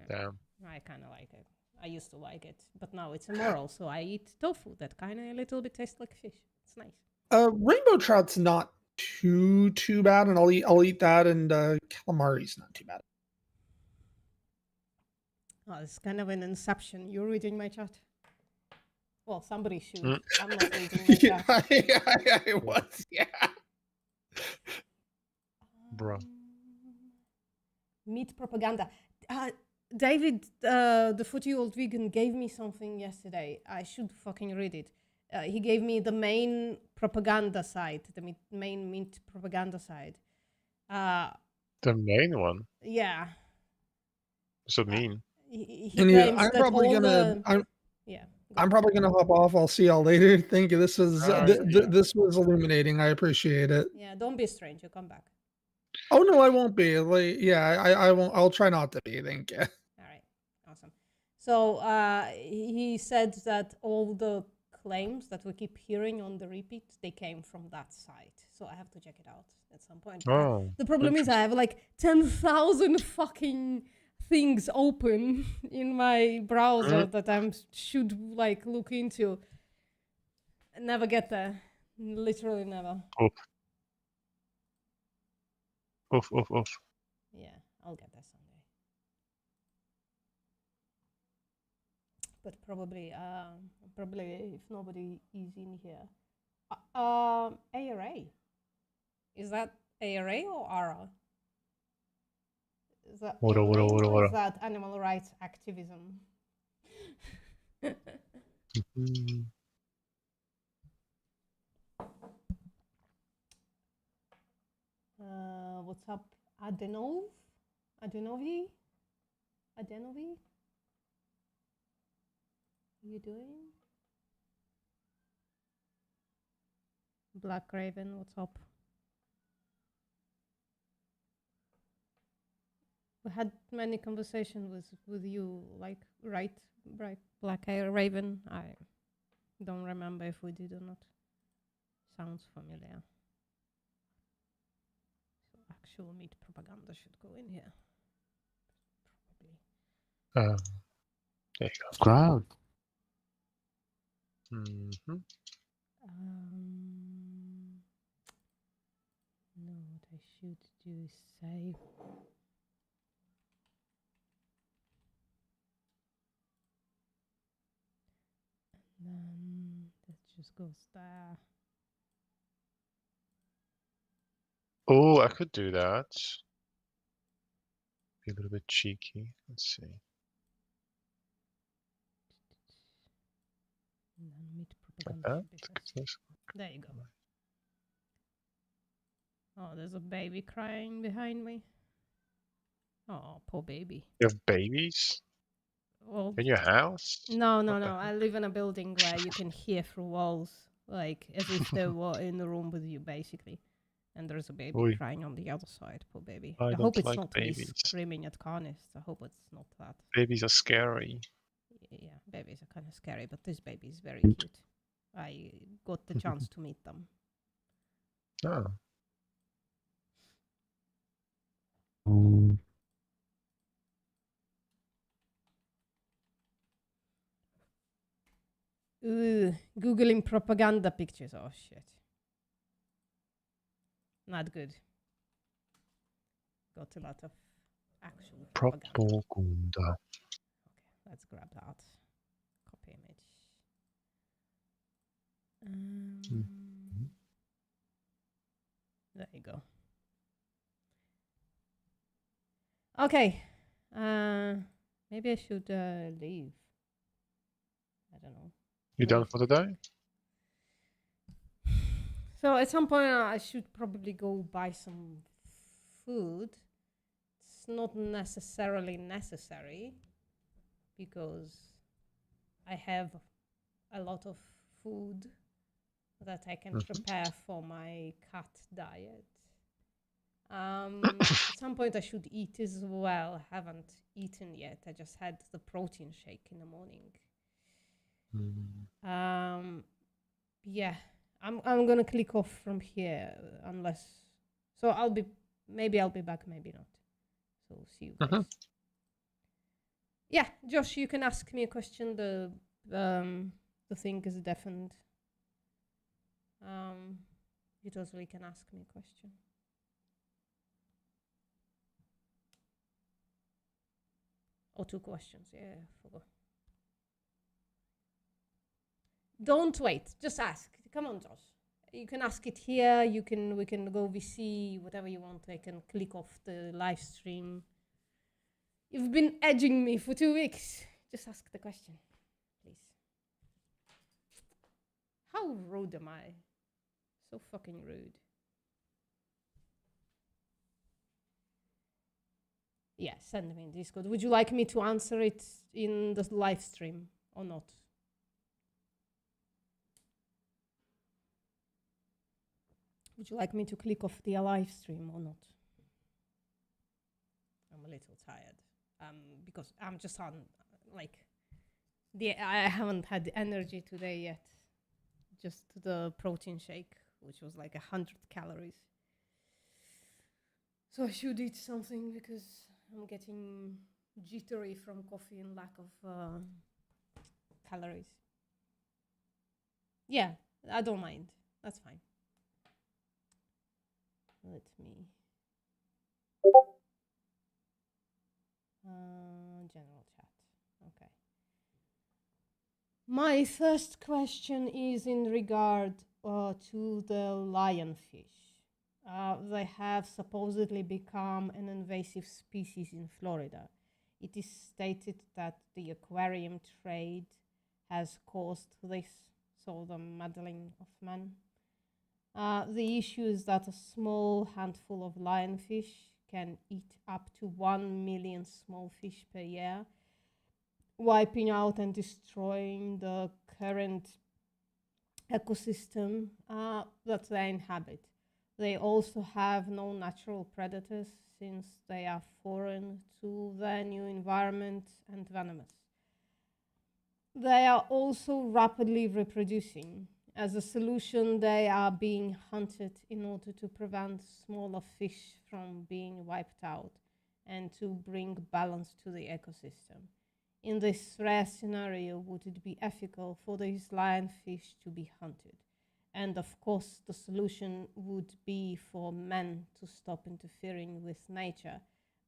Damn.
I kind of like it. I used to like it, but now it's immoral, so I eat tofu that kind of a little bit tastes like fish. It's nice.
Rainbow trout's not too bad, and I'll eat that, and calamari's not too bad.
Oh, it's kind of an inception. You're reading my chat. Well, somebody should.
Mm.
I'm not reading my chat.
Yeah, it was. Yeah.
Bro.
Meat propaganda. David, the 40-year-old vegan, gave me something yesterday. I should fucking read it. He gave me the main propaganda site, the main meat propaganda site.
The main one.
Yeah.
What's it mean?
He
And yeah,
claims
I'm
that
probably
all
gonna.
the... Yeah.
I'm probably gonna hop off. I'll see y'all later. Thank you. This was
Alright, yeah.
this was illuminating. I appreciate it.
Yeah, don't be a stranger. Come back.
Oh no, I won't be. Like, yeah, I won't. I'll try not to be. Thank you.
Awesome. So he said that all the claims that we keep hearing on the repeat, they came from that site. So I have to check it out at some point.
Oh,
the problem is I have like 10,000 fucking things open in my browser that I should like look into. Never get there. Literally never.
Oof.
Yeah, I'll get there someday. But probably if nobody is in here. ARA. Is that ARA or ARA? Is that
What?
or is that animal rights activism? What's up, Adenovi? you doing? Black Raven, what's up? We had many conversations with you, like, right, Black Raven. I don't remember if we did or not. Sounds familiar. So actual meat propaganda should go in here.
There you go.
Crowd.
Mm-hmm.
No, what I should do is save. And then that just goes there.
Oh, I could do that. Be a little bit cheeky. Let's see.
And then meat
Like
propaganda
that.
should be first. There you go. Oh, there's a baby crying behind me. Oh, poor baby.
You have babies
Well,
in your house?
no, no,
What the
no. I live in a building where you can hear through walls, like as if they were in the room with you, basically. And there's a baby
Oi.
crying on the other side. Poor baby.
I
I
don't
hope it's
like
not me
babies.
screaming at Carnist. I hope it's not that.
Babies are scary.
Yeah, babies are kind of scary, but this baby is very cute. I got the chance to meet them.
Oh.
Googling propaganda pictures. Oh shit. Not good. Got a lot of actual propaganda.
Propaganda.
Let's grab that. Copy image. There you go. Okay. Maybe I should leave. I don't know.
You done for the day?
So at some point I should probably go buy some food. It's not necessarily necessary because I have a lot of food that I can prepare for my cat diet. At some point I should eat as well. I haven't eaten yet. I just had the protein shake in the morning. Yeah, I'm gonna click off from here unless. So maybe I'll be back, maybe not. So see you guys. Yeah, Josh, you can ask me a question. The thing is deafened. You totally can ask me a question. Or 2 questions. Yeah, I forgot. Don't wait. Just ask. Come on, Josh. You can ask it here. We can go VC, whatever you want. I can click off the live stream. You've been edging me for 2 weeks. Just ask the question, please. How rude am I? So fucking rude. Yeah, send me in Discord. Would you like me to answer it in the live stream or not? Would you like me to click off the live stream or not? I'm a little tired. Because I'm just on, like, I haven't had the energy today yet. Just the protein shake, which was like 100 calories. So I should eat something because I'm getting jittery from coffee and lack of calories. Yeah, I don't mind. That's fine. Let me. General chat. Okay. My first question is in regard to the lionfish. They have supposedly become an invasive species in Florida. It is stated that the aquarium trade has caused this, so the meddling of men. The issue is that a small handful of lionfish can eat up to 1 million small fish per year. wiping out and destroying the current ecosystem that they inhabit. They also have no natural predators since they are foreign to their new environment and venomous. They are also rapidly reproducing. As a solution, they are being hunted in order to prevent smaller fish from being wiped out and to bring balance to the ecosystem. In this rare scenario, would it be ethical for these lionfish to be hunted? And of course, the solution would be for men to stop interfering with nature.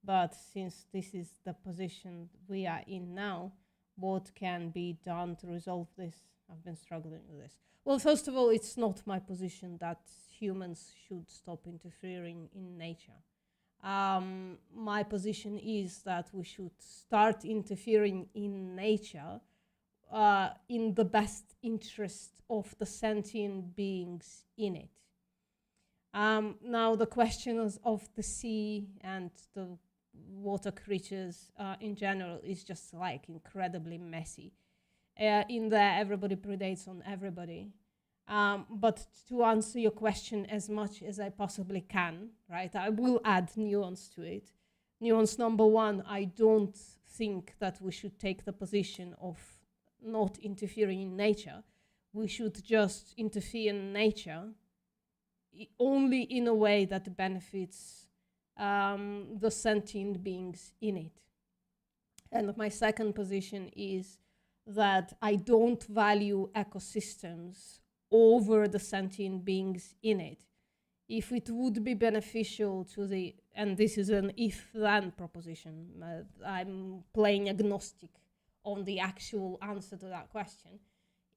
But since this is the position we are in now, what can be done to resolve this? I've been struggling with this. Well, first of all, it's not my position that humans should stop interfering in nature. My position is that we should start interfering in nature in the best interest of the sentient beings in it. Now, the questions of the sea and the water creatures in general is just like incredibly messy. In there, everybody predates on everybody. But to answer your question as much as I possibly can, right, I will add nuance to it. Nuance number one, I don't think that we should take the position of not interfering in nature. We should just interfere in nature only in a way that benefits the sentient beings in it. And my second position is that I don't value ecosystems over the sentient beings in it. If it would be beneficial to the, and this is an if-then proposition, I'm playing agnostic on the actual answer to that question.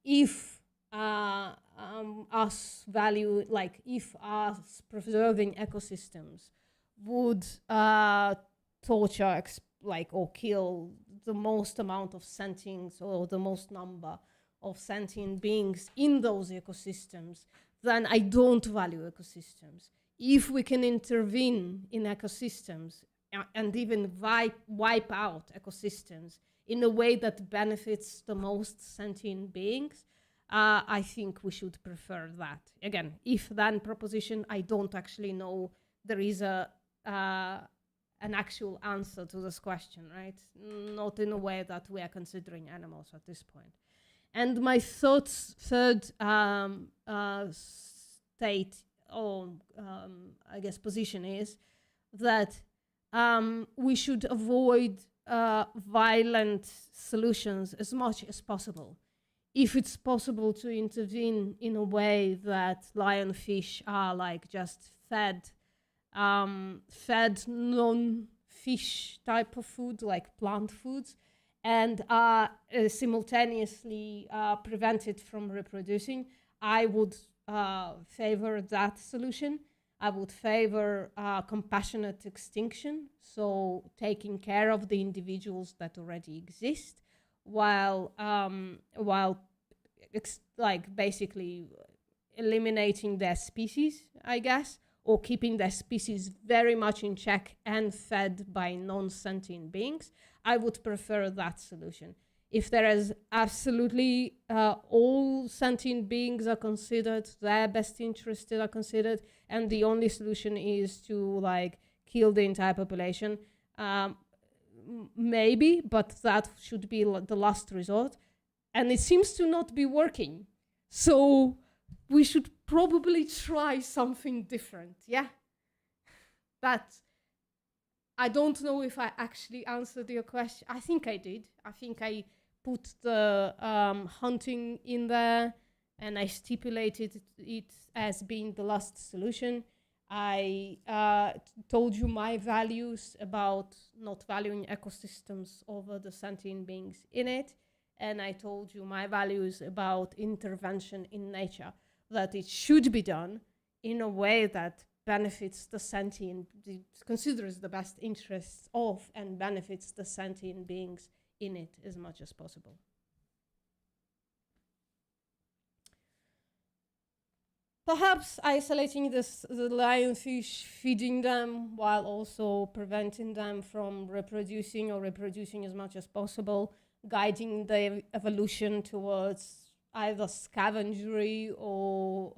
If us value, like if us preserving ecosystems would torture, or kill the most amount of sentients or the most number of sentient beings in those ecosystems, then I don't value ecosystems. If we can intervene in ecosystems and even wipe out ecosystems in a way that benefits the most sentient beings, I think we should prefer that. Again, if-then proposition, I don't actually know there is an actual answer to this question, right? Not in a way that we are considering animals at this point. And my third state, or I guess position, is that we should avoid violent solutions as much as possible. If it's possible to intervene in a way that lionfish are like just fed non-fish type of food, like plant foods, and are simultaneously prevented from reproducing, I would favor that solution. I would favor compassionate extinction, so taking care of the individuals that already exist, while basically eliminating their species, I guess, or keeping their species very much in check and fed by non-sentient beings. I would prefer that solution. If there is absolutely all sentient beings are considered, their best interests are considered, and the only solution is to kill the entire population, maybe, but that should be the last resort. And it seems to not be working. So we should probably try something different, yeah? But I don't know if I actually answered your question. I think I did. I think I put the hunting in there, and I stipulated it as being the last solution. I told you my values about not valuing ecosystems over the sentient beings in it, and I told you my values about intervention in nature, that it should be done in a way that benefits the sentient, considers the best interests of and benefits the sentient beings in it as much as possible. Perhaps isolating the lionfish, feeding them while also preventing them from reproducing or reproducing as much as possible, guiding the evolution towards either scavengery or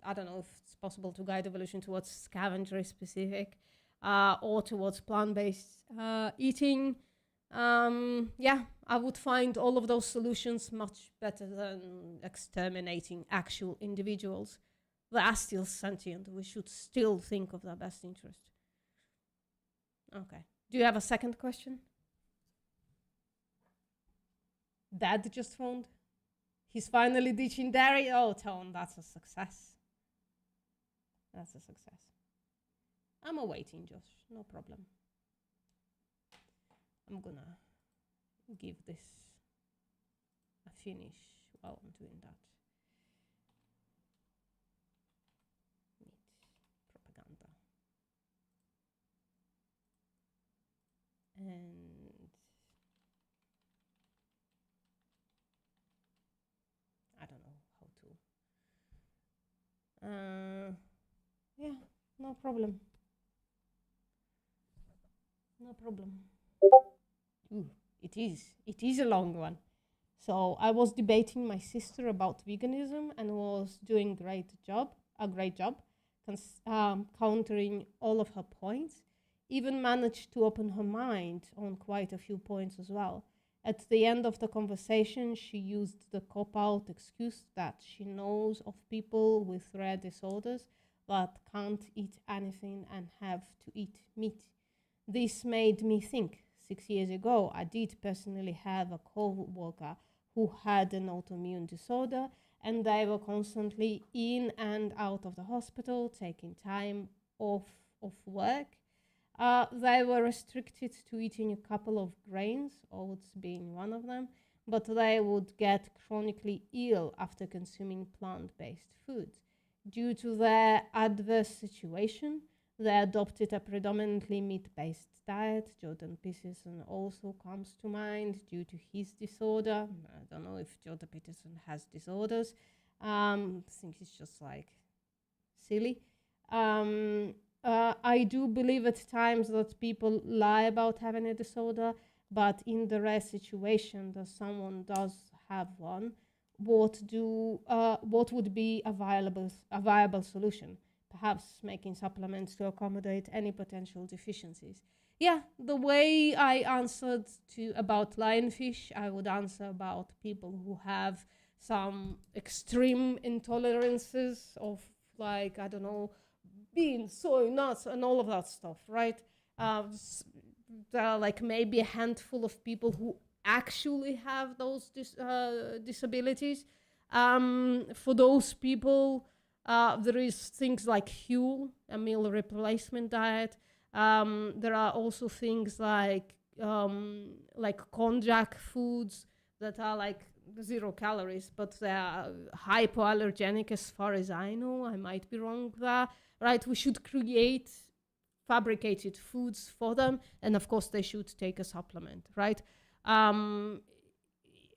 I don't know if it's possible to guide evolution towards scavengery specific or towards plant-based eating. Yeah, I would find all of those solutions much better than exterminating actual individuals. They are still sentient. We should still think of their best interest. Okay. Do you have a second question? Dad just phoned. He's finally ditching dairy. Oh, Tone, that's a success. That's a success. I'm awaiting, Josh. No problem. I'm gonna give this a finish while I'm doing that. Meat propaganda. And I don't know how to. Yeah, no problem. No problem. Ooh, it is a long one. So I was debating my sister about veganism and was doing a great job, countering all of her points. Even managed to open her mind on quite a few points as well. At the end of the conversation, she used the cop-out excuse that she knows of people with rare disorders that can't eat anything and have to eat meat. This made me think. 6 years ago, I did personally have a co-worker who had an autoimmune disorder, and they were constantly in and out of the hospital, taking time off of work. They were restricted to eating a couple of grains, oats being one of them, but they would get chronically ill after consuming plant-based foods. Due to their adverse situation, they adopted a predominantly meat-based diet. Jordan Peterson also comes to mind due to his disorder. I don't know if Jordan Peterson has disorders. I think he's just like silly. I do believe at times that people lie about having a disorder, but in the rare situation that someone does have one, what would be a viable solution? Perhaps making supplements to accommodate any potential deficiencies. Yeah, the way I answered about lionfish, I would answer about people who have some extreme intolerances of, like, I don't know, beans, soy, nuts, and all of that stuff, right? There are like maybe a handful of people who actually have those disabilities. For those people, there is things like Huel, a meal replacement diet. There are also things like konjac foods that are like 0 calories, but they are hypoallergenic as far as I know. I might be wrong there, right? We should create fabricated foods for them, and of course they should take a supplement, right?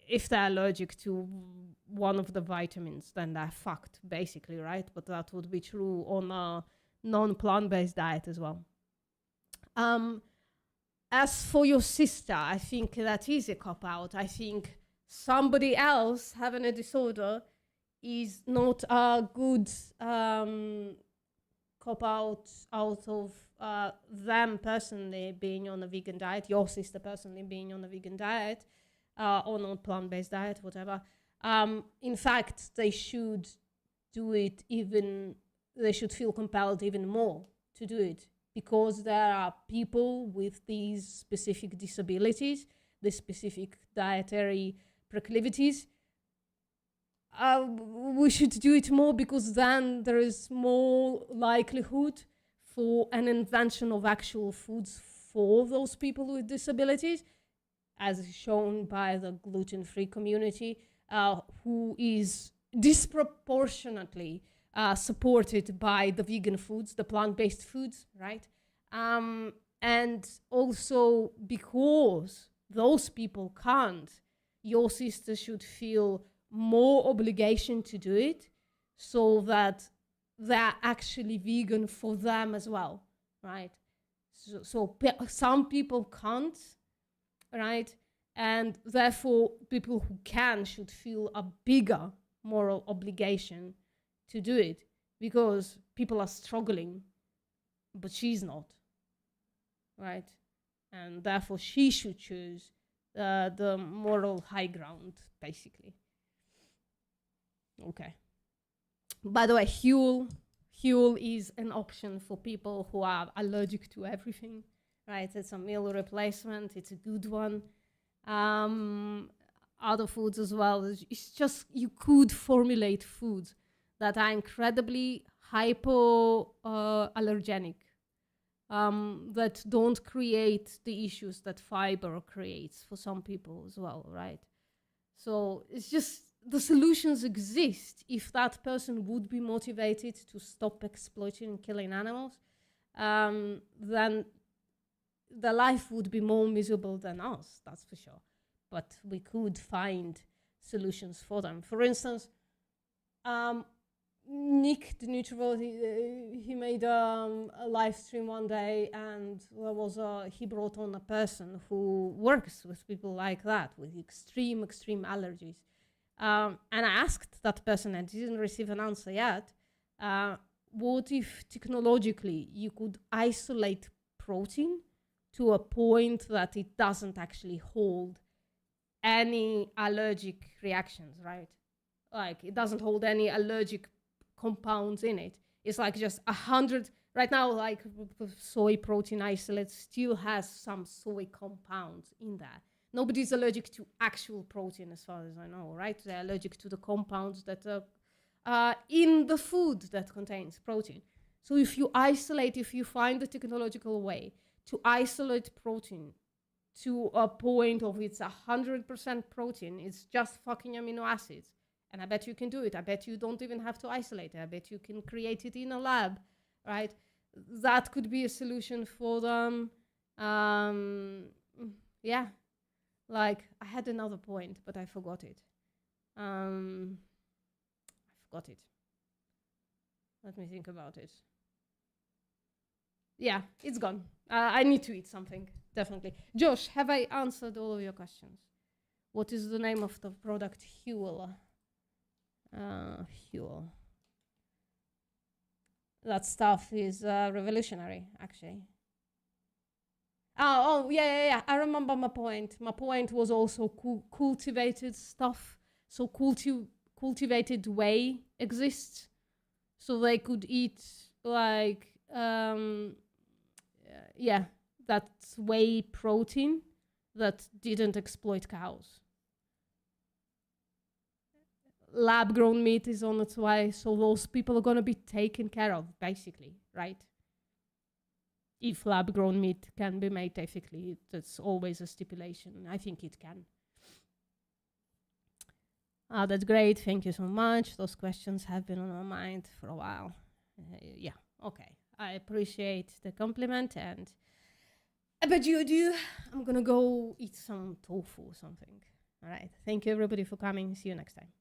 If they're allergic to one of the vitamins, then they're fucked, basically, right? But that would be true on a non-plant-based diet as well. As for your sister, I think that is a cop-out. I think somebody else having a disorder is not a good cop-out out of them personally being on a vegan diet, your sister personally being on a vegan diet, or not plant-based diet, whatever. In fact, they should do it they should feel compelled even more to do it, because there are people with these specific disabilities, the specific dietary proclivities. We should do it more, because then there is more likelihood for an invention of actual foods for those people with disabilities, as shown by the gluten-free community, who is disproportionately supported by the vegan foods, the plant-based foods, right? And also because those people can't, your sister should feel more obligation to do it, so that they're actually vegan for them as well, right? So some people can't, right? And therefore, people who can should feel a bigger moral obligation to do it, because people are struggling, but she's not, right? And therefore, she should choose the moral high ground, basically. Okay. By the way, Huel is an option for people who are allergic to everything, right? It's a meal replacement. It's a good one. Other foods as well. It's just, you could formulate foods that are incredibly hypoallergenic, that don't create the issues that fiber creates for some people as well, right? So it's just, the solutions exist if that person would be motivated to stop exploiting and killing animals, then their life would be more miserable than us, that's for sure. But we could find solutions for them. For instance, Nick the Nutrivore, he made a live stream one day, and there was he brought on a person who works with people like that, with extreme allergies. And I asked that person, and didn't receive an answer yet, what if technologically you could isolate protein to a point that it doesn't actually hold any allergic reactions, right? Like, it doesn't hold any allergic compounds in it. It's like just 100, right now, like soy protein isolate still has some soy compounds in there. Nobody's allergic to actual protein as far as I know, right? They're allergic to the compounds that are in the food that contains protein. So if you find the technological way to isolate protein to a point of it's 100% protein, it's just fucking amino acids. And I bet you can do it. I bet you don't even have to isolate it. I bet you can create it in a lab, right? That could be a solution for them. Yeah. Like, I had another point, but I forgot it. Let me think about it. Yeah, it's gone. I need to eat something, definitely. Josh, have I answered all of your questions? What is the name of the product? Huel. Huel. That stuff is revolutionary, actually. Oh, yeah. I remember my point. My point was also cultivated stuff. So cultivated whey exists. So they could eat like, that's whey protein that didn't exploit cows. Lab-grown meat is on its way, so those people are going to be taken care of, basically, right? If lab-grown meat can be made ethically, that's always a stipulation. I think it can. That's great. Thank you so much. Those questions have been on my mind for a while. Yeah, okay. I appreciate the compliment, and I bet you do. I'm going to go eat some tofu or something. All right. Thank you, everybody, for coming. See you next time.